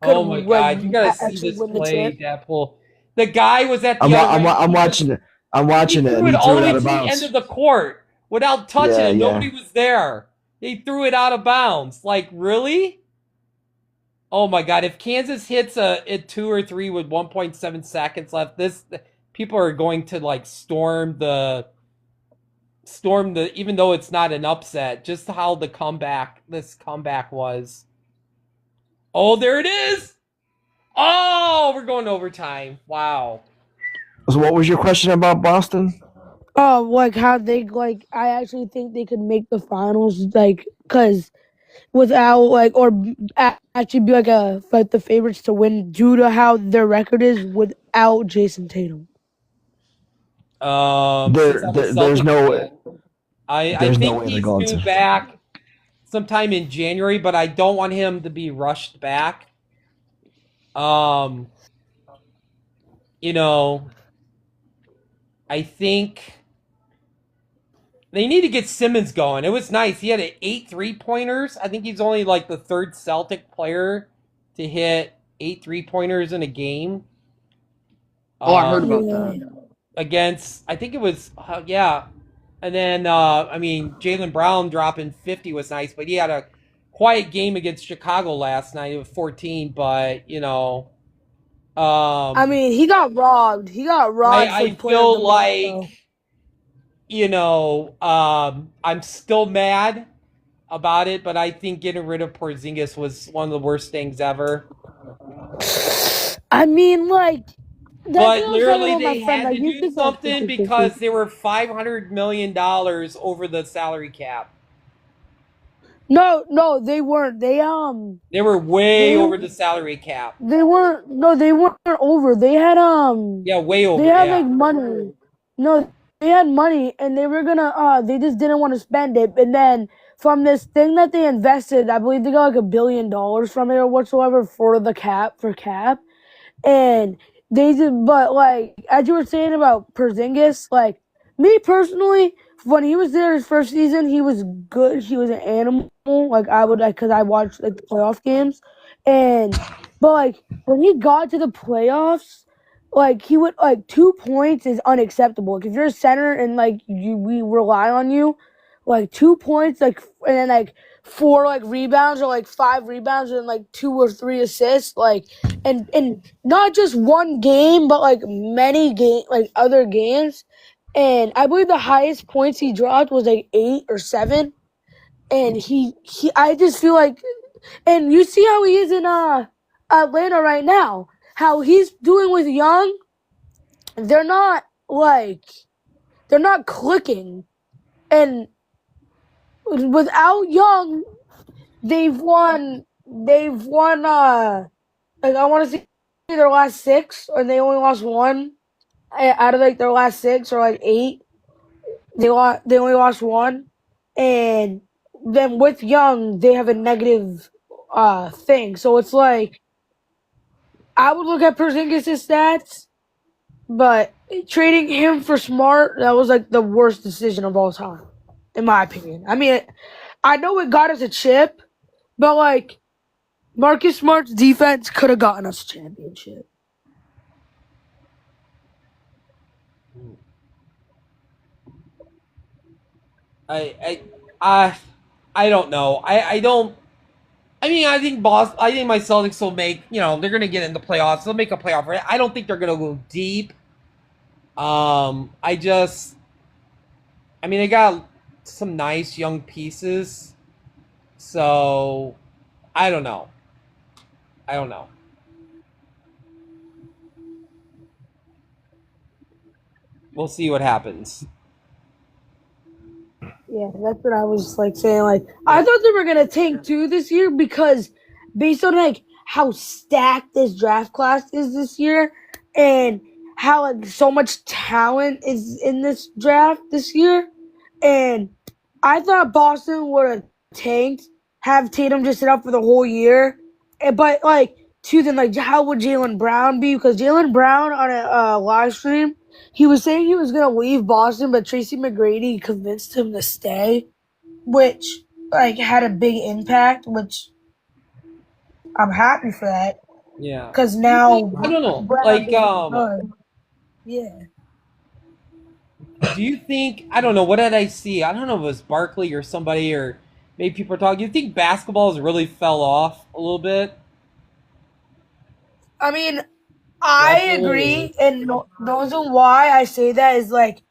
could Oh my god, you gotta see actually this win the play, chip. Deadpool. The guy was at the I'm watching it. I'm watching he it. threw And it he threw all the it way out to of the bounds. end of the court without touching Yeah, it. yeah. Nobody was there. He threw it out of bounds. Like, really? Oh my god, if Kansas hits a 2 or 3 with 1.7 seconds left, people are going to like storm the even though it's not an upset, just how this comeback was. Oh, there it is. Oh, we're going to overtime. Wow. So what was your question about Boston? Oh, like how they like I actually think they could make the finals like cuz without like or actually be like the favorites to win due to how their record is without Jason Tatum. Since I'm a There's Celtics no fan, I there's no think way they're he's going due to. back sometime in January, but I don't want him to be rushed back. I think they need to get Simmons going. It was nice. He had 8 3-pointers. I think he's only like the third Celtic player to hit 8 3-pointers in a game. Oh, I heard about that. Against, I think it was, yeah. And then, Jaylen Brown dropping 50 was nice, but he had a quiet game against Chicago last night with 14, but, I mean, he got robbed. He got robbed. I feel like, I'm still mad about it, but I think getting rid of Porzingis was one of the worst things ever. I mean, like, but literally they had to do something because they were $500 million over the salary cap. No, they weren't. They were way over the salary cap. They weren't. No, they weren't over. They had Yeah, way over. They had like money. No, they had money, and they were gonna. They just didn't want to spend it, and then from this thing that they invested, I believe they got like $1 billion from it or whatsoever for cap, and they did. But like as you were saying about Porzingis, like me personally, when he was there his first season, he was good. He was an animal. Like I would because I watched like the playoff games, but like when he got to the playoffs, like he would like 2 points is unacceptable. Like if you're a center and like we rely on you, like 2 points, like and then like 4 like rebounds or like 5 rebounds and like 2 or 3 assists, like and not just one game, but like many other games. And I believe the highest points he dropped was like 8 or 7. And I just feel like, and you see how he is in Atlanta right now, how he's doing with Young. They're not clicking, and without Young, they've won Like I want to see their last 6, or they only lost 1 out of like their last 6 or like 8. They only lost 1, and then with Young they have a negative thing. So it's like I would look at Porzingis' stats, but trading him for Smart, that was like the worst decision of all time, in my opinion. I mean, I know it got us a chip, but like Marcus Smart's defense could have gotten us a championship. I don't know. I don't. I mean, I think my Celtics will make. They're gonna get in the playoffs. They'll make a playoff. Right? I don't think they're gonna go deep. I just. I mean, they got some nice young pieces. So, I don't know. We'll see what happens. Yeah, that's what I was like saying. Like I thought they were gonna tank too this year because based on like how stacked this draft class is this year and how like so much talent is in this draft this year, and I thought Boston would have tanked, have Tatum just sit out for the whole year, but like then like how would Jalen Brown be? Because Jalen Brown on a live stream, he was saying he was gonna leave Boston, but Tracy McGrady convinced him to stay, which like had a big impact. Which I'm happy for that Yeah. because now I don't know. Brown Like, is good. Yeah. do you think? I don't know. What did I see? I don't know if it was Barkley or somebody, or maybe people are talking. You think basketball has really fell off a little bit? I mean, I agree, and the reason why I say that is like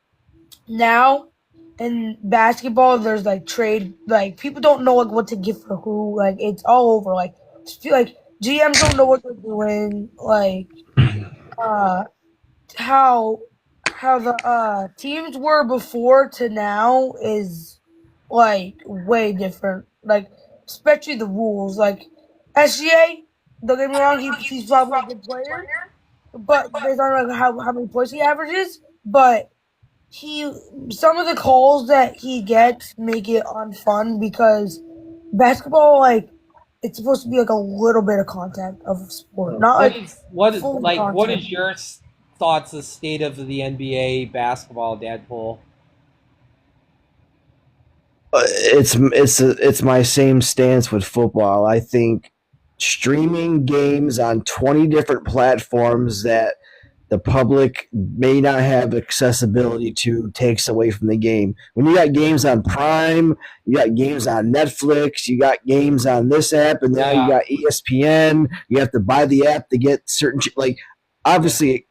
now in basketball, there's like trade, like people don't know like what to give for who, like it's all over. Like I feel like GMs don't know what they're doing, like how the teams were before to now is like way different. Like especially the rules, like SGA. Don't get me wrong, he's probably a good player, but based on like how many points he averages, but some of the calls that he gets make it unfun because basketball like it's supposed to be like a little bit of contact of sport, not like what contact. is your thoughts the state of the NBA basketball, Deadpool? It's my same stance with football. I think streaming games on 20 different platforms that the public may not have accessibility to takes away from the game. When you got games on Prime, you got games on Netflix, you got games on this app, and now you got ESPN. You have to buy the app to get certain like. Obviously,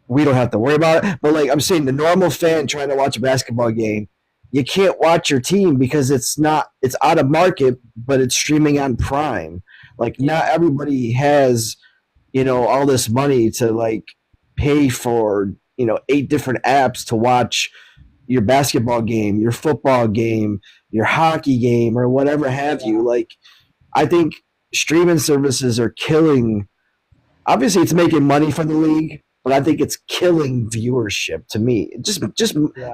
we don't have to worry about it, but like I'm saying, the normal fan trying to watch a basketball game, you can't watch your team because it's out of market, but it's streaming on Prime. Like not everybody has, all this money to like pay for 8 different apps to watch your basketball game, your football game, your hockey game, or whatever have you. Like I think streaming services are killing. Obviously, it's making money for the league, but I think it's killing viewership to me. Just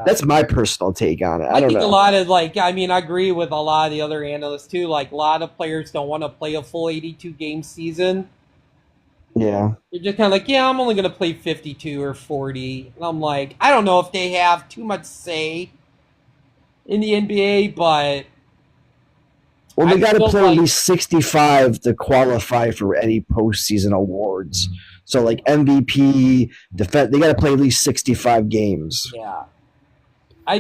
that's my personal take on it. I don't think know. A lot of I agree with a lot of the other analysts too. Like a lot of players don't want to play a full 82 game season. Yeah. You're just kind of like, I'm only going to play 52 or 40. And I'm like, I don't know if they have too much say in the NBA, but well, they got to play at least 65 to qualify for any postseason awards. So, like MVP, defense, they got to play at least 65 games. Yeah. I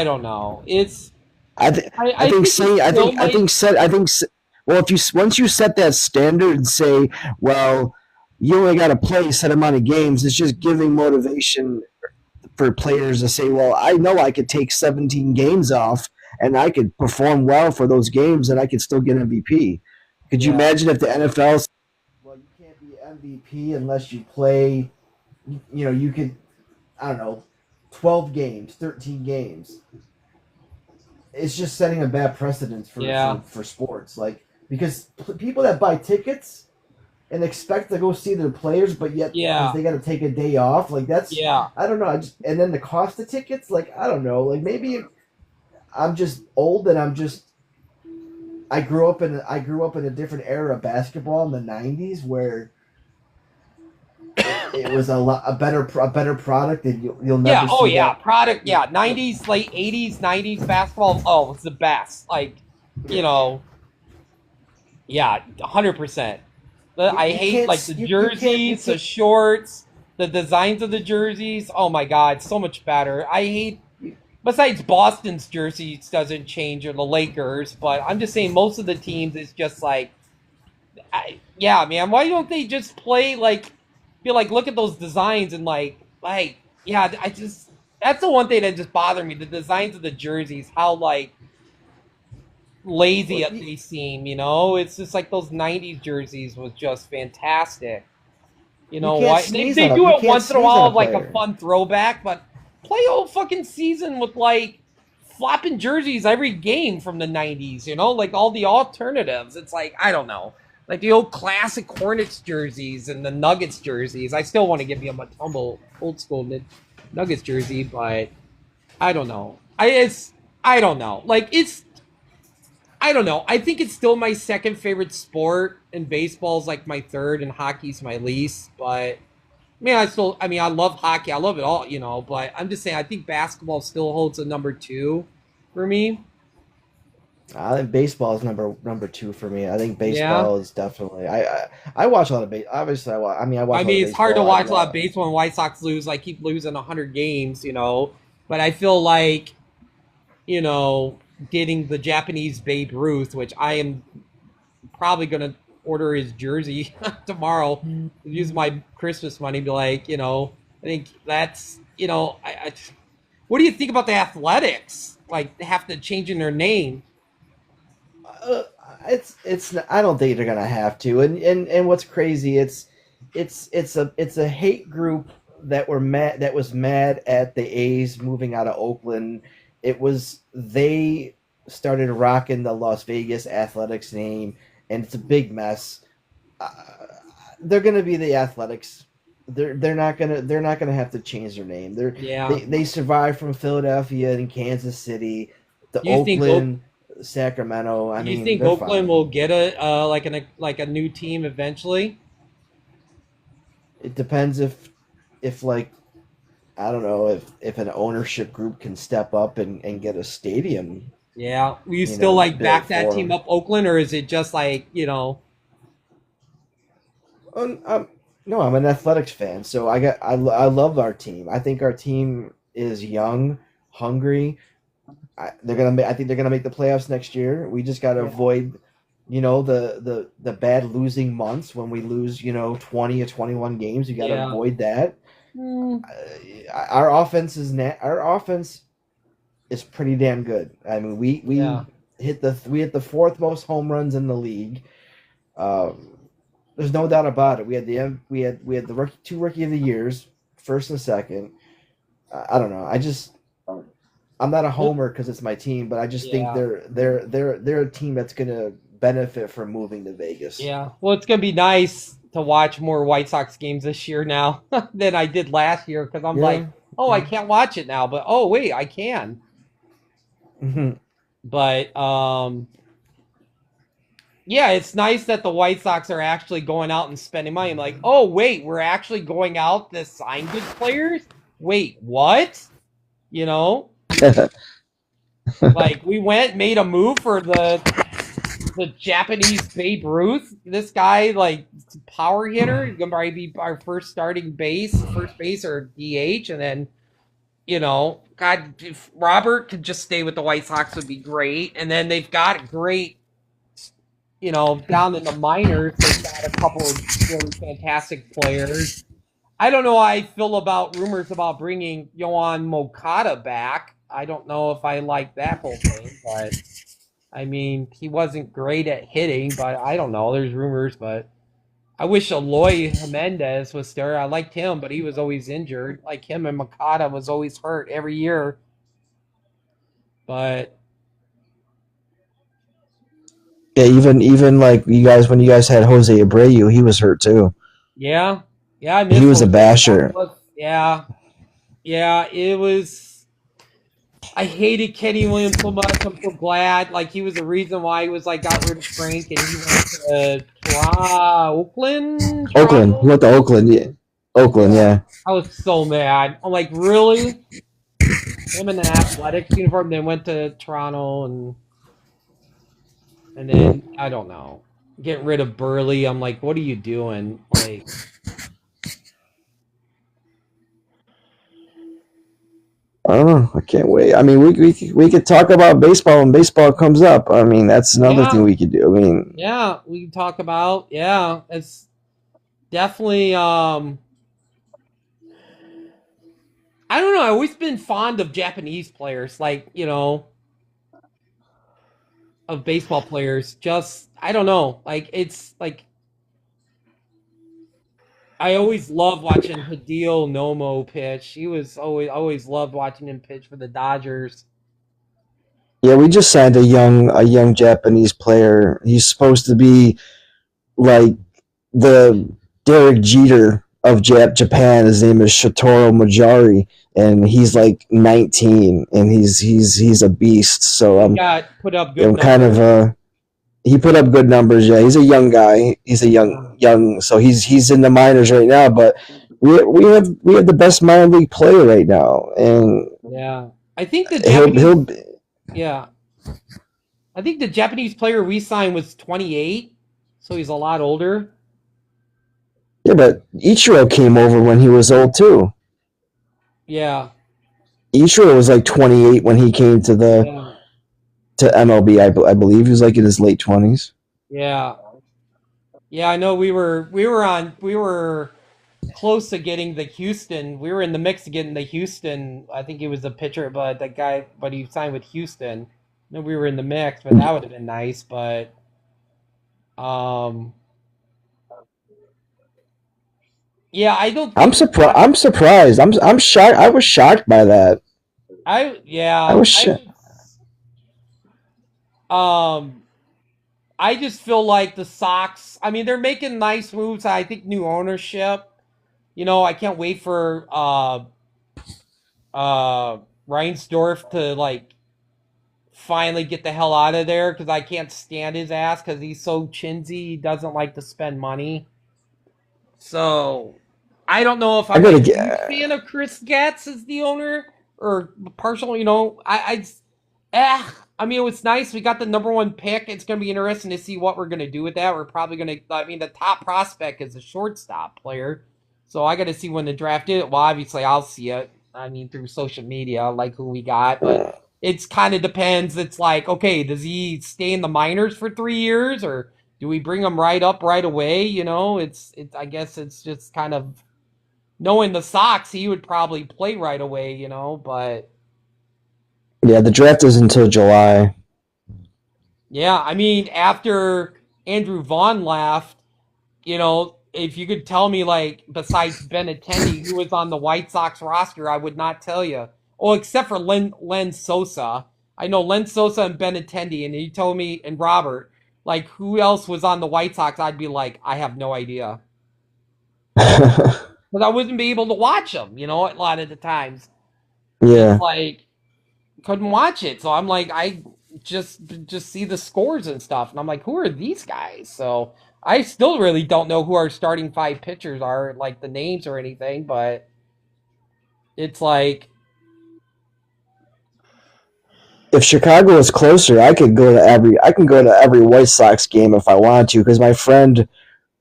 don't know. It's. Well, once you set that standard and say, well, you only got to play a set amount of games, it's just giving motivation for players to say, well, I know I could take 17 games off and I could perform well for those games and I could still get MVP. Could you imagine if the NFL, well, you can't be MVP unless you play, you could, I don't know, 12 games, 13 games. It's just setting a bad precedent for sports. Like, because people that buy tickets, and expect to go see their players, but yet Yeah. because they got to take a day off, like that's Yeah. I don't know. And then the cost of tickets, like I don't know, like maybe I'm just old and I grew up in a different era of basketball in the '90s where it was a better product, and you'll never Yeah. Oh see yeah. that. Product. Yeah. 90s, late 80s, 90s basketball. Oh, it's the best. Like, you know. Yeah. 100%. I You hate can't like s- the you can't- jerseys, the shorts, the designs of the jerseys. Oh my god, so much better. I hate. Besides Boston's jerseys doesn't change or the Lakers, but I'm just saying most of the teams is just like, yeah, man. Why don't they just play like? Feel like look at those designs and like yeah. I just that's the one thing that just bothered me. The designs of the jerseys, how like lazy Well, they seem. You know, it's just like those '90s jerseys was just fantastic. You know can't why sneeze they on do you it can't once in a sneeze on while a of like a player. fun throwback, but play a whole fucking season with like flopping jerseys every game from the '90s. You know, like all the alternatives. It's like I don't know, like the old classic Hornets jerseys and the Nuggets jerseys. I still want to give them a tumble old school Nuggets jersey, but I don't know. I don't know. Like I don't know. I think it's still my second favorite sport, and baseball's like my third, and hockey's my least. But I mean, I love hockey. I love it all, you know. But I'm just saying, I think basketball still holds a number two for me. I think baseball is number two for me. I think Yeah. baseball is definitely. I watch a lot of baseball. Obviously, I watch. I mean, I watch. I a lot of mean, it's hard to baseball. watch a lot of baseball when White Sox lose. Like keep losing 100 games, you know. But I feel like, you know, getting the Japanese Babe Ruth, which I am probably gonna order his jersey tomorrow. Use my Christmas money. Be like, you know, I think that's, you know, what do you think about the Athletics? Like, they have to change in their name. Uh, it's. I don't think they're gonna have to. And what's crazy? It's a hate group that were mad. That was mad at the A's moving out of Oakland. It was they started rocking the Las Vegas Athletics name, and it's a big mess. Uh, they're gonna be the Athletics. They're not gonna have to change their name. Yeah. They survived from Philadelphia and Kansas City, the You think Oakland, Sacramento. I you mean, think they're Oakland fine. will get like a new team eventually? It depends if like I don't know if an ownership group can step up and get a stadium. Yeah. Will you You still know, like built back that for team 'em. up, Oakland, or is it just like, you know? No, I'm an athletics fan, so I love our team. I think our team is young, hungry. I think they're gonna make the playoffs next year. We just got to avoid, the bad losing months when we lose, 20 or 21 games. You got to Yeah. avoid that. Hmm. Our offense is pretty damn good. I mean, we Yeah. hit the fourth most home runs in the league. Um, there's no doubt about it. We had the two rookie of the years, first and second. I don't know. I'm not a homer because it's my team, but I just think Yeah. they're a team that's gonna benefit from moving to Vegas. Yeah. Well, it's gonna be nice to watch more White Sox games this year now than I did last year because I'm Yeah. like, oh, I can't watch it now, but oh wait, I can. Mhm. But yeah, it's nice that the White Sox are actually going out and spending money. I'm like, oh wait, we're actually going out to sign good players. Wait, what? You know, like we made a move for the Japanese Babe Ruth. This guy, like power hitter, he's gonna probably be our first first base or DH, and then God, if Robert could just stay with the White Sox would be great. And then they've got great, down in the minors, they've got a couple of really fantastic players. I don't know how I feel about rumors about bringing Yohan Moncada back. I don't know if I like that whole thing, but I mean, he wasn't great at hitting, but I don't know. There's rumors, but I wish Eloy Jimenez was there. I liked him, but he was always injured. Like him and Makata was always hurt every year. But Yeah, even like you guys when you guys had Jose Abreu, he was hurt too. Yeah, yeah, I miss He was a Jose. basher. Yeah, yeah, it was. I hated Kenny Williams so much. I'm so glad. Like he was the reason why he was like got rid of Frank and he went to Oakland, Oakland. He Toronto. went to Oakland. Yeah. Oakland. Yeah, Yeah. I was so mad. I'm like, really? Him in an athletics uniform, then went to Toronto and then I don't know, get rid of Burley. I'm like, what are you doing? Like, I don't know. I can't wait. I mean, we could talk about baseball when baseball comes up. I mean, that's another thing yeah, we could do. I mean, yeah, we can talk about it's definitely I don't know. I've always been fond of Japanese players, like of baseball players. Just I don't know, like it's like I always loved watching Hideo Nomo pitch. He was always loved watching him pitch for the Dodgers. yeah, we just signed a young Japanese player. He's supposed to be like the Derek Jeter of Japan. His name is Shotaro Majari, and he's like 19, and he's a beast. So He got put up good I'm kind numbers. of he put up good numbers. Yeah, he's a young guy. He's a young. So he's in the minors right now. But we have the best minor league player right now, and Yeah, I think the he'll Japanese. he'll Yeah, I think the Japanese player we signed was 28, so he's a lot older. yeah. But Ichiro came over when he was old too. Yeah, Ichiro was like 28 when he came yeah, to MLB. I believe he was like in his late 20s. yeah, yeah. I know we were close to getting the Houston. We were in the mix of getting the Houston. I think he was a pitcher, but he signed with Houston. And we were in the mix, but that would have been nice. But um, yeah, I don't I'm think surprised. I'm surprised. I'm shocked. I was shocked by that. I I yeah was shocked. um I just feel like the Sox. I mean, they're making nice moves. I think new ownership. I can't wait for Reinsdorf to like finally get the hell out of there because I can't stand his ass because he's so chinsy. He doesn't like to spend money. So I don't know if I I'm a gotta huge get. fan of Chris Getz as the owner or partial. I mean, it was nice. We got the number one pick. It's going to be interesting to see what we're going to do with that. We're probably going to. I mean, the top prospect is a shortstop player, so I got to see when the draft is. Well, obviously, I'll see it. I mean, through social media, like who we got, but it's kind of depends. It's like, okay, does he stay in the minors for 3 years, or do we bring him right up right away? It's. I guess it's just kind of knowing the Sox. He would probably play right away. But. Yeah, the draft is until July. Yeah, I mean, after Andrew Vaughn left, if you could tell me, like, besides Benintendi, who was on the White Sox roster, I would not tell you. Oh, except for Len Sosa. I know Len Sosa and Benintendi, and you told me, and Robert, like, who else was on the White Sox, I'd be like, I have no idea. Because I wouldn't be able to watch them, a lot of the times. Yeah. Like, couldn't watch it. So I'm like, I just see the scores and stuff, and I'm like, who are these guys? So I still really don't know who our starting five pitchers are, like the names or anything, but it's like, If Chicago was closer, I can go to every White Sox game if I want to because my friend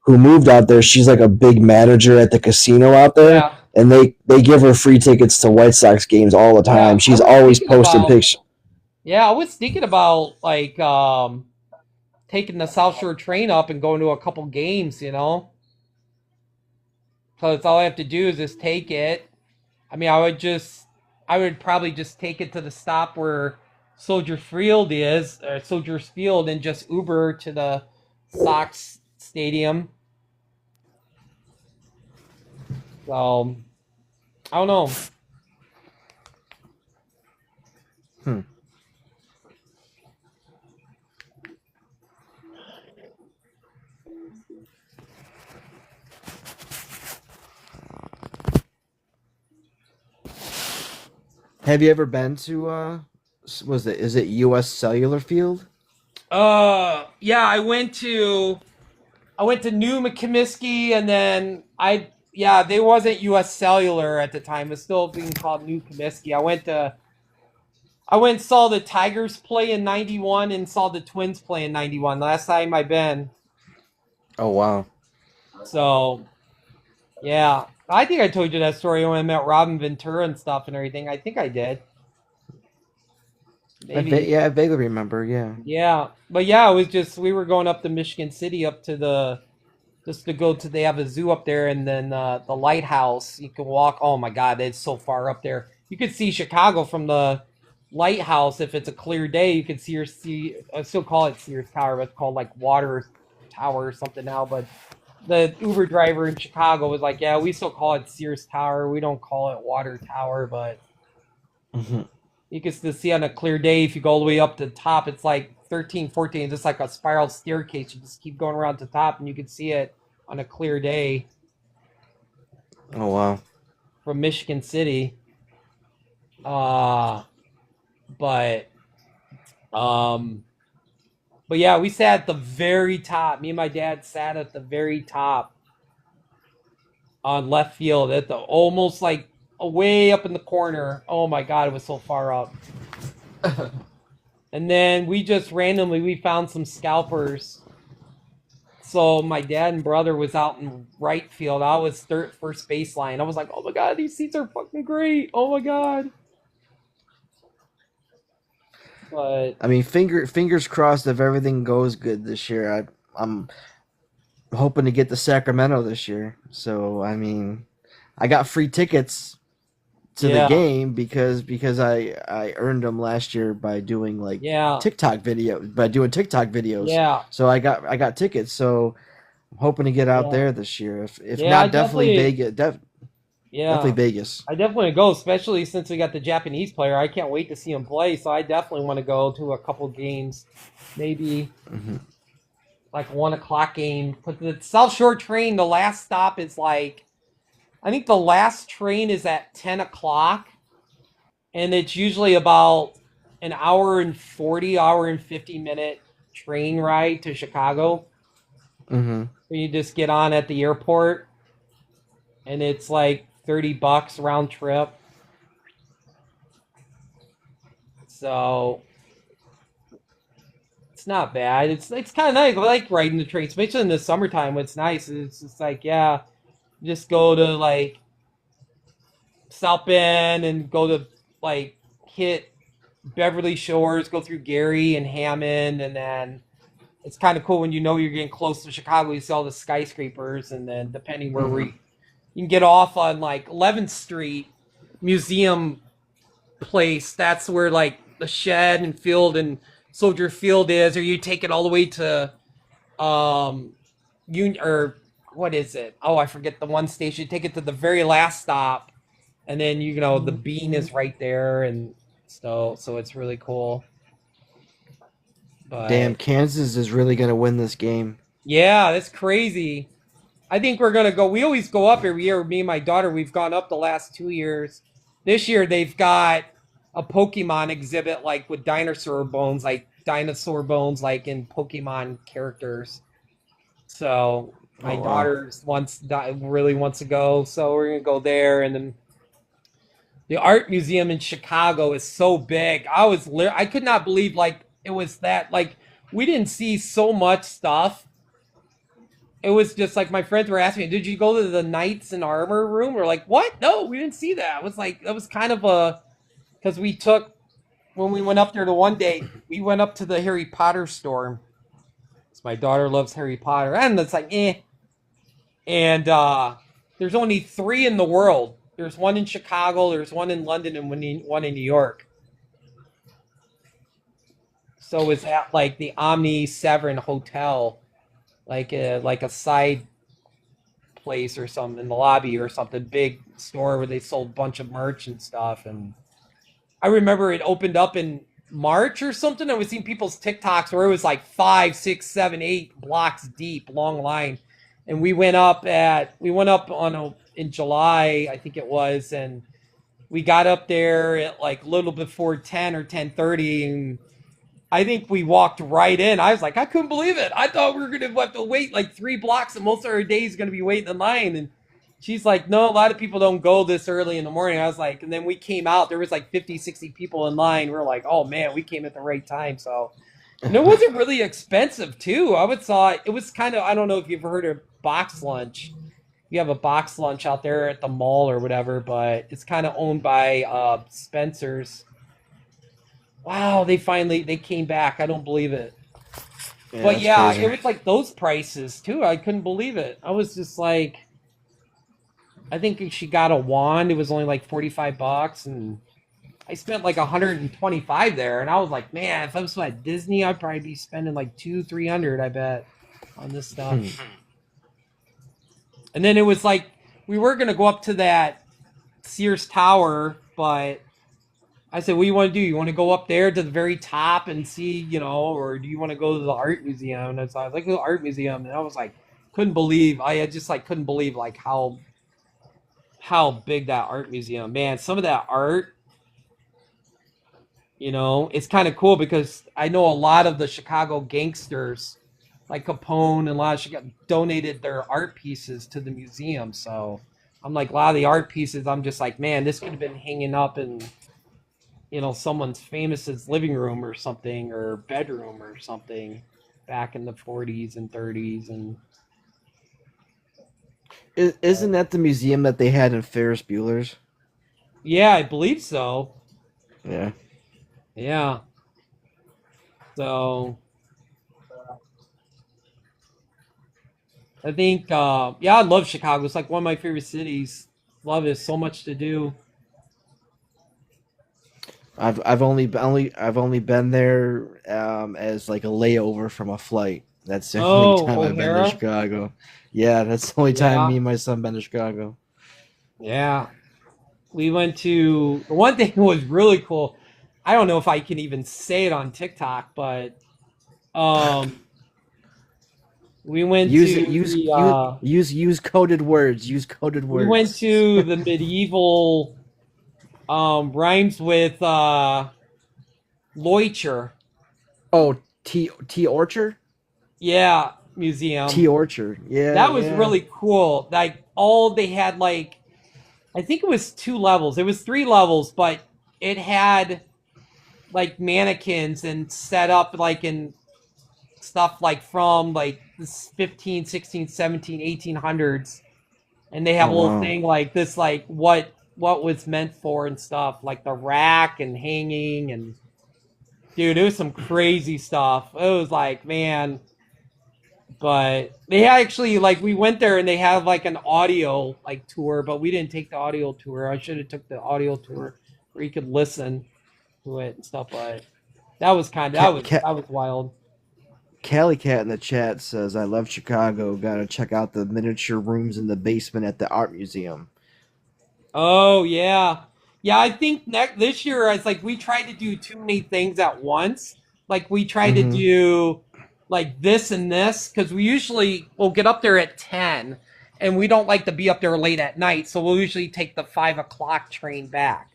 who moved out there, she's like a big manager at the casino out there, yeah, and they give her free tickets to White Sox games all the time. yeah. She's I was always thinking posting about, pictures. yeah, I was thinking about like taking the South Shore train up and going to a couple games, because all I have to do is just take it. I mean, I would probably just take it to the stop where Soldier Field, and just Uber to the Sox Stadium. So, I don't know. Have you ever been to is it US Cellular Field? Yeah, I went to New McComiskey, and then they wasn't U.S. Cellular at the time. It was still being called New Comiskey. I went and saw the Tigers play in '91 and saw the Twins play in '91. Last time I been. Oh wow. So, yeah, I think I told you that story when I met Robin Ventura and stuff and everything. I think I did. Maybe. Yeah, I vaguely remember. Yeah. Yeah, but yeah, it was just we were going up to Michigan City up to the just to go to they have a zoo up there, and then the lighthouse. You can walk. Oh my God, it's so far up there. You could see Chicago from the lighthouse if it's a clear day. You could see. I still call it Sears Tower, but it's called like Water Tower or something now. But the Uber driver in Chicago was like, "Yeah, we still call it Sears Tower. We don't call it Water Tower, but." Mhm. You can still see on a clear day if you go all the way up to the top. It's like 13, 14, just like a spiral staircase. You just keep going around the top, and you can see it on a clear day Oh wow. from Michigan City. Uh, but but yeah, we sat at the very top. Me and my dad sat at the very top on left field at the almost like way up in the corner. Oh my God, it was so far up. And then we just randomly we found some scalpers. So my dad and brother was out in right field. I was first baseline. I was like, oh my God, these seats are fucking great. Oh my God. But I mean, fingers crossed if everything goes good this year. I'm hoping to get to Sacramento this year. So I mean, I got free tickets to the Yeah. game because I earned them last year by doing like yeah, TikTok videos. yeah, So I got tickets. So I'm hoping to get out Yeah. there this year. If Yeah, not, I definitely definitely- Vegas. yeah. Definitely Vegas. I definitely want to go, especially since we got the Japanese player. I can't wait to see him play. So I definitely want to go to a couple games, maybe Mhm. like 1 o'clock game. But the South Shore train, the last stop is like, I think the last train is at 10 o'clock, and it's usually about an hour and 50-minute train ride to Chicago. Mm-hmm. So you just get on at the airport, and it's like $30 round trip. So it's not bad. It's kind of nice. I like riding the train, especially in the summertime. It's nice. It's just like, yeah, just go to like South Bend and go to like hit Beverly Shores, go through Gary and Hammond, and then it's kind of cool when you know you're getting close to Chicago. You see all the skyscrapers, and then depending where you can get off on like 11th Street Museum Place. That's where like the shed and field and Soldier Field is, or you take it all the way to or what is it? Oh, I forget the one station. You take it to the very last stop, and then you know the Bean is right there, and so it's really cool. But Damn, Kansas is really gonna win this game. yeah, that's crazy. I think we're gonna go. We always go up every year. Me and my daughter, we've gone up the last 2 years. This year they've got a Pokemon exhibit like with dinosaur bones like in Pokemon characters. So my Oh, wow. daughter's really wants to go, so we're gonna go there. And then the art museum in Chicago is so big. I could not believe like it was that like we didn't see so much stuff. It was just like my friends were asking me, "Did you go to the Knights in Armor room?" We're like, "What? No, we didn't see that." It was like that was kind of because we took when we went up there the one day, we went up to the Harry Potter store. So my daughter loves Harry Potter, and it's like And there's only 3 in the world. There's one in Chicago, there's one in London, and one in New York. So it's at like the Omni Severn Hotel, like a side place or something in the lobby or something, big store where they sold a bunch of merch and stuff. And I remember it opened up in March or something. I was seeing people's TikToks where it was like 5, 6, 7, 8 blocks deep, long line. And we went up in July, I think it was, and we got up there at like a little before 10 or 10:30, and I think we walked right in. I was like, I couldn't believe it. I thought we were gonna have to wait like 3 blocks, and most of our day is gonna be waiting in line. And she's like, no, a lot of people don't go this early in the morning. I was like, and then we came out, there was like 50, 60 people in line. We're like, oh man, we came at the right time. So, and it wasn't really expensive too. I would thought it was kind of, I don't know if you've heard of box lunch. You have a box lunch out there at the mall or whatever, but it's kind of owned by Spencer's. Wow, they came back. I don't believe it. But that's yeah, crazy. it was like those prices too. I couldn't believe it. I was just like, I think she got a wand. It was only like $45, and I spent like 125 there. And I was like, man, if I was at Disney, I'd probably be spending like 200-300, I bet, on this stuff. And then it was like we were gonna go up to that Sears Tower, but I said, what do you want to do? You want to go up there to the very top and see, or do you want to go to the art museum? And so I was like, the art museum. And I was like, couldn't believe, couldn't believe like how big that art museum, man, some of that art, it's kind of cool because I know a lot of the Chicago gangsters, like Capone and a lot of Chicago, donated their art pieces to the museum. So I'm like, a lot of the art pieces, I'm just like, man, this could have been hanging up in, someone's famous's living room or something, or bedroom or something back in the 40s and 30s. And Isn't that the museum that they had in Ferris Bueller's? yeah, I believe so. Yeah. Yeah. So I think, I love Chicago. It's like one of my favorite cities. Love it. So much to do. I've only been there as like a layover from a flight. That's the only time I've been O'Hara? to Chicago. Yeah, that's the only time Yeah. me and my son been to Chicago. Yeah. We went to, the one thing that was really cool. I don't know if I can even say it on TikTok, but we went Use to use the, use coded words. Use coded we words. went to the medieval rhymes with Leuchter. Oh, T Orchard. Yeah, museum. T Orchard. Yeah. That was yeah. really cool. Like they had like, I think it was 2 levels. It was 3 levels, but it had like mannequins and set up like in stuff like from like this 15, 16, 17, 1800s. And they have Oh, a little wow. thing like this, like what was meant for and stuff, like the rack and hanging. And dude, it was some crazy stuff. It was like, man. But they actually, like, we went there and they have like an audio like tour, but we didn't take the audio tour. I should have took the audio tour where you could listen to it and stuff. But that was that was wild. Cali Cat in the chat says, "I love Chicago. Gotta check out the miniature rooms in the basement at the art museum." Oh yeah, yeah. I think this year it's like we tried to do too many things at once. Like we tried to Mhm. do like this and this because we'll get up there at 10, and we don't like to be up there late at night, so we'll usually take the 5 o'clock train back.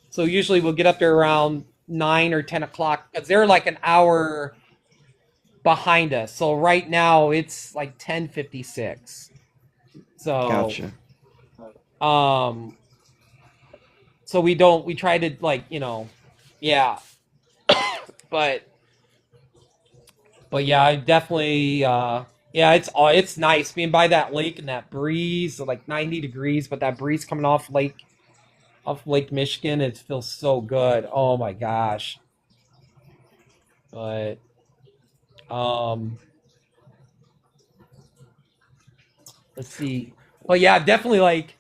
So usually we'll get up there around 9 or 10 o'clock because they're like an hour behind us. So right now it's like 10:56. So Gotcha. so we try to like, yeah. but yeah, I definitely yeah, it's nice being by that lake and that breeze, so like 90 degrees, but that breeze coming off Lake Michigan, it feels so good. Oh my gosh. But let's see. But yeah, definitely like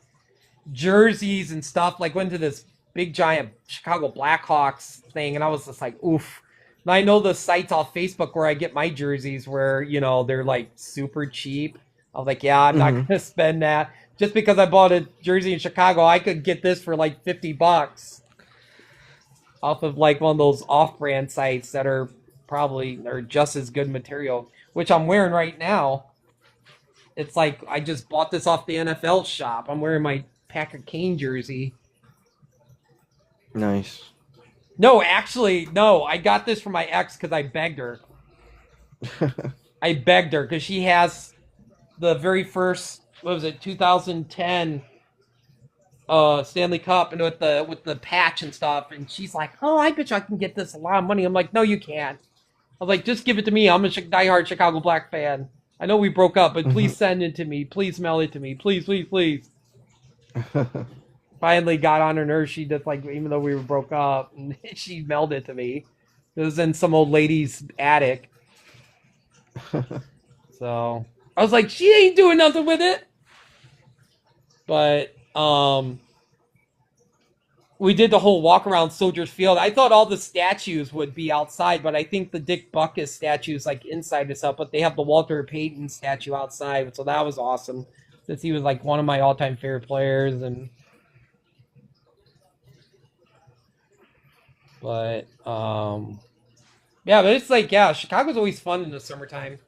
jerseys and stuff. Like went to this big giant Chicago Blackhawks thing, and I was just like, oof. And I know the sites off Facebook where I get my jerseys where, they're like super cheap. I was like, yeah, I'm not Mhm. gonna spend that. Just because I bought a jersey in Chicago, I could get this for like $50 off of like one of those off-brand sites that are just as good material, which I'm wearing right now. It's like I just bought this off the NFL shop. I'm wearing my Patrick Kane jersey. Nice. No, actually, no. I got this from my ex because I begged her. I begged her because she has the very first, what was it, 2010 Stanley Cup, and with the patch and stuff, and she's like, "Oh, I bet you I can get this a lot of money." I'm like, "No, you can't." I was like, "Just give it to me. I'm a diehard Chicago Black fan. I know we broke up, but please send it to me. Please mail it to me. Please, please, please." Finally got on her nerves. She just like, even though we were broke up, and she mailed it to me. It was in some old lady's attic. So I was like, she ain't doing nothing with it. But we did the whole walk around Soldiers Field. I thought all the statues would be outside, but I think the Dick Butkus statue is like inside this up. But they have the Walter Payton statue outside, so that was awesome. Since he was like one of my all-time favorite players, but yeah, but it's like, yeah, Chicago's always fun in the summertime.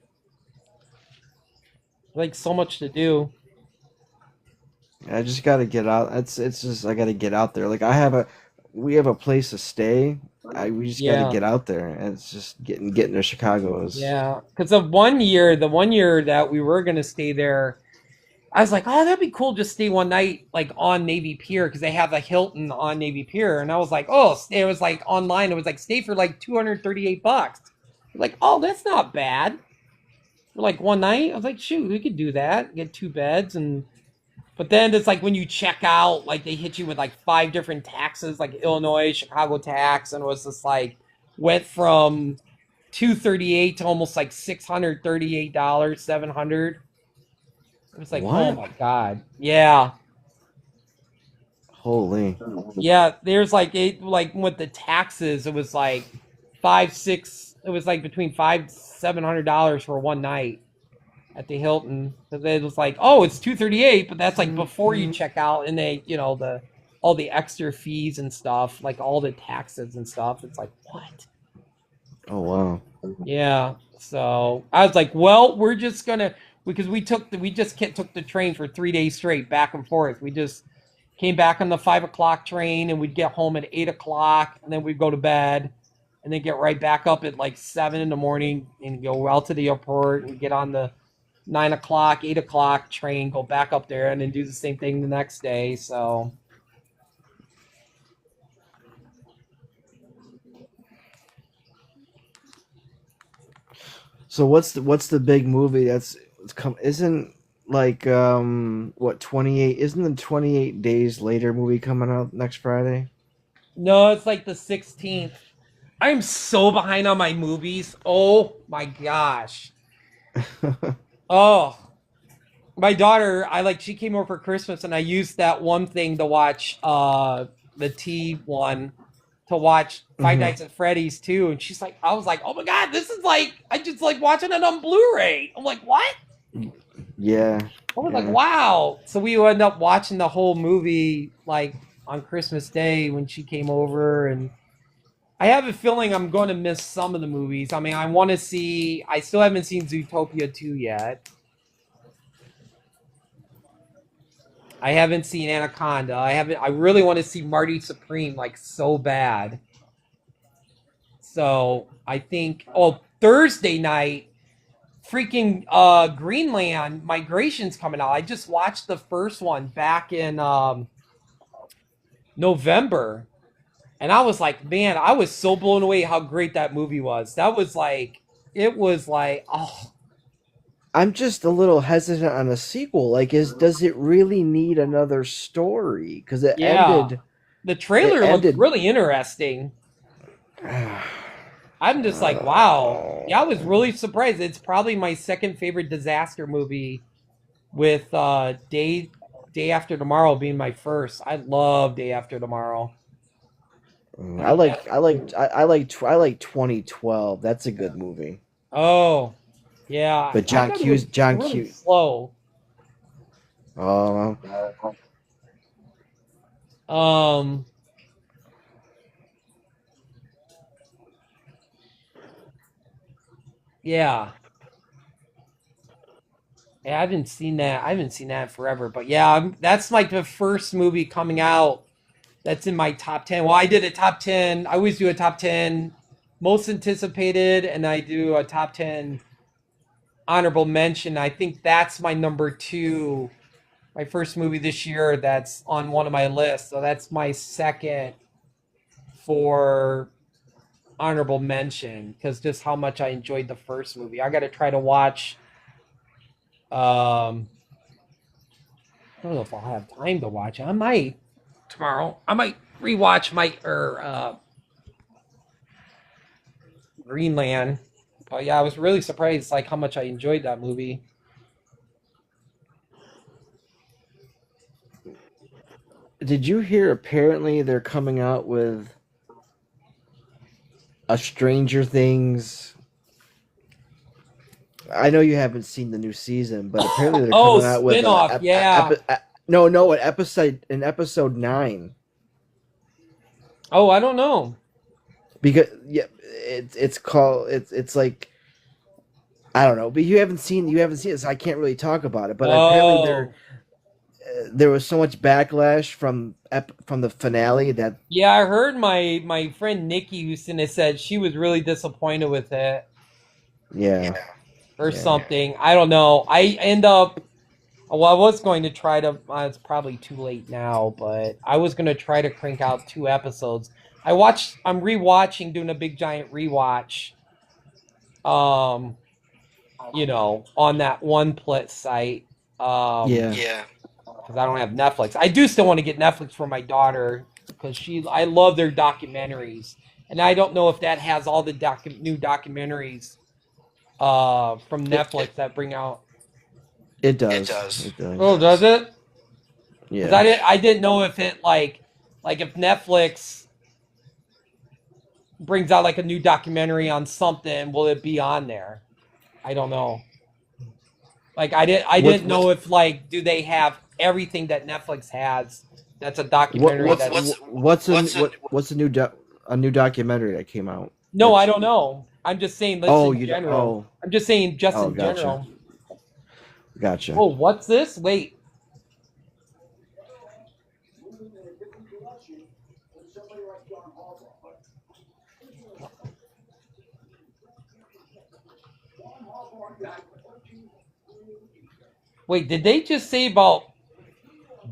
Like so much to do. I just got to get out. It's just I got to get out there. Like we have a place to stay. We just got Yeah. to get out there, and it's just getting to Chicago is. Yeah, because the one year that we were gonna stay there, I was like, oh, that'd be cool. Just stay one night like on Navy Pier because they have a Hilton on Navy Pier, and I was like, oh, it was like online. It was like stay for like $238. Like, oh, that's not bad. For like one night, I was like, shoot, we could do that. Get 2 beds But then it's like when you check out, like they hit you with like 5 different taxes, like Illinois, Chicago tax, and it was just like went from $238 to almost like $638, $700. It was like, oh What? my god, yeah, Holy. yeah. There's like like with the taxes, it was like 5, 6. It was like between $500-$700 for one night at the Hilton. So it was like, oh, it's $238, but that's like before you check out, and they, all the extra fees and stuff, like all the taxes and stuff. It's like, what? Oh wow. Yeah. So I was like, well, we're just gonna, because we took the train for 3 days straight, back and forth. We just came back on the 5 o'clock train, and we'd get home at 8 o'clock, and then we'd go to bed, and then get right back up at like 7 in the morning and go out to the airport. We get on the 9 o'clock, 8 o'clock train, go back up there, and then do the same thing the next day. So So what's the big movie that's come? Isn't like what 28? Isn't the 28 Days Later movie coming out next Friday? no, it's like the 16th. I'm so behind on my movies. Oh my gosh. Oh, my daughter, she came over for Christmas, and I used that one thing to watch the T one to watch Five Mhm. Nights at Freddy's too, and she's like, I was like, oh my god, this is like, I just like watching it on Blu-ray. I'm like, what? Yeah. I was like, Yeah. wow. So we end up watching the whole movie like on Christmas Day when she came over, and I have a feeling I'm going to miss some of the movies. I mean, I still haven't seen Zootopia 2 yet. I haven't seen Anaconda. I really want to see Marty Supreme like so bad. So I think, Thursday night, freaking Greenland Migration's coming out. I just watched the first one back in November. And I was like, man, I was so blown away how great that movie was. It was like, oh, I'm just a little hesitant on a sequel. Like, does it really need another story? Because it yeah. ended. The trailer It looked ended- really interesting. I'm just like, wow. Yeah, I was really surprised. It's probably my second favorite disaster movie, with Day After Tomorrow being my first. I love Day After Tomorrow. I like 2012. That's a good movie. Oh, yeah. But John I thought it Hughes- was John really Hughes- slow. Oh, Yeah. Yeah, I haven't seen that. I haven't seen that in forever. But yeah, that's like the first movie coming out that's in my top 10. Well, I did a top 10. I always do a top 10 most anticipated, and I do a top 10 honorable mention. I think that's my number 2, my first movie this year that's on one of my lists. So that's my second for honorable mention, because just how much I enjoyed the first movie. I got to try to watch. I don't know if I'll have time to watch it. I might tomorrow. I might rewatch Greenland. But yeah, I was really surprised like how much I enjoyed that movie. Did you hear? Apparently, they're coming out with a Stranger Things. I know you haven't seen the new season, but apparently they're coming out with spin-off, yeah. an episode 9. Oh, I don't know. Because it's called it's like, I don't know, but you haven't seen it, so I can't really talk about it. But apparently there was so much backlash from the finale that Yeah, I heard my friend Nikki Houston has said she was really disappointed with it or something. I don't know. I was going to try to. It's probably too late now, but I was going to try to crank out 2 episodes. I'm rewatching, doing a big giant rewatch. On that OnePlus site. Because I don't have Netflix. I do still want to get Netflix for my daughter because I love their documentaries, and I don't know if that has all the new documentaries from Netflix that bring out. It does. Oh, does it? Yeah. 'Cause I didn't know if it like if Netflix brings out like a new documentary on something, will it be on there? I don't know. Like I didn't know if like do they have everything that Netflix has that's a documentary. What's a new documentary that came out? No, I don't know. I'm just saying. In general. I'm just saying in gotcha. general. Gotcha. Oh, what's this? Wait. Wait, did they just say about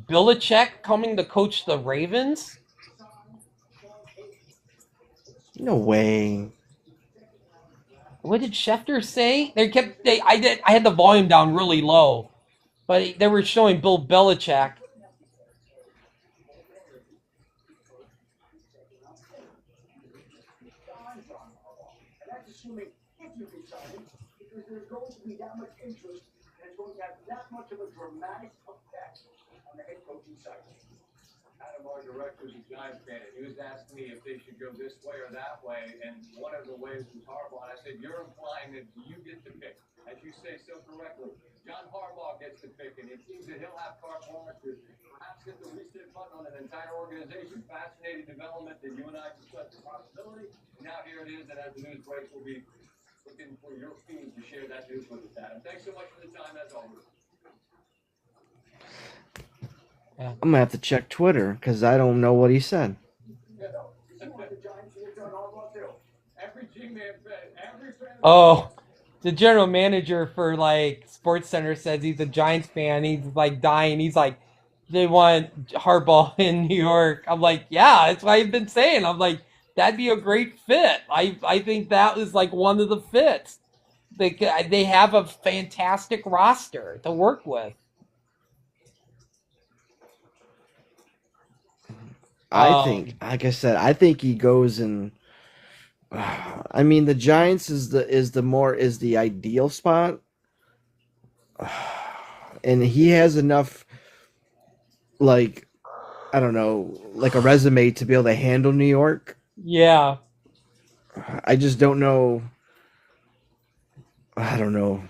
Belichick coming to coach the Ravens? No way. What did Schefter say? I had the volume down really low, but they were showing Bill Belichick. Our director is a Giants fan, and he was asking me if they should go this way or that way, and one of the ways was Harbaugh. And I said, you're implying that you get to pick, as you say so correctly. John Harbaugh gets to pick, and it seems that he'll have carte blanche to perhaps get the reset button on an entire organization. Fascinating development that you and I discussed the possibility. And now here it is, and as the news breaks, we'll be looking for your feed to share that news with us, Adam. Thanks so much for the time, as always. I'm gonna have to check Twitter because I don't know what he said. Oh, the general manager for like Sports Center says he's a Giants fan. He's like dying. He's like, they want Harbaugh in New York. I'm like, yeah, that's what I've been saying. I'm like, that'd be a great fit. I think that was like one of the fits. They have a fantastic roster to work with. I think, like I said, I think he goes in. I mean, the Giants is the ideal spot, and he has enough, like, I don't know, like a resume to be able to handle New York. Yeah. I just don't know. I don't know.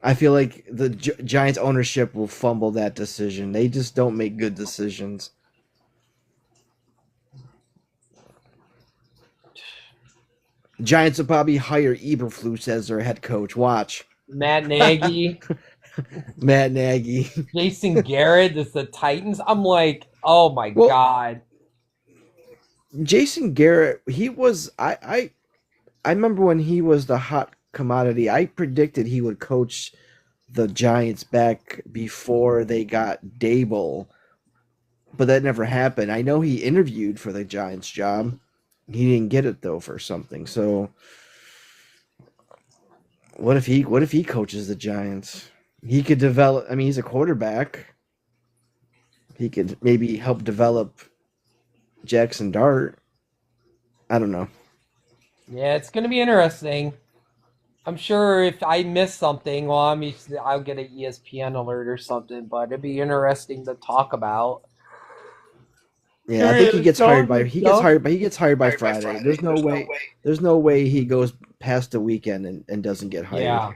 I feel like the Giants ownership will fumble that decision. They just don't make good decisions. Giants will probably hire Eberflus as their head coach. Watch. Matt Nagy. Matt Nagy. Jason Garrett is the Titans. I'm like, oh my God. Jason Garrett, he was I remember when he was the hot commodity. I predicted he would coach the Giants back before they got Dable, but that never happened. I know he interviewed for the Giants job. He didn't get it though for something. So what if he coaches the Giants? He could develop. I mean, he's a quarterback. He could maybe help develop Jackson Dart. I don't know. Yeah, it's gonna be interesting. I'm sure if I miss something, well, I'll get an ESPN alert or something, but it'd be interesting to talk about. Yeah, I think he gets hired by Friday. There's no way he goes past the weekend and doesn't get hired. Yeah.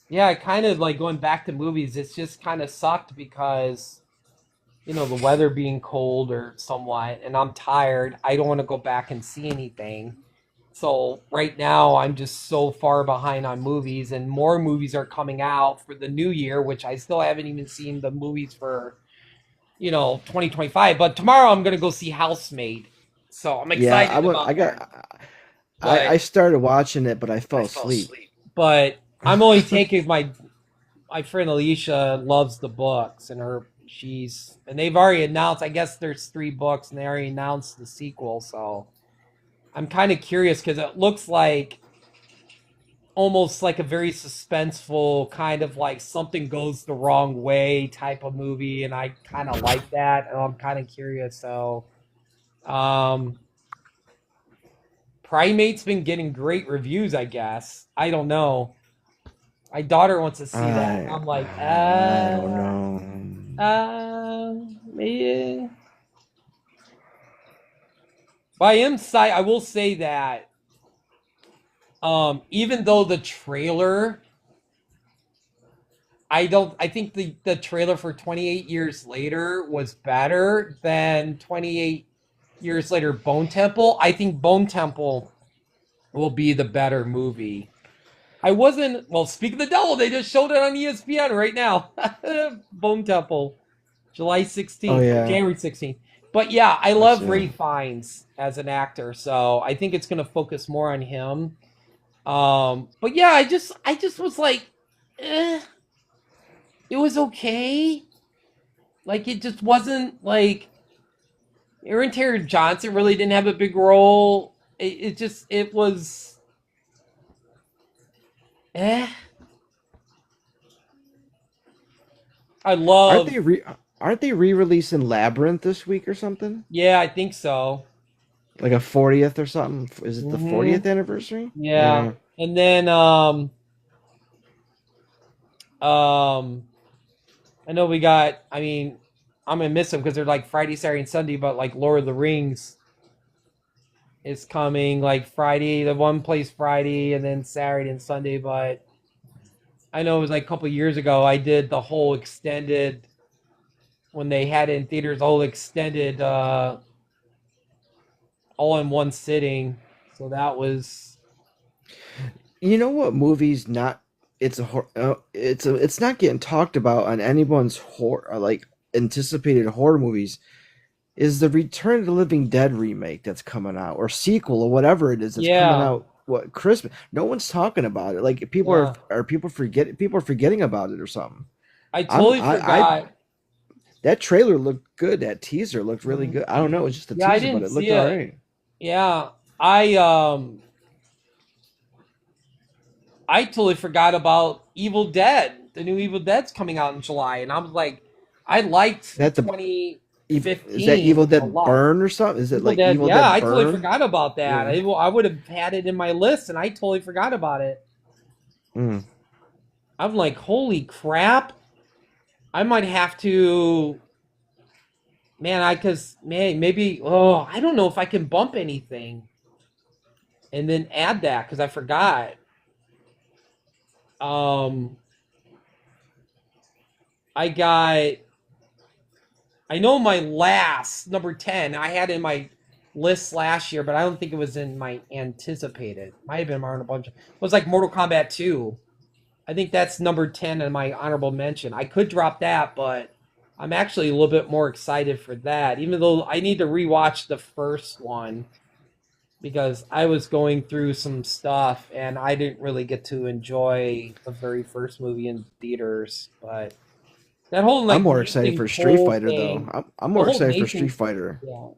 Yeah, kind of like going back to movies, it's just kind of sucked because, the weather being cold or somewhat, and I'm tired. I don't want to go back and see anything. So right now, I'm just so far behind on movies, and more movies are coming out for the new year, which I still haven't even seen the movies for, 2025. But tomorrow, I'm going to go see Housemaid. So I'm excited about that. I started watching it, but I fell asleep. But I'm only taking my friend Alicia loves the books, and they've already announced. I guess there's 3 books, and they already announced the sequel. So I'm kind of curious because it looks like almost like a very suspenseful kind of like something goes the wrong way type of movie, and I kind of like that, and I'm kind of curious. So, Primate's been getting great reviews, I guess. I don't know. My daughter wants to see that. I'm like, I don't know. Yeah. But I will say that even though the trailer, I think the trailer for 28 Years Later was better than 28 Years Later Bone Temple. I think Bone Temple will be the better movie. Speak of the devil, they just showed it on ESPN right now. Bone Temple, July 16th, Oh, yeah. January 16th. But yeah, I love it. Ray Fiennes as an actor, so I think it's going to focus more on him. But yeah, I just was like, it was okay. Like, it just wasn't like Aaron Taylor Johnson really didn't have a big role. It was I love. Aren't they re-releasing Labyrinth this week or something? Yeah, I think so. Like a 40th or something? Is it the 40th anniversary? Yeah. And then I know we got. I mean, I'm gonna miss them because they're like Friday, Saturday, and Sunday. But like Lord of the Rings is coming like Friday. The one plays Friday and then Saturday and Sunday. But I know it was like a couple years ago. I did the whole extended when they had it in theaters. All extended, all in one sitting. So that was. You know what movie's not? It's not getting talked about on anyone's anticipated horror movies. Is the Return of the Living Dead remake that's coming out or sequel or whatever it is that's coming out? What Christmas? No one's talking about it. Like people are forgetting about it or something. I totally forgot. That trailer looked good. That teaser looked really good. I don't know. It's just a teaser, but it looked all right. Yeah, I totally forgot about Evil Dead. The new Evil Dead's coming out in July, and I was like, I liked 2015. Is that Evil Dead Burn or something? Is it like Evil Dead Burn? Yeah, I totally forgot about that. Yeah. I would have had it in my list, and I totally forgot about it. I'm like, holy crap. I might have to, maybe, I don't know if I can bump anything and then add that because I forgot. I know my last number 10, I had in my list last year, but I don't think it was in my anticipated. Might have been on a bunch. It was like Mortal Kombat 2. I think that's number 10 in my honorable mention. I could drop that, but I'm actually a little bit more excited for that, even though I need to rewatch the first one because I was going through some stuff and I didn't really get to enjoy the very first movie in theaters. But that whole like I'm more excited Nathan for Street Cole Fighter thing, though. I'm the more whole excited for Nathan, Street Fighter. yeah,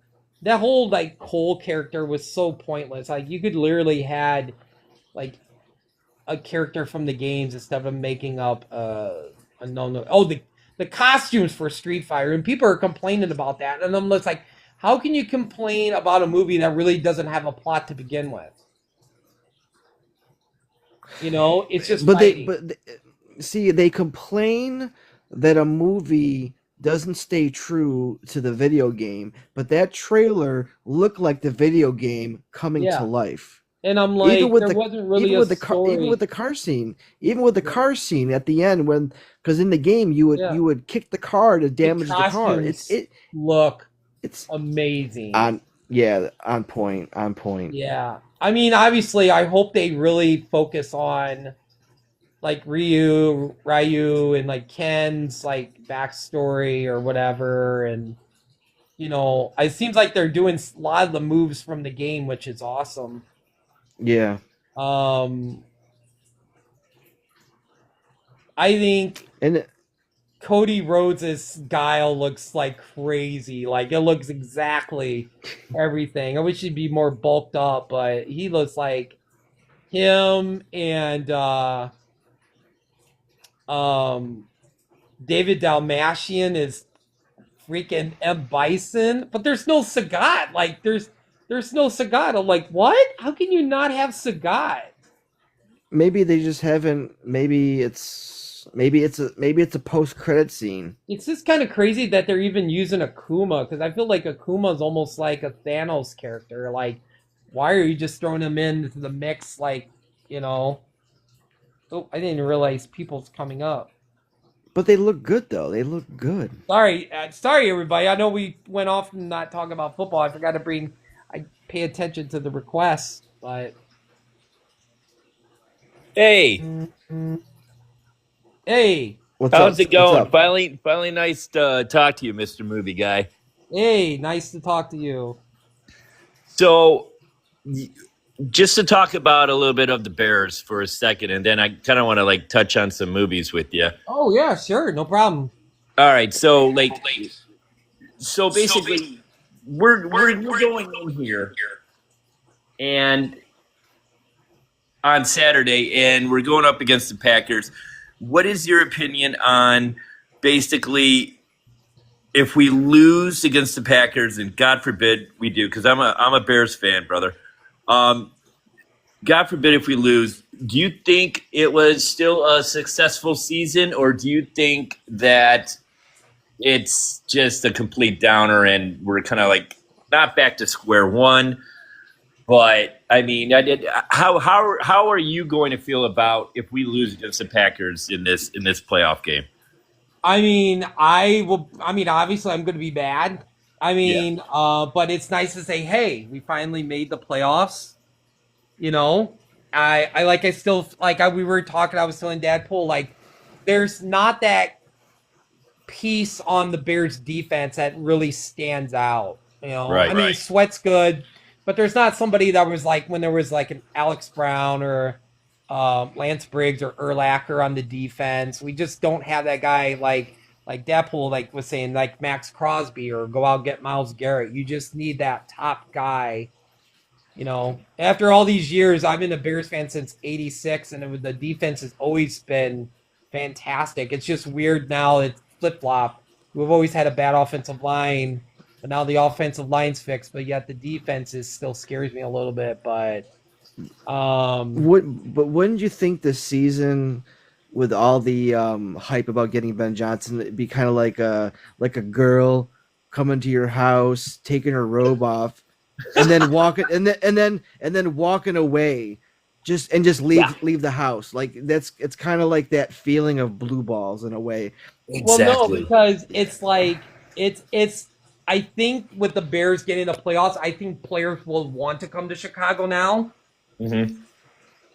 that whole like Cole character was so pointless. Like you could literally had like a character from the games instead of making up a no. Oh, the costumes for Street Fighter, and people are complaining about that, and I'm just like, how can you complain about a movie that really doesn't have a plot to begin with? You know, it's just But fighting. see, they complain that a movie doesn't stay true to the video game, but that trailer looked like the video game coming to Yeah, life. and I'm Even like, with there the wasn't really even a with the car even with story. the car scene, even with the Yeah, car scene at the end when because in the game yeah. you would kick the car to The damage the car. costumes look It's amazing. on yeah, on point. Yeah, I mean, obviously, I hope they really focus on like Ryu, and like Ken's like backstory or whatever, and it seems like they're doing a lot of the moves from the game, which is awesome. Yeah. Um, I think And Cody Rhodes' Guile looks like crazy. Like it looks exactly everything. I wish he'd be more bulked up, but he looks like him and um David Dalmatian is freaking M. Bison, but there's no Sagat. Like there's no Sagat. I'm like, what? How can you not have Sagat? maybe they just haven't maybe it's a post credit scene. It's just kind of crazy that they're even using Akuma because I feel like Akuma is almost like a Thanos character. Like, why are you just throwing him into the mix? Like, you know. Oh, I didn't realize people's coming up. But they look good though. They look good. Sorry, everybody. I know we went off and not talking about football. I pay attention to the requests, but Hey, hey, What's how's up? it What's going? up? Finally, nice to talk to you, Mr. Movie Guy. hey, nice to talk to you. So, y- just to talk about a little bit of the Bears for a second, and then I kind of want to like touch on some movies with you. Oh yeah, sure, no problem. All right, so basically, we're going in here and on Saturday, and we're going up against the Packers. What is your opinion on basically if we lose against the Packers, and God forbid we do, because I'm a Bears fan, brother. God forbid if we lose, do you think it was still a successful season, or do you think that it's just a complete downer and we're kind of like not back to square one? But I mean, how are you going to feel about if we lose against the Packers in this playoff game? I mean, I will. I mean, obviously, I'm going to be bad. I Yeah. mean, but it's nice to say, hey, we finally made the playoffs. You know, I still we were talking. I was telling Dadpool like, there's not that piece on the Bears defense that really stands out. You know, I Right. mean, Sweat's good, but there's not somebody that was like when there was like an Alex Brown or Lance Briggs or Urlacher on the defense. We just don't have that guy like Dadpool like was saying like Max Crosby or go out and get Miles Garrett. You just need that top guy. You know, after all these years, I've been a Bears fan since '86, and the defense has always been fantastic. It's just weird now it's flip flop. We've always had a bad offensive line, but now the offensive line's fixed, but yet the defense still scares me a little bit. But Wouldn't you think this season, with all the hype about getting Ben Johnson, it'd be kind of like a girl coming to your house, taking her robe off, and then walking and then walking away, just leave the house. Like it's kind of like that feeling of blue balls in a way. well, no, because it's like it's. I think with the Bears getting the playoffs, I think players will want to come to Chicago now. Mm-hmm.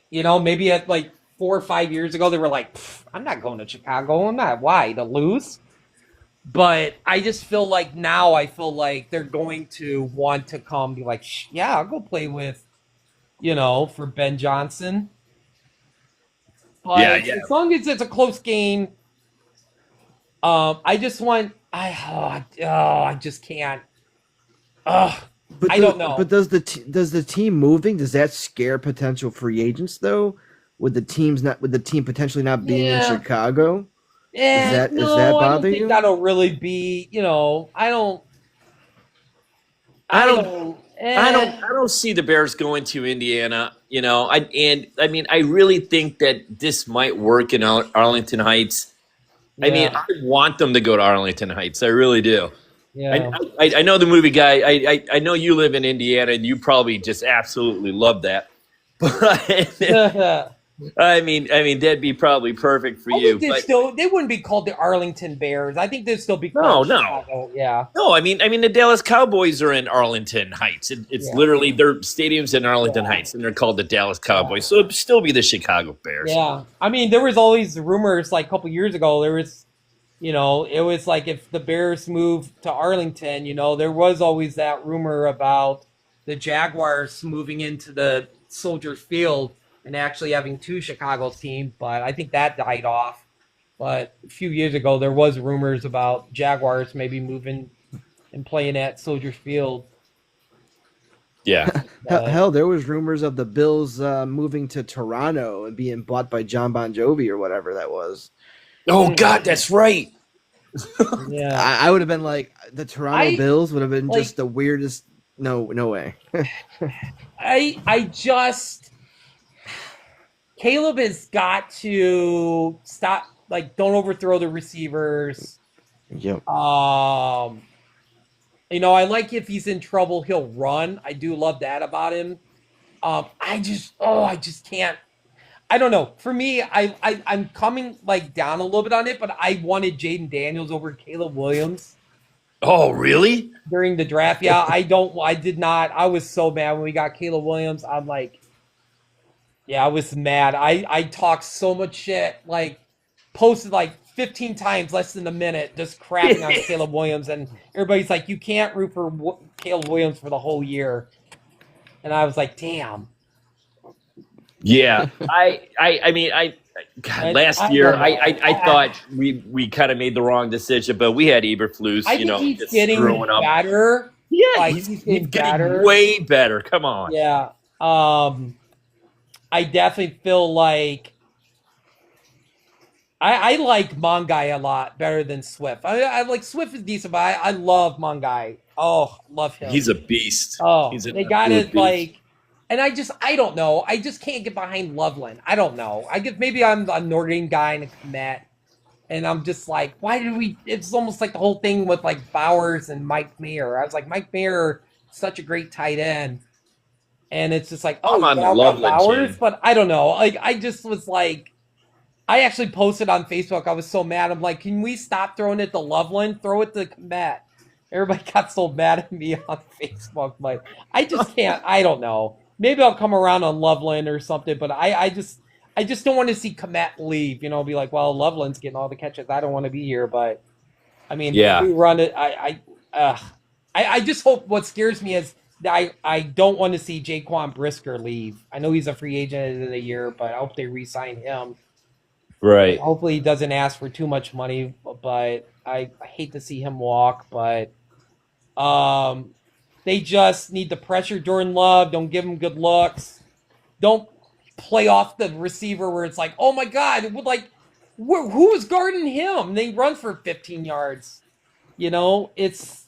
You know, maybe at like 4 or 5 years ago, they were like, I'm not going to Chicago. I'm not. Why? To lose? But I just feel like now they're going to want to come be like, yeah, I'll go play with, for Ben Johnson. But Yeah. as long as it's a close game, I just want I just can't. But I don't know. But does the team moving, does that scare potential free agents though? With the team potentially not being in Chicago? Does that I don't bother think you? that'll really be. I don't. I don't see the Bears going to Indiana. I really think that this might work in Arlington Heights. I mean, I want them to go to Arlington Heights. I really do. Yeah. I know the movie guy. I know you live in Indiana, and you probably just absolutely love that. But I mean, that'd be probably perfect for you. They wouldn't be called the Arlington Bears. I think they'd still be No, called no. Chicago. Yeah. No, I mean, the Dallas Cowboys are in Arlington Heights. It's literally their stadium's in Arlington Heights, and they're called the Dallas Cowboys. So it'd still be the Chicago Bears. Yeah. I mean, there was always rumors like a couple years ago. There was, it was like if the Bears moved to Arlington, there was always that rumor about the Jaguars moving into the Soldier Field and actually having two Chicago teams. But I think that died off. But a few years ago, there was rumors about Jaguars maybe moving and playing at Soldier Field. Yeah. Hell, there was rumors of the Bills moving to Toronto and being bought by John Bon Jovi or whatever that was. Oh God, that's right. Yeah. I would have been like, the Toronto Bills would have been like- just the weirdest. No way. Caleb has got to stop. Like, don't overthrow the receivers. Yep. I like if he's in trouble, he'll run. I do love that about him. I just can't. I don't know. For me, I'm coming like down a little bit on it, but I wanted Jaden Daniels over Caleb Williams Oh, really? during the draft. Yeah, I did not. I was so mad when we got Caleb Williams. I'm like, yeah, I was mad. I talked so much shit, like posted like 15 times less than a minute, just crapping on Caleb Williams, and everybody's like, you can't root for Caleb Williams for the whole year. And I was like, damn. Yeah. God, last year I thought we kind of made the wrong decision, but we had Eberflus, I think he's just getting screwing up. better. Yeah, Like, he's he's getting better. way better. Come on. Yeah. I definitely feel like I like Mongai a lot better than Swift. I like Swift is decent, but I love Mongai. Oh, love him. He's a beast. Oh, He's an they got absolute it beast. like, and I don't know. I just can't get behind Loveland. I don't know. I guess maybe I'm a Notre Dame guy and a Komet, and I'm just like, why did we? It's almost like the whole thing with like Bowers and Mike Mayer. I was like, Mike Mayer, such a great tight end, and it's just like, oh, I'm on now the got Loveland Bowers, chain. but I don't know. Like, I just was like, I actually posted on Facebook. I was so mad. I'm like, can we stop throwing it to Loveland? Throw it to Komet. Everybody got so mad at me on Facebook. Like, I just can't. I don't know. Maybe I'll come around on Loveland or something, but I just don't want to see Komet leave. Be like, well, Loveland's getting all the catches. I don't want to be here, but I mean, Yeah. if we run it. I just hope. What scares me is that I don't want to see Jaquan Brisker leave. I know he's a free agent at the end of the year, but I hope they re-sign him. Right. Hopefully he doesn't ask for too much money, but I hate to see him walk. But they just need to pressure Jordan Love. Don't give him good looks. Don't play off the receiver where it's like, oh my God, it would like who is guarding him? They run for 15 yards. It's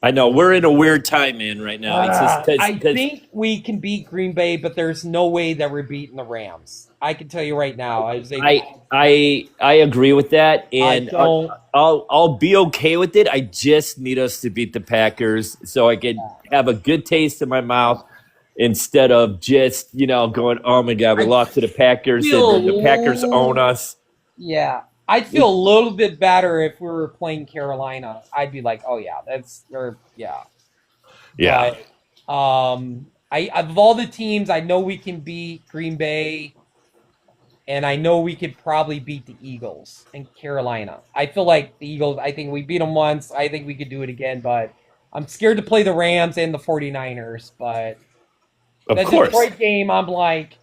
I know we're in a weird time, man, right now. It's just 'cause- I 'cause- think we can beat Green Bay, but there's no way that we're beating the Rams. I can tell you right now. I agree with that, and don't- I'll be okay with it. I just need us to beat the Packers so I can have a good taste in my mouth instead of just going, oh my God, we lost to the Packers and the Packers own us. Yeah, I'd feel a little bit better if we were playing Carolina. I'd be like, oh yeah, yeah. Yeah. But, I of all the teams, I know we can beat Green Bay. and I know we could probably beat the Eagles in Carolina. I feel like the Eagles, I think we beat them once. I think we could do it again, but I'm scared to play the Rams and the 49ers. But Of the course. Detroit game, I'm like,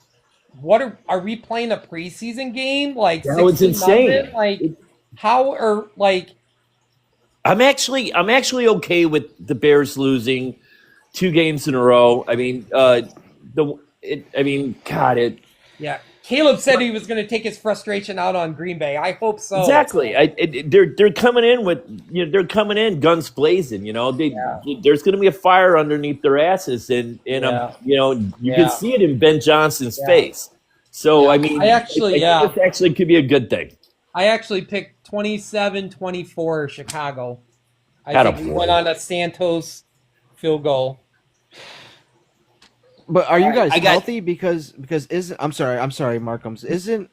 what are we playing a preseason game? Like That was 16-0? insane. Like how are like I'm actually okay with the Bears losing 2 games in a row. I mean, yeah. Caleb said he was going to take his frustration out on Green Bay. I hope so. exactly. They're coming in with they're coming in guns blazing. There's going to be a fire underneath their asses, and Yeah. you Yeah. can see it in Ben Johnson's Yeah. face. So Yeah. I mean, I actually, think this actually could be a good thing. I actually picked 27-24 Chicago. I Atta think we boy. went on a Santos field goal. But are you guys I got- healthy? Because isn't I'm sorry, Markhams. Isn't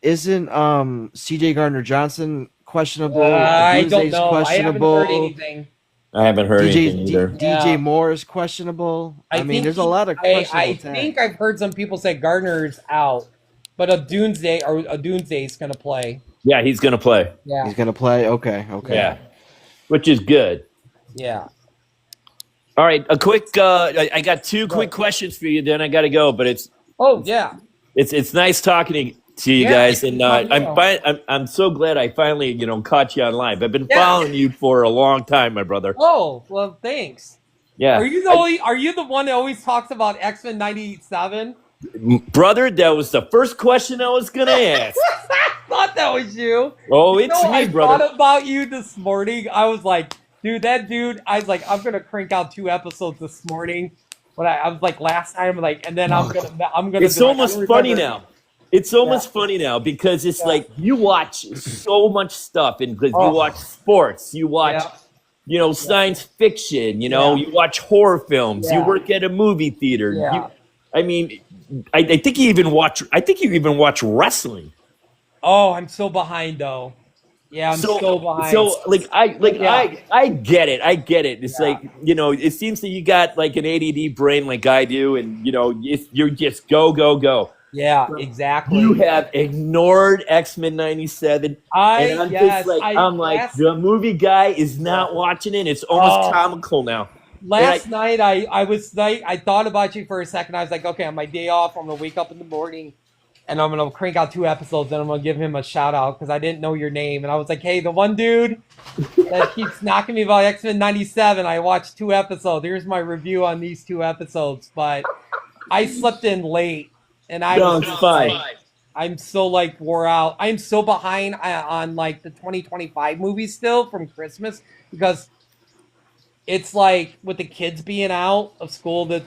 CJ Gardner Johnson questionable? I don't Doomsday's know. I haven't questionable. heard anything. I haven't heard anything either. DJ Moore is questionable. I mean, think there's a he- lot of I questionable think I've heard some people say Gardner's out, but a Doomsday's going to play. Yeah, he's going to play. Yeah. He's gonna play. Okay. Yeah, which is good. Yeah. All right, a quick. I got 2 quick questions for you. Then I got to go. But it's nice talking to you Yeah, guys, and I know. I'm so glad I finally caught you on live. I've been Yeah. following you for a long time, my brother. Oh, well, thanks. Yeah, Are you the one that always talks about X-Men 97? brother. That was the first question I was gonna ask. I thought that was you. Oh, You it's know, me, I brother. thought about you this morning. I was like, I was like, I'm gonna crank out 2 episodes this morning. But I was like last time, and then I'm gonna. It's be like, almost I don't funny remember. now. It's almost funny now because it's like you watch so much stuff, and because you watch sports, you watch, science fiction. You watch horror films. You Yeah. work at a movie theater. Yeah. I think you even watch. I think you even watch wrestling. Oh, I'm so behind though. Yeah, I'm so behind. So I get it. I get it. It's Yeah. like it seems that you got like an ADD brain like I do, and you're just go. Yeah, exactly. You have ignored X-Men 97. And I'm just like, the movie guy is not watching it. It's almost comical now. Last night, I thought about you for a second. I was like, okay, on my day off, I'm gonna wake up in the morning, and I'm gonna crank out 2 episodes, and I'm gonna give him a shout out because I didn't know your name, and I was like, hey, the one dude that keeps knocking me about X-Men 97. I watched 2 episodes. Here's my review on these 2 episodes, but I slept in late, and I No, was it's just fine. like, I'm so wore out. I'm so behind on the 2025 movies still from Christmas because it's like with the kids being out of school, the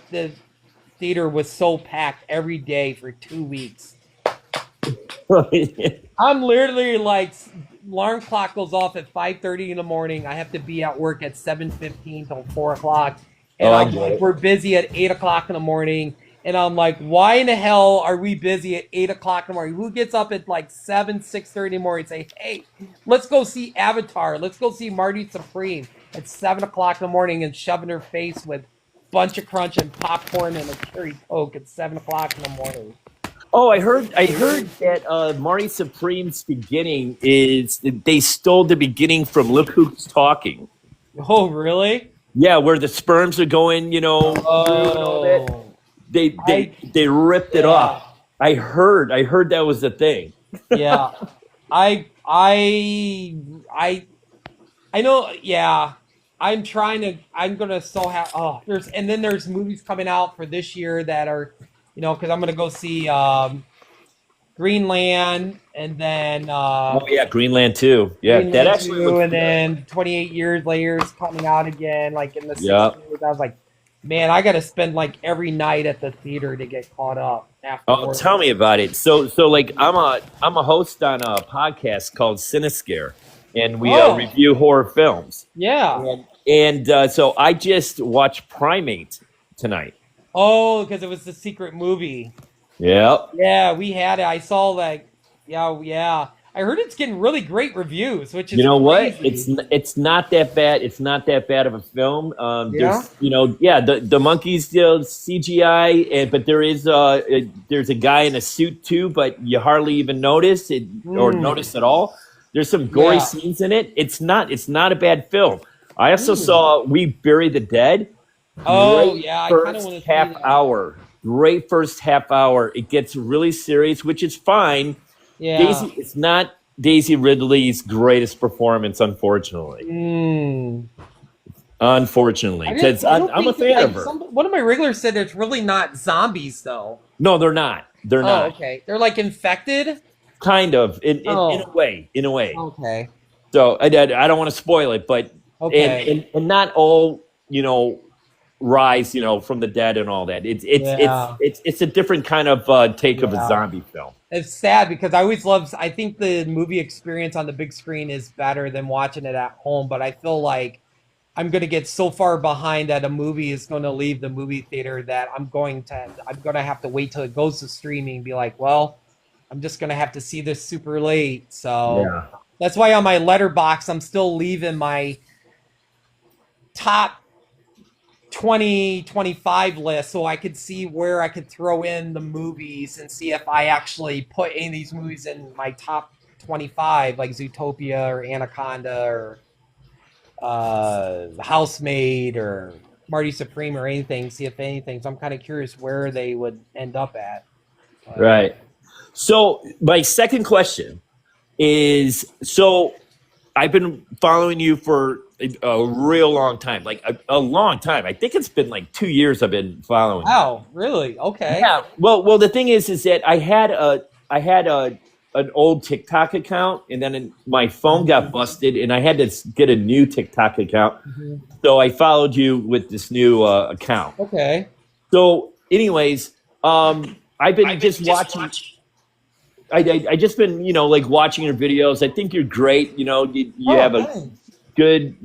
theater was so packed every day for 2 weeks. I'm literally like, alarm clock goes off at 5:30 in the morning. I have to be at work at 7:15 till 4 o'clock. And I I'm get like, it. we're busy at 8 o'clock in the morning. And I'm like, why in the hell are we busy at 8 o'clock in the morning? Who gets up at like 6:30 in the morning and say, hey, let's go see Avatar. Let's go see Marty Supreme at 7 o'clock in the morning and shoving her face with bunch of crunch and popcorn and a cherry Coke at 7 o'clock in the morning. Oh, I heard that Marty Supreme's beginning is they stole the beginning from Look Who's Talking. Oh, really? Yeah, where the sperms are going, through and all that. Oh. They ripped it off. I heard that was the thing. Yeah. I know, yeah. I'm gonna there's movies coming out for this year that are, because I'm gonna go see Greenland and then Oh yeah, Greenland too. Yeah, Greenland that actually 2, looks and good. then 28 years later is coming out again, like in the Yeah. 60s. I was like, man, I gotta spend like every night at the theater to get caught up after Oh, work. tell me about it. So like I'm a host on a podcast called Cinescare, and we Oh. review horror films. Yeah. And so I just watched Primate tonight. Oh, because it was the secret movie. Yeah. Yeah, we had it. I saw like, yeah. I heard it's getting really great reviews, which is You know what? crazy. It's not that bad. It's not that bad of a film. Yeah? The monkeys CGI, but there's a guy in a suit too, but you hardly even notice it or notice at all. There's some gory Yeah. scenes in it. It's not a bad film. I also saw We Bury the Dead. Oh, Great yeah, I kind of first want to half hour. Great first half hour. It gets really serious, which is fine. Yeah. It's not Daisy Ridley's greatest performance, unfortunately. Unfortunately, because I'm a fan of her. One of my regulars said it's really not zombies, though. No, they're not. They're Oh, not. okay. They're like infected? Kind of, in Oh. a way. In a way. Okay. So I don't want to spoil it, but Okay. and not all rise from the dead and all that. It's a different kind of take of a Yeah. zombie film. It's sad because I think the movie experience on the big screen is better than watching it at home, but I feel like I'm going to get so far behind that a movie is going to leave the movie theater that I'm going to have to wait till it goes to streaming and be like, well, I'm just going to have to see this super late. So Yeah. that's why on my letterbox, I'm still leaving my top 2025 list so I could see where I could throw in the movies and see if I actually put any of these movies in my top 25, like Zootopia or Anaconda or Housemaid or Marty Supreme or anything, see if anything. So I'm kind of curious where they would end up at. Right. So my second question is, I've been following you for a real long time, like a long time. I think it's been like 2 years I've been following you. Wow, really? Okay. Yeah. Well, the thing is that I had an old TikTok account, and then my phone got busted, and I had to get a new TikTok account. So I followed you with this new account. Okay. So, anyways, I've been just watching. I just been watching your videos. I think you're great. You have a thanks. good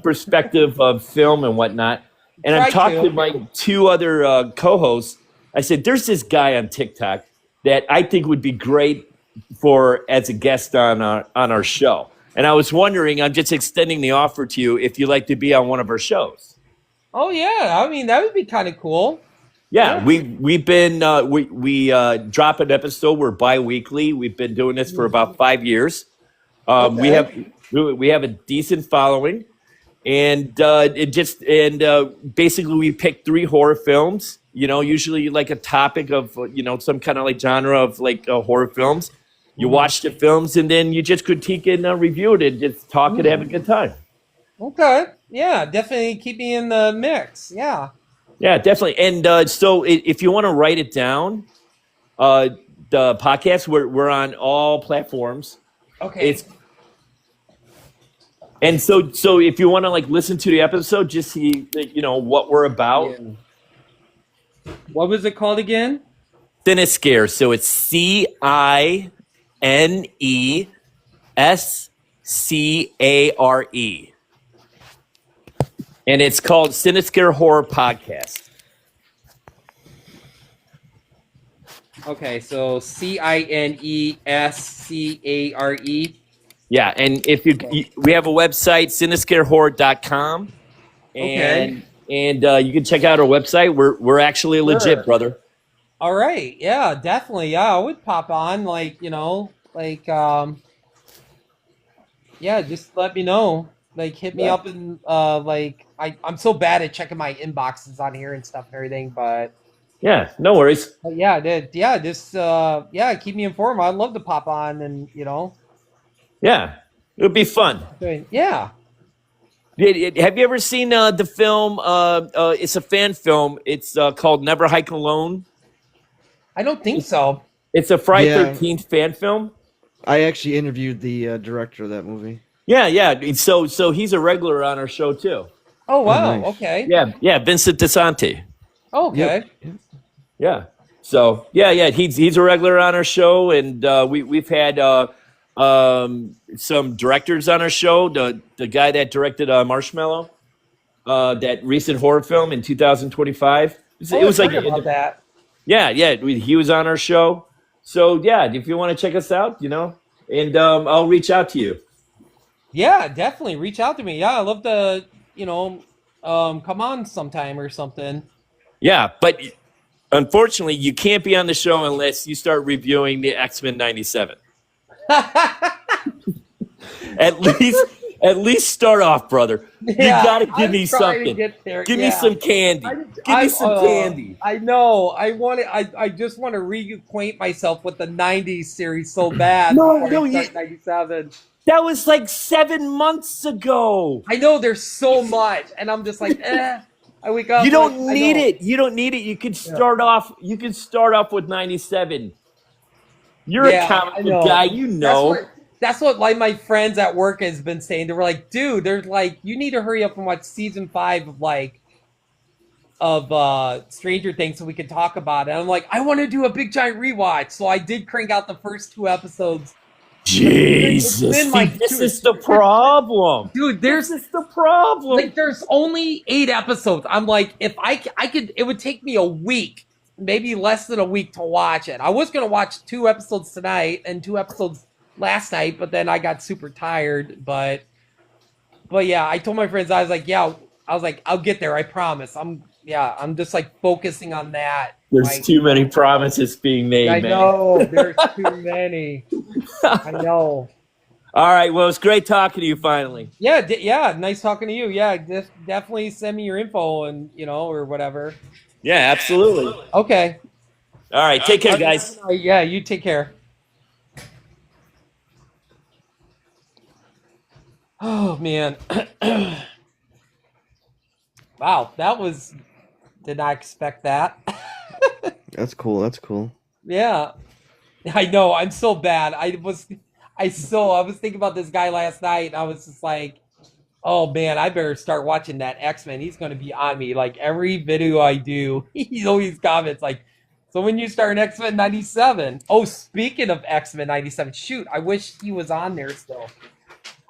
perspective of film and whatnot. And Try I've talked to. to my two other co-hosts. I said, there's this guy on TikTok that I think would be great as a guest on our show. And I was wondering, I'm just extending the offer to you if you'd like to be on one of our shows. Oh yeah, I mean that would be kind of cool. Yeah, we've been we drop an episode. We're bi-weekly. We've been doing this for about 5 years. We have a decent following, and basically we pick 3 horror films. Usually like a topic of some kind of like genre of like horror films. You watch the films and then you just critique it and review it and just talk and have a good time. Okay. Yeah, definitely keep me in the mix. Yeah. Yeah, definitely. And so if you want to write it down, the podcast, we're on all platforms. Okay. And so if you want to like listen to the episode, just see what we're about. Yeah. What was it called again? Cinescare. So it's CINESCARE. And it's called Cinescare Horror Podcast. Okay, so CINESCARE. Yeah, and if we have a website, cinescarehorror.com. And you can check out our website. We're actually legit, brother. All right. Yeah, definitely. Yeah, I would pop on yeah, just let me know. Like hit me up and I'm so bad at checking my inboxes on here and stuff and everything, but yeah, no worries. Just keep me informed. I'd love to pop on and Yeah, it would be fun. Yeah. Have you ever seen the film? It's a fan film. It's called Never Hike Alone. I don't think so. It's a Friday 13th fan film. I actually interviewed the director of that movie. Yeah. So he's a regular on our show too. Oh wow. nice. Okay. Yeah. Vincent DeSanti. Oh, okay. Yep. Yeah. So yeah. He's a regular on our show, and we've had some directors on our show. The guy that directed Marshmallow, that recent horror film in 2025. It was like about that. Yeah. He was on our show. So yeah, if you want to check us out, and I'll reach out to you. Yeah, definitely reach out to me. Yeah, I love to, come on sometime or something. Yeah, but unfortunately, you can't be on the show unless you start reviewing the X-Men '97. At least start off, brother. Yeah, you gotta give I'm me trying to something. get there, Give me yeah. some candy. Give me some candy. I know. I just want to reacquaint myself with the '90s series so bad. No, before I no, start '97. That was like 7 months ago. I know there's so much, and I'm just like, I wake up. You don't like, I need know. it. You don't need it. You can start off. You can start off with '97. You're a comic I book know. guy. You know. That's what like my friends at work has been saying. They were like, dude, they're like, you need to hurry up and watch season 5 of Stranger Things so we can talk about it. And I'm like, I want to do a big giant rewatch. So I did crank out the first 2 episodes. Jesus, this is the problem, dude. This is the problem. Like, there's only 8 episodes. I'm like, if I could, it would take me a week, maybe less than a week to watch it. I was gonna watch 2 episodes tonight and 2 episodes last night, but then I got super tired. But yeah, I told my friends, I was like, I'll get there. I promise. I'm just like focusing on that. There's too many promises being made, I man. know. There's too many. I know. All right. Well, it's great talking to you finally. Yeah. Nice talking to you. Yeah, definitely send me your info and or whatever. Yeah, absolutely. Okay. All right. Take care, guys. Yeah, you take care. Oh man. Wow, did not expect that. That's cool. That's cool. Yeah. I know, I'm so bad. I was thinking about this guy last night and I was just like, oh man, I better start watching that X-Men. He's gonna be on me. Like every video I do, he always comments like, so when you start X-Men 97. Oh, speaking of X-Men 97, shoot, I wish he was on there still.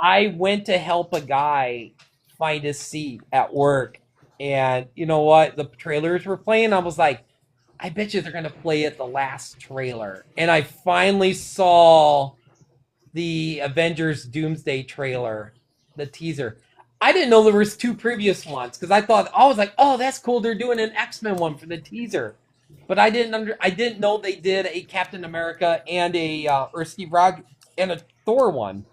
I went to help a guy find his seat at work. And you know what? The trailers were playing. I was like, I bet you they're going to play it the last trailer. And I finally saw the Avengers Doomsday trailer, the teaser. I didn't know there was 2 previous ones because I was like, oh, that's cool. They're doing an X-Men one for the teaser. But I didn't know they did a Captain America and or Steve Rogers and a Thor one.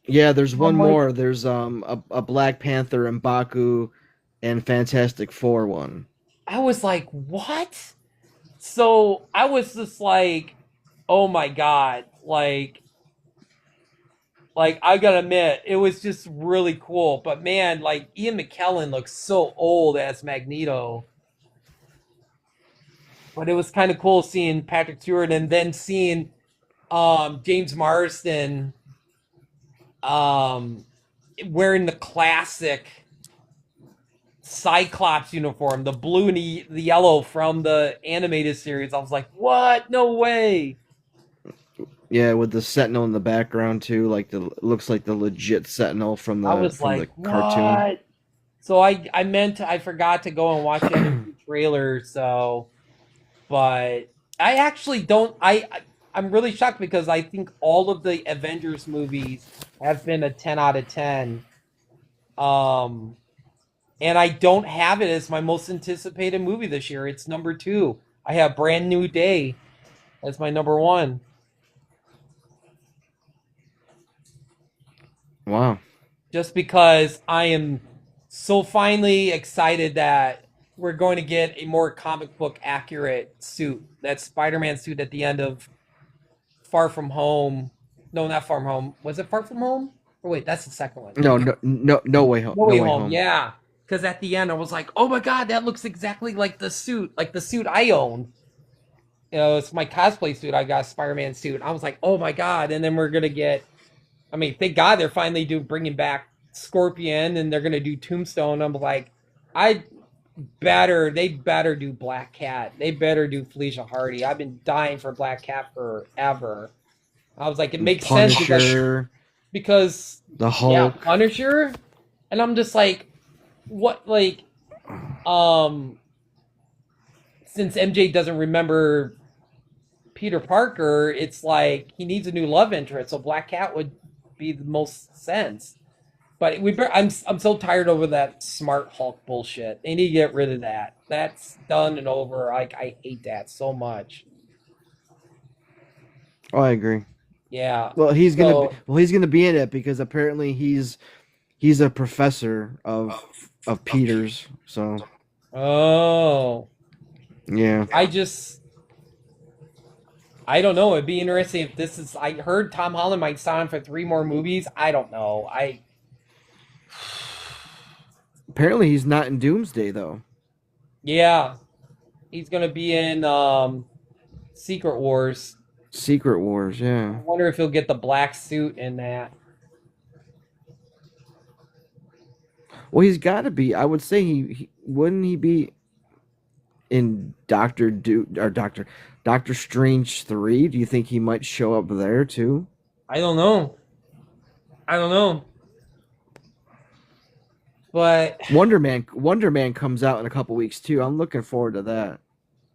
Yeah, there's one more. There's a Black Panther and M'Baku and Fantastic Four one. I was like, what? So I was just like, oh my god, like I gotta admit, it was just really cool. But man, like Ian McKellen looks so old as Magneto. But it was kind of cool seeing Patrick Stewart and then seeing James Marsden wearing the classic Cyclops uniform, the blue and the yellow from the animated series. I was like, what? No way. Yeah, with the Sentinel in the background too, like looks like the legit Sentinel from the cartoon. What? So I forgot to go and watch the other 2 trailers, but I actually don't I'm really shocked because I think all of the Avengers movies have been a 10 out of 10. And I don't have it as my most anticipated movie this year. It's number 2. I have Brand New Day as my number 1. Wow. Just because I am so finally excited that we're going to get a more comic book accurate suit. That Spider-Man suit at the end of Far From Home. No, not Far From Home. Was it Far From Home? Or wait, that's the second one. No Way Home. No Way Home. Yeah. Because at the end I was like, oh my god, that looks exactly like the suit I own. It's my cosplay suit. I got a Spider-Man suit. I was like, oh my god. And then we're going to get, thank god they're finally bringing back Scorpion and they're going to do Tombstone. I'm like, they better do Black Cat. They better do Felicia Hardy. I've been dying for Black Cat forever. I was like, it makes Punisher, sense because the Hulk. Yeah, Punisher. And I'm just like, what, like, since MJ doesn't remember Peter Parker, it's like he needs a new love interest. So Black Cat would be the most sense. But I'm so tired over that Smart Hulk bullshit. They need to get rid of that. That's done and over. Like I hate that so much. Oh, I agree. Yeah. Well, he's So- gonna be in it because apparently he's a professor of Peters. So Oh. yeah. I don't know. It'd be interesting if this is. I heard Tom Holland might sign for 3 more movies. I don't know. Apparently he's not in Doomsday though. Yeah, he's gonna be in Secret Wars. Secret Wars, yeah. I wonder if he'll get the black suit in that. Well, he's got to be. I would say he wouldn't he be in Doctor Strange 3? Do you think he might show up there too? I don't know. But Wonder Man comes out in a couple weeks too. I'm looking forward to that.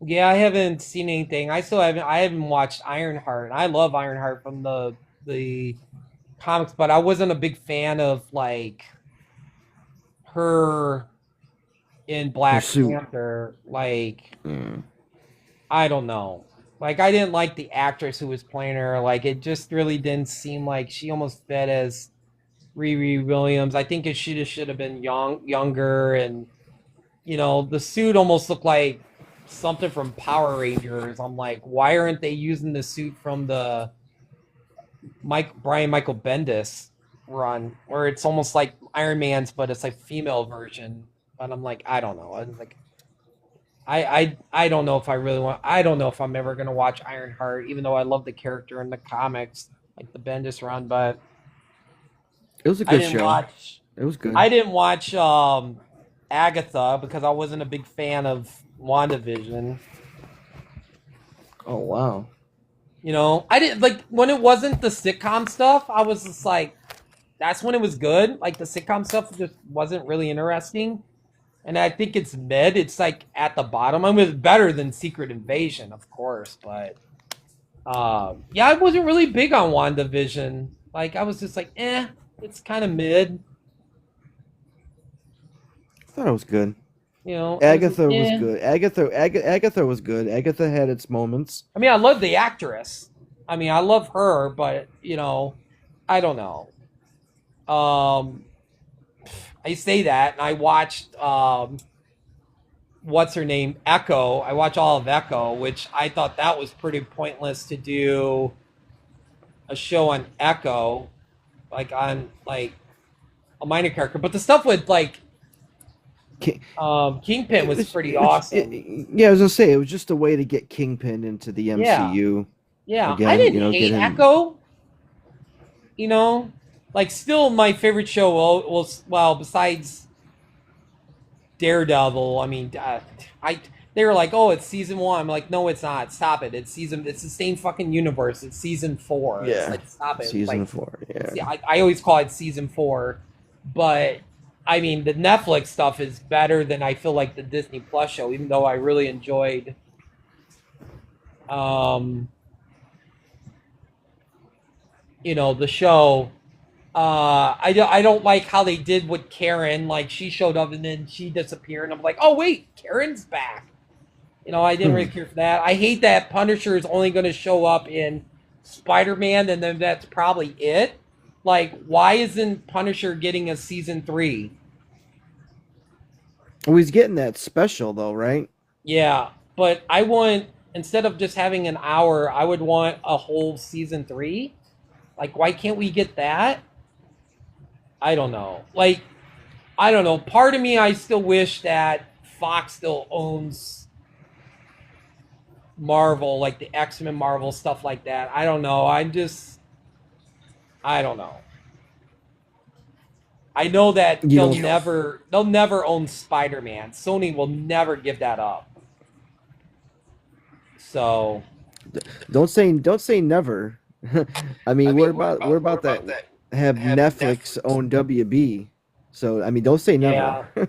yeah, I haven't seen anything. I haven't watched Ironheart. I love Ironheart from the comics, but I wasn't a big fan of like her in Black suit. Panther. Like I don't know. Like I didn't like the actress who was playing her. Like it just really didn't seem like she almost fit as Riri Williams. I think it should have been younger, and the suit almost looked like something from Power Rangers. I'm like, why aren't they using the suit from the Brian Michael Bendis run, where it's almost like Iron Man's, but it's like female version? But I'm like, I don't know. I'm like, I don't know if I really want. I don't know if I'm ever gonna watch Ironheart, even though I love the character in the comics, like the Bendis run. But It was a good show. It was good. I didn't watch Agatha because I wasn't a big fan of WandaVision. Oh wow. I didn't like when it wasn't the sitcom stuff. I was just like, that's when it was good. Like the sitcom stuff just wasn't really interesting. And I think it's mid. It's like at the bottom. I mean, it's better than Secret Invasion, of course, but yeah, I wasn't really big on WandaVision. Like I was just like, it's kind of mid. I thought it was good. Agatha Agatha was good. Agatha was good. Agatha had its moments. I mean, I love the actress. I mean, I love her, but I don't know. I say that, and I watched what's her name, Echo. I watched all of Echo, which I thought that was pretty pointless to do a show on Echo, like on like a minor character. But the stuff with like Kingpin was pretty awesome. Yeah, I was gonna say it was just a way to get Kingpin into the MCU. Yeah, Again, I didn't hate get him. Echo. Like still my favorite show was besides Daredevil. I mean, they were like, oh, it's season 1. I'm like, no, it's not. Stop it. It's the same fucking universe. It's season 4. Yeah, it's like, stop it. Season like, 4. Yeah. See, I always call it season 4, but I mean the Netflix stuff is better than I feel like the Disney Plus show, even though I really enjoyed the show. I don't like how they did with Karen. Like she showed up and then she disappeared, and I'm like, oh wait, Karen's back. I didn't really care for that. I hate that Punisher is only going to show up in Spider-Man, and then that's probably it. Like, why isn't Punisher getting a season 3? Well, he's getting that special though, right? Yeah, but I want, instead of just having an hour, I would want a whole season 3. Like, why can't we get that? I don't know. Like, I don't know. Part of me, I still wish that Fox still owns Marvel, like the X-Men Marvel, stuff like that. I don't know. I don't know. I know that they'll never own Spider-Man. Sony will never give that up. So don't say never. I mean, we're about that. Have Netflix own WB? So I mean, don't say never. Yeah.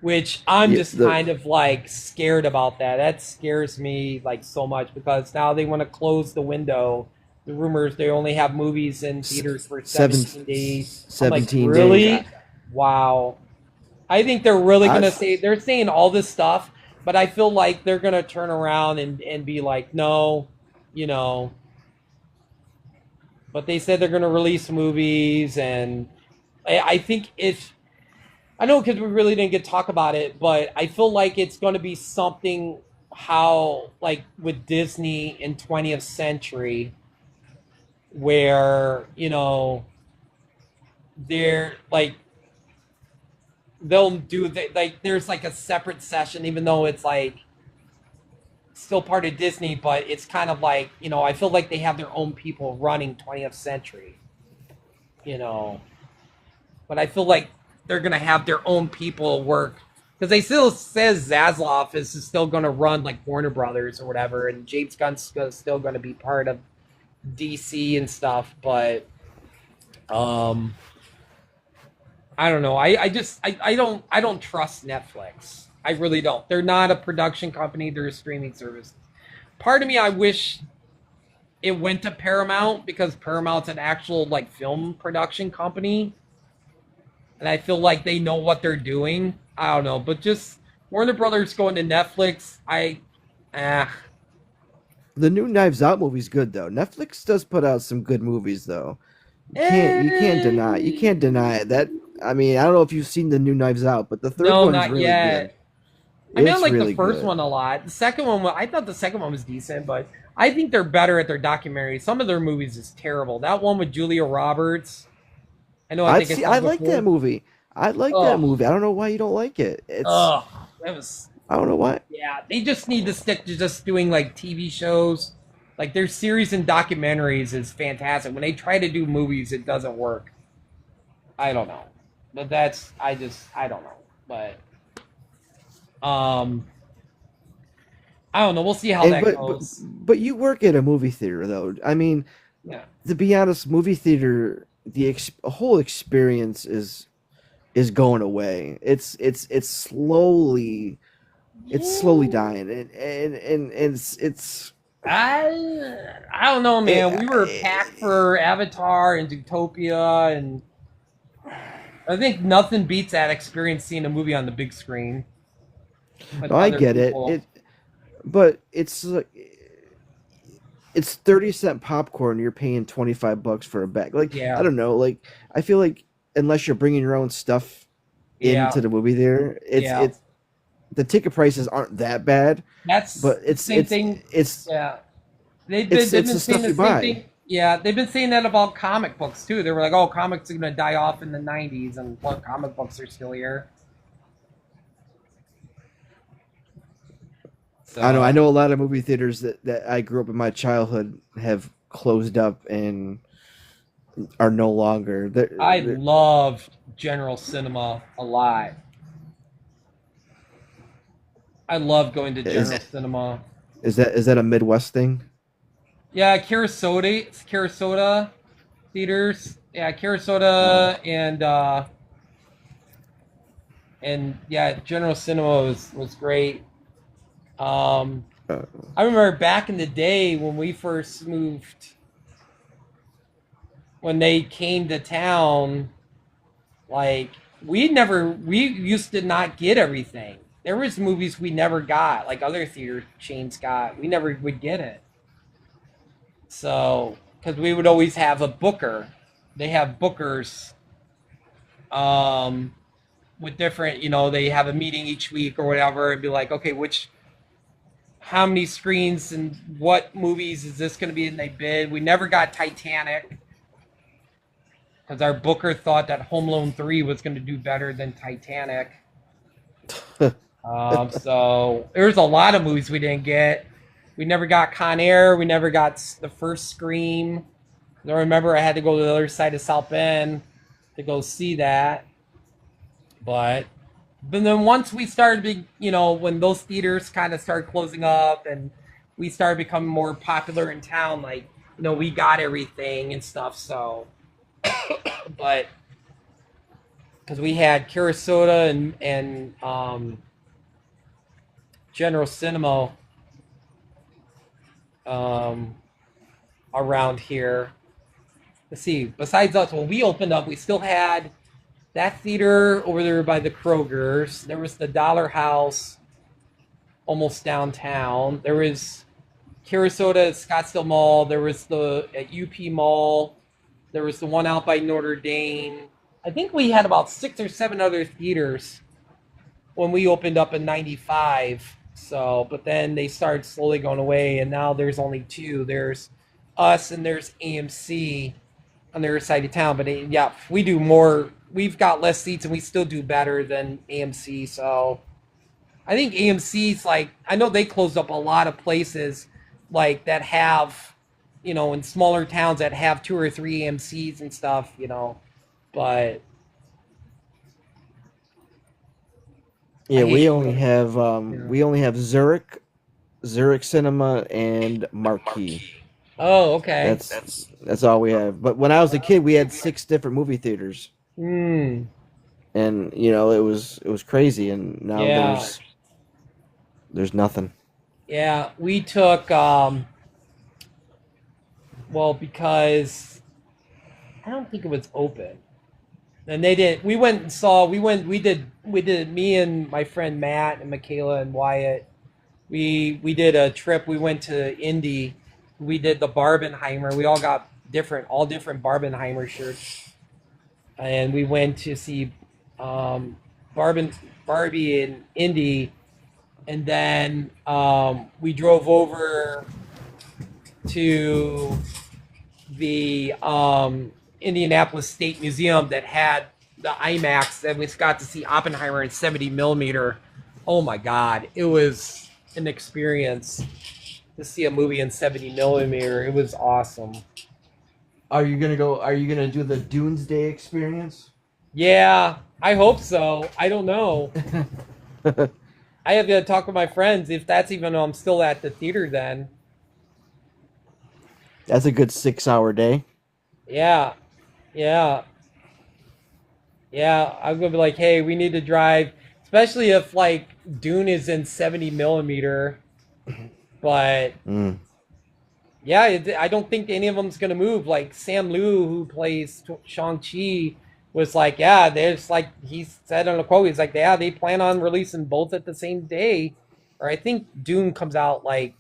which I'm Yeah, just kind of like scared about that. That scares me like so much because now they want to close the window. The rumors they only have movies in theaters for 17 days. I'm like, 17 really? days. Wow. I think they're really I- gonna say they're saying all this stuff, but I feel like they're gonna turn around and be like, no, you know. But they said they're gonna release movies, and I think if I know because we really didn't get to talk about it, but I feel like it's gonna be something how like with Disney in 20th century, where they're like they'll do like there's like a separate session even though it's like still part of Disney, but it's kind of like I feel like they have their own people running 20th century, but I feel like they're gonna have their own people work because they still says Zaslav is still gonna run like Warner Brothers or whatever, and James Gunn's still gonna be part of DC and stuff, but I don't know. I don't trust Netflix. I really don't. They're not a production company. They're a streaming service. Part of me, I wish it went to Paramount because Paramount's an actual like film production company, and I feel like they know what they're doing. I don't know, but just Warner Brothers going to Netflix, The new Knives Out movie's good though. Netflix does put out some good movies though. You can't deny it. That I mean, I don't know if you've seen the new Knives Out, but the third No, one's not really yet. good. I mean, I It's like really the first good. one a lot. The second one, I thought the second one was decent, but I think they're better at their documentaries. Some of their movies is terrible. That one with Julia Roberts. I know. I think I like that movie. I like Oh. that movie. I don't know why you don't like it. Oh, that was. I don't know why. Yeah, they just need to stick to just doing like TV shows. Like their series and documentaries is fantastic. When they try to do movies, it doesn't work. I don't know, but I don't know, but I don't know. We'll see how And- that but, goes. but you work at a movie theater though. I mean, Yeah. to be honest, movie theater whole experience is going away. It's slowly dying, and it's I don't know, man. We were packed for Avatar and Zootopia, and I think nothing beats that experience seeing a movie on the big screen. with No, I other get people. but it's like it's 30-cent popcorn. You're paying $25 for a bag. Like Yeah. I don't know. Like I feel like unless you're bringing your own stuff Yeah. into the movie theater, it's the ticket prices aren't that bad. That's But it's same it's thing. it's Yeah, they've it's been the saying stuff the you same buy. thing. Yeah, they've been saying that about comic books too. They were like, "Oh, comics are gonna die off in the '90s, and what comic books are still here." So, I know a lot of movie theaters that I grew up in my childhood have closed up and are no longer. I love General Cinema a lot. I love going to General Cinema. Is that a Midwest thing? Yeah, Sarasota theaters. Yeah, Sarasota and yeah, General Cinema was great. I remember back in the day when we first moved, when they came to town, like we used to not get everything. There was movies we never got, like other theater chains got. We never would get it. So, because we would always have a booker. They have bookers with different, they have a meeting each week or whatever and be like, okay, how many screens and what movies is this going to be? And they bid. We never got Titanic because our booker thought that Home Alone 3 was going to do better than Titanic. So there's a lot of movies we didn't get. We never got Con Air. We never got the first Scream. I remember I had to go to the other side of South Bend to go see that. But then once we started, when those theaters kind of started closing up and we started becoming more popular in town, like, we got everything and stuff. So, but because we had Kirisoda and General Cinema around here. Let's see. Besides us, when we opened up, we still had that theater over there by the Kroger's. There was the Dollar House, almost downtown. There was Kirisoda at Scottsdale Mall. There was the at UP Mall. There was the one out by Notre Dame. I think we had about 6 or 7 other theaters when we opened up in '95. So, but then they started slowly going away, and now there's only 2. There's us and there's AMC on the other side of town. But yeah, we do more. We've got less seats, and we still do better than AMC. So, I think AMC's like, I know they closed up a lot of places like that have, in smaller towns that have 2 or 3 AMCs and stuff, but Yeah, I we hate only have Zurich Cinema, and Marquee. Oh, okay. That's all we have. But when I was a kid, we had 6 different movie theaters, Hmm. and it was crazy. And now Yeah. there's nothing. Yeah, we took because I don't think it was open. And they did. We went and saw. We did. Me and my friend Matt and Michaela and Wyatt. We did a trip. We went to Indy. We did the Barbenheimer. We all got all different Barbenheimer shirts, and we went to see Barbie in Indy, and then we drove over to the Indianapolis State Museum that had the IMAX, and we got to see Oppenheimer in 70 millimeter. Oh my God, it was an experience to see a movie in 70 millimeter. It was awesome. Are you gonna go? Are you gonna do the Doomsday Experience? Yeah, I hope so. I don't know. I have to talk with my friends if that's even I'm still at the theater then. That's a good 6-hour day. Yeah. Yeah. Yeah. I'm gonna be like, hey, we need to drive, especially if like Dune is in 70 millimeter. But yeah, I don't think any of them's gonna move. Like Sam Liu, who plays Shang-Chi, was like, yeah, there's like he said on a quote, he's like, yeah, they plan on releasing both at the same day, or I think Dune comes out like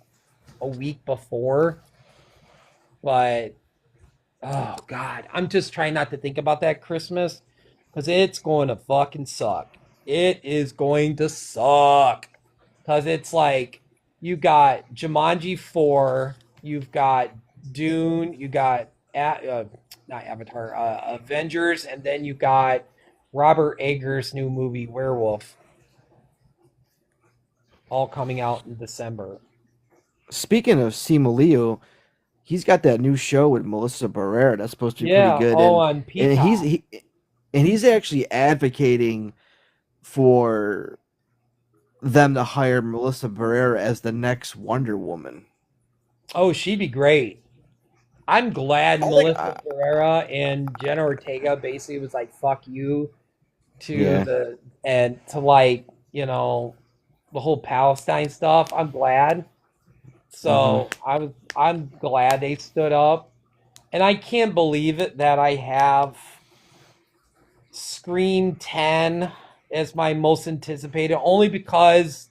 a week before. But oh God, I'm just trying not to think about that Christmas because it's going to fucking suck. It is going to suck because it's like you got Jumanji 4, you've got Dune, you got not Avatar, Avengers, and then you got Robert Eggers' new movie Werewolf, all coming out in December. Speaking of Simu Liu, he's got that new show with Melissa Barrera that's supposed to be Yeah, pretty good. on Peacock. And he's actually advocating for them to hire Melissa Barrera as the next Wonder Woman. Oh, she'd be great. I'm glad Melissa Barrera and Jenna Ortega basically was like, fuck you to like, the whole Palestine stuff. I'm glad. So I'm glad they stood up. And I can't believe it that I have Scream 10 as my most anticipated, only because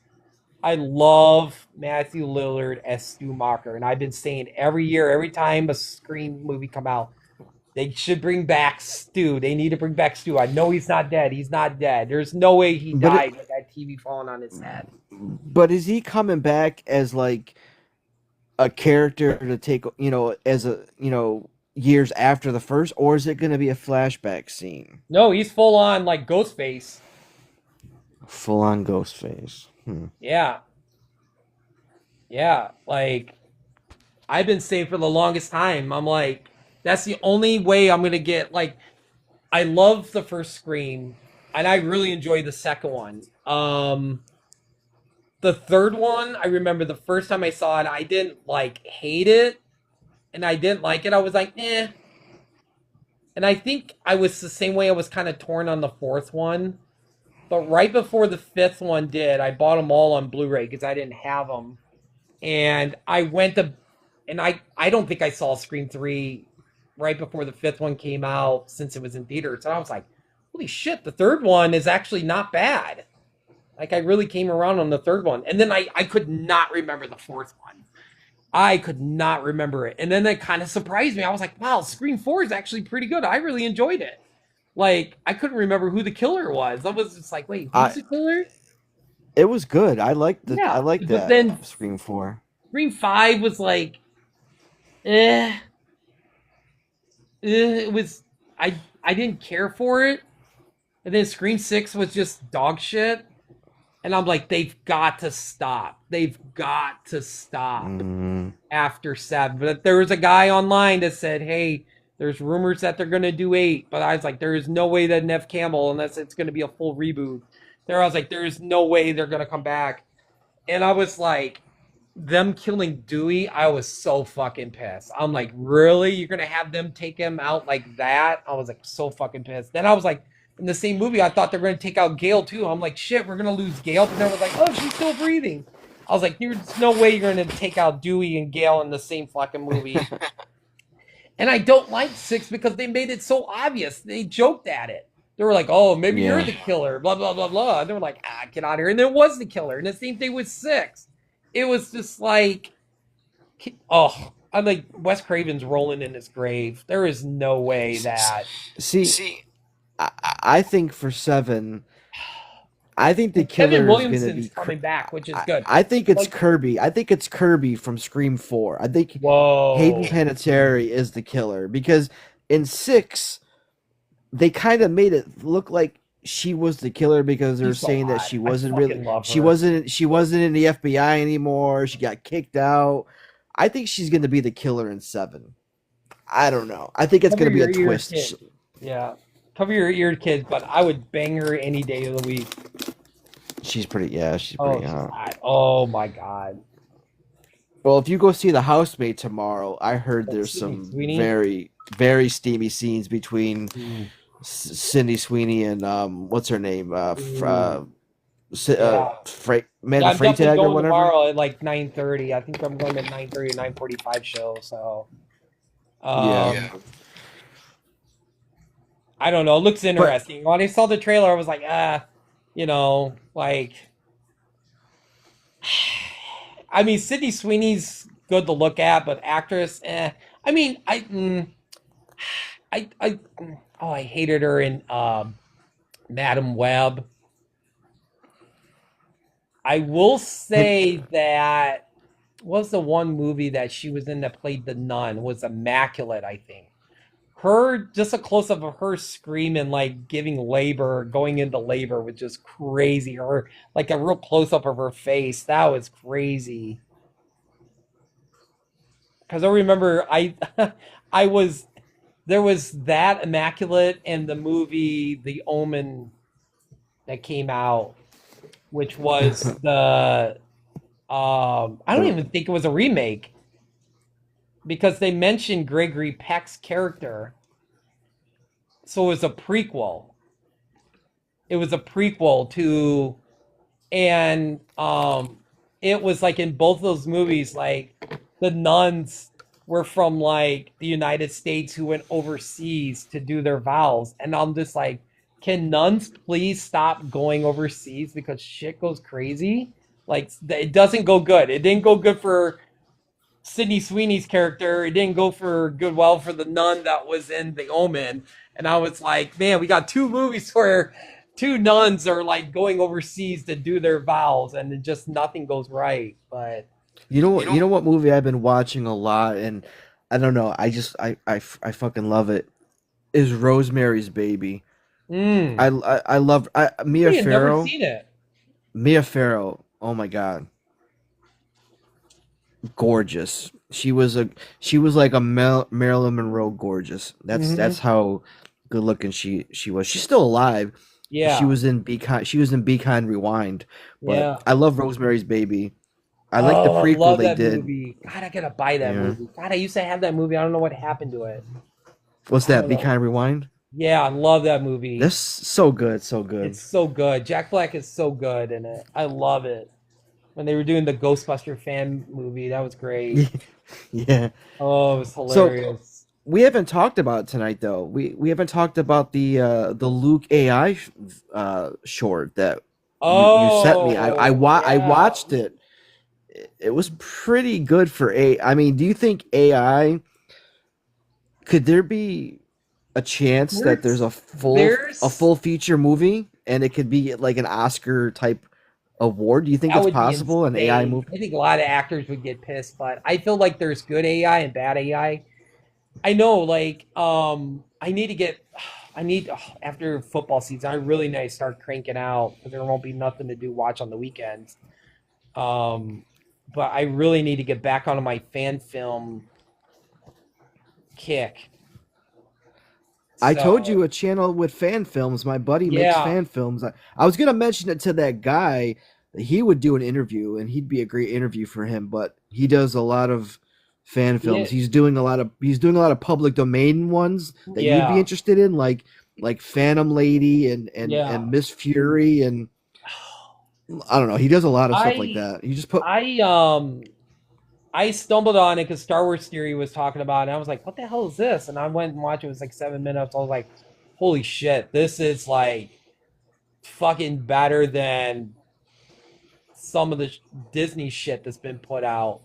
I love Matthew Lillard as Stu Macher, and I've been saying every year, every time a Scream movie come out, they should bring back Stu. They need to bring back Stu. I know he's not dead. He's not dead. There's no way he died with that TV falling on his head. But is he coming back as like a character to take, as a, years after the first, or is it going to be a flashback scene? No, he's full on like Ghostface. Full on Ghostface. Yeah. Yeah, like I've been saying for the longest time, I'm like, that's the only way I'm gonna get, like, I love the first Scream, and I really enjoy the second one. The third one, I remember the first time I saw it, I didn't like hate it, and I didn't like it. I was like, eh. And I think I was the same way. I was kind of torn on the fourth one. But right before the fifth one did, I bought them all on Blu-ray because I didn't have them. And I went to, and I don't think I saw Scream 3 right before the fifth one came out since it was in theaters. So I was like, holy shit, the third one is actually not bad. Like, I really came around on the third one. And then I could not remember the fourth one. I could not remember it. And then it kind of surprised me. I was like, wow, Scream 4 is actually pretty good. I really enjoyed it. Like, I couldn't remember who the killer was. I was just like, wait, who's the killer? It was good. I liked Yeah, I liked but that then Scream 4. Scream 5 was like, it was, I didn't care for it. And then Scream 6 was just dog shit. And I'm like, they've got to stop. They've got to stop after 7. But there was a guy online that said, hey, there's rumors that they're going to do 8. But I was like, there is no way that Nev Campbell, unless it's going to be a full reboot. There, I was like, there is no way they're going to come back. And I was like, them killing Dewey, I was so fucking pissed. I'm like, really? You're going to have them take him out like that? I was like, so fucking pissed. Then I was like, in the same movie, I thought they were going to take out Gale too. I'm like, shit, we're going to lose Gale. But then I was like, oh, she's still breathing. I was like, there's no way you're going to take out Dewey and Gale in the same fucking movie. And I don't like 6 because they made it so obvious. They joked at it. They were like, oh, maybe you're the killer, blah, blah, blah, blah. And they were like, get out of here. And there was the killer. And the same thing with 6. It was just like, oh, I'm like, Wes Craven's rolling in his grave. There is no way that. See, I think for 7, I think the killer Kevin is going to Williamson's be coming back, which is good. I think it's Like, Kirby. I think it's Kirby from Scream 4. I think whoa. Hayden Panettiere is the killer because in 6, they kind of made it look like she was the killer because they're She's so saying that hot. she I wasn't fucking really love she her. wasn't in the FBI anymore. She got kicked out. I think she's going to be the killer in 7. I don't know. I think it's Cover going to be a your ears, twist. kid. Yeah. Cover your ear, kids, but I would bang her any day of the week. She's pretty she's hot. hot. Oh my god. Well, if you go see The Housemaid tomorrow, I heard there's Sydney some Sweeney? very, very steamy scenes between Sydney Sweeney and what's her name? Yeah. Amanda Yeah, I'm definitely Freytag or going whatever. tomorrow at like 9:30. I think I'm going to 9:30 or 9:45 show. So, Yeah. I don't know. It looks But interesting. When I saw the trailer, I was like, like, I mean, Sydney Sweeney's good to look at, but actress, I mean, I hated her in Madam Web. I will say that was the one movie that she was in that played the nun was immaculate, I think. Her, just a close up of her screaming, like giving labor, going into labor was just crazy. Her, like a real close up of her face, that was crazy. Because I remember there was that immaculate and the movie The Omen that came out, which was the I don't even think it was a remake because they mentioned Gregory Peck's character. So it was a prequel. It was a prequel to, and it was like in both those movies, like the nuns were from like the United States who went overseas to do their vows. And I'm just like, can nuns please stop going overseas because shit goes crazy? Like, it doesn't go good. It didn't go good for Sydney Sweeney's character. It didn't go for well for the nun that was in The Omen. And I was like, man, we got 2 movies where 2 nuns are like going overseas to do their vows and it just nothing goes right. But you know what movie I've been watching a lot, and I don't know, I fucking love it. Is Rosemary's Baby. I love Mia I've Farrow. never seen it. Mia Farrow. Oh my god, gorgeous. She was like a Marilyn Monroe gorgeous. That's how good looking she was. She's still alive. Yeah. She was in Be Kind Rewind. But Yeah. I love Rosemary's Baby. I like the I prequel love they that did. movie. God, I gotta buy that Yeah. movie. God, I used to have that movie. I don't know what happened to it. What's I that? don't Be know. Kind Rewind. Yeah, I love that movie. That's so good, so good. It's so good. Jack Black is so good in it. I love it. When they were doing the Ghostbuster fan movie, that was great. Yeah. Oh, it was So hilarious. we haven't talked about it tonight though. We haven't talked about the Luke AI short that you sent me. I Yeah. watched it. It was pretty good for I mean, do you think AI could there be a chance that there's a full feature movie and it could be like an Oscar type award? Do you think That it's would be possible an AI insane. movie? I think a lot of actors would get pissed, but I feel like there's good AI and bad AI. I know, I need to get, after football season, I really need to start cranking out because there won't be nothing to watch on the weekends. Um, but I really need to get back onto my fan film kick. I told So, you a channel with fan films. My buddy makes yeah, fan films. I was gonna mention it to that guy. He would do an interview, and he'd be a great interview for him. But he does a lot of fan yeah, films. He's doing a lot of public domain ones that you'd be yeah, interested in, like Phantom Lady yeah. and Miss Fury, and I don't know. He does a lot of stuff like I, that. You just put I stumbled on it because Star Wars Theory was talking about it. And I was like, what the hell is this? And I went and watched it. It was like 7 minutes. I was like, holy shit, this is like fucking better than some of the Disney shit that's been put out.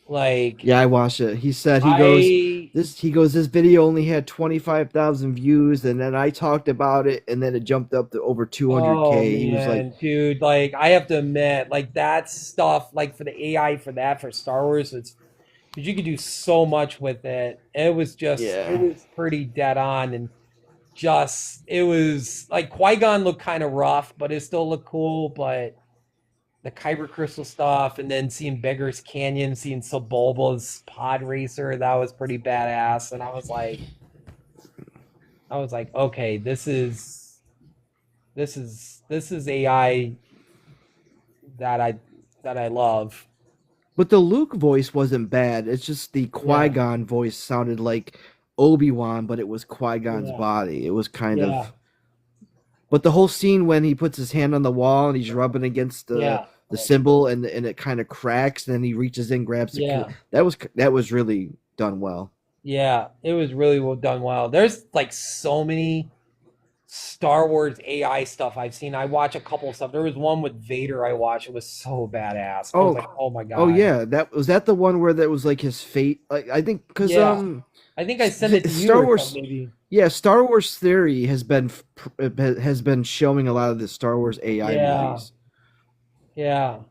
Like, Yeah, I watched it. He said I, this video only had 25,000 views, and then I talked about it, and then it jumped up to over oh 200K. He was like, man, dude, like I have to admit, like that stuff, like for the AI for that for Star Wars, it's because you could do so much with it. It was just, it yeah. was pretty dead on and just, it was like Qui-Gon looked kind of rough, but it still looked cool. But the Kyber crystal stuff, and then seeing Beggar's Canyon, seeing Sebulba's pod racer, that was pretty badass. And I was like, okay, this is AI that I love. But the Luke voice wasn't bad. It's just the Yeah, Qui-Gon voice sounded like Obi-Wan, but it was Qui-Gon's yeah, body. It was kind yeah, of. But the whole scene when he puts his hand on the wall and he's rubbing against yeah, the symbol and it kind of cracks, and then he reaches in, grabs the yeah. that was really done well. Yeah, it was really well done. Well, there's like so many Star Wars AI stuff I've seen. I watch a couple of stuff. There was one with Vader I watched. It was so badass. I was like, Oh, oh my oh God. yeah, that was that the one where that was like his fate. Like I think because Yeah. I think I sent it to you Star or Wars, something, maybe. yeah, Star Wars Theory has been showing a lot of the Star Wars AI Yeah. movies. Yeah.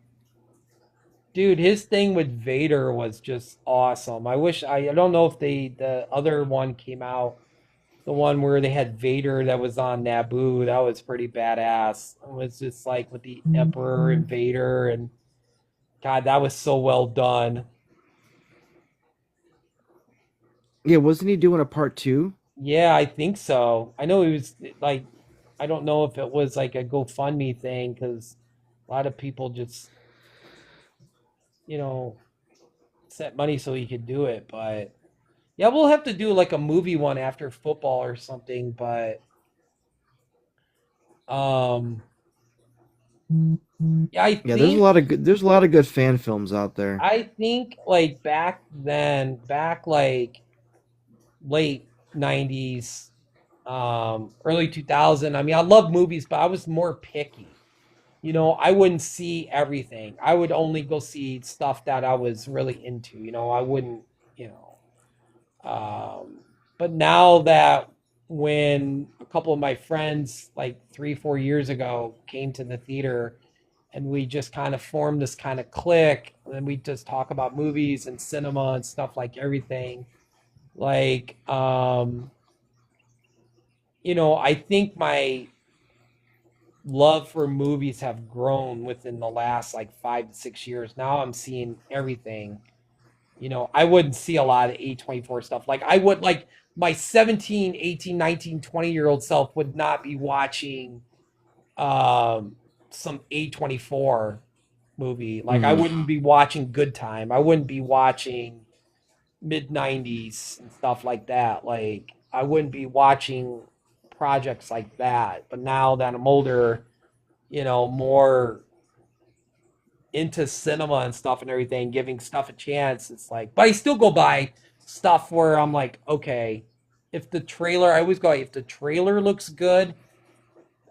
Dude, his thing with Vader was just awesome. I don't know if the other one came out, the one where they had Vader that was on Naboo. That was pretty badass. It was just like with the Emperor and Vader, and God, that was so well done. Yeah, wasn't he doing a part two? Yeah, I think so. I know he was like, I don't know if it was like a GoFundMe thing because a lot of people just, you know, set money so he could do it. But yeah, we'll have to do like a movie one after football or something. But um, yeah, Yeah, there's a lot of good fan films out there. I think like back then, back like late 90s, early 2000. I mean, I love movies, but I was more picky. You know, I wouldn't see everything. I would only go see stuff that I was really into. You know, I wouldn't, you know. But now that when a couple of my friends, like 3, 4 years ago, came to the theater and we just kind of formed this kind of clique, and we just talk about movies and cinema and stuff like everything. Like, you know, I think my love for movies have grown within the last like 5 to 6 years. Now I'm seeing everything. You know, I wouldn't see a lot of A24 stuff. Like I would like my 17, 18, 19, 20-year-old self would not be watching some A24 movie. Like I Hmm. wouldn't be watching Good Time. I wouldn't be watching mid 90s and stuff like that. Like I wouldn't be watching projects like that. But now that I'm older, more into cinema and stuff and everything, giving stuff a chance, it's like, but I still go by stuff where I'm like, okay, if the trailer, I always go, if the trailer looks good,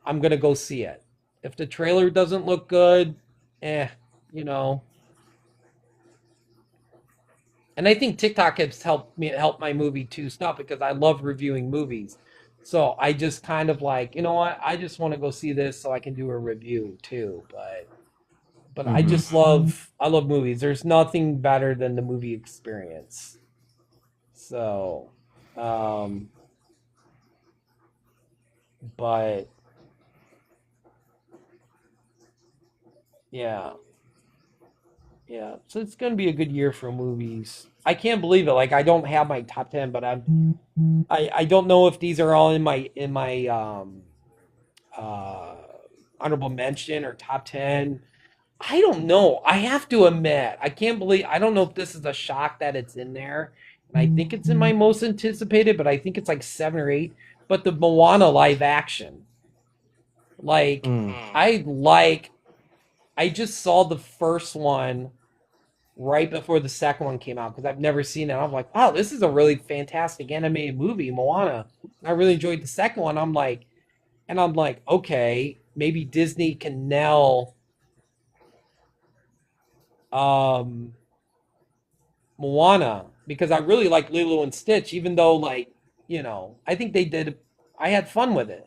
I'm gonna go see it. If the trailer doesn't look good, you know. And I think TikTok has helped my movie too stop because I love reviewing movies. So I just kind of like, you know what? I just want to go see this so I can do a review too. But I just I love movies. There's nothing better than the movie experience. So, but yeah. Yeah, so it's gonna be a good year for movies. I can't believe it. Like I don't have my top 10, but I don't know if these are all in my uh honorable mention or top 10. I don't know. I have to admit, I don't know if this is a shock that it's in there. And I think it's in my most anticipated, but I think it's like 7 or 8. But the Moana live action. Like I just saw the first one right before the second one came out because I've never seen it. I'm like, wow, this is a really fantastic animated movie, Moana. I really enjoyed the second one. I'm like, okay, maybe Disney can nail Moana because I really like Lilo and Stitch, even though I think I had fun with it.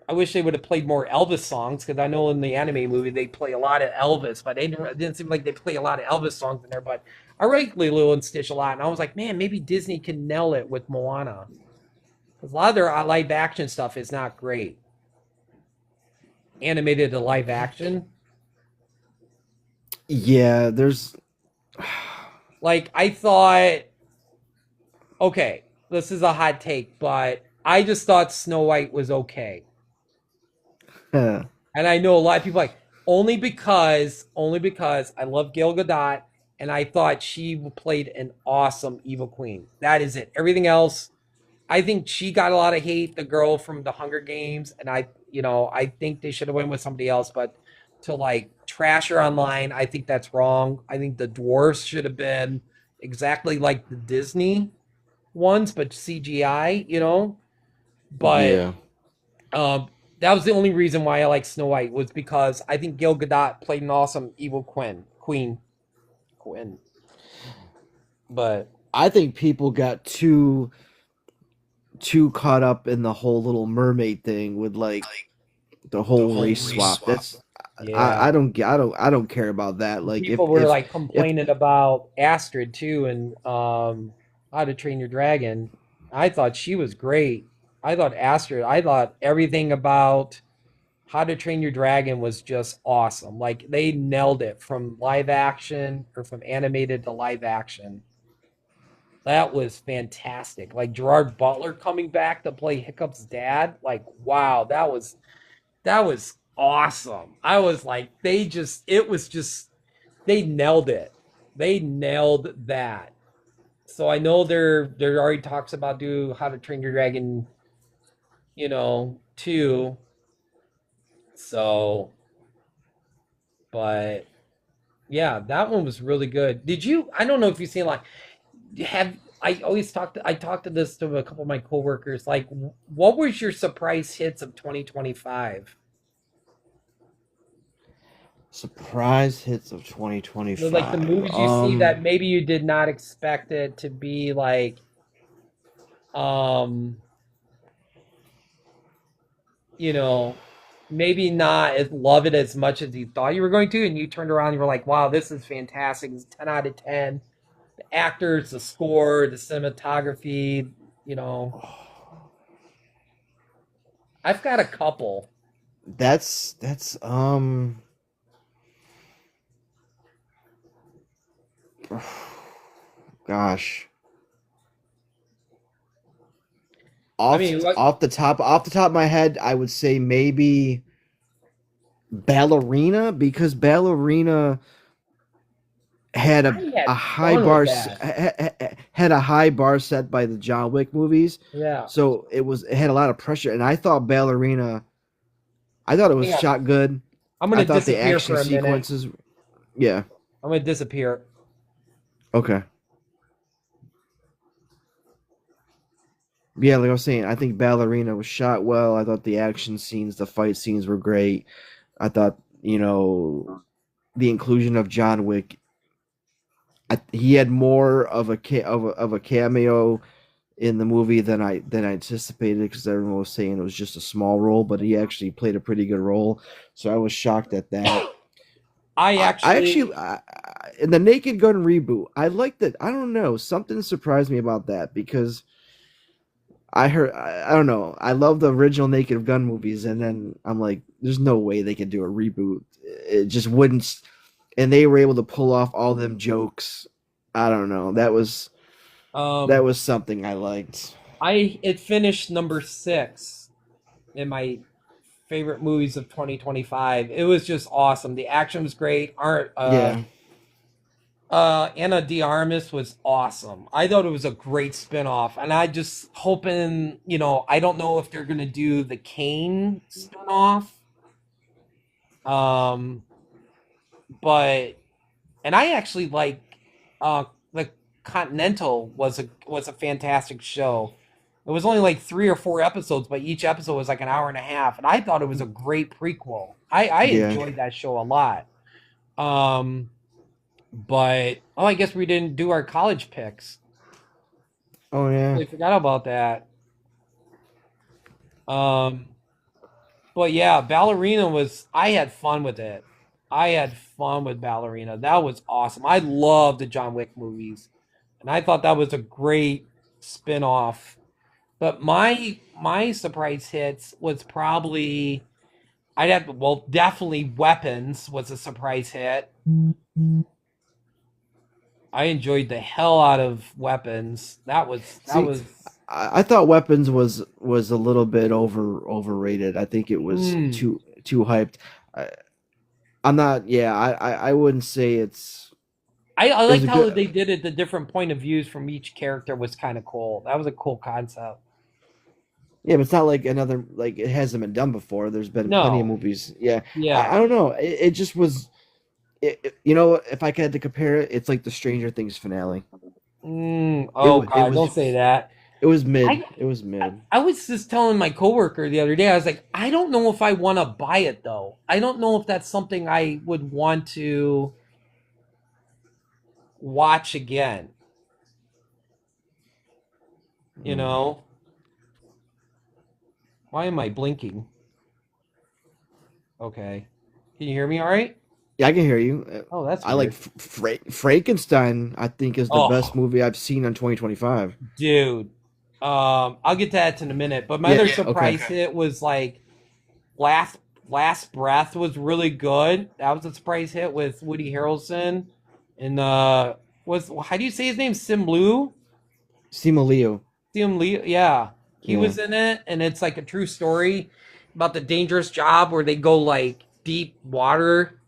I wish they would have played more Elvis songs because I know in the anime movie they play a lot of Elvis, but it didn't seem like they play a lot of Elvis songs in there. But I like Lilo and Stitch a lot, and I was like, man, maybe Disney can nail it with Moana because a lot of their live action stuff is not great. Animated to live action, Yeah, there's like I thought. Okay, this is a hot take, but I just thought Snow White was okay. And I know a lot of people like only because I love Gail Gadot and I thought she played an awesome evil queen. That is it. Everything else, I think she got a lot of hate, the girl from the Hunger Games, and I think they should have went with somebody else, but to like trash her online, I think that's wrong. I think the dwarfs should have been exactly like the Disney ones, but CGI, But yeah. that was the only reason why I like Snow White was because I think Gil Gadot played an awesome evil queen. But I think people got too caught up in the whole Little Mermaid thing with like the whole race swap. That's yeah, I don't care about that. Like people were like if complaining about Astrid too, and How to Train Your Dragon. I thought she was great. I thought everything about How to Train Your Dragon was just awesome. Like they nailed it from live action or from animated to live action. That was fantastic. Like Gerard Butler coming back to play Hiccup's dad. Like, wow, that was awesome. I was like, they nailed it. They nailed that. So I know there already talks about do How to Train Your Dragon, 2. So, but yeah, that one was really good. I don't know if you've seen I talked to this to a couple of my coworkers. Like, what was your surprise hits of 2025? surprise hits of So, 2025. like the movies you see that maybe you did not expect it to be like, maybe not love it as much as you thought you were going to, and you turned around and you were like, wow, this is fantastic. It's 10 out of 10. The actors, the score, the cinematography, I've got a couple. That's gosh. I mean, Off the top of my head, I would say maybe Ballerina, because Ballerina had I had a high fun bar with s- that. had a high bar set by the John Wick movies. Yeah. So it had a lot of pressure, and I thought Ballerina, I thought it was Hang on. shot good. I'm I gonna thought the disappear action for a minute. sequences, yeah, I'm gonna disappear. okay. Yeah, like I was saying, I think Ballerina was shot well. I thought the action scenes, the fight scenes were great. I thought, the inclusion of John Wick, he had more of a cameo in the movie than I anticipated, because everyone was saying it was just a small role, but he actually played a pretty good role. So I was shocked at that. In the Naked Gun reboot, I liked it. I don't know, something surprised me about that, because I don't know. I love the original Naked Gun movies, and then I'm like, there's no way they could do a reboot. It just wouldn't. And they were able to pull off all them jokes. I don't know. That was something I liked. It finished number 6 in my favorite movies of 2025. It was just awesome. The action was great. Yeah. Anna de Armas was awesome. I thought it was a great spinoff, and I just hoping, I don't know if they're gonna do the Kane spinoff. But I actually like the Continental was a fantastic show. It was only like 3 or 4 episodes, but each episode was like an hour and a half, and I thought it was a great prequel. I Yeah. enjoyed that show a lot. But I guess we didn't do our college picks. Oh yeah. I forgot about that. But yeah, Ballerina I had fun with it. I had fun with Ballerina. That was awesome. I love the John Wick movies, and I thought that was a great spin-off. But my surprise hits was probably definitely Weapons was a surprise hit. I enjoyed the hell out of Weapons. That was I thought Weapons was a little bit overrated. I think it was too hyped. I'm not. Yeah, I wouldn't say it's. I it was liked a how good- they did it. The different point of views from each character was kind of cool. That was a cool concept. Yeah, but it's not like it hasn't been done before. There's been plenty of No. movies. Yeah, Yeah. I don't know. It just was. If I had to compare it, it's like the Stranger Things finale. Oh it God, was- don't say that. It was mid. It was mid. I was just telling my coworker the other day, I was like, I don't know if I want to buy it though. I don't know if that's something I would want to watch again. You know? Why am I blinking? Okay. Can you hear me all right? Yeah, I can hear you. Oh, that's I like Frankenstein. I think is the Oh. best movie I've seen in 2025. Dude. I'll get to that in a minute. But my Yeah, other okay. surprise hit was like Last Breath was really good. That was a surprise hit with Woody Harrelson. And how do you say his name? Simu Simu Liu, yeah. He Yeah. was in it, and it's like a true story about the dangerous job where they go like deep water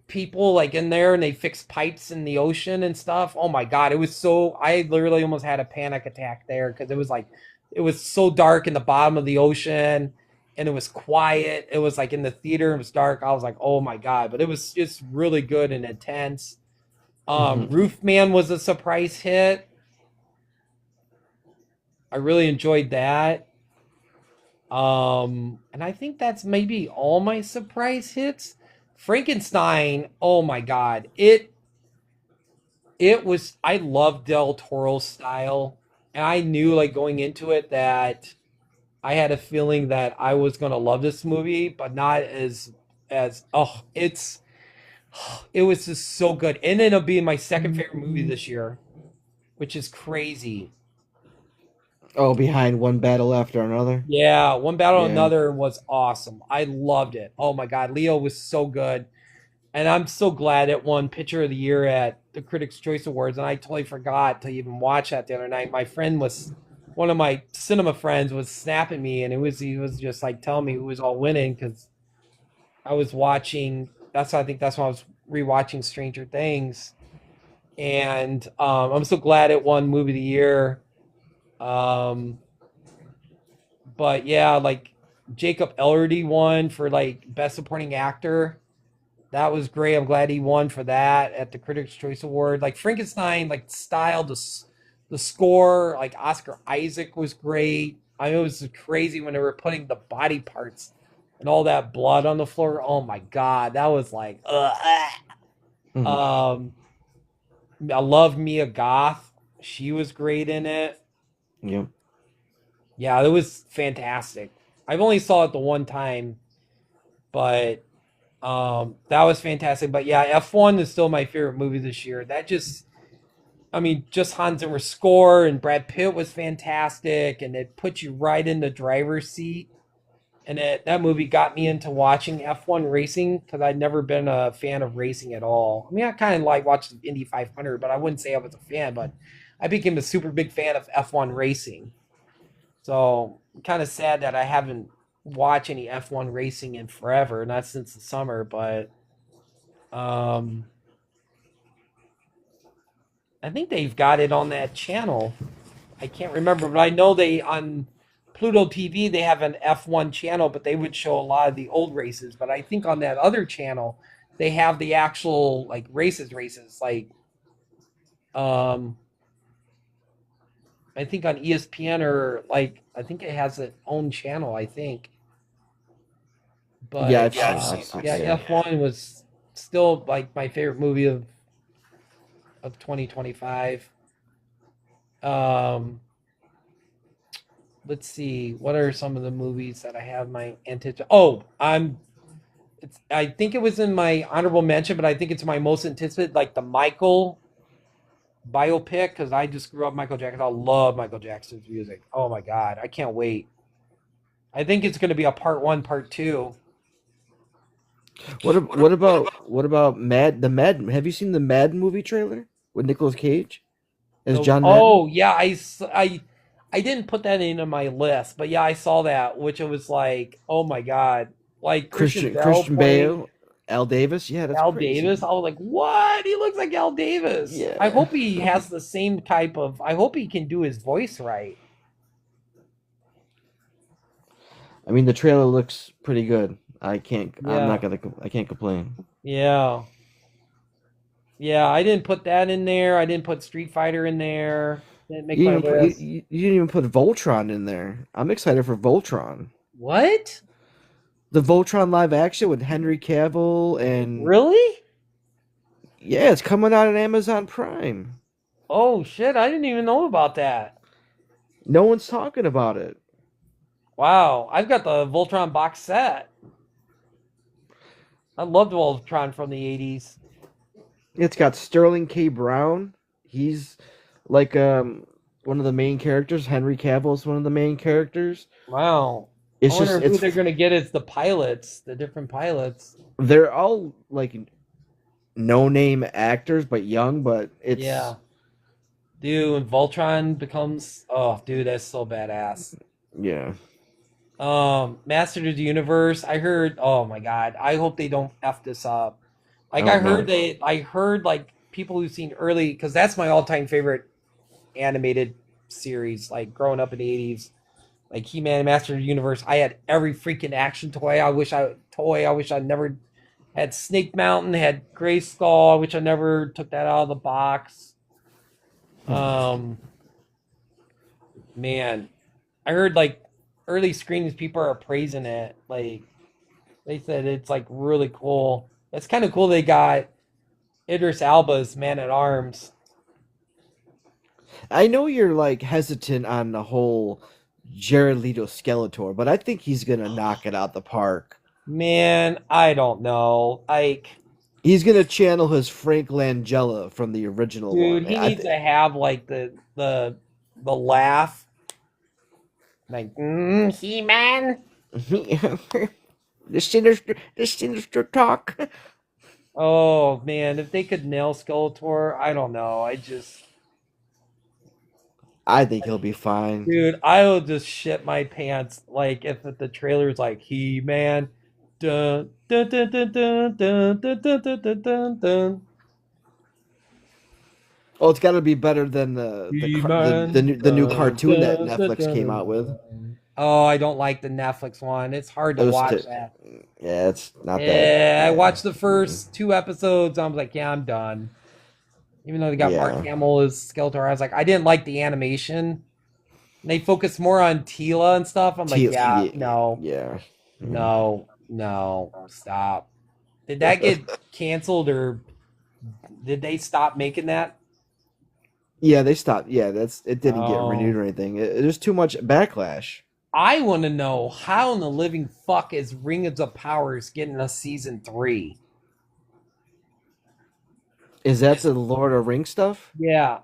people like in there and they fix pipes in the ocean and stuff. Oh my God, I literally almost had a panic attack there because it was so dark in the bottom of the ocean and it was quiet. It was like in the theater, it was dark. I was like, oh my God, but it was just really good and intense. Roofman was a surprise hit. I really enjoyed that. And I think that's maybe all my surprise hits. Frankenstein, oh my God. It was, I love Del Toro's style. And I knew like going into it that I had a feeling that I was going to love this movie, but not it was just so good. It ended up being my second favorite movie this year, which is crazy. Oh, behind One Battle After Another. Yeah, One Battle Yeah. Another was awesome. I loved it. Oh my God, Leo was so good. And I'm so glad it won Picture of the Year at the Critics' Choice Awards. And I totally forgot to even watch that the other night. One of my cinema friends was snapping me, and he was just like telling me who was all winning because I was watching. I think that's why I was rewatching Stranger Things, and I'm so glad it won Movie of the Year. Um, but yeah, like Jacob Elordi won for like Best Supporting Actor. That was great. I'm glad he won for that at the Critics' Choice Award. Like Frankenstein, like style, the score, like Oscar Isaac was great. I know it was crazy when they were putting the body parts and all that blood on the floor. Oh my god, that was like, Mhm. I love Mia Goth. She was great in it. Yep. Yeah, it was fantastic. I've only saw it the one time, but that was fantastic. But yeah, F1 is still my favorite movie this year. That just, I mean, just Hans Zimmer's score and Brad Pitt was fantastic, and it put you right in the driver's seat. And that movie got me into watching F1 racing because I'd never been a fan of racing at all. I mean, I kind of like watching Indy 500, but I wouldn't say I was a fan. But I became a super big fan of F1 racing. So I'm kind of sad that I haven't watched any F1 racing in forever, not since the summer. But I think they've got it on that channel. I can't remember, but I know they on Pluto TV they have an F1 channel, but they would show a lot of the old races. But I think on that other channel they have the actual like races, like I think on ESPN or like I think it has its own channel. I think, but Yeah, I've seen it. Yeah. F1 was still like my favorite movie of 2025. Let's see, what are some of the movies that I have my anticipation? I think it was in my honorable mention, but I think it's my most anticipated, like the Michael biopic, because I just grew up Michael Jackson. I love Michael Jackson's music. Oh my god, I can't wait. I think it's going to be a part 1, part 2. What about Mad? The Mad. Have you seen the Mad movie trailer with Nicolas Cage as John Madden? Oh yeah, I didn't put that into my list, but yeah, I saw that, which it was like, oh my god, like Christian playing Bale, Al Davis. Yeah, that's Al crazy. Davis. I was like, what? He looks like Al Davis. Yeah. I hope he has the same type of. I hope he can do his voice right. I mean, the trailer looks pretty good. I can't. Yeah. I'm not gonna. I can't complain. Yeah. Yeah, I didn't put that in there. I didn't put Street Fighter in there. Didn't make You my didn't, even list. put, you didn't even put Voltron in there. I'm excited for Voltron. What? The Voltron live action with Henry Cavill and Really? yeah, it's coming out on Amazon Prime. Oh shit! I didn't even know about that. No one's talking about it. Wow, I've got the Voltron box set. I loved Voltron from the 80s. It's got Sterling K. Brown. He's like one of the main characters. Henry Cavill is one of the main characters. Wow. It's I wonder just who it's they're gonna get as the pilots, the different pilots. they're all like no name actors, but young. But it's Yeah. Dude, when Voltron becomes, oh dude, that's so badass. yeah. Master of the Universe, I heard, oh my god, I hope they don't F this up. Like Oh, no. I heard like people who've seen early, because that's my all-time favorite animated series, like growing up in the 80s. Like He-Man and Master of the Universe, I had every freaking action toy. I wish I never had Snake Mountain, had Gray Skull. I wish I never took that out of the box. Man, I heard like early screenings, people are praising it. Like they said it's like really cool. It's kind of cool they got Idris Elba's Man at Arms. I know you're like hesitant on the whole Jared Leto Skeletor, but I think he's gonna knock it out the park. Man, I don't know. Like, He's gonna channel his Frank Langella from the original dude, one. he needs to have like the laugh. Like, He-Man. the sinister talk. Oh man, if they could nail Skeletor, I don't know. I think he'll be fine. Dude, I will just shit my pants like if the trailer's like He-Man. Dun, dun, dun, dun, dun, dun, dun, dun, dun, dun, dun, dun. Oh, it's got to be better than the new Dun, cartoon that dun, dun, Netflix dun, came out with. dun. Oh, I don't like the Netflix one. It's hard It to was watch that. yeah, it's not that. Yeah, I watched the first 2 episodes. I was like, yeah, I'm done. Even though they got Mark Yeah. Hamill as Skeletor, I was like, I didn't like the animation. They focused more on Tila and stuff. I'm like, yeah, no, Yeah. no, stop. Did that get canceled or did they stop making that? Yeah, they stopped. Yeah, it didn't get Oh. renewed or anything. There's too much backlash. I want to know how in the living fuck is Rings of Powers getting a season 3? Is that the Lord of Rings stuff? Yeah.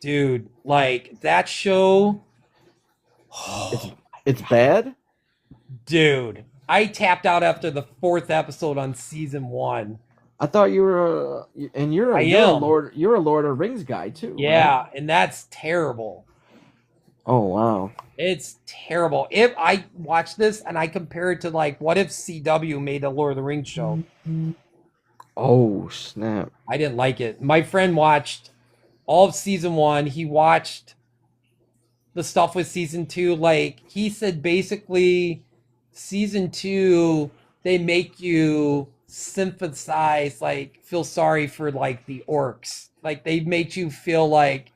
Dude, like that show. It's bad. Dude, I tapped out after the 4th episode on season 1. I thought you were, and you're I you're a am. Lord. You're a Lord of Rings guy too. Yeah, right? and that's terrible. Oh wow. It's terrible. If I watch this and I compare it to like, what if CW made a Lord of the Rings show? Oh snap. I didn't like it. My friend watched all of season 1. He watched the stuff with season 2. Like he said, basically, season 2 they make you sympathize, like feel sorry for like the orcs. Like they make you feel like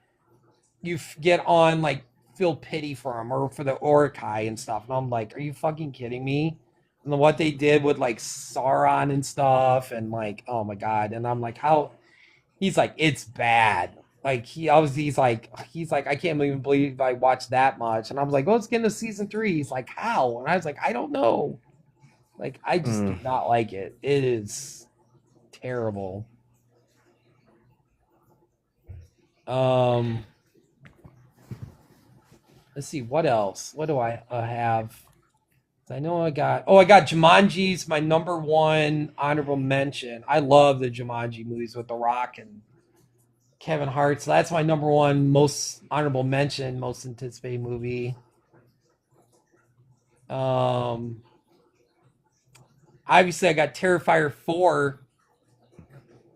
you get on, like feel pity for them or for the Orcai and stuff. And I'm like, are you fucking kidding me? And then what they did with like Sauron and stuff, and like, oh my god. And I'm like, how? He's like, it's bad. Like he's like, I can't even believe I watched that much. And I was like, oh, let's get into season 3. He's like, how? And I was like, I don't know. Like, I just do not like it. It is terrible. Let's see, what else? What do I have? I know I got Jumanji's my number 1 honorable mention. I love the Jumanji movies with The Rock and Kevin Hart. So that's my number 1 most honorable mention, most anticipated movie. Obviously I got Terrifier 4.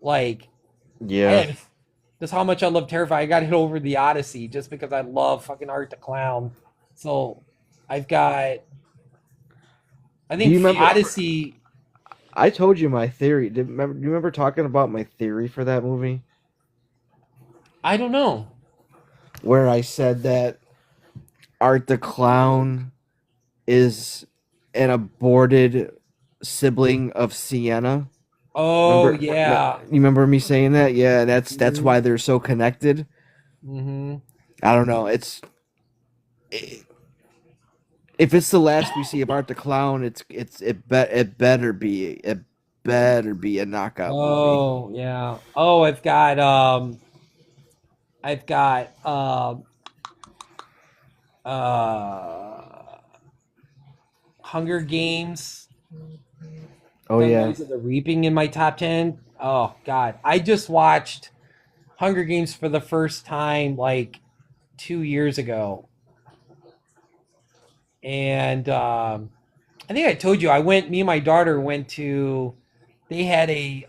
Like, Yeah. just how much I love Terrifier. I got hit over the Odyssey just because I love fucking Art the Clown. So I've got, I think you remember- Odyssey. I told you my theory. Do you remember talking about my theory for that movie? I don't know. Where I said that Art the Clown is an aborted sibling of Sienna. Oh, Remember- yeah. You remember me saying that? Yeah, that's why they're so connected. Mm-hmm. I don't know. If it's the last we see of Art the Clown, it better be a knockout movie. Oh, yeah. Oh, I've got Hunger Games. Oh yeah. Memories of the Reaping in my top 10. Oh god, I just watched Hunger Games for the first time like 2 years ago, and I think I told you me and my daughter went to. They had a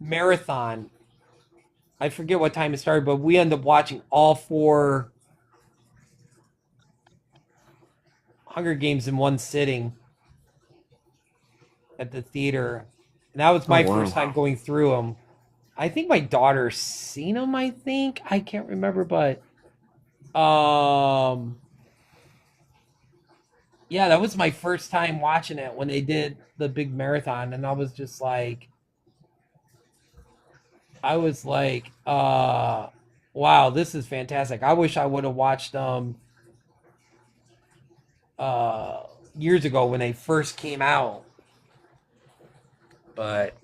marathon. I forget what time it started, but we ended up watching all 4 Hunger Games in one sitting at the theater. And that was my first time going through them. I think my daughter's seen them, I think. I can't remember, but yeah, that was my first time watching it when they did the big marathon, and I was like, wow, this is fantastic. I wish I would have watched them years ago when they first came out. But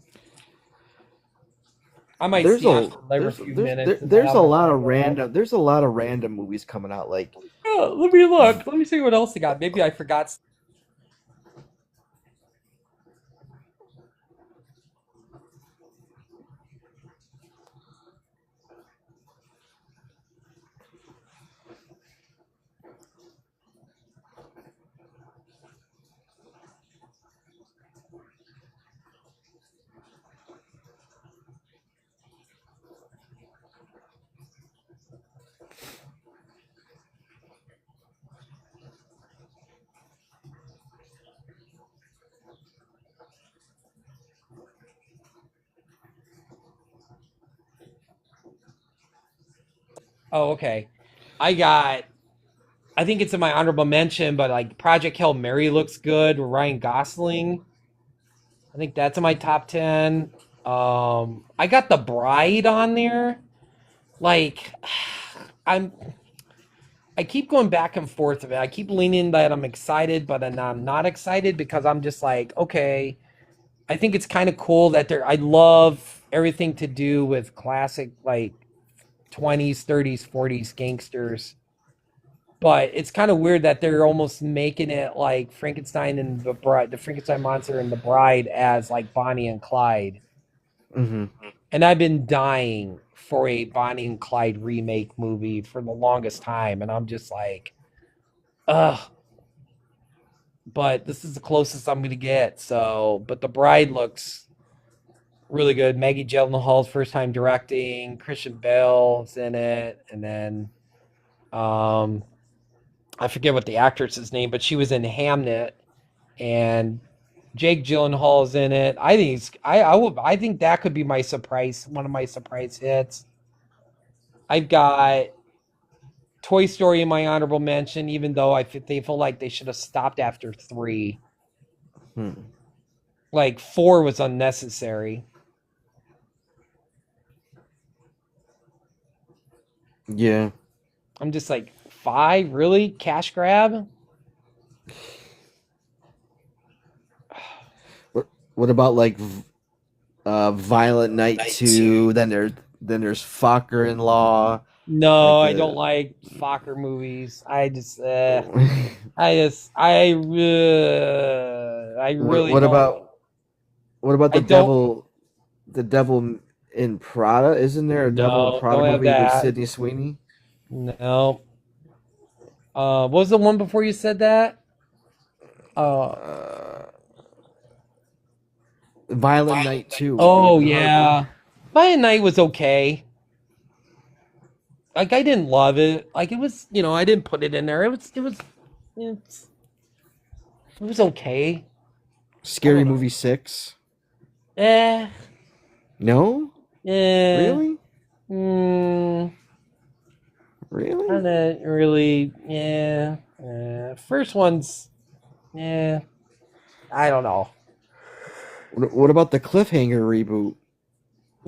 I might see it every few minutes. There's a lot of random movies coming out. Like, oh, let me look. Let me see what else they got. Maybe I forgot. Oh, okay. I think it's in my honorable mention, but like Project Hail Mary looks good with Ryan Gosling. I think that's in my top 10. I got The Bride on there. Like, I keep going back and forth of it. I keep leaning that I'm excited, but then I'm not excited because I'm just like, okay, I think it's kind of cool that I love everything to do with classic like 20s, 30s, 40s gangsters. But it's kind of weird that they're almost making it like Frankenstein and the Bride, the Frankenstein monster and the Bride as like Bonnie and Clyde. Mm-hmm. And I've been dying for a Bonnie and Clyde remake movie for the longest time, and I'm just like, ugh. But this is the closest I'm gonna get. So, but the Bride looks really good. Maggie Gyllenhaal's first time directing. Christian Bale's in it, and then, I forget what the actress's name, but she was in Hamnet, and Jake Gyllenhaal's in it. I think I think that could be my surprise, one of my surprise hits. I've got Toy Story in my honorable mention, even though they feel like they should have stopped after 3. Like 4 was unnecessary. Yeah. I'm just like, 5, really? Cash grab? What about like Violent Night 2? Then there's Fokker in Law. No, Like I the- don't like Fokker movies. I really What don't. about I the don't- Devil in Prada? Isn't there a Devil No, in Prada don't have movie with that. Sydney Sweeney? No. What was the one before you said that? Violent Night 2. Oh yeah, Violent Night was okay. Like I didn't love it. Like it was, I didn't put it in there. It was okay. Scary Movie 6. Eh. No? Yeah. Really? Really? Kinda really, yeah. First one's, yeah. I don't know. What about the Cliffhanger reboot?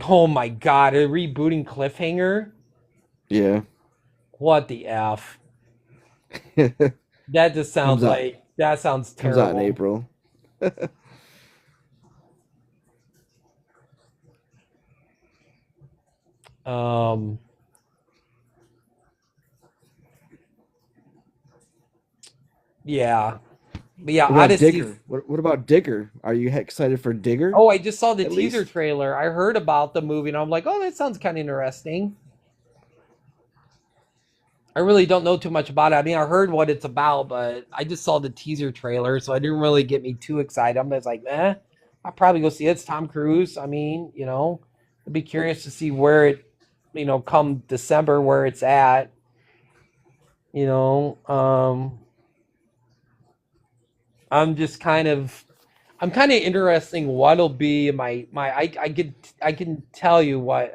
Oh my god, a rebooting Cliffhanger? Yeah. What the F? That just sounds Comes out- like, that sounds Comes terrible. out in April. Yeah. But yeah, What about Odyssey. Digger? What about Digger? Are you excited for Digger? Oh, I just saw the At teaser least? trailer. I heard about the movie and I'm like, oh, that sounds kind of interesting. I really don't know too much about it. I mean, I heard what it's about, but I just saw the teaser trailer, so it didn't really get me too excited. I'm just like, I'll probably go see it. It's Tom Cruise. I mean, I'd be curious to see where it, come December, where it's at. I'm kind of interesting what'll be I can tell you what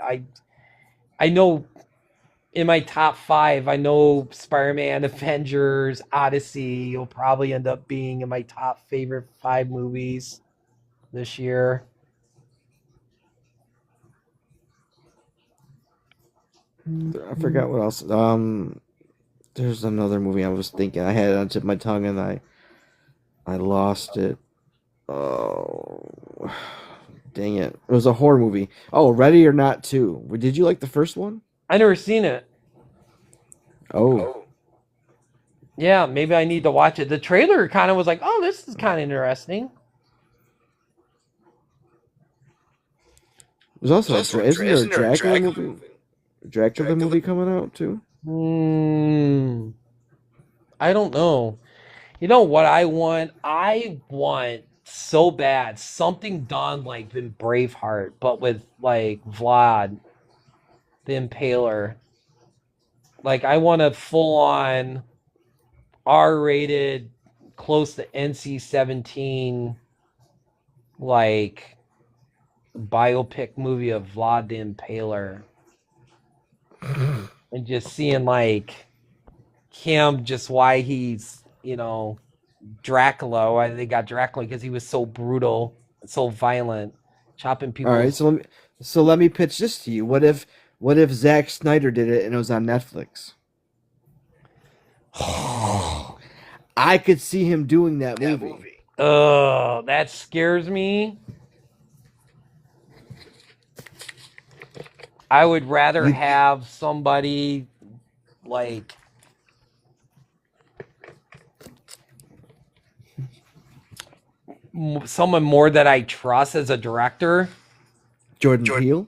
I know in my top 5. I know Spider-Man, Avengers, Odyssey will probably end up being in my top favorite 5 movies this year. I forgot what else. There's another movie I was thinking. I had it on the tip of my tongue and I lost it. Oh, dang it! It was a horror movie. Oh, Ready or Not 2. Did you like the first one? I never seen it. Oh, Yeah, maybe I need to watch it. The trailer kind of was like, oh, this is kind of interesting. there's also isn't there a Dracula movie? Dracula movie coming out too? I don't know. You know what I want? I want so bad something done like in Braveheart, but with like Vlad the Impaler. Like I want a full on R-rated, close to NC-17, like biopic movie of Vlad the Impaler. and just seeing like him, just why he's Dracula. Why they got Dracula because he was so brutal, so violent, chopping All right, people's. so let me pitch this to you. What if Zack Snyder did it and it was on Netflix? I could see him doing that movie. Ugh, that scares me. I would rather have somebody like someone more that I trust as a director. Jordan Peele?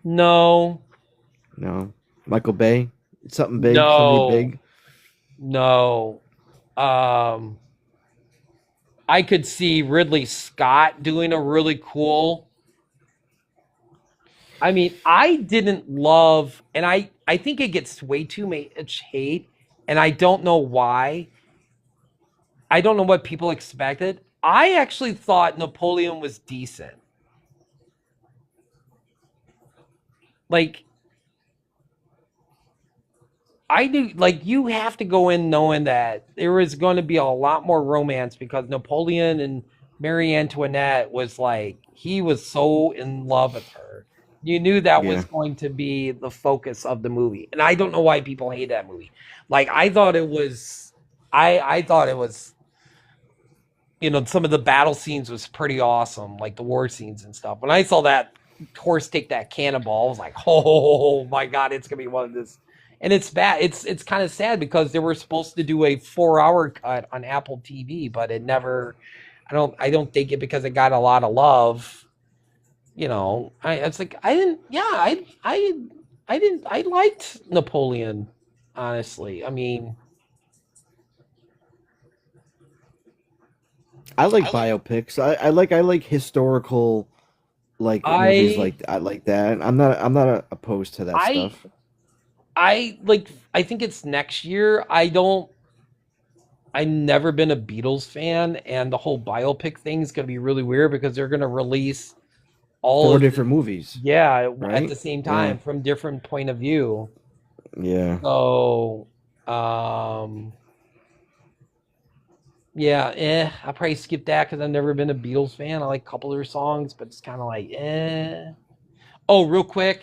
No. No. Michael Bay? Something big? No. Somebody big? No. I could see Ridley Scott doing a really cool. I mean, I didn't love, and I think it gets way too much hate, and I don't know why. I don't know what people expected. I actually thought Napoleon was decent. Like, I knew, like, you have to go in knowing that there was going to be a lot more romance because Napoleon and Marie Antoinette was like, he was so in love with her. You knew that was going to be the focus of the movie. And I don't know why people hate that movie. Like, I thought it was, some of the battle scenes was pretty awesome, like the war scenes and stuff. When I saw that horse take that cannonball, I was like, oh my God, it's going to be one of this. And it's bad. It's kind of sad because they were supposed to do a 4-hour cut on Apple TV, but it never. I don't think it because it got a lot of love. It's like I didn't. Yeah, I didn't. I liked Napoleon, honestly. I mean, I like biopics. I like historical movies like that. I'm not opposed to that stuff. I think it's next year. I've never been a Beatles fan, and the whole biopic thing is going to be really weird because they're going to release all 4 different movies. Yeah, right? At the same time from different point of view. Yeah. So, yeah, I'll probably skip that because I've never been a Beatles fan. I like a couple of their songs, but it's kind of like, Oh, real quick,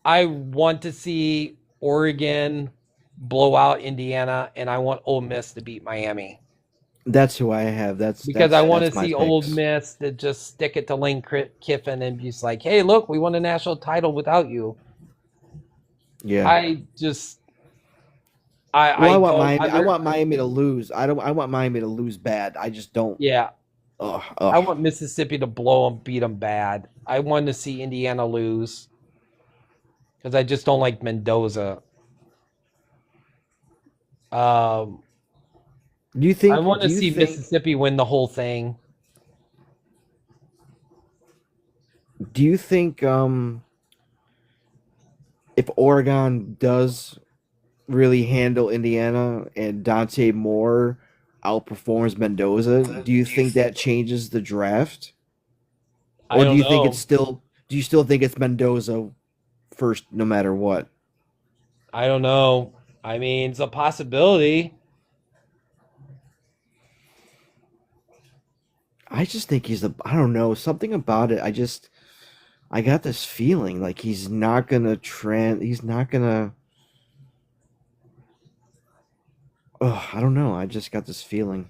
I want to see Oregon blow out Indiana, and I want Ole Miss to beat Miami. That's who I have. Because I want to see Ole picks. Miss to just stick it to Lane Kiffin and be just like, hey, look, we won a national title without you. Yeah. I want Miami to lose. I want Miami to lose bad. I just don't. Yeah. Ugh. I want Mississippi to blow them, beat them bad. I want to see Indiana lose. Because I just don't like Mendoza. Do you think? I want to see Mississippi win the whole thing. Do you think if Oregon does really handle Indiana and Dante Moore outperforms Mendoza, do you think that changes the draft? Or do you think it's still? Do you still think it's Mendoza first, no matter what? I don't know. I mean, it's a possibility. I just think I don't know, something about it. I got this feeling like he's not gonna I don't know. I just got this feeling.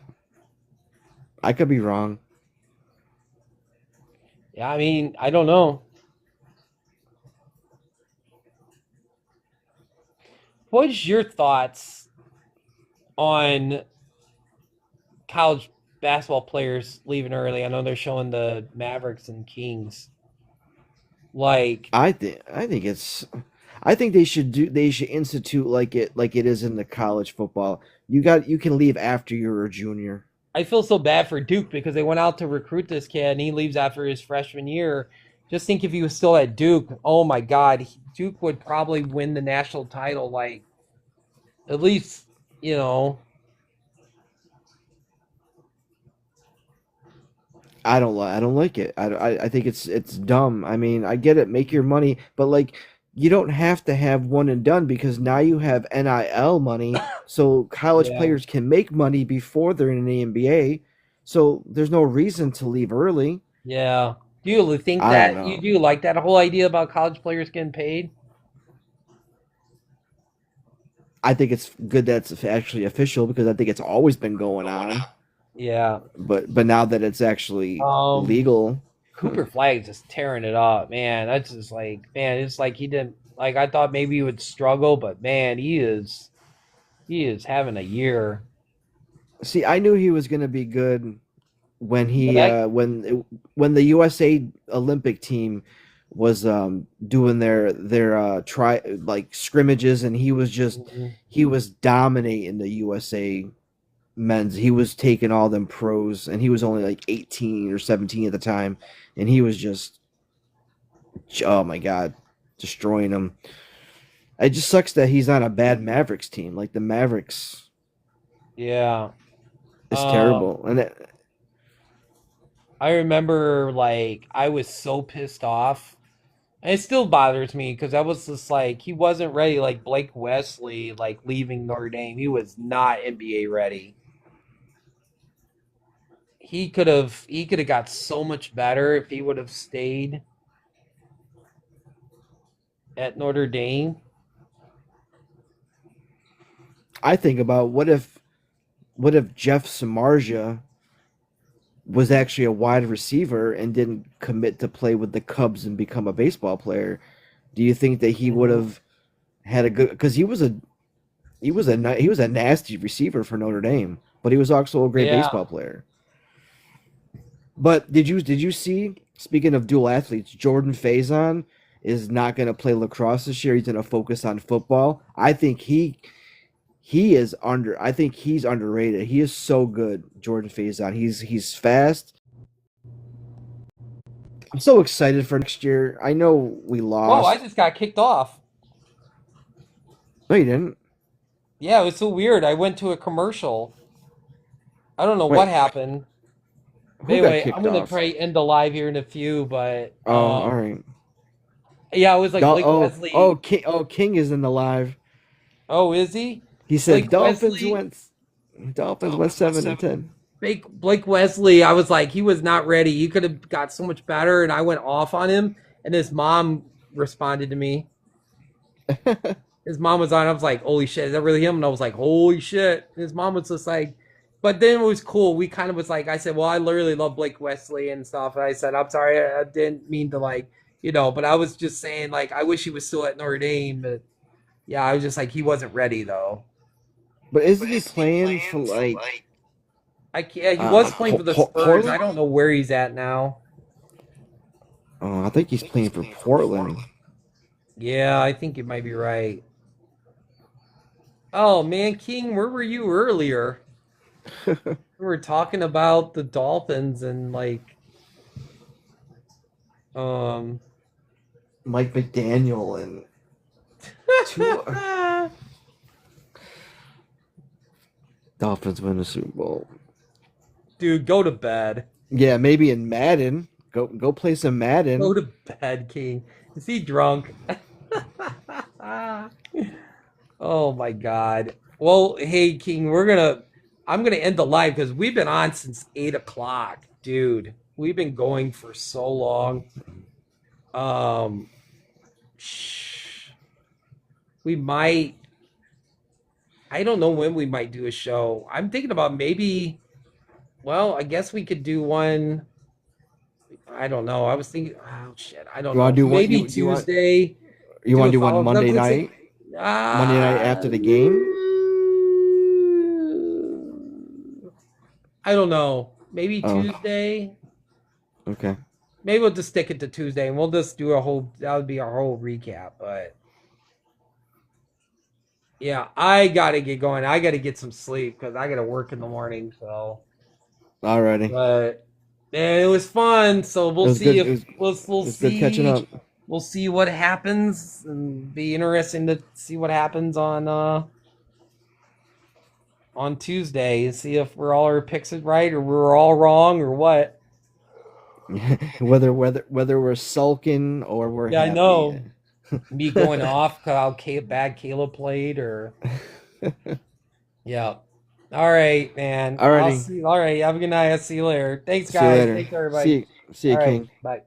I could be wrong. Yeah, I mean, I don't know. What's your thoughts on college basketball players leaving early? I know they're showing the Mavericks and Kings. Like, I think they should institute like it is in the college football. You can leave after you're a junior. I feel so bad for Duke because they went out to recruit this kid and he leaves after his freshman year. Just think if he was still at Duke, oh my God, Duke would probably win the national title. Like, at least, I don't like it. I think it's dumb. I mean, I get it, make your money, but like you don't have to have one and done because now you have NIL money, so college Yeah. players can make money before they're in the NBA. So there's no reason to leave early. Yeah. Do you think I that don't you know. do like that whole idea about college players getting paid? I think it's good that it's actually official because I think it's always been going on. Yeah. But now that it's actually Um, legal, Cooper Flag's just tearing it up, man. That's just like, man, it's like he didn't like. I thought maybe he would struggle, but man, he is having a year. see, I knew he was going to be good when he But when the USA Olympic team was doing their try like scrimmages, and he was dominating the USA men's. He was taking all them pros, and he was only like 18 or 17 at the time, and he was just, oh my god, destroying them. It just sucks that he's on a bad Mavericks team. Like the Mavericks yeah. is Um, terrible, and I remember like I was so pissed off. And it still bothers me because I was just like he wasn't ready. Like Blake Wesley, like leaving Notre Dame, he was not NBA ready. He could have got so much better if he would have stayed at Notre Dame. I think about what if Jeff Samardzija was actually a wide receiver and didn't commit to play with the Cubs and become a baseball player. Do you think that he would have had a good? Because he was a nasty receiver for Notre Dame, but he was also a great Yeah. baseball player. But did you see? Speaking of dual athletes, Jordan Faison is not going to play lacrosse this year. He's going to focus on football. I think I think he's underrated. He is so good, Jordan Faison. He's fast. I'm so excited for next year. I know we Whoa, I lost. just got kicked off. No, you didn't. Yeah, it was so weird. I went to a commercial. I don't know what Wait, happened. who got Anyway, I'm kicked gonna off? probably end the live here in a few, but Oh, all right. yeah, it was like Blake Wesley. King is in the live. Oh, is he? He said Blake Wesley. Dolphins went 7-10. Blake Wesley, I was like, he was not ready. He could have got so much better, and I went off on him. And his mom responded to me. His mom was on. I was like, "Holy shit, is that really him?" And I was like, "Holy shit!" And his mom was just like, but then it was cool. We kind of was like, I said, "Well, I literally love Blake Wesley and stuff." And I said, "I'm sorry, I didn't mean to like, but I was just saying like, I wish he was still at Notre Dame." But yeah, I was just like, he wasn't ready though. But isn't he playing for like I can't. He was playing for the Spurs. Portland? I don't know where he's at now. Oh, I think he's playing for Portland. Yeah, I think you might be right. Oh man, King, where were you earlier? We were talking about the Dolphins and like Mike McDaniel and Dolphins win the Super Bowl. dude, go to bed. Yeah, maybe in Madden. Go play some Madden. Go to bed, King. Is he drunk? Oh my god. Well, hey King, I'm gonna end the live because we've been on since 8 o'clock, dude. We've been going for so long. We might. I don't know when we might do a show. I'm thinking about maybe. Well, I guess we could do one. I don't know. I was thinking. Oh shit! I don't You know. wanna do one- Maybe you want- Tuesday. You want to do one follow-up. Monday Let's say- night? Monday night after the game? I don't know. Maybe Oh. Tuesday. Okay. Maybe we'll just stick it to Tuesday and we'll just do a whole. That would be our whole recap. But yeah, I gotta get going. I gotta get some sleep because I gotta work in the morning. So, Alrighty. but man, it was fun. So It we'll was see good- if we'll it was see. good catching up. We'll see what happens, and be interesting to see what happens on Tuesday and see if we're all our picks it right or we're all wrong or what. whether we're sulking or we're Yeah, I happy. know. me going off how bad Caleb played, or yeah. All right, man. Alrighty. I'll see. All right. Have a good night. I'll see you later. Thanks, See you guys. later. Thanks, everybody. See you, All right, King. bye.